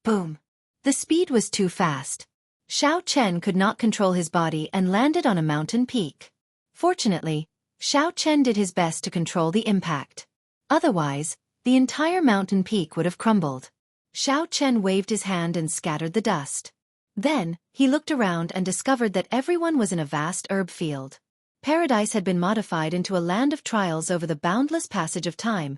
Boom! The speed was too fast. Xiao Chen could not control his body and landed on a mountain peak. Fortunately, Xiao Chen did his best to control the impact. Otherwise, the entire mountain peak would have crumbled. Xiao Chen waved his hand and scattered the dust. Then, he looked around and discovered that everyone was in a vast herb field. Paradise had been modified into a land of trials over the boundless passage of time,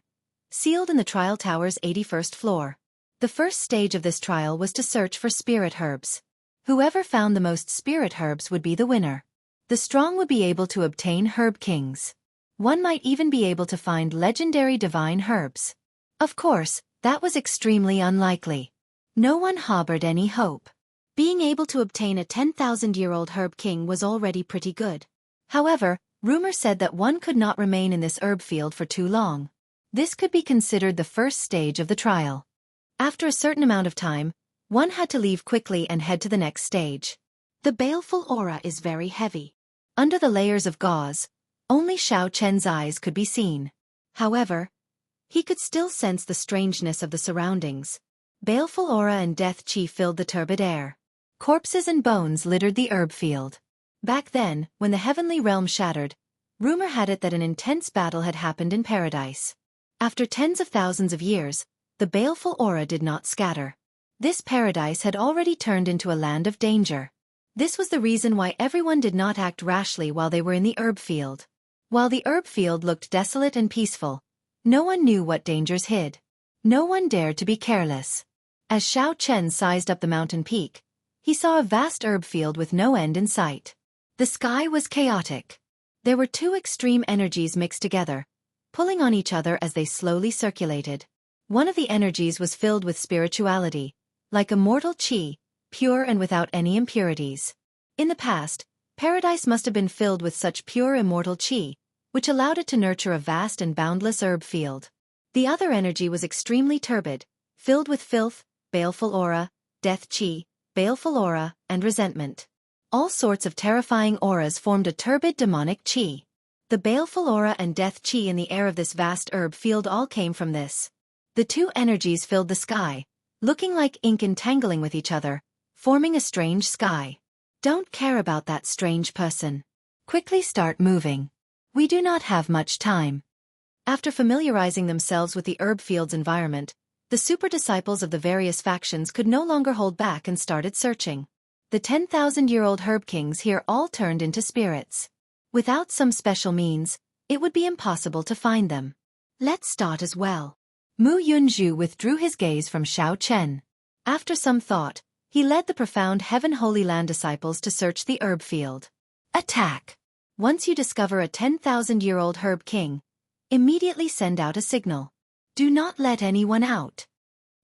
sealed in the trial tower's 81st floor. The first stage of this trial was to search for spirit herbs. Whoever found the most spirit herbs would be the winner. The strong would be able to obtain herb kings. One might even be able to find legendary divine herbs. Of course, that was extremely unlikely. No one harbored any hope. Being able to obtain a 10,000-year-old herb king was already pretty good. However, rumor said that one could not remain in this herb field for too long. This could be considered the first stage of the trial. After a certain amount of time, one had to leave quickly and head to the next stage. The baleful aura is very heavy. Under the layers of gauze, only Xiao Chen's eyes could be seen. However, he could still sense the strangeness of the surroundings. Baleful aura and death chi filled the turbid air. Corpses and bones littered the herb field. Back then, when the heavenly realm shattered, rumor had it that an intense battle had happened in paradise. After tens of thousands of years, the baleful aura did not scatter. This paradise had already turned into a land of danger. This was the reason why everyone did not act rashly while they were in the herb field. While the herb field looked desolate and peaceful, no one knew what dangers hid. No one dared to be careless. As Xiao Chen sized up the mountain peak, he saw a vast herb field with no end in sight. The sky was chaotic. There were two extreme energies mixed together, pulling on each other as they slowly circulated. One of the energies was filled with spirituality, like immortal qi, pure and without any impurities. In the past, paradise must have been filled with such pure immortal qi, which allowed it to nurture a vast and boundless herb field. The other energy was extremely turbid, filled with filth, baleful aura, death qi, baleful aura, and resentment. All sorts of terrifying auras formed a turbid demonic qi. The baleful aura and death qi in the air of this vast herb field all came from this. The two energies filled the sky, looking like ink entangling with each other, forming a strange sky. Don't care about that strange person. Quickly start moving. We do not have much time. After familiarizing themselves with the herb field's environment, the super disciples of the various factions could no longer hold back and started searching. The 10,000-year-old herb kings here all turned into spirits. Without some special means, it would be impossible to find them. Let's start as well. Mu Yunzhu withdrew his gaze from Xiao Chen. After some thought, he led the profound Heaven Holy Land disciples to search the herb field. Attack! Once you discover a 10,000-year-old herb king, immediately send out a signal. Do not let anyone out.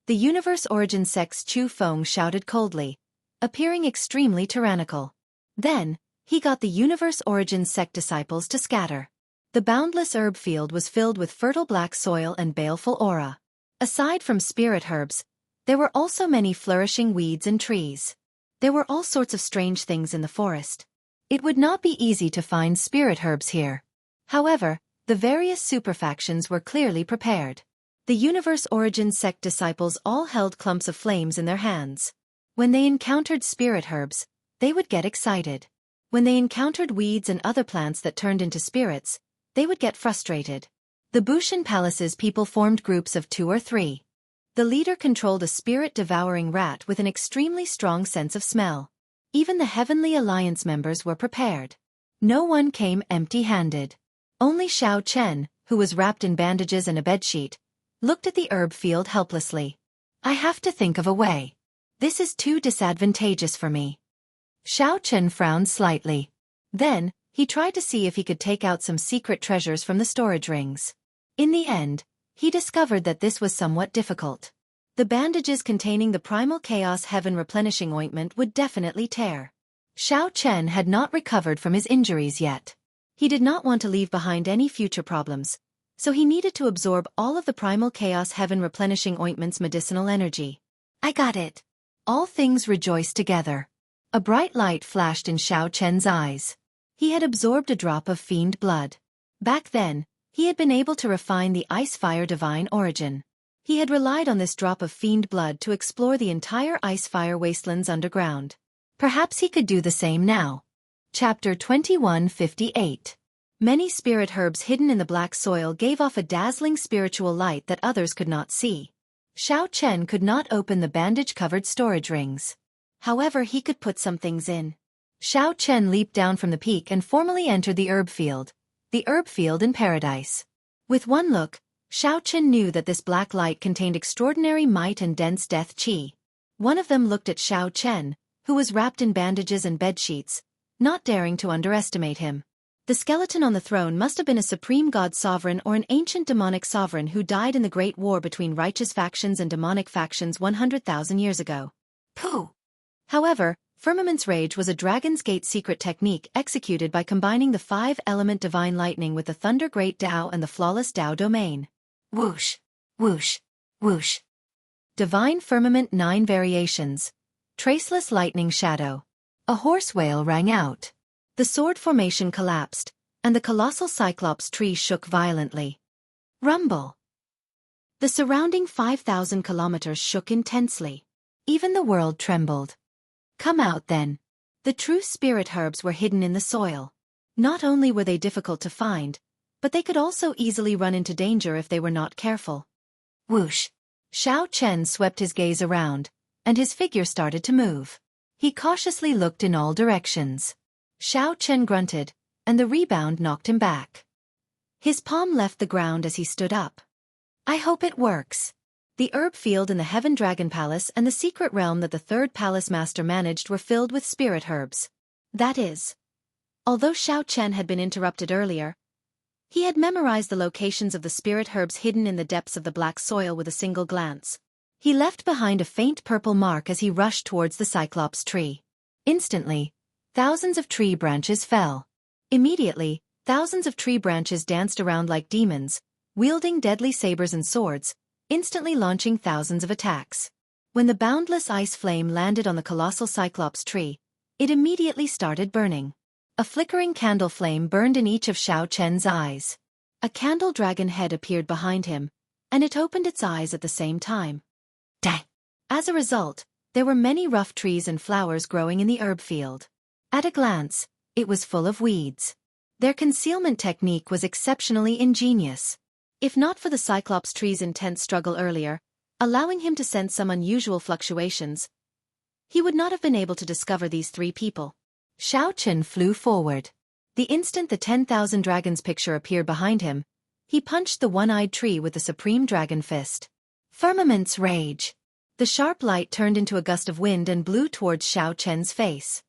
The Universe Origin Sect's Chu Feng shouted coldly, appearing extremely tyrannical. Then, he got the Universe Origin Sect disciples to scatter. The boundless herb field was filled with fertile black soil and baleful aura. Aside from spirit herbs, there were also many flourishing weeds and trees. There were all sorts of strange things in the forest. It would not be easy to find spirit herbs here. However, the various superfactions were clearly prepared. The Universe Origin Sect disciples all held clumps of flames in their hands. When they encountered spirit herbs, they would get excited. When they encountered weeds and other plants that turned into spirits, they would get frustrated. The Bushan Palace's people formed groups of 2 or 3. The leader controlled a spirit-devouring rat with an extremely strong sense of smell. Even the Heavenly Alliance members were prepared. No one came empty-handed. Only Xiao Chen, who was wrapped in bandages and a bedsheet, looked at the herb field helplessly. I have to think of a way. This is too disadvantageous for me. Xiao Chen frowned slightly. Then, he tried to see if he could take out some secret treasures from the storage rings. In the end, he discovered that this was somewhat difficult. The bandages containing the Primal Chaos Heaven replenishing ointment would definitely tear. Xiao Chen had not recovered from his injuries yet. He did not want to leave behind any future problems, so he needed to absorb all of the Primal Chaos Heaven replenishing ointment's medicinal energy. I got it. All things rejoiced together. A bright light flashed in Xiao Chen's eyes. He had absorbed a drop of fiend blood. Back then, he had been able to refine the ice-fire divine origin. He had relied on this drop of fiend blood to explore the entire ice-fire wastelands underground. Perhaps he could do the same now. Chapter 2158. Many spirit herbs hidden in the black soil gave off a dazzling spiritual light that others could not see. Xiao Chen could not open the bandage-covered storage rings. However, he could put some things in. Xiao Chen leaped down from the peak and formally entered the herb field in paradise. With one look, Xiao Chen knew that this black light contained extraordinary might and dense death qi. One of them looked at Xiao Chen, who was wrapped in bandages and bedsheets, not daring to underestimate him. The skeleton on the throne must have been a supreme god sovereign or an ancient demonic sovereign who died in the great war between righteous factions and demonic factions 100,000 years ago. Pooh! However, Firmament's Rage was a Dragon's Gate secret technique executed by combining the 5-element divine lightning with the Thunder Great Tao and the flawless Tao domain. Whoosh! Whoosh! Whoosh! Divine Firmament 9 variations. Traceless lightning shadow. A horse wail rang out. The sword formation collapsed, and the colossal Cyclops tree shook violently. Rumble! The surrounding 5,000 kilometers shook intensely. Even the world trembled. Come out then. The true spirit herbs were hidden in the soil. Not only were they difficult to find, but they could also easily run into danger if they were not careful. Whoosh! Xiao Chen swept his gaze around, and his figure started to move. He cautiously looked in all directions. Xiao Chen grunted, and the rebound knocked him back. His palm left the ground as he stood up. I hope it works. The herb field in the Heaven Dragon Palace and the secret realm that the third palace master managed were filled with spirit herbs. That is, although Xiao Chen had been interrupted earlier, he had memorized the locations of the spirit herbs hidden in the depths of the black soil with a single glance. He left behind a faint purple mark as he rushed towards the Cyclops tree. Instantly, thousands of tree branches fell. Immediately, thousands of tree branches danced around like demons, wielding deadly sabers and swords, instantly launching thousands of attacks. When the boundless ice flame landed on the colossal Cyclops tree, it immediately started burning. A flickering candle flame burned in each of Xiao Chen's eyes. A candle dragon head appeared behind him, and it opened its eyes at the same time. Dang! As a result, there were many rough trees and flowers growing in the herb field. At a glance, it was full of weeds. Their concealment technique was exceptionally ingenious. If not for the Cyclops tree's intense struggle earlier, allowing him to sense some unusual fluctuations, he would not have been able to discover these three people. Xiao Chen flew forward. The instant the 10,000 dragons picture appeared behind him, he punched the one-eyed tree with the supreme dragon fist. Firmament's rage. The sharp light turned into a gust of wind and blew towards Xiao Chen's face.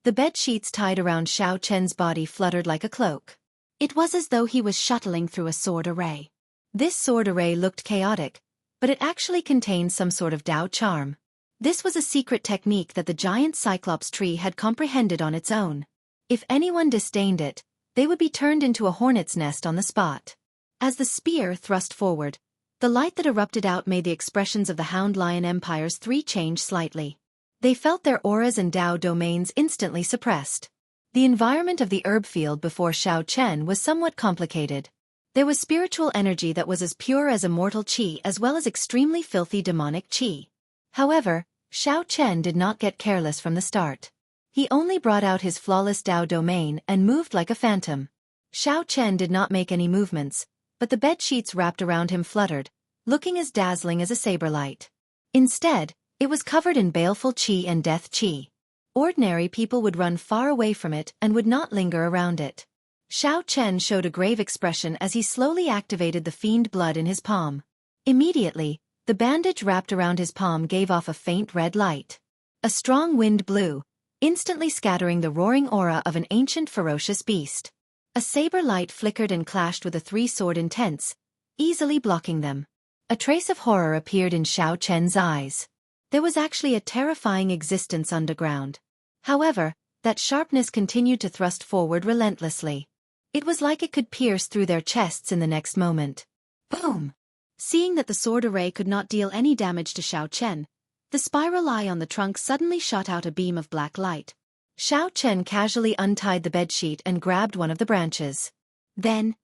The bed sheets tied around Xiao Chen's body fluttered like a cloak. It was as though he was shuttling through a sword array. This sword array looked chaotic, but it actually contained some sort of Dao charm. This was a secret technique that the giant Cyclops tree had comprehended on its own. If anyone disdained it, they would be turned into a hornet's nest on the spot. As the spear thrust forward, the light that erupted out made the expressions of the Hound Lion Empire's three change slightly. They felt their auras and Dao domains instantly suppressed. The environment of the herb field before Xiao Chen was somewhat complicated. There was spiritual energy that was as pure as immortal qi as well as extremely filthy demonic qi. However, Xiao Chen did not get careless from the start. He only brought out his flawless Dao domain and moved like a phantom. Xiao Chen did not make any movements, but the bed sheets wrapped around him fluttered, looking as dazzling as a saber light. Instead, it was covered in baleful qi and death qi. Ordinary people would run far away from it and would not linger around it. Xiao Chen showed a grave expression as he slowly activated the fiend blood in his palm. Immediately, the bandage wrapped around his palm gave off a faint red light. A strong wind blew, instantly scattering the roaring aura of an ancient ferocious beast. A saber light flickered and clashed with a three-sword intense, easily blocking them. A trace of horror appeared in Xiao Chen's eyes. There was actually a terrifying existence underground. However, that sharpness continued to thrust forward relentlessly. It was like it could pierce through their chests in the next moment. Boom! Seeing that the sword array could not deal any damage to Xiao Chen, the spiral eye on the trunk suddenly shot out a beam of black light. Xiao Chen casually untied the bedsheet and grabbed one of the branches. Then,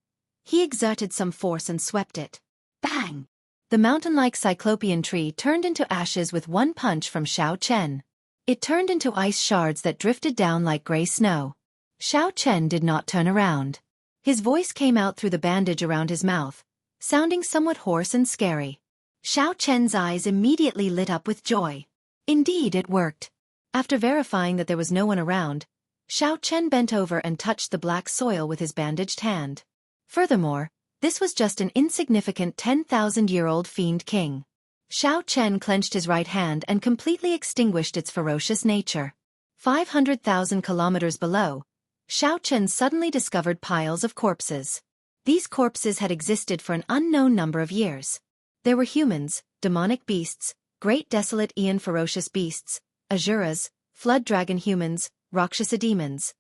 he exerted some force and swept it. Bang! The mountain-like cyclopean tree turned into ashes with one punch from Xiao Chen. It turned into ice shards that drifted down like gray snow. Xiao Chen did not turn around. His voice came out through the bandage around his mouth, sounding somewhat hoarse and scary. Xiao Chen's eyes immediately lit up with joy. Indeed, it worked. After verifying that there was no one around, Xiao Chen bent over and touched the black soil with his bandaged hand. Furthermore, this was just an insignificant 10,000-year-old fiend king. Xiao Chen clenched his right hand and completely extinguished its ferocious nature. 500,000 kilometers below, Xiao Chen suddenly discovered piles of corpses. These corpses had existed for an unknown number of years. There were humans, demonic beasts, great desolate Aeon ferocious beasts, Asuras, flood dragon humans, Rakshasa demons.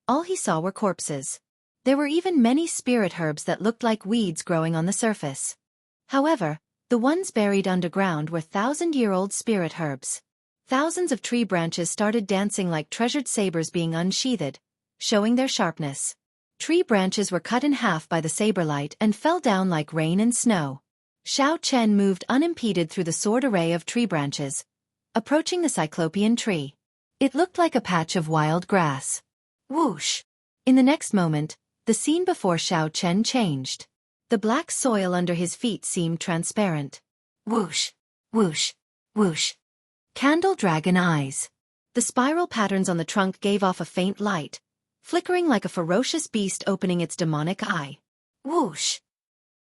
All he saw were corpses. There were even many spirit herbs that looked like weeds growing on the surface. However, the ones buried underground were 1,000-year-old spirit herbs. Thousands of tree branches started dancing like treasured sabers being unsheathed, showing their sharpness. Tree branches were cut in half by the saber light and fell down like rain and snow. Xiao Chen moved unimpeded through the sword array of tree branches, approaching the cyclopean tree. It looked like a patch of wild grass. Whoosh! In the next moment, the scene before Xiao Chen changed. The black soil under his feet seemed transparent. Whoosh! Whoosh! Whoosh! Candle dragon eyes. The spiral patterns on the trunk gave off a faint light, flickering like a ferocious beast opening its demonic eye. Whoosh!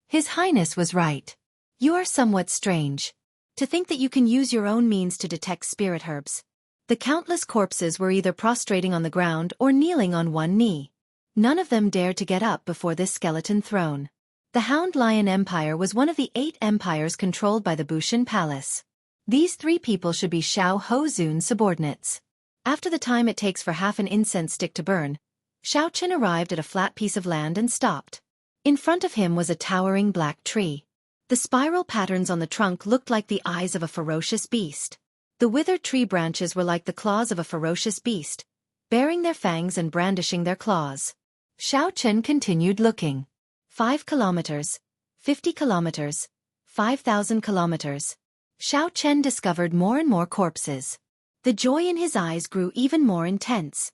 His Highness was right. You are somewhat strange. To think that you can use your own means to detect spirit herbs. The countless corpses were either prostrating on the ground or kneeling on one knee. None of them dared to get up before this skeleton throne. The Hound Lion Empire was one of the 8 empires controlled by the Bushan Palace. These 3 people should be Xiao Hozun's subordinates. After the time it takes for half an incense stick to burn, Xiao Chen arrived at a flat piece of land and stopped. In front of him was a towering black tree. The spiral patterns on the trunk looked like the eyes of a ferocious beast. The withered tree branches were like the claws of a ferocious beast, baring their fangs and brandishing their claws. Xiao Chen continued looking. 5 kilometers, 50 kilometers, 5,000 kilometers. Xiao Chen discovered more and more corpses. The joy in his eyes grew even more intense.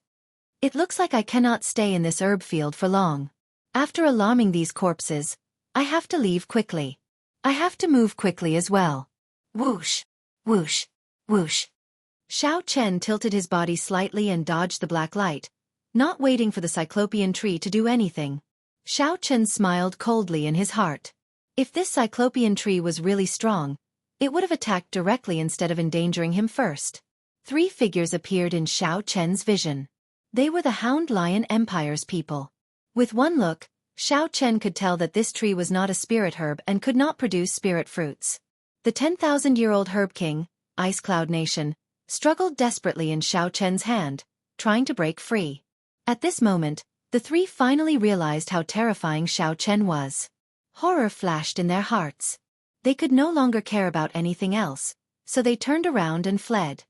It looks like I cannot stay in this herb field for long. After alarming these corpses, I have to leave quickly. I have to move quickly as well. Whoosh! Whoosh! Whoosh! Xiao Chen tilted his body slightly and dodged the black light, not waiting for the cyclopean tree to do anything. Xiao Chen smiled coldly in his heart. If this cyclopean tree was really strong, it would have attacked directly instead of endangering him first. 3 figures appeared in Xiao Chen's vision. They were the Hound Lion Empire's people. With one look, Xiao Chen could tell that this tree was not a spirit herb and could not produce spirit fruits. The 10,000-year-old Herb King, Ice Cloud Nation, struggled desperately in Xiao Chen's hand, trying to break free. At this moment, the 3 finally realized how terrifying Xiao Chen was. Horror flashed in their hearts. They could no longer care about anything else, so they turned around and fled.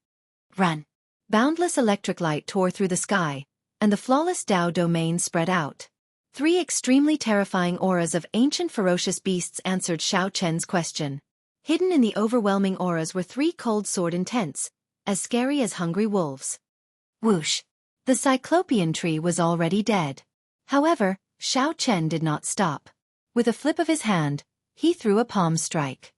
Run! Boundless electric light tore through the sky, and the flawless Dao domain spread out. 3 extremely terrifying auras of ancient ferocious beasts answered Xiao Chen's question. Hidden in the overwhelming auras were 3 cold sword intents, as scary as hungry wolves. Whoosh! The cyclopean tree was already dead. However, Xiao Chen did not stop. With a flip of his hand, he threw a palm strike.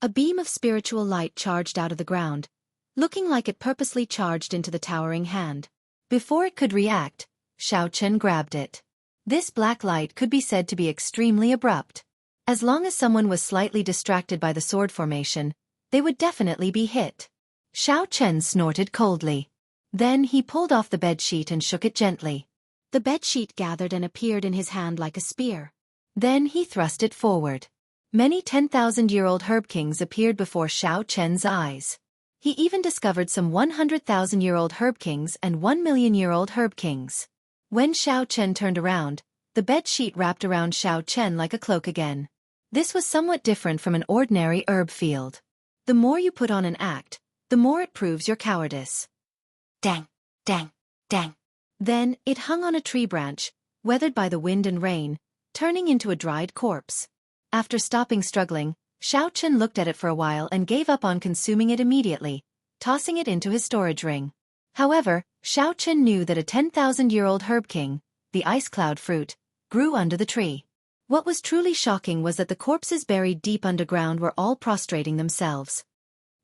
A beam of spiritual light charged out of the ground, looking like it purposely charged into the towering hand. Before it could react, Xiao Chen grabbed it. This black light could be said to be extremely abrupt. As long as someone was slightly distracted by the sword formation, they would definitely be hit. Xiao Chen snorted coldly. Then he pulled off the bedsheet and shook it gently. The bedsheet gathered and appeared in his hand like a spear. Then he thrust it forward. Many 10,000-year-old herb kings appeared before Xiao Chen's eyes. He even discovered some 100,000-year-old herb kings and 1,000,000-year-old herb kings. When Xiao Chen turned around, the bedsheet wrapped around Xiao Chen like a cloak again. This was somewhat different from an ordinary herb field. The more you put on an act, the more it proves your cowardice. Dang, dang, dang. Then, it hung on a tree branch, weathered by the wind and rain, turning into a dried corpse. After stopping struggling, Xiao Chen looked at it for a while and gave up on consuming it immediately, tossing it into his storage ring. However, Xiao Chen knew that a 10,000-year-old herb king, the ice cloud fruit, grew under the tree. What was truly shocking was that the corpses buried deep underground were all prostrating themselves.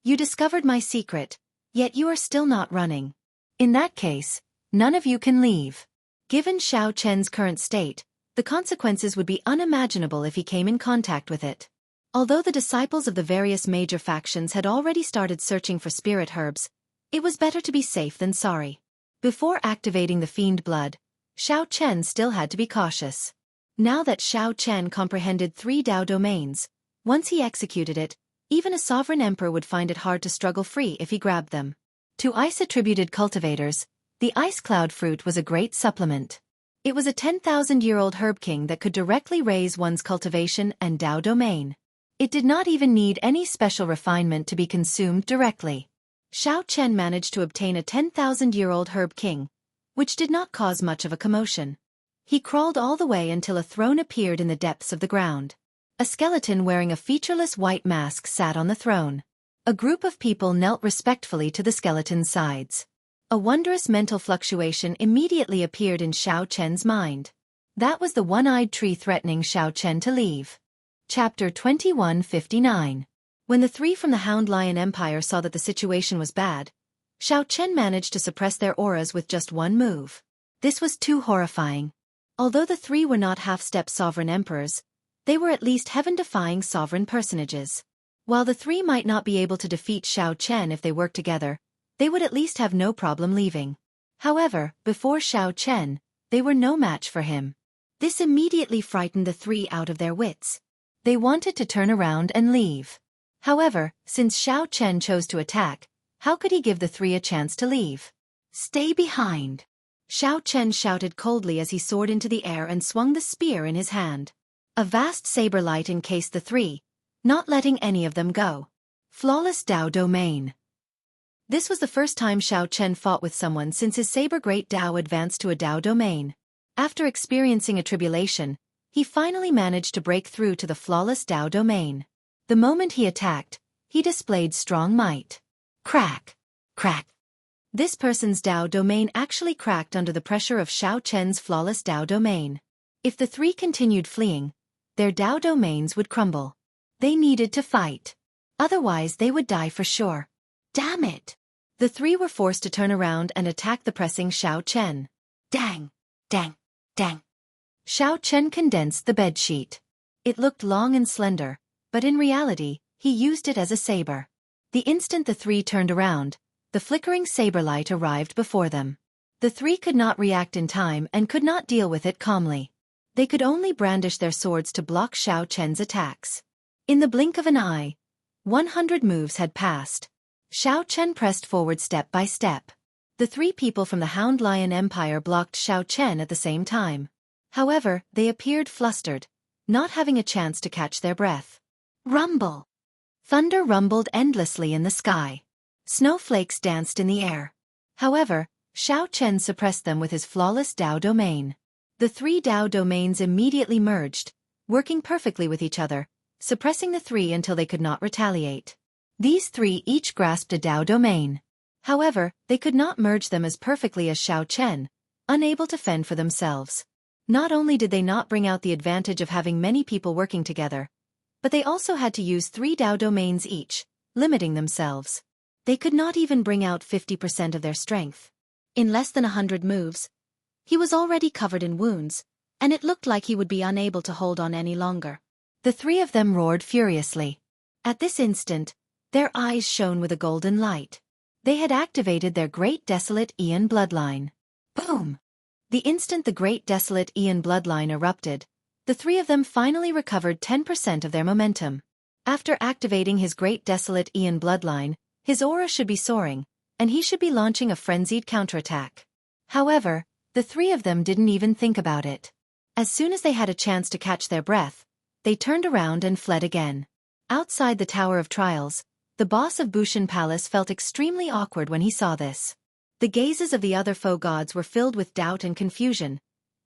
You discovered my secret, yet you are still not running. In that case, none of you can leave. Given Xiao Chen's current state, the consequences would be unimaginable if he came in contact with it. Although the disciples of the various major factions had already started searching for spirit herbs, it was better to be safe than sorry. Before activating the fiend blood, Xiao Chen still had to be cautious. Now that Xiao Chen comprehended 3 Dao domains, once he executed it, even a sovereign emperor would find it hard to struggle free if he grabbed them. To ice-attributed cultivators, the ice cloud fruit was a great supplement. It was a 10,000-year-old herb king that could directly raise one's cultivation and Dao domain. It did not even need any special refinement to be consumed directly. Xiao Chen managed to obtain a 10,000-year-old herb king, which did not cause much of a commotion. He crawled all the way until a throne appeared in the depths of the ground. A skeleton wearing a featureless white mask sat on the throne. A group of people knelt respectfully to the skeleton's sides. A wondrous mental fluctuation immediately appeared in Xiao Chen's mind. That was the one-eyed tree threatening Xiao Chen to leave. Chapter 2159. When the three from the Hound Lion Empire saw that the situation was bad, Xiao Chen managed to suppress their auras with just one move. This was too horrifying. Although the three were not half-step sovereign emperors, they were at least heaven-defying sovereign personages. While the three might not be able to defeat Xiao Chen if they worked together, they would at least have no problem leaving. However, before Xiao Chen, they were no match for him. This immediately frightened the three out of their wits. They wanted to turn around and leave. However, since Xiao Chen chose to attack, how could he give the three a chance to leave? Stay behind! Xiao Chen shouted coldly as he soared into the air and swung the spear in his hand. A vast saber light encased the three, not letting any of them go. Flawless Dao Domain. This was the first time Xiao Chen fought with someone since his saber great Dao advanced to a Dao domain. After experiencing a tribulation, he finally managed to break through to the flawless Dao domain. The moment he attacked, he displayed strong might. Crack! Crack! This person's Dao domain actually cracked under the pressure of Xiao Chen's flawless Dao domain. If the three continued fleeing, their Dao domains would crumble. They needed to fight. Otherwise they would die for sure. Damn it! The three were forced to turn around and attack the pressing Xiao Chen. Dang! Dang! Dang! Xiao Chen condensed the bedsheet. It looked long and slender, but in reality, he used it as a saber. The instant the three turned around, the flickering saber light arrived before them. The three could not react in time and could not deal with it calmly. They could only brandish their swords to block Xiao Chen's attacks. In the blink of an eye, 100 moves had passed. Xiao Chen pressed forward step by step. The three people from the Hound Lion Empire blocked Xiao Chen at the same time. However, they appeared flustered, not having a chance to catch their breath. Rumble! Thunder rumbled endlessly in the sky. Snowflakes danced in the air. However, Xiao Chen suppressed them with his flawless Dao domain. The three Dao domains immediately merged, working perfectly with each other, suppressing the three until they could not retaliate. These three each grasped a Dao domain. However, they could not merge them as perfectly as Xiao Chen, unable to fend for themselves. Not only did they not bring out the advantage of having many people working together, but they also had to use 3 Dao domains each, limiting themselves. They could not even bring out 50% of their strength. In less than 100 moves, he was already covered in wounds, and it looked like he would be unable to hold on any longer. The three of them roared furiously. At this instant, their eyes shone with a golden light. They had activated their Great Desolate Aeon bloodline. Boom! The instant the Great Desolate Aeon bloodline erupted, the three of them finally recovered 10% of their momentum. After activating his Great Desolate Aeon bloodline, his aura should be soaring, and he should be launching a frenzied counterattack. However, the three of them didn't even think about it. As soon as they had a chance to catch their breath, they turned around and fled again. Outside the Tower of Trials, the boss of Bushan Palace felt extremely awkward when he saw this. The gazes of the other foe gods were filled with doubt and confusion,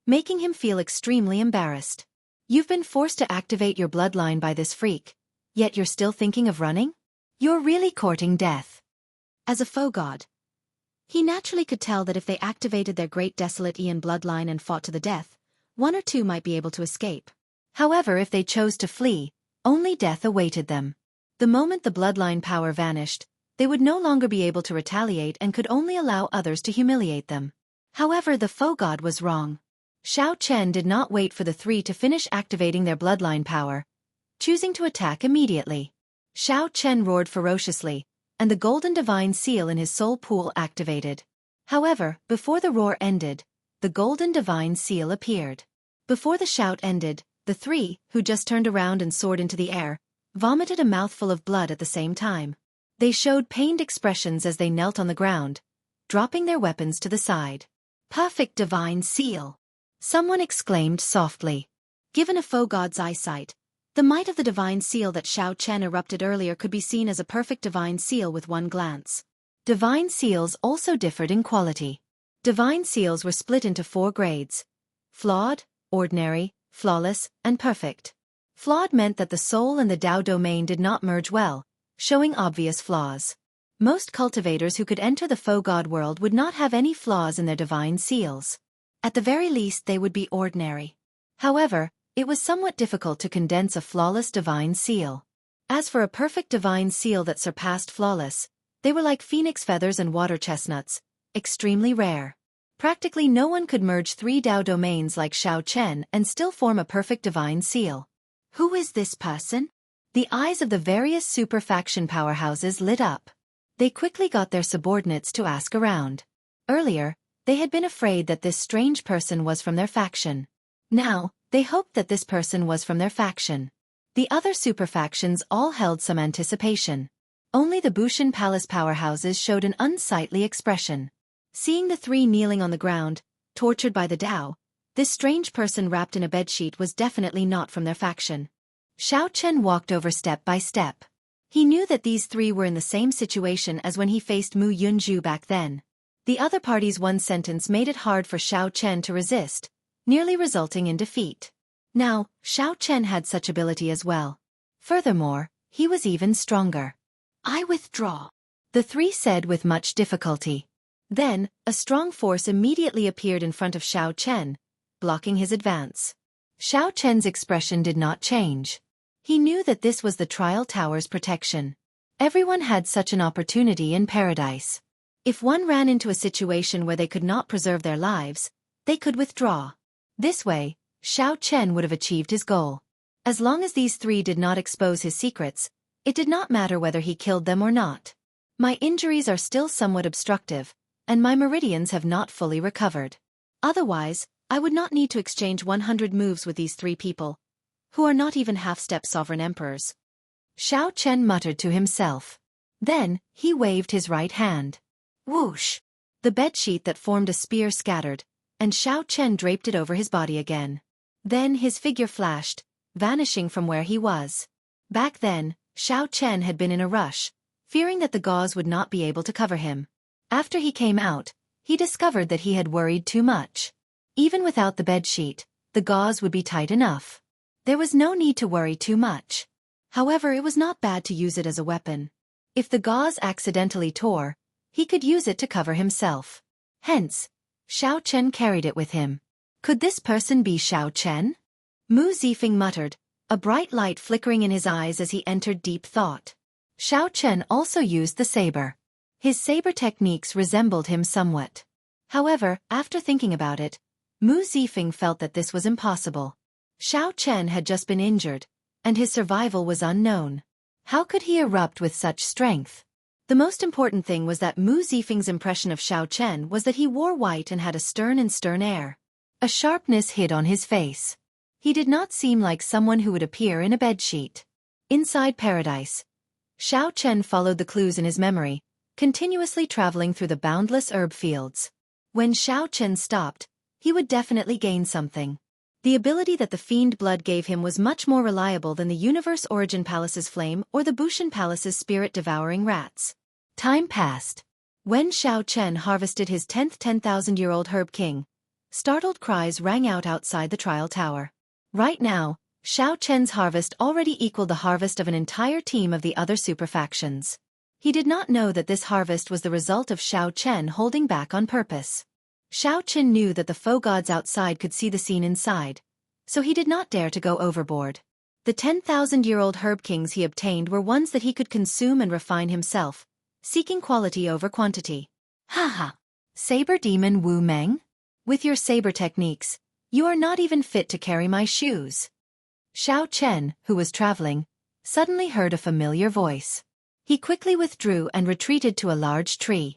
making him feel extremely embarrassed. You've been forced to activate your bloodline by this freak, yet you're still thinking of running? You're really courting death. As a foe god, he naturally could tell that if they activated their Great Desolate Aeon bloodline and fought to the death, 1 or 2 might be able to escape. However, if they chose to flee, only death awaited them. The moment the bloodline power vanished, they would no longer be able to retaliate and could only allow others to humiliate them. However, the foe god was wrong. Xiao Chen did not wait for the three to finish activating their bloodline power, choosing to attack immediately. Xiao Chen roared ferociously, and the golden divine seal in his soul pool activated. However, before the roar ended, the golden divine seal appeared. Before the shout ended, the three, who just turned around and soared into the air, vomited a mouthful of blood at the same time. They showed pained expressions as they knelt on the ground, dropping their weapons to the side. Perfect divine seal! Someone exclaimed softly. Given a foe god's eyesight, the might of the divine seal that Xiao Chen erupted earlier could be seen as a perfect divine seal with one glance. Divine seals also differed in quality. Divine seals were split into 4 grades: flawed, ordinary, flawless, and perfect. Flawed meant that the soul and the Dao domain did not merge well, showing obvious flaws. Most cultivators who could enter the faux god world would not have any flaws in their divine seals. At the very least they would be ordinary. However, it was somewhat difficult to condense a flawless divine seal. As for a perfect divine seal that surpassed flawless, they were like phoenix feathers and water chestnuts, extremely rare. Practically no one could merge 3 Dao domains like Xiao Chen and still form a perfect divine seal. Who is this person? The eyes of the various super faction powerhouses lit up. They quickly got their subordinates to ask around. Earlier, they had been afraid that this strange person was from their faction. Now, they hoped that this person was from their faction. The other super factions all held some anticipation. Only the Bushan Palace powerhouses showed an unsightly expression. Seeing the 3 kneeling on the ground, tortured by the Dao, this strange person wrapped in a bedsheet was definitely not from their faction. Xiao Chen walked over step by step. He knew that these 3 were in the same situation as when he faced Mu Yunju back then. The other party's one sentence made it hard for Xiao Chen to resist, nearly resulting in defeat. Now, Xiao Chen had such ability as well. Furthermore, he was even stronger. I withdraw, the 3 said with much difficulty. Then, a strong force immediately appeared in front of Xiao Chen, blocking his advance. Xiao Chen's expression did not change. He knew that this was the Trial Tower's protection. Everyone had such an opportunity in paradise. If one ran into a situation where they could not preserve their lives, they could withdraw. This way, Xiao Chen would have achieved his goal. As long as these 3 did not expose his secrets, it did not matter whether he killed them or not. My injuries are still somewhat obstructive, and my meridians have not fully recovered. Otherwise, I would not need to exchange 100 moves with these 3 people, who are not even half-step sovereign emperors. Xiao Chen muttered to himself. Then, he waved his right hand. Whoosh! The bedsheet that formed a spear scattered, and Xiao Chen draped it over his body again. Then his figure flashed, vanishing from where he was. Back then, Xiao Chen had been in a rush, fearing that the gauze would not be able to cover him. After he came out, he discovered that he had worried too much. Even without the bedsheet, the gauze would be tight enough. There was no need to worry too much. However, it was not bad to use it as a weapon. If the gauze accidentally tore, he could use it to cover himself. Hence, Xiao Chen carried it with him. Could this person be Xiao Chen? Mu Zifeng muttered, a bright light flickering in his eyes as he entered deep thought. Xiao Chen also used the saber. His saber techniques resembled him somewhat. However, after thinking about it, Mu Zifeng felt that this was impossible. Xiao Chen had just been injured, and his survival was unknown. How could he erupt with such strength? The most important thing was that Mu Zifeng's impression of Xiao Chen was that he wore white and had a stern air. A sharpness hid on his face. He did not seem like someone who would appear in a bedsheet. Inside paradise, Xiao Chen followed the clues in his memory, continuously traveling through the boundless herb fields. When Xiao Chen stopped, he would definitely gain something. The ability that the Fiend Blood gave him was much more reliable than the Universe Origin Palace's flame or the Bushan Palace's spirit-devouring rats. Time passed. When Xiao Chen harvested his 10th 10,000-year-old Herb King, startled cries rang out outside the Trial Tower. Right now, Xiao Chen's harvest already equaled the harvest of an entire team of the other super factions. He did not know that this harvest was the result of Xiao Chen holding back on purpose. Xiao Chen knew that the faux gods outside could see the scene inside, so he did not dare to go overboard. The 10,000-year-old Herb Kings he obtained were ones that he could consume and refine himself, seeking quality over quantity. Haha! Saber Demon Wu Meng? With your saber techniques, you are not even fit to carry my shoes. Xiao Chen, who was traveling, suddenly heard a familiar voice. He quickly withdrew and retreated to a large tree.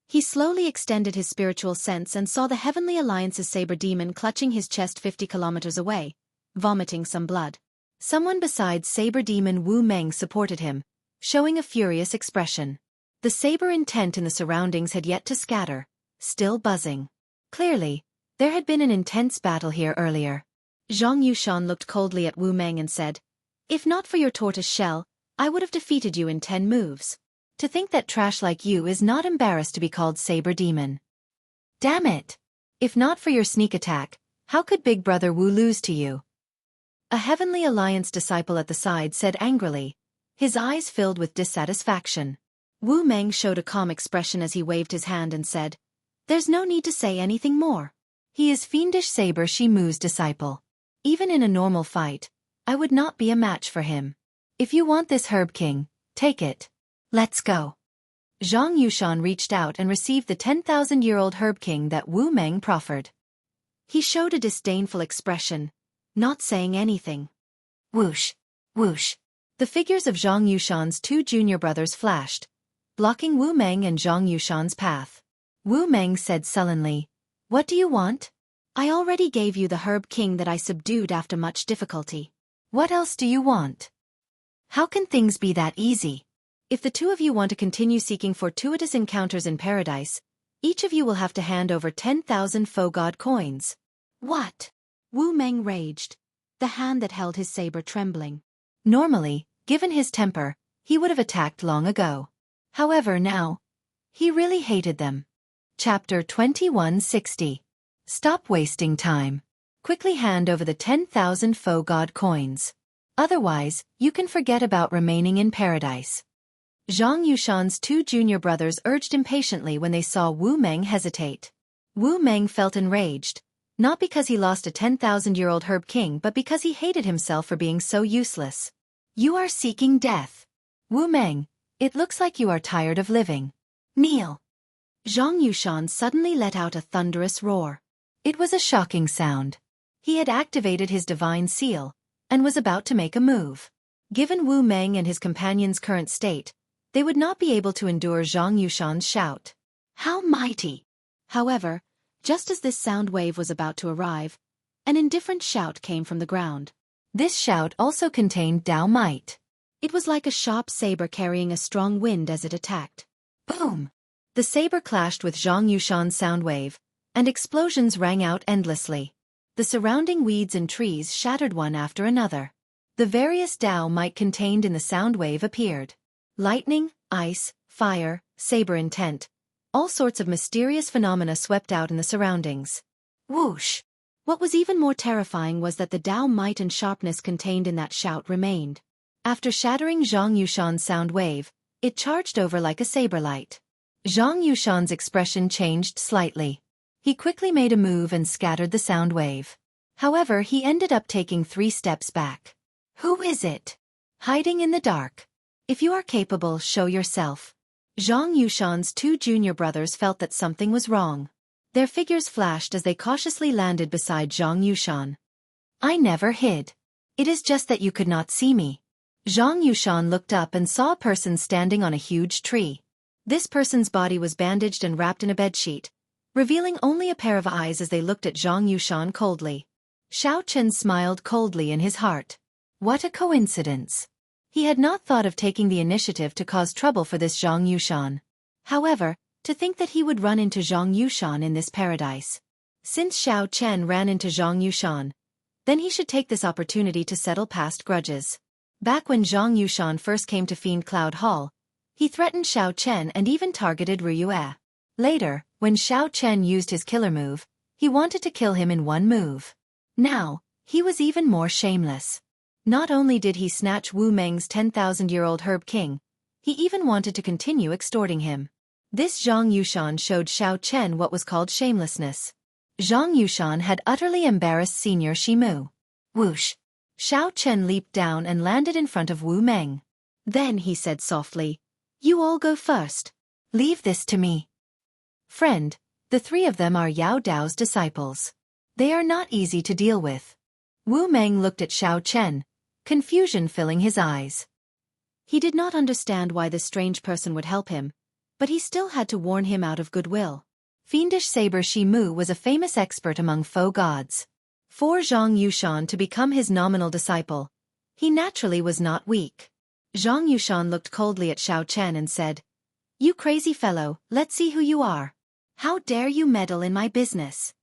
He slowly extended his spiritual sense and saw the Heavenly Alliance's saber demon clutching his chest 50 kilometers away, vomiting some blood. Someone besides saber demon Wu Meng supported him, showing a furious expression. The saber intent in the surroundings had yet to scatter, still buzzing. Clearly, there had been an intense battle here earlier. Zhang Yushan looked coldly at Wu Meng and said, "If not for your tortoise shell, I would have defeated you in 10 moves. To think that trash like you is not embarrassed to be called Saber Demon. Damn it! If not for your sneak attack, how could Big Brother Wu lose to you?" A Heavenly Alliance disciple at the side said angrily, his eyes filled with dissatisfaction. Wu Meng showed a calm expression as he waved his hand and said, "There's no need to say anything more. He is Fiendish Saber Shimu's disciple. Even in a normal fight, I would not be a match for him. If you want this Herb King, take it. Let's go." Zhang Yushan reached out and received the 10,000-year-old Herb King that Wu Meng proffered. He showed a disdainful expression, not saying anything. Whoosh, whoosh. The figures of Zhang Yushan's two junior brothers flashed, blocking Wu Meng and Zhang Yushan's path. Wu Meng said sullenly, "What do you want? I already gave you the Herb King that I subdued after much difficulty. What else do you want? How can things be that easy? If the two of you want to continue seeking fortuitous encounters in paradise, each of you will have to hand over 10,000 faux god coins." "What?" Wu Meng raged, the hand that held his saber trembling. Normally, given his temper, he would have attacked long ago. However now, he really hated them. Chapter 2160. Stop wasting time. Quickly hand over the 10,000 faux god coins. Otherwise, you can forget about remaining in paradise. Zhang Yushan's two junior brothers urged impatiently when they saw Wu Meng hesitate. Wu Meng felt enraged, not because he lost a 10,000-year-old Herb King but because he hated himself for being so useless. "You are seeking death. Wu Meng, it looks like you are tired of living. Kneel." Zhang Yushan suddenly let out a thunderous roar. It was a shocking sound. He had activated his divine seal, and was about to make a move. Given Wu Meng and his companion's current state, they would not be able to endure Zhang Yushan's shout. "How mighty!" However, just as this sound wave was about to arrive, an indifferent shout came from the ground. This shout also contained Dao might. It was like a sharp saber carrying a strong wind as it attacked. Boom! The saber clashed with Zhang Yushan's sound wave, and explosions rang out endlessly. The surrounding weeds and trees shattered one after another. The various Dao might contained in the sound wave appeared. Lightning, ice, fire, saber intent. All sorts of mysterious phenomena swept out in the surroundings. Whoosh! What was even more terrifying was that the Dao might and sharpness contained in that shout remained. After shattering Zhang Yushan's sound wave, it charged over like a saber light. Zhang Yushan's expression changed slightly. He quickly made a move and scattered the sound wave. However, he ended up taking 3 steps back. "Who is it? Hiding in the dark. If you are capable, show yourself." Zhang Yushan's two junior brothers felt that something was wrong. Their figures flashed as they cautiously landed beside Zhang Yushan. "I never hid. It is just that you could not see me." Zhang Yushan looked up and saw a person standing on a huge tree. This person's body was bandaged and wrapped in a bedsheet, revealing only a pair of eyes as they looked at Zhang Yushan coldly. Xiao Chen smiled coldly in his heart. What a coincidence. He had not thought of taking the initiative to cause trouble for this Zhang Yushan. However, to think that he would run into Zhang Yushan in this paradise. Since Xiao Chen ran into Zhang Yushan, then he should take this opportunity to settle past grudges. Back when Zhang Yushan first came to Fiend Cloud Hall, he threatened Xiao Chen and even targeted Ryue. Later, when Xiao Chen used his killer move, he wanted to kill him in one move. Now, he was even more shameless. Not only did he snatch Wu Meng's 10,000-year-old Herb King, he even wanted to continue extorting him. This Zhang Yushan showed Xiao Chen what was called shamelessness. Zhang Yushan had utterly embarrassed Senior Shimu. Whoosh! Xiao Chen leaped down and landed in front of Wu Meng. Then he said softly, "You all go first. Leave this to me." Friend, the 3 of them are Yao Dao's disciples. They are not easy to deal with. Wu Meng looked at Xiao Chen, confusion filling his eyes. He did not understand why this strange person would help him, but he still had to warn him out of goodwill. Fiendish Saber Shimu was a famous expert among faux gods. For Zhang Yushan to become his nominal disciple, he naturally was not weak. Zhang Yushan looked coldly at Xiao Chen and said, "You crazy fellow, let's see who you are. How dare you meddle in my business?"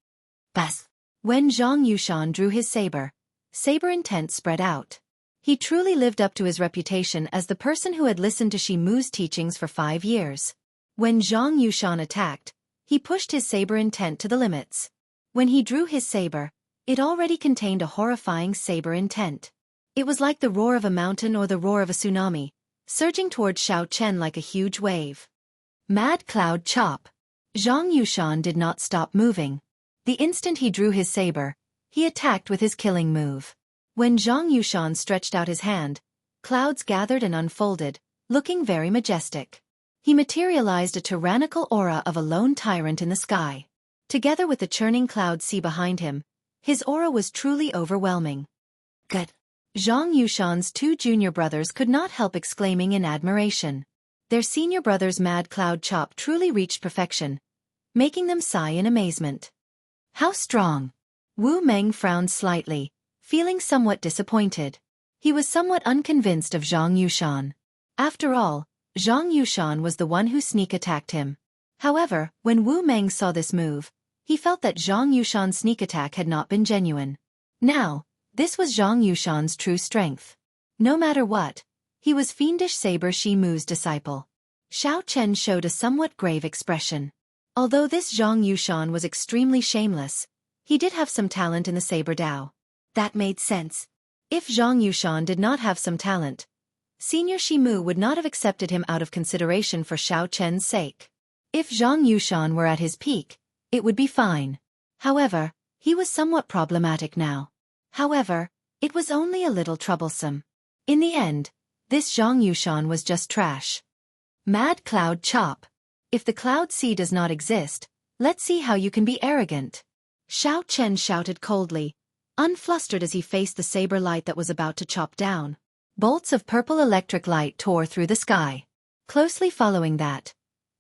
Bas! When Zhang Yushan drew his saber intent spread out. He truly lived up to his reputation as the person who had listened to Shimu's teachings for 5 years. When Zhang Yushan attacked, he pushed his saber intent to the limits. When he drew his saber, it already contained a horrifying saber intent. It was like the roar of a mountain or the roar of a tsunami, surging toward Xiao Chen like a huge wave. Mad Cloud Chop. Zhang Yushan did not stop moving. The instant he drew his saber, he attacked with his killing move. When Zhang Yushan stretched out his hand, clouds gathered and unfolded, looking very majestic. He materialized a tyrannical aura of a lone tyrant in the sky. Together with the churning cloud sea behind him, his aura was truly overwhelming. Good. Zhang Yushan's two junior brothers could not help exclaiming in admiration. Their senior brother's Mad Cloud Chop truly reached perfection, making them sigh in amazement. How strong! Wu Meng frowned slightly, feeling somewhat disappointed. He was somewhat unconvinced of Zhang Yushan. After all, Zhang Yushan was the one who sneak attacked him. However, when Wu Meng saw this move, he felt that Zhang Yushan's sneak attack had not been genuine. Now, this was Zhang Yushan's true strength. No matter what, he was Fiendish Saber Shi Mu's disciple. Xiao Chen showed a somewhat grave expression. Although this Zhang Yushan was extremely shameless, he did have some talent in the Saber Dao. That made sense. If Zhang Yushan did not have some talent, Senior Shi Mu would not have accepted him out of consideration for Xiao Chen's sake. If Zhang Yushan were at his peak, it would be fine. However, he was somewhat problematic now. However, it was only a little troublesome. In the end, this Zhang Yushan was just trash. Mad Cloud Chop. If the cloud sea does not exist, let's see how you can be arrogant. Xiao Chen shouted coldly, unflustered as he faced the saber light that was about to chop down. Bolts of purple electric light tore through the sky. Closely following that,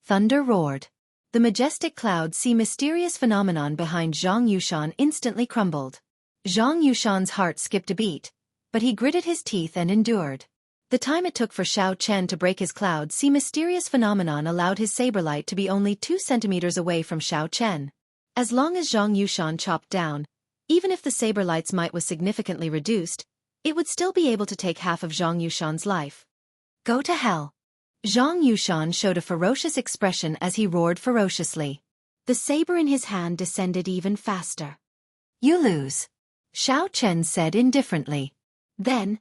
thunder roared. The majestic cloud sea mysterious phenomenon behind Zhang Yushan instantly crumbled. Zhang Yushan's heart skipped a beat, but he gritted his teeth and endured. The time it took for Xiao Chen to break his cloud sea mysterious phenomenon allowed his saber light to be only 2 centimeters away from Xiao Chen. As long as Zhang Yushan chopped down, even if the saber light's might was significantly reduced, it would still be able to take half of Zhang Yushan's life. Go to hell. Zhang Yushan showed a ferocious expression as he roared ferociously. The saber in his hand descended even faster. You lose, Xiao Chen said indifferently. Then,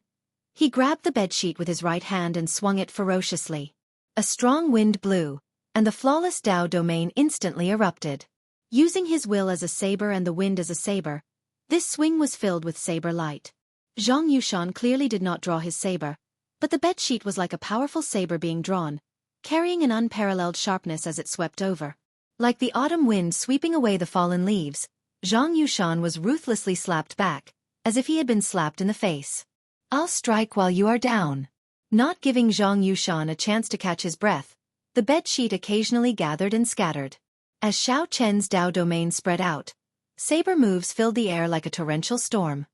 he grabbed the bedsheet with his right hand and swung it ferociously. A strong wind blew, and the flawless Dao domain instantly erupted. Using his will as a saber and the wind as a saber, this swing was filled with saber light. Zhang Yushan clearly did not draw his saber, but the bedsheet was like a powerful saber being drawn, carrying an unparalleled sharpness as it swept over. Like the autumn wind sweeping away the fallen leaves, Zhang Yushan was ruthlessly slapped back, as if he had been slapped in the face. I'll strike while you are down. Not giving Zhang Yushan a chance to catch his breath, the bedsheet occasionally gathered and scattered. As Xiao Chen's Dao domain spread out, saber moves filled the air like a torrential storm.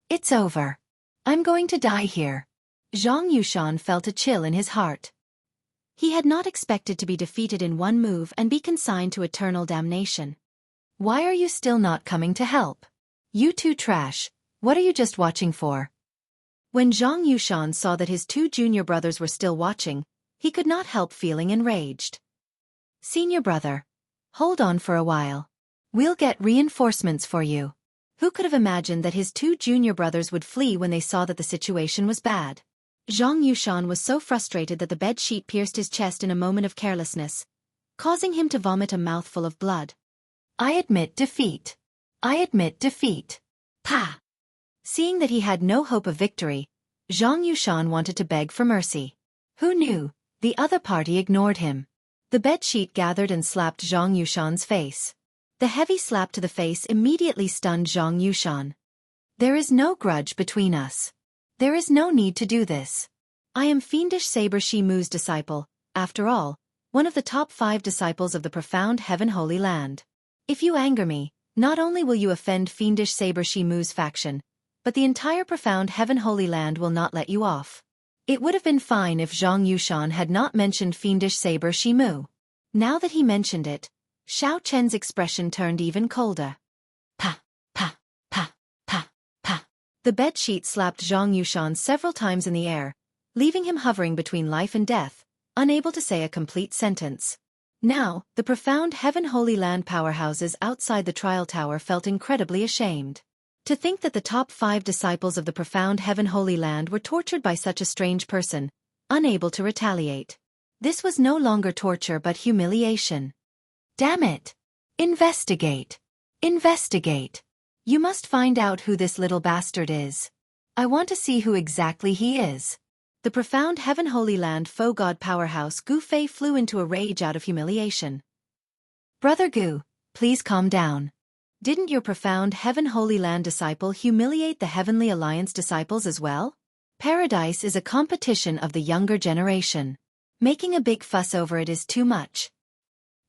It's over. I'm going to die here. Zhang Yushan felt a chill in his heart. He had not expected to be defeated in one move and be consigned to eternal damnation. Why are you still not coming to help? You two trash, what are you just watching for? When Zhang Yushan saw that his two junior brothers were still watching, he could not help feeling enraged. Senior brother, hold on for a while. We'll get reinforcements for you. Who could have imagined that his two junior brothers would flee when they saw that the situation was bad? Zhang Yushan was so frustrated that the bedsheet pierced his chest in a moment of carelessness, causing him to vomit a mouthful of blood. I admit defeat. I admit defeat. Pa! Seeing that he had no hope of victory, Zhang Yushan wanted to beg for mercy. Who knew? The other party ignored him. The bedsheet gathered and slapped Zhang Yushan's face. The heavy slap to the face immediately stunned Zhang Yushan. There is no grudge between us. There is no need to do this. I am Fiendish Saber Shi Mu's disciple, after all, one of the top 5 disciples of the profound Heaven Holy Land. If you anger me, not only will you offend Fiendish Saber Shi Mu's faction, but the entire profound Heaven Holy Land will not let you off. It would have been fine if Zhang Yushan had not mentioned Fiendish Saber Shi Mu. Now that he mentioned it, Xiao Chen's expression turned even colder. Pa, pa, pa, pa, pa. The bedsheet slapped Zhang Yushan several times in the air, leaving him hovering between life and death, unable to say a complete sentence. Now, the profound Heaven Holy Land powerhouses outside the trial tower felt incredibly ashamed. To think that the top 5 disciples of the profound Heaven Holy Land were tortured by such a strange person, unable to retaliate. This was no longer torture but humiliation. Damn it! Investigate! Investigate! You must find out who this little bastard is. I want to see who exactly he is. The profound Heaven Holy Land faux god powerhouse Gu Fei flew into a rage out of humiliation. Brother Gu, please calm down. Didn't your profound Heaven Holy Land disciple humiliate the Heavenly Alliance disciples as well? Paradise is a competition of the younger generation. Making a big fuss over it is too much.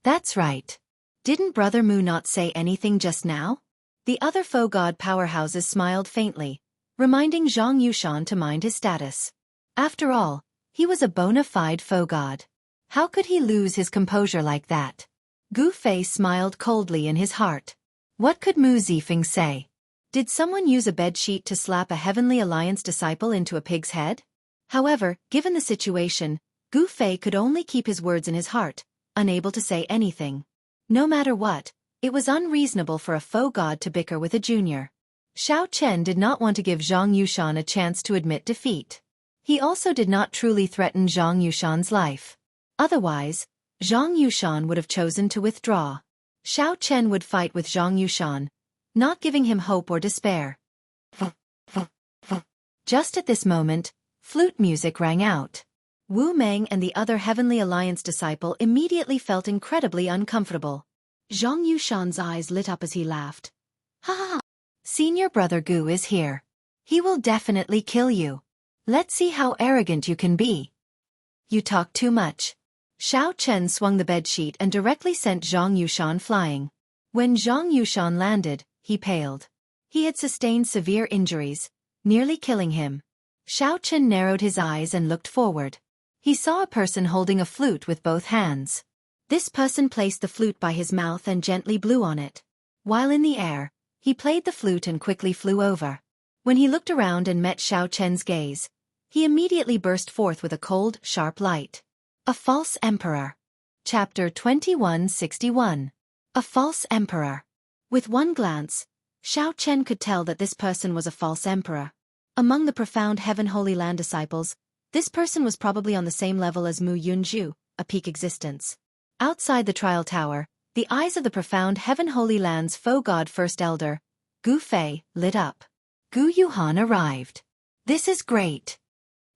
That's right. Didn't Brother Mu not say anything just now? The other faux god powerhouses smiled faintly, reminding Zhang Yushan to mind his status. After all, he was a bona fide faux god. How could he lose his composure like that? Gu Fei smiled coldly in his heart. What could Mu Zifeng say? Did someone use a bedsheet to slap a Heavenly Alliance disciple into a pig's head? However, given the situation, Gu Fei could only keep his words in his heart, unable to say anything. No matter what, it was unreasonable for a faux god to bicker with a junior. Xiao Chen did not want to give Zhang Yushan a chance to admit defeat. He also did not truly threaten Zhang Yushan's life. Otherwise, Zhang Yushan would have chosen to withdraw. Xiao Chen would fight with Zhang Yushan, not giving him hope or despair. Just at this moment, flute music rang out. Wu Meng and the other Heavenly Alliance disciple immediately felt incredibly uncomfortable. Zhang Yushan's eyes lit up as he laughed. Ha ha! Senior Brother Gu is here. He will definitely kill you. Let's see how arrogant you can be. You talk too much. Xiao Chen swung the bedsheet and directly sent Zhang Yushan flying. When Zhang Yushan landed, he paled. He had sustained severe injuries, nearly killing him. Xiao Chen narrowed his eyes and looked forward. He saw a person holding a flute with both hands. This person placed the flute by his mouth and gently blew on it. While in the air, he played the flute and quickly flew over. When he looked around and met Xiao Chen's gaze, he immediately burst forth with a cold, sharp light. A False Emperor. Chapter 2161. A False Emperor. With one glance, Xiao Chen could tell that this person was a false emperor. Among the profound Heaven Holy Land disciples, this person was probably on the same level as Mu Yunju, a peak existence. Outside the trial tower, the eyes of the profound Heaven Holy Land's faux god First Elder, Gu Fei, lit up. Gu Yuhan arrived. This is great.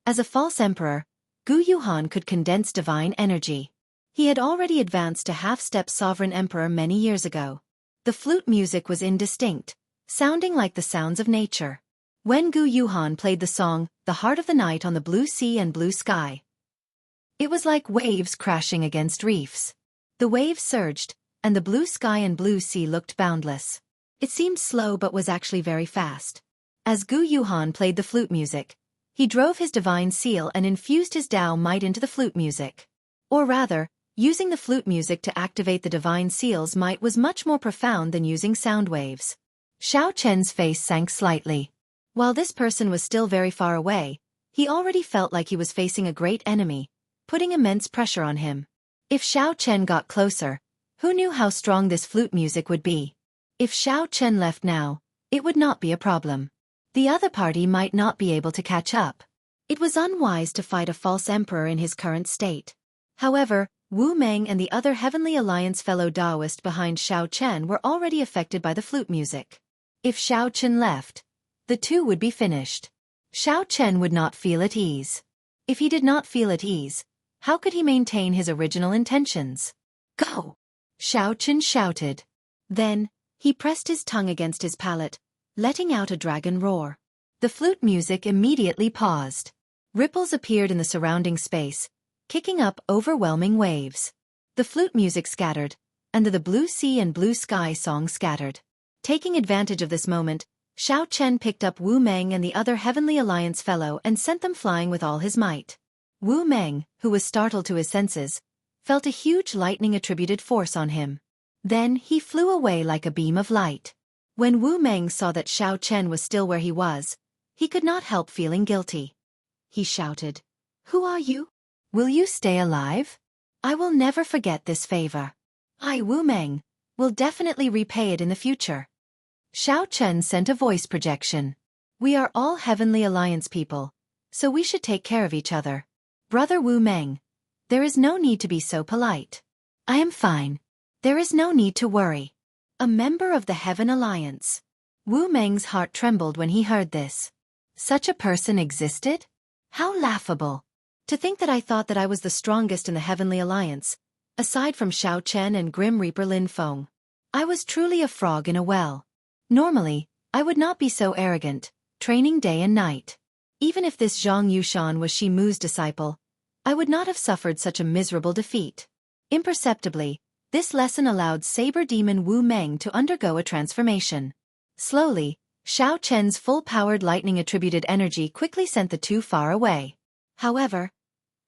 As a false emperor, Gu Yuhan could condense divine energy. He had already advanced to half-step sovereign emperor many years ago. The flute music was indistinct, sounding like the sounds of nature. When Gu Yuhan played the song, The Heart of the Night on the Blue Sea and Blue Sky, it was like waves crashing against reefs. The waves surged, and the blue sky and blue sea looked boundless. It seemed slow but was actually very fast. As Gu Yuhan played the flute music, he drove his divine seal and infused his Tao might into the flute music. Or rather, using the flute music to activate the divine seal's might was much more profound than using sound waves. Xiao Chen's face sank slightly. While this person was still very far away, he already felt like he was facing a great enemy, putting immense pressure on him. If Xiao Chen got closer, who knew how strong this flute music would be? If Xiao Chen left now, it would not be a problem. The other party might not be able to catch up. It was unwise to fight a false emperor in his current state. However, Wu Meng and the other Heavenly Alliance fellow Taoist behind Xiao Chen were already affected by the flute music. If Xiao Chen left, the two would be finished. Xiao Chen would not feel at ease. If he did not feel at ease, how could he maintain his original intentions? Go! Xiao Chen shouted. Then, he pressed his tongue against his palate, letting out a dragon roar. The flute music immediately paused. Ripples appeared in the surrounding space, kicking up overwhelming waves. The flute music scattered, and the blue sea and blue sky song scattered. Taking advantage of this moment, Xiao Chen picked up Wu Meng and the other Heavenly Alliance fellow and sent them flying with all his might. Wu Meng, who was startled to his senses, felt a huge lightning-attributed force on him. Then he flew away like a beam of light. When Wu Meng saw that Xiao Chen was still where he was, he could not help feeling guilty. He shouted, "Who are you? Will you stay alive? I will never forget this favor. I, Wu Meng, will definitely repay it in the future." Xiao Chen sent a voice projection. "We are all Heavenly Alliance people, so we should take care of each other." Brother Wu Meng, there is no need to be so polite. I am fine. There is no need to worry. A member of the Heaven Alliance. Wu Meng's heart trembled when he heard this. Such a person existed? How laughable. To think that I thought that I was the strongest in the Heavenly Alliance, aside from Xiao Chen and Grim Reaper Lin Feng. I was truly a frog in a well. Normally, I would not be so arrogant, training day and night. Even if this Zhang Yushan was Shi Mu's disciple, I would not have suffered such a miserable defeat. Imperceptibly, this lesson allowed Saber Demon Wu Meng to undergo a transformation. Slowly, Xiao Chen's full-powered lightning-attributed energy quickly sent the two far away. However,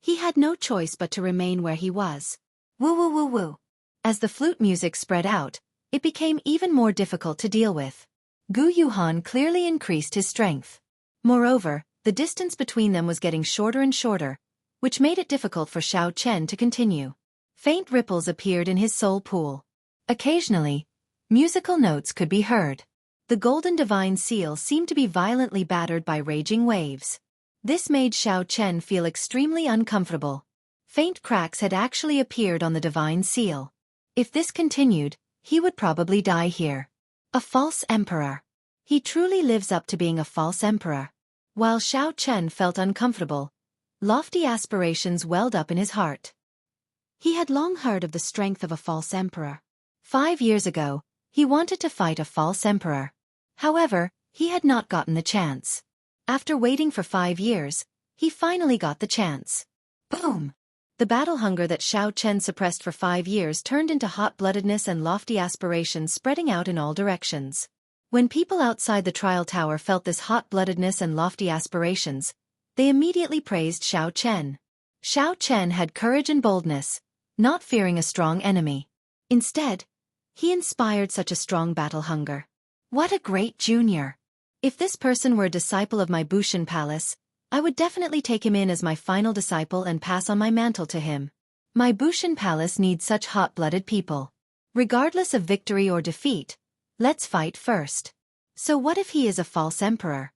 he had no choice but to remain where he was. Woo woo woo woo. As the flute music spread out, it became even more difficult to deal with. Gu Yuhan clearly increased his strength. Moreover, the distance between them was getting shorter and shorter, which made it difficult for Xiao Chen to continue. Faint ripples appeared in his soul pool. Occasionally, musical notes could be heard. The golden divine seal seemed to be violently battered by raging waves. This made Xiao Chen feel extremely uncomfortable. Faint cracks had actually appeared on the divine seal. If this continued, he would probably die here. A false emperor. He truly lives up to being a false emperor. While Xiao Chen felt uncomfortable, lofty aspirations welled up in his heart. He had long heard of the strength of a false emperor. 5 years ago, he wanted to fight a false emperor. However, he had not gotten the chance. After waiting for 5 years, he finally got the chance. Boom! The battle hunger that Xiao Chen suppressed for 5 years turned into hot-bloodedness and lofty aspirations spreading out in all directions. When people outside the trial tower felt this hot-bloodedness and lofty aspirations, they immediately praised Xiao Chen. Xiao Chen had courage and boldness, not fearing a strong enemy. Instead, he inspired such a strong battle hunger. What a great junior! If this person were a disciple of my Bushan Palace, I would definitely take him in as my final disciple and pass on my mantle to him. My Bushan Palace needs such hot-blooded people. Regardless of victory or defeat, let's fight first. So what if he is a false emperor?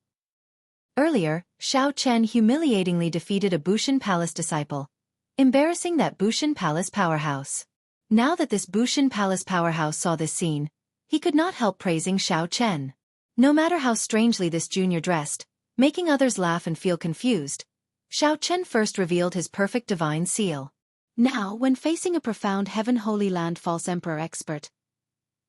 Earlier, Xiao Chen humiliatingly defeated a Bushan Palace disciple, embarrassing that Bushan Palace powerhouse. Now that this Bushan Palace powerhouse saw this scene, he could not help praising Xiao Chen. No matter how strangely this junior dressed, making others laugh and feel confused, Xiao Chen first revealed his perfect divine seal. Now, when facing a profound Heaven Holy Land false emperor expert,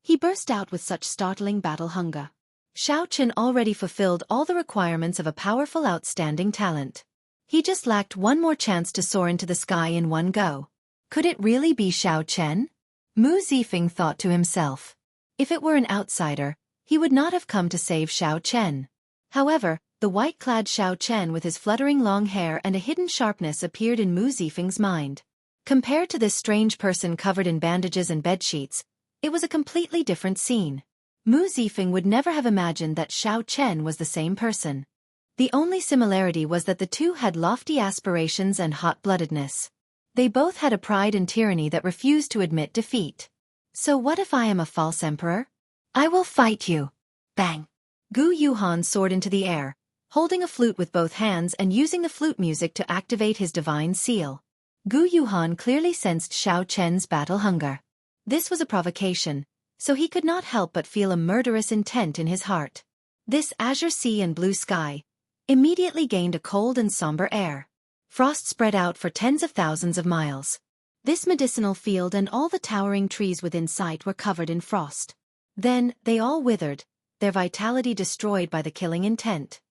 he burst out with such startling battle hunger. Xiao Chen already fulfilled all the requirements of a powerful outstanding talent. He just lacked one more chance to soar into the sky in one go. Could it really be Xiao Chen? Mu Zifeng thought to himself. If it were an outsider, he would not have come to save Xiao Chen. However, the white-clad Xiao Chen with his fluttering long hair and a hidden sharpness appeared in Mu Zifeng's mind. Compared to this strange person covered in bandages and bedsheets, it was a completely different scene. Mu Zifeng would never have imagined that Xiao Chen was the same person. The only similarity was that the two had lofty aspirations and hot-bloodedness. They both had a pride and tyranny that refused to admit defeat. So what if I am a false emperor? I will fight you. Bang! Gu Yuhan soared into the air, holding a flute with both hands and using the flute music to activate his divine seal. Gu Yuhan clearly sensed Xiao Chen's battle hunger. This was a provocation, so he could not help but feel a murderous intent in his heart. This azure sea and blue sky immediately gained a cold and somber air. Frost spread out for tens of thousands of miles. This medicinal field and all the towering trees within sight were covered in frost. Then, they all withered, their vitality destroyed by the killing intent.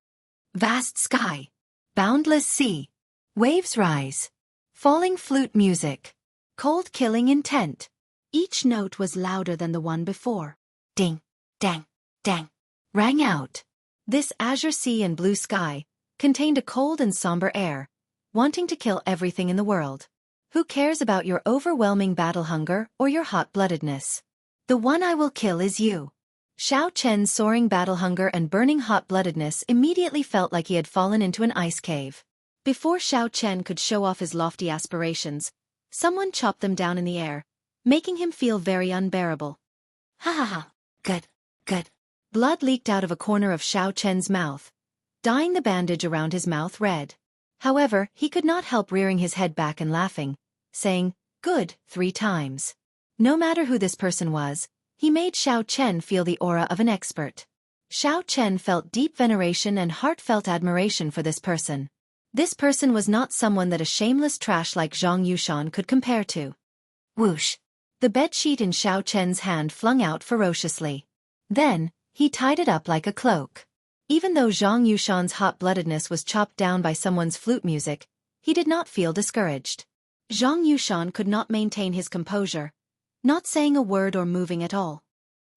Vast sky. Boundless sea. Waves rise. Falling flute music. Cold killing intent. Each note was louder than the one before. Ding, dang, dang. Rang out. This azure sea and blue sky contained a cold and somber air, wanting to kill everything in the world. Who cares about your overwhelming battle hunger or your hot-bloodedness? The one I will kill is you. Xiao Chen's soaring battle hunger and burning hot-bloodedness immediately felt like he had fallen into an ice cave. Before Xiao Chen could show off his lofty aspirations, someone chopped them down in the air, making him feel very unbearable. Ha ha ha. Good, good. Blood leaked out of a corner of Xiao Chen's mouth, dyeing the bandage around his mouth red. However, he could not help rearing his head back and laughing, saying, "Good," 3 times. No matter who this person was, he made Xiao Chen feel the aura of an expert. Xiao Chen felt deep veneration and heartfelt admiration for this person. This person was not someone that a shameless trash like Zhang Yushan could compare to. Whoosh! The bedsheet in Xiao Chen's hand flung out ferociously. Then, he tied it up like a cloak. Even though Zhang Yushan's hot-bloodedness was chopped down by someone's flute music, he did not feel discouraged. Zhang Yushan could not maintain his composure, not saying a word or moving at all.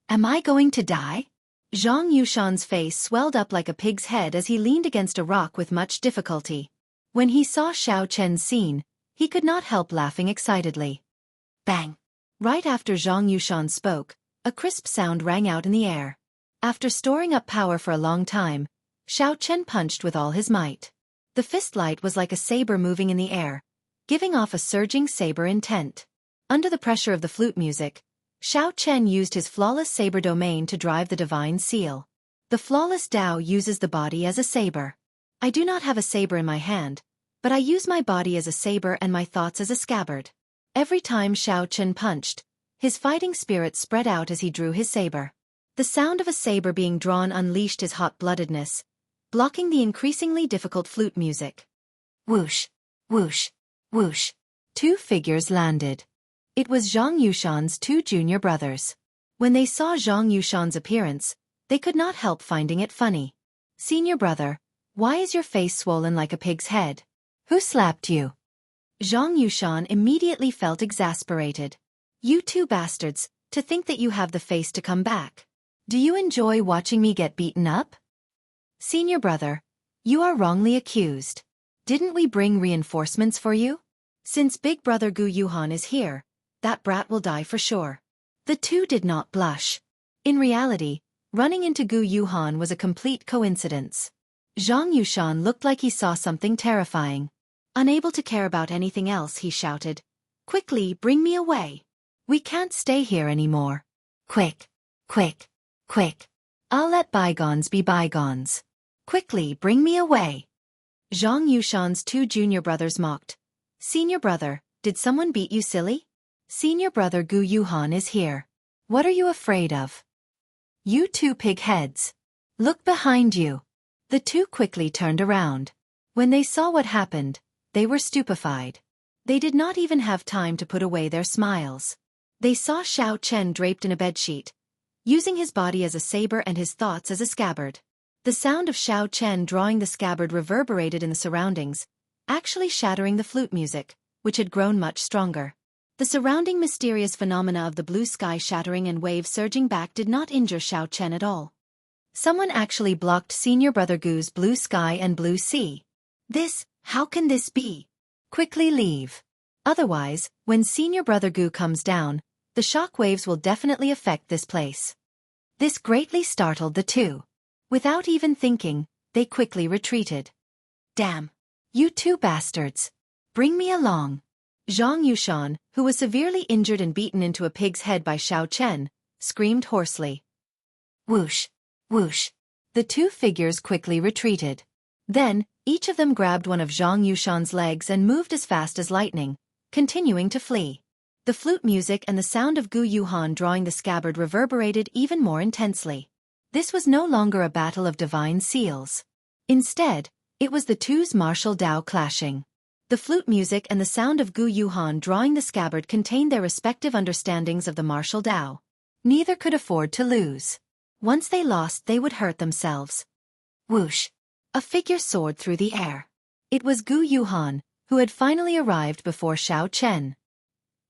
"Am I going to die?" Zhang Yushan's face swelled up like a pig's head as he leaned against a rock with much difficulty. When he saw Xiao Chen's scene, he could not help laughing excitedly. Bang! Right after Zhang Yushan spoke, a crisp sound rang out in the air. After storing up power for a long time, Xiao Chen punched with all his might. The fist light was like a saber moving in the air, giving off a surging saber intent. Under the pressure of the flute music, Xiao Chen used his flawless saber domain to drive the divine seal. The flawless Tao uses the body as a saber. I do not have a saber in my hand, but I use my body as a saber and my thoughts as a scabbard. Every time Xiao Chen punched, his fighting spirit spread out as he drew his saber. The sound of a saber being drawn unleashed his hot-bloodedness, blocking the increasingly difficult flute music. Whoosh! Whoosh! Whoosh! 2 figures landed. It was Zhang Yushan's 2 junior brothers. When they saw Zhang Yushan's appearance, they could not help finding it funny. "Senior brother, why is your face swollen like a pig's head? Who slapped you?" Zhang Yushan immediately felt exasperated. "You 2 bastards, to think that you have the face to come back. Do you enjoy watching me get beaten up?" "Senior brother, you are wrongly accused. Didn't we bring reinforcements for you? Since big brother Gu Yuhan is here, that brat will die for sure." The 2 did not blush. In reality, running into Gu Yuhan was a complete coincidence. Zhang Yushan looked like he saw something terrifying. Unable to care about anything else, he shouted, "Quickly, bring me away. We can't stay here anymore. Quick, quick, quick. I'll let bygones be bygones. Quickly, bring me away." Zhang Yushan's 2 junior brothers mocked. "Senior brother, did someone beat you silly? Senior brother Gu Yuhan is here. What are you afraid of? You 2 pig heads. Look behind you." The 2 quickly turned around. When they saw what happened, they were stupefied. They did not even have time to put away their smiles. They saw Xiao Chen draped in a bedsheet, using his body as a saber and his thoughts as a scabbard. The sound of Xiao Chen drawing the scabbard reverberated in the surroundings, actually shattering the flute music, which had grown much stronger. The surrounding mysterious phenomena of the blue sky shattering and waves surging back did not injure Xiao Chen at all. Someone actually blocked Senior Brother Gu's blue sky and blue sea. How can this be? Quickly leave. Otherwise, when Senior Brother Gu comes down, the shock waves will definitely affect this place. This greatly startled the 2. Without even thinking, they quickly retreated. "Damn! You 2 bastards! Bring me along." Zhang Yushan, who was severely injured and beaten into a pig's head by Xiao Chen, screamed hoarsely. Whoosh! Whoosh! The 2 figures quickly retreated. Then, each of them grabbed one of Zhang Yushan's legs and moved as fast as lightning, continuing to flee. The flute music and the sound of Gu Yuhan drawing the scabbard reverberated even more intensely. This was no longer a battle of divine seals. Instead, it was the 2's martial Tao clashing. The flute music and the sound of Gu Yuhan drawing the scabbard contained their respective understandings of the martial Tao. Neither could afford to lose. Once they lost, they would hurt themselves. Whoosh! A figure soared through the air. It was Gu Yuhan, who had finally arrived before Xiao Chen.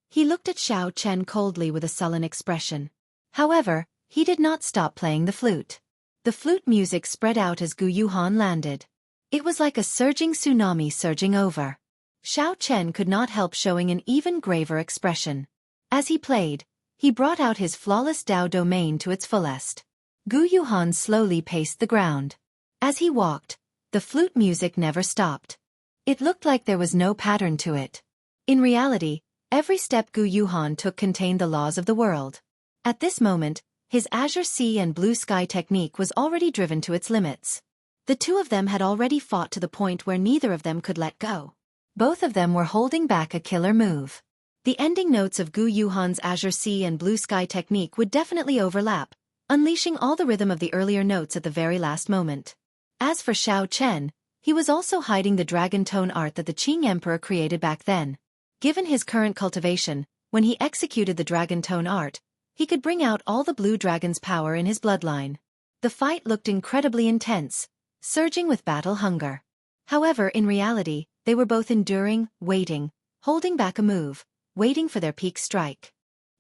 He looked at Xiao Chen coldly with a sullen expression. However, he did not stop playing the flute. The flute music spread out as Gu Yuhan landed. It was like a surging tsunami surging over. Xiao Chen could not help showing an even graver expression. As he played, he brought out his flawless Tao domain to its fullest. Gu Yuhan slowly paced the ground. As he walked, the flute music never stopped. It looked like there was no pattern to it. In reality, every step Gu Yuhan took contained the laws of the world. At this moment, his azure sea and blue sky technique was already driven to its limits. The two of them had already fought to the point where neither of them could let go. Both of them were holding back a killer move. The ending notes of Gu Yuhan's Azure Sea and Blue Sky technique would definitely overlap, unleashing all the rhythm of the earlier notes at the very last moment. As for Xiao Chen, he was also hiding the dragon tone art that the Qing Emperor created back then. Given his current cultivation, when he executed the dragon tone art, he could bring out all the blue dragon's power in his bloodline. The fight looked incredibly intense, surging with battle hunger. However, in reality, they were both enduring, waiting, holding back a move, waiting for their peak strike.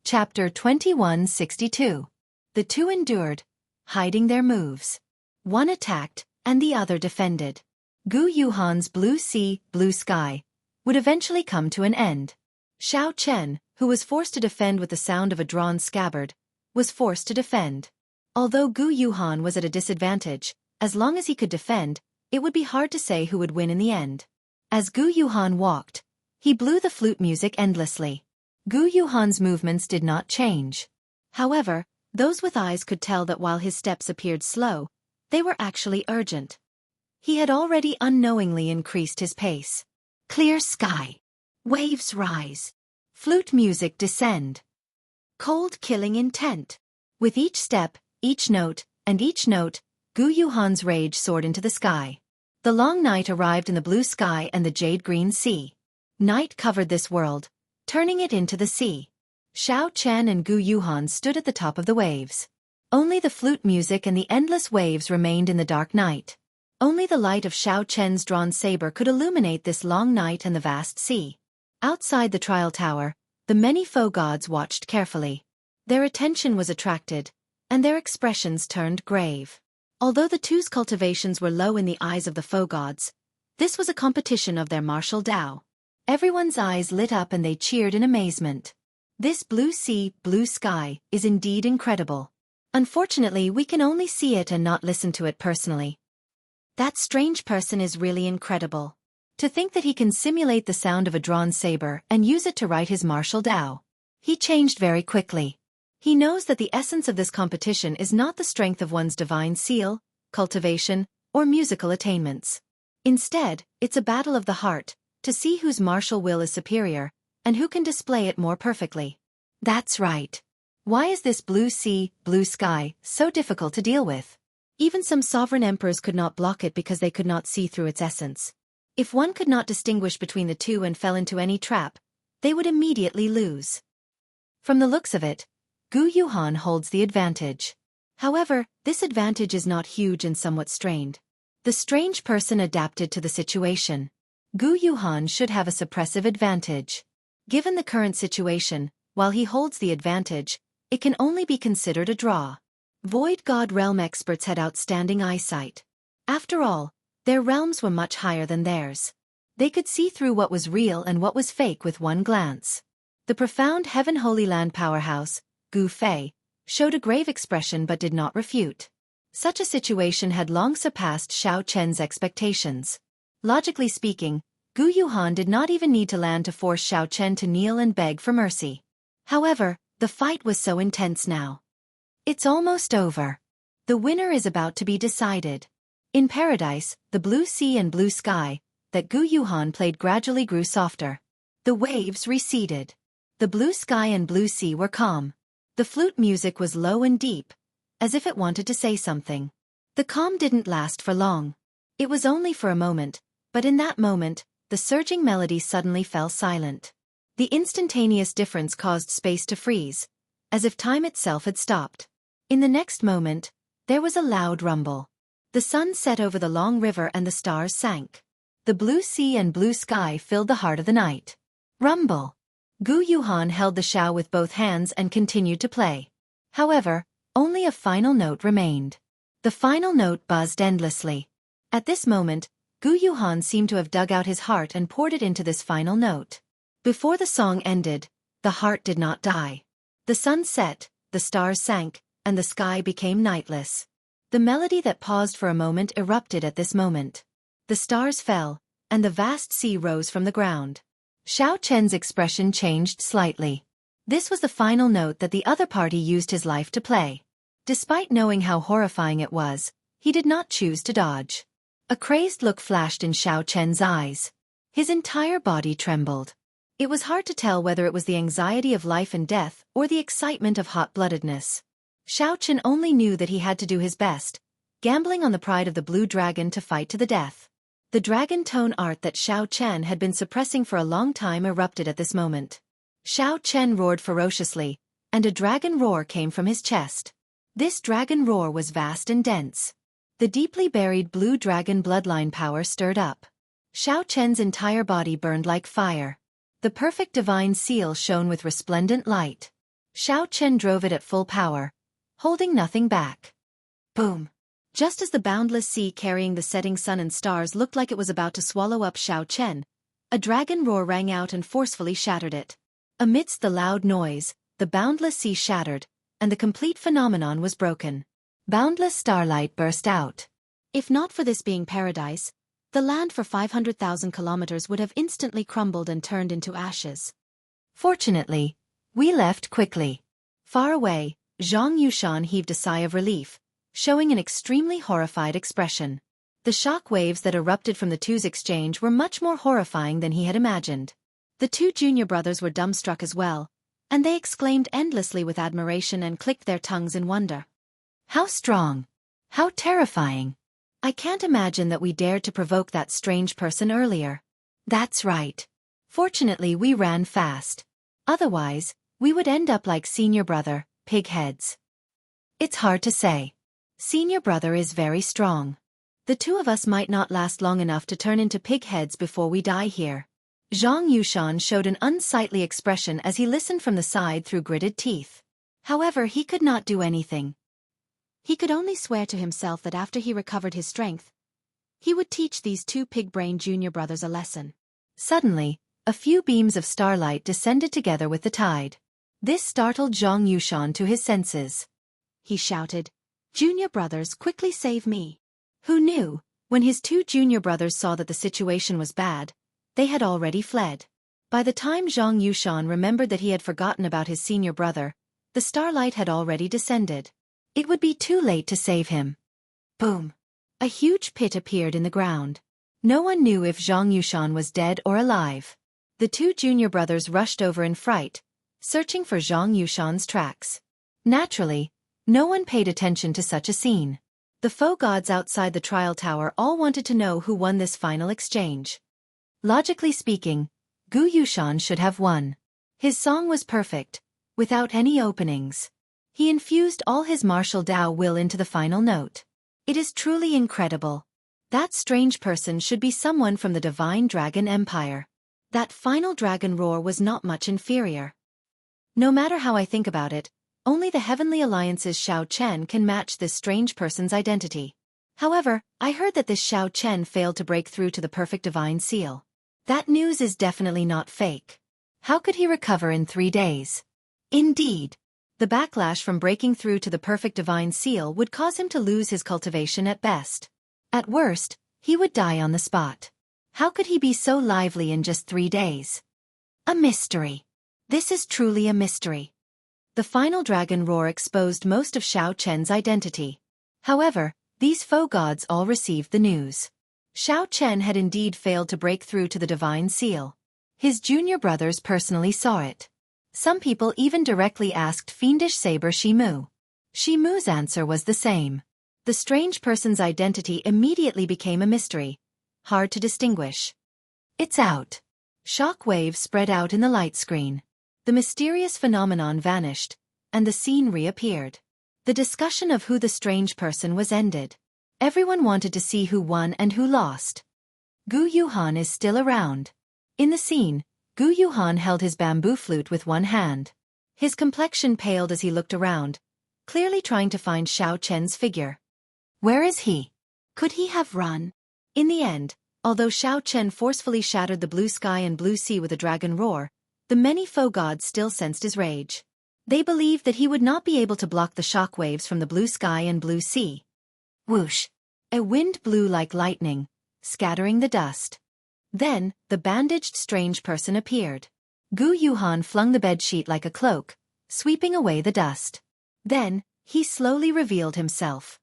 Chapter 2162. The two endured, hiding their moves. One attacked, and the other defended. Gu Yuhan's Blue Sea, Blue Sky would eventually come to an end. Xiao Chen, who was forced to defend with the sound of a drawn scabbard, was forced to defend. Although Gu Yuhan was at a disadvantage, as long as he could defend, it would be hard to say who would win in the end. As Gu Yuhan walked, he blew the flute music endlessly. Gu Yuhan's movements did not change. However, those with eyes could tell that while his steps appeared slow, they were actually urgent. He had already unknowingly increased his pace. Clear sky. Waves rise. Flute music descend. Cold killing intent. With each step, each note, Gu Yuhan's rage soared into the sky. The long night arrived in the blue sky and the jade-green sea. Night covered this world, turning it into the sea. Xiao Chen and Gu Yuhan stood at the top of the waves. Only the flute music and the endless waves remained in the dark night. Only the light of Xiao Chen's drawn saber could illuminate this long night and the vast sea. Outside the trial tower, the many foe gods watched carefully. Their attention was attracted, and their expressions turned grave. Although the two's cultivations were low in the eyes of the foe gods, this was a competition of their martial Tao. Everyone's eyes lit up and they cheered in amazement. This blue sea, blue sky, is indeed incredible. Unfortunately, we can only see it and not listen to it personally. That strange person is really incredible. To think that he can simulate the sound of a drawn saber and use it to write his martial Tao. He changed very quickly. He knows that the essence of this competition is not the strength of one's divine seal, cultivation, or musical attainments. Instead, it's a battle of the heart, to see whose martial will is superior, and who can display it more perfectly. That's right. Why is this blue sea, blue sky, so difficult to deal with? Even some sovereign emperors could not block it because they could not see through its essence. If one could not distinguish between the two and fell into any trap, they would immediately lose. From the looks of it, Gu Yuhan holds the advantage. However, this advantage is not huge and somewhat strained. The strange person adapted to the situation. Gu Yuhan should have a suppressive advantage. Given the current situation, while he holds the advantage, it can only be considered a draw. Void God Realm experts had outstanding eyesight. After all, their realms were much higher than theirs. They could see through what was real and what was fake with one glance. The profound Heaven Holy Land powerhouse, Gu Fei, showed a grave expression but did not refute. Such a situation had long surpassed Xiao Chen's expectations. Logically speaking, Gu Yuhan did not even need to land to force Xiao Chen to kneel and beg for mercy. However, the fight was so intense now. It's almost over. The winner is about to be decided. In paradise, the blue sea and blue sky that Gu Yuhan played gradually grew softer. The waves receded. The blue sky and blue sea were calm. The flute music was low and deep, as if it wanted to say something. The calm didn't last for long. It was only for a moment, but in that moment, the surging melody suddenly fell silent. The instantaneous difference caused space to freeze, as if time itself had stopped. In the next moment, there was a loud rumble. The sun set over the long river and the stars sank. The blue sea and blue sky filled the heart of the night. Rumble. Gu Yuhan held the xiao with both hands and continued to play. However, only a final note remained. The final note buzzed endlessly. At this moment, Gu Yuhan seemed to have dug out his heart and poured it into this final note. Before the song ended, the heart did not die. The sun set, the stars sank, and the sky became nightless. The melody that paused for a moment erupted at this moment. The stars fell, and the vast sea rose from the ground. Xiao Chen's expression changed slightly. This was the final note that the other party used his life to play. Despite knowing how horrifying it was, he did not choose to dodge. A crazed look flashed in Xiao Chen's eyes. His entire body trembled. It was hard to tell whether it was the anxiety of life and death or the excitement of hot-bloodedness. Xiao Chen only knew that he had to do his best, gambling on the pride of the blue dragon to fight to the death. The dragon tone art that Xiao Chen had been suppressing for a long time erupted at this moment. Xiao Chen roared ferociously, and a dragon roar came from his chest. This dragon roar was vast and dense. The deeply buried blue dragon bloodline power stirred up. Xiao Chen's entire body burned like fire. The perfect divine seal shone with resplendent light. Xiao Chen drove it at full power, holding nothing back. Boom! Just as the boundless sea carrying the setting sun and stars looked like it was about to swallow up Xiao Chen, a dragon roar rang out and forcefully shattered it. Amidst the loud noise, the boundless sea shattered, and the complete phenomenon was broken. Boundless starlight burst out. If not for this being paradise, the land for 500,000 kilometers would have instantly crumbled and turned into ashes. Fortunately, we left quickly. Far away, Zhang Yushan heaved a sigh of relief, showing an extremely horrified expression. The shock waves that erupted from the two's exchange were much more horrifying than he had imagined. The two junior brothers were dumbstruck as well, and they exclaimed endlessly with admiration and clicked their tongues in wonder. How strong! How terrifying! I can't imagine that we dared to provoke that strange person earlier. That's right. Fortunately we ran fast. Otherwise, we would end up like senior brother, pigheads. It's hard to say. Senior brother is very strong. The two of us might not last long enough to turn into pigheads before we die here. Zhang Yushan showed an unsightly expression as he listened from the side through gritted teeth. However, he could not do anything. He could only swear to himself that after he recovered his strength, he would teach these two pig-brained junior brothers a lesson. Suddenly, a few beams of starlight descended together with the tide. This startled Zhang Yushan to his senses. He shouted, "Junior brothers, quickly save me!" Who knew, when his two junior brothers saw that the situation was bad, they had already fled. By the time Zhang Yushan remembered that he had forgotten about his senior brother, the starlight had already descended. It would be too late to save him. Boom! A huge pit appeared in the ground. No one knew if Zhang Yushan was dead or alive. The two junior brothers rushed over in fright, searching for Zhang Yushan's tracks. Naturally, no one paid attention to such a scene. The faux gods outside the trial tower all wanted to know who won this final exchange. Logically speaking, Gu Yushan should have won. His song was perfect, without any openings. He infused all his martial Dao will into the final note. It is truly incredible. That strange person should be someone from the Divine Dragon Empire. That final dragon roar was not much inferior. No matter how I think about it, only the Heavenly Alliance's Xiao Chen can match this strange person's identity. However, I heard that this Xiao Chen failed to break through to the perfect divine seal. That news is definitely not fake. How could he recover in 3 days? Indeed. The backlash from breaking through to the perfect divine seal would cause him to lose his cultivation at best. At worst, he would die on the spot. How could he be so lively in just 3 days? A mystery. This is truly a mystery. The final dragon roar exposed most of Xiao Chen's identity. However, these faux gods all received the news. Xiao Chen had indeed failed to break through to the divine seal. His junior brothers personally saw it. Some people even directly asked fiendish saber Shimu. Shimu's answer was the same. The strange person's identity immediately became a mystery, hard to distinguish. It's out. Shock waves spread out in the light screen. The mysterious phenomenon vanished, and the scene reappeared. The discussion of who the strange person was ended. Everyone wanted to see who won and who lost. Gu Yuhan is still around. In the scene, Gu Yuhan held his bamboo flute with one hand. His complexion paled as he looked around, clearly trying to find Xiao Chen's figure. Where is he? Could he have run? In the end, although Xiao Chen forcefully shattered the blue sky and blue sea with a dragon roar, the many faux gods still sensed his rage. They believed that he would not be able to block the shock waves from the blue sky and blue sea. Whoosh! A wind blew like lightning, scattering the dust. Then, the bandaged strange person appeared. Gu Yuhan flung the bedsheet like a cloak, sweeping away the dust. Then, he slowly revealed himself.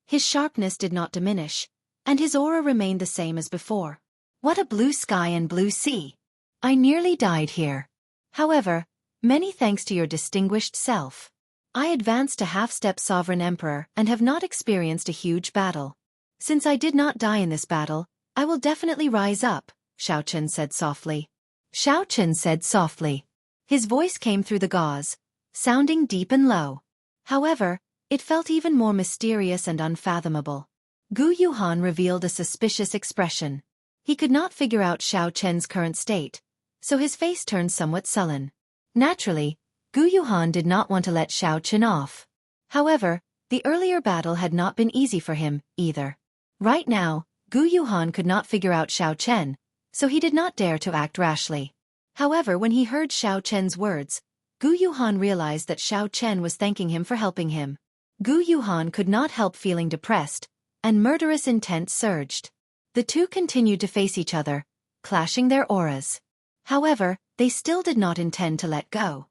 His sharpness did not diminish, and his aura remained the same as before. What a blue sky and blue sea! I nearly died here. However, many thanks to your distinguished self. I advanced to half-step Sovereign Emperor and have not experienced a huge battle. Since I did not die in this battle, I will definitely rise up, Xiaochen said softly. Xiaochen said softly. His voice came through the gauze, sounding deep and low. However, it felt even more mysterious and unfathomable. Gu Yuhan revealed a suspicious expression. He could not figure out Xiaochen's current state, so his face turned somewhat sullen. Naturally, Gu Yuhan did not want to let Xiaochen off. However, the earlier battle had not been easy for him, either. Right now, Gu Yuhan could not figure out Xiaochen, so he did not dare to act rashly. However, when he heard Xiaochen's words, Gu Yuhan realized that Xiaochen was thanking him for helping him. Gu Yuhan could not help feeling depressed, and murderous intent surged. The two continued to face each other, clashing their auras. However, they still did not intend to let go.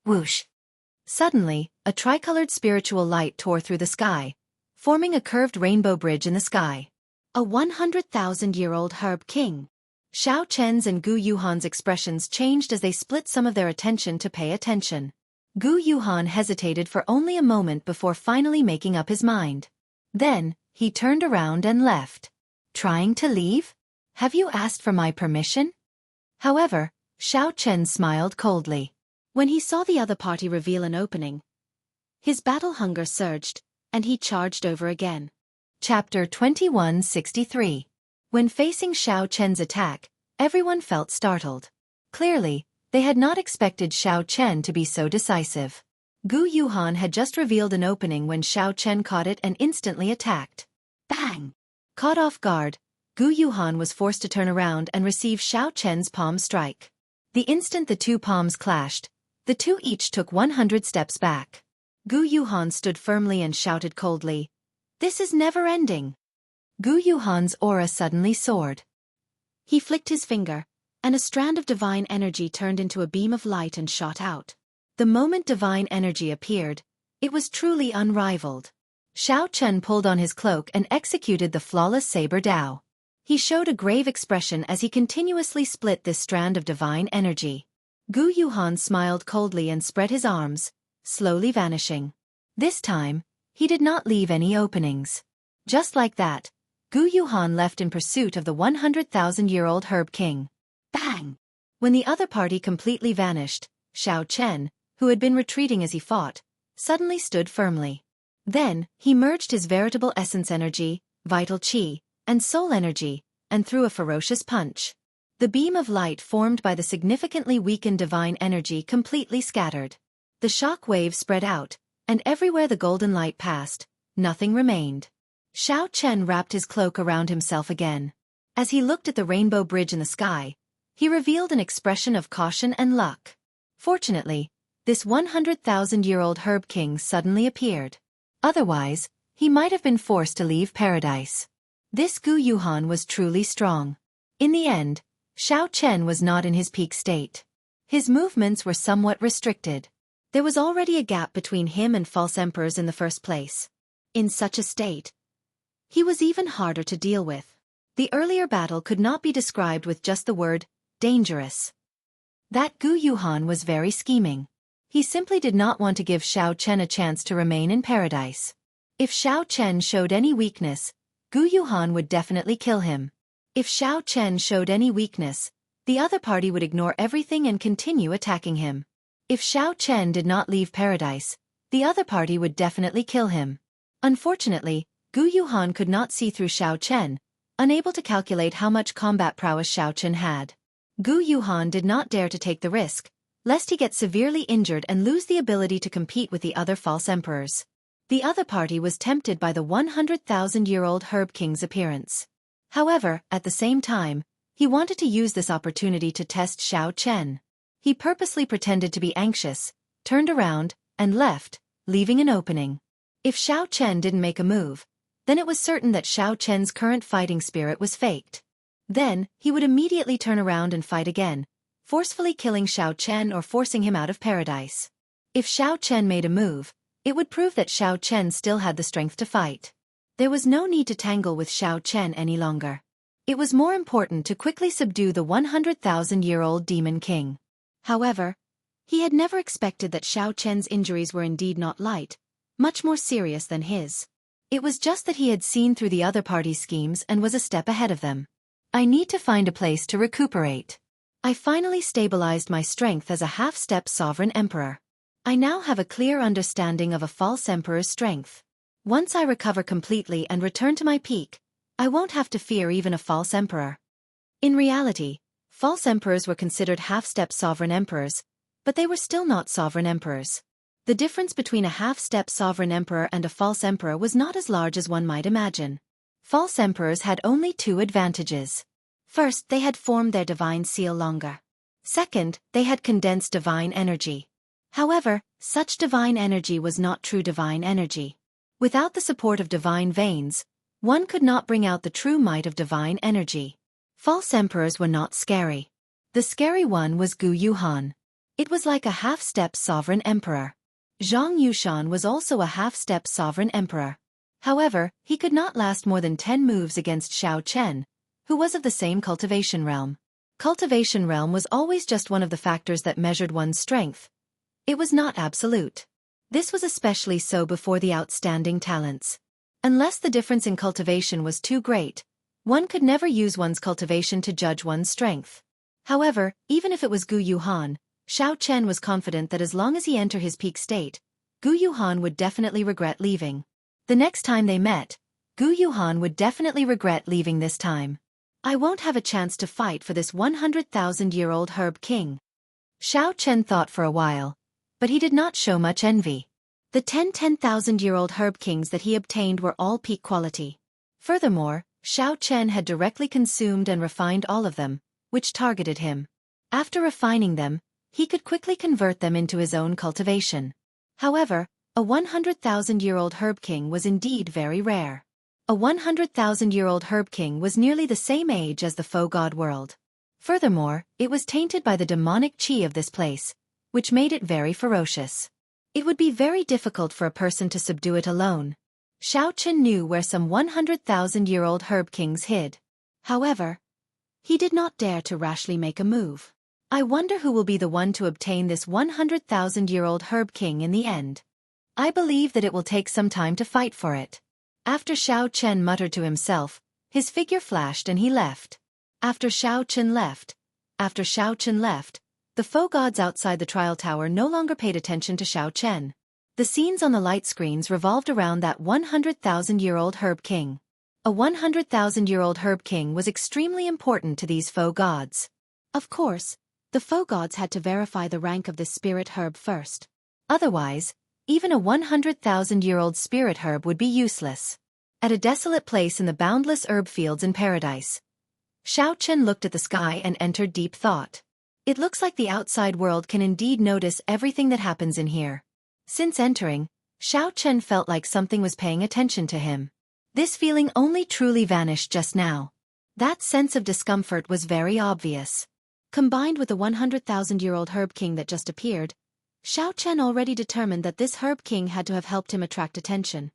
Whoosh! Suddenly, a tricolored spiritual light tore through the sky, forming a curved rainbow bridge in the sky. A 100,000-year-old herb king. Xiaochen's and Gu Yuhan's expressions changed as they split some of their attention to pay attention. Gu Yuhan hesitated for only a moment before finally making up his mind. Then, he turned around and left. Trying to leave? Have you asked for my permission? However, Xiaochen smiled coldly. When he saw the other party reveal an opening, his battle hunger surged, and he charged over again. Chapter 2163. When facing Xiaochen's attack, everyone felt startled. Clearly, they had not expected Xiaochen to be so decisive. Gu Yuhan had just revealed an opening when Xiaochen caught it and instantly attacked. Bang! Caught off guard, Gu Yuhan was forced to turn around and receive Xiaochen's palm strike. The instant the two palms clashed, the two each took 100 steps back. Gu Yuhan stood firmly and shouted coldly, "This is never-ending!" Gu Yuhan's aura suddenly soared. He flicked his finger, and a strand of divine energy turned into a beam of light and shot out. The moment divine energy appeared, it was truly unrivaled. Xiaochen pulled on his cloak and executed the flawless saber dao. He showed a grave expression as he continuously split this strand of divine energy. Gu Yuhan smiled coldly and spread his arms, slowly vanishing. This time, he did not leave any openings. Just like that, Gu Yuhan left in pursuit of the 100,000-year-old herb king. Bang! When the other party completely vanished, Xiaochen, who had been retreating as he fought, suddenly stood firmly. Then, he merged his veritable essence energy, vital qi, and soul energy, and threw a ferocious punch. The beam of light formed by the significantly weakened divine energy completely scattered. The shock wave spread out, and everywhere the golden light passed, nothing remained. Xiaochen wrapped his cloak around himself again. As he looked at the rainbow bridge in the sky, he revealed an expression of caution and luck. Fortunately, this 100,000-year-old herb king suddenly appeared. Otherwise, he might have been forced to leave paradise. This Gu Yuhan was truly strong. In the end, Xiaochen was not in his peak state. His movements were somewhat restricted. There was already a gap between him and false emperors in the first place. In such a state, he was even harder to deal with. The earlier battle could not be described with just the word, dangerous. That Gu Yuhan was very scheming. He simply did not want to give Xiaochen a chance to remain in paradise. If Xiaochen showed any weakness, Gu Yuhan would definitely kill him. If Xiaochen showed any weakness, the other party would ignore everything and continue attacking him. If Xiaochen did not leave paradise, the other party would definitely kill him. Unfortunately, Gu Yuhan could not see through Xiaochen, unable to calculate how much combat prowess Xiaochen had. Gu Yuhan did not dare to take the risk, lest he get severely injured and lose the ability to compete with the other false emperors. The other party was tempted by the 100,000-year-old herb king's appearance. However, at the same time, he wanted to use this opportunity to test Xiaochen. He purposely pretended to be anxious, turned around, and left, leaving an opening. If Xiaochen didn't make a move, then it was certain that Xiaochen's current fighting spirit was faked. Then, he would immediately turn around and fight again, forcefully killing Xiaochen or forcing him out of paradise. If Xiaochen made a move, it would prove that Xiaochen still had the strength to fight. There was no need to tangle with Xiao Chen any longer. It was more important to quickly subdue the 100,000-year-old Demon King. However, he had never expected that Xiao Chen's injuries were indeed not light, much more serious than his. It was just that he had seen through the other party's schemes and was a step ahead of them. I need to find a place to recuperate. I finally stabilized my strength as a half-step sovereign emperor. I now have a clear understanding of a false emperor's strength. Once I recover completely and return to my peak, I won't have to fear even a false emperor. In reality, false emperors were considered half-step sovereign emperors, but they were still not sovereign emperors. The difference between a half-step sovereign emperor and a false emperor was not as large as one might imagine. False emperors had only two advantages. First, they had formed their divine seal longer. Second, they had condensed divine energy. However, such divine energy was not true divine energy. Without the support of divine veins, one could not bring out the true might of divine energy. False emperors were not scary. The scary one was Gu Yuhan. It was like a half-step sovereign emperor. Zhang Yushan was also a half-step sovereign emperor. However, he could not last more than 10 moves against Xiao Chen, who was of the same cultivation realm. Cultivation realm was always just one of the factors that measured one's strength. It was not absolute. This was especially so before the outstanding talents. Unless the difference in cultivation was too great, one could never use one's cultivation to judge one's strength. However, even if it was Gu Yuhan, Xiao Chen was confident that as long as he entered his peak state, Gu Yuhan would definitely regret leaving. The next time they met, Gu Yuhan would definitely regret leaving this time. I won't have a chance to fight for this 100,000-year-old herb king. Xiao Chen thought for a while, but he did not show much envy. The 10,000-year-old herb kings that he obtained were all peak quality. Furthermore, Xiao Chen had directly consumed and refined all of them, which targeted him. After refining them, he could quickly convert them into his own cultivation. However, a 100,000-year-old herb king was indeed very rare. A 100,000-year-old herb king was nearly the same age as the faux god world. Furthermore, it was tainted by the demonic qi of this place, which made it very ferocious. It would be very difficult for a person to subdue it alone. Xiao Chen knew where some 100,000-year-old herb kings hid. However, he did not dare to rashly make a move. I wonder who will be the one to obtain this 100,000-year-old herb king in the end. I believe that it will take some time to fight for it. After Xiao Chen muttered to himself, his figure flashed and he left. After Xiao Chen left, the faux gods outside the trial tower no longer paid attention to Xiao Chen. The scenes on the light screens revolved around that 100,000-year-old herb king. A 100,000-year-old herb king was extremely important to these faux gods. Of course, the faux gods had to verify the rank of this spirit herb first. Otherwise, even a 100,000-year-old spirit herb would be useless. At a desolate place in the boundless herb fields in paradise, Xiao Chen looked at the sky and entered deep thought. It looks like the outside world can indeed notice everything that happens in here. Since entering, Xiao Chen felt like something was paying attention to him. This feeling only truly vanished just now. That sense of discomfort was very obvious. Combined with the 100,000-year-old herb king that just appeared, Xiao Chen already determined that this herb king had to have helped him attract attention.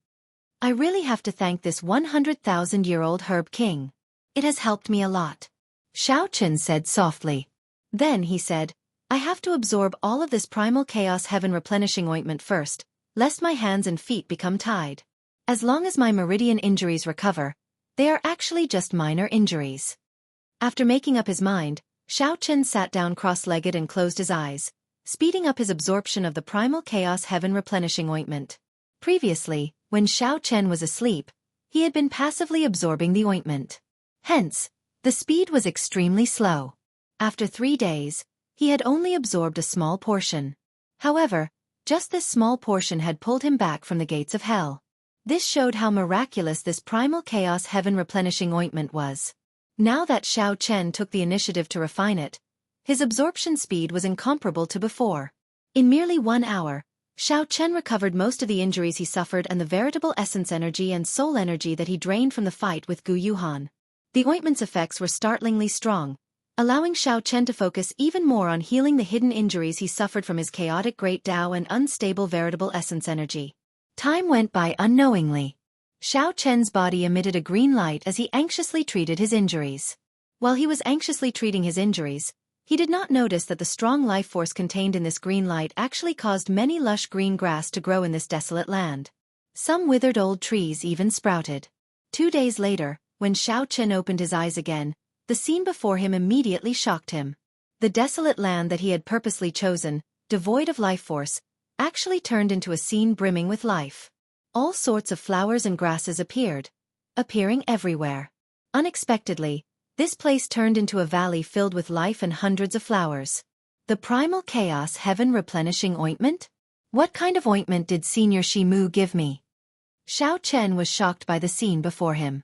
I really have to thank this 100,000-year-old herb king. It has helped me a lot. Xiao Chen said softly. Then he said, I have to absorb all of this primal chaos heaven replenishing ointment first, lest my hands and feet become tied. As long as my meridian injuries recover, they are actually just minor injuries. After making up his mind, Xiao Chen sat down cross-legged and closed his eyes, speeding up his absorption of the primal chaos heaven replenishing ointment. Previously, when Xiao Chen was asleep, he had been passively absorbing the ointment. Hence, the speed was extremely slow. After 3 days, he had only absorbed a small portion. However, just this small portion had pulled him back from the gates of hell. This showed how miraculous this primal chaos heaven replenishing ointment was. Now that Xiao Chen took the initiative to refine it, his absorption speed was incomparable to before. In merely 1 hour, Xiao Chen recovered most of the injuries he suffered and the veritable essence energy and soul energy that he drained from the fight with Gu Yuhan. The ointment's effects were startlingly strong, allowing Xiao Chen to focus even more on healing the hidden injuries he suffered from his chaotic great Tao and unstable veritable essence energy. Time went by unknowingly. Xiao Chen's body emitted a green light as he anxiously treated his injuries. While he was anxiously treating his injuries, he did not notice that the strong life force contained in this green light actually caused many lush green grass to grow in this desolate land. Some withered old trees even sprouted. 2 days later, when Xiao Chen opened his eyes again, the scene before him immediately shocked him. The desolate land that he had purposely chosen, devoid of life force, actually turned into a scene brimming with life. All sorts of flowers and grasses appearing everywhere. Unexpectedly, this place turned into a valley filled with life and hundreds of flowers. The primal chaos heaven replenishing ointment? What kind of ointment did Senior Shimu give me? Xiao Chen was shocked by the scene before him.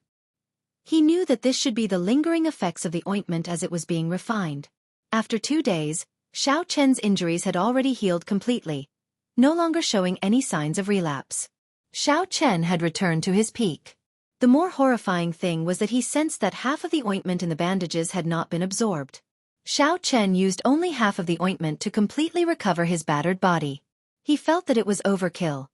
He knew that this should be the lingering effects of the ointment as it was being refined. After 2 days, Xiao Chen's injuries had already healed completely, no longer showing any signs of relapse. Xiao Chen had returned to his peak. The more horrifying thing was that he sensed that half of the ointment in the bandages had not been absorbed. Xiao Chen used only half of the ointment to completely recover his battered body. He felt that it was overkill.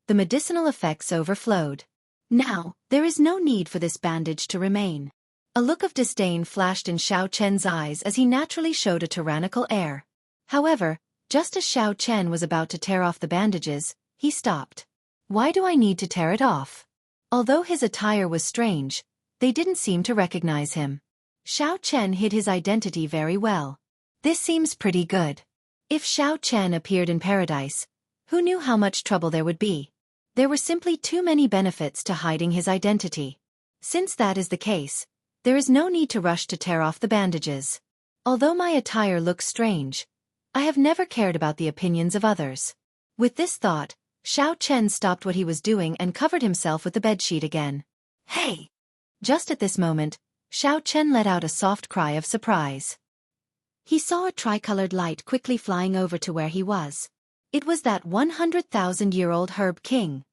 The medicinal effects overflowed. Now, there is no need for this bandage to remain. A look of disdain flashed in Xiao Chen's eyes as he naturally showed a tyrannical air. However, just as Xiao Chen was about to tear off the bandages, he stopped. Why do I need to tear it off? Although his attire was strange, they didn't seem to recognize him. Xiao Chen hid his identity very well. This seems pretty good. If Xiao Chen appeared in paradise, who knew how much trouble there would be? There were simply too many benefits to hiding his identity. Since that is the case, there is no need to rush to tear off the bandages. Although my attire looks strange, I have never cared about the opinions of others. With this thought, Xiao Chen stopped what he was doing and covered himself with the bedsheet again. Hey! Just at this moment, Xiao Chen let out a soft cry of surprise. He saw a tricolored light quickly flying over to where he was. It was that 100,000-year-old Herb King.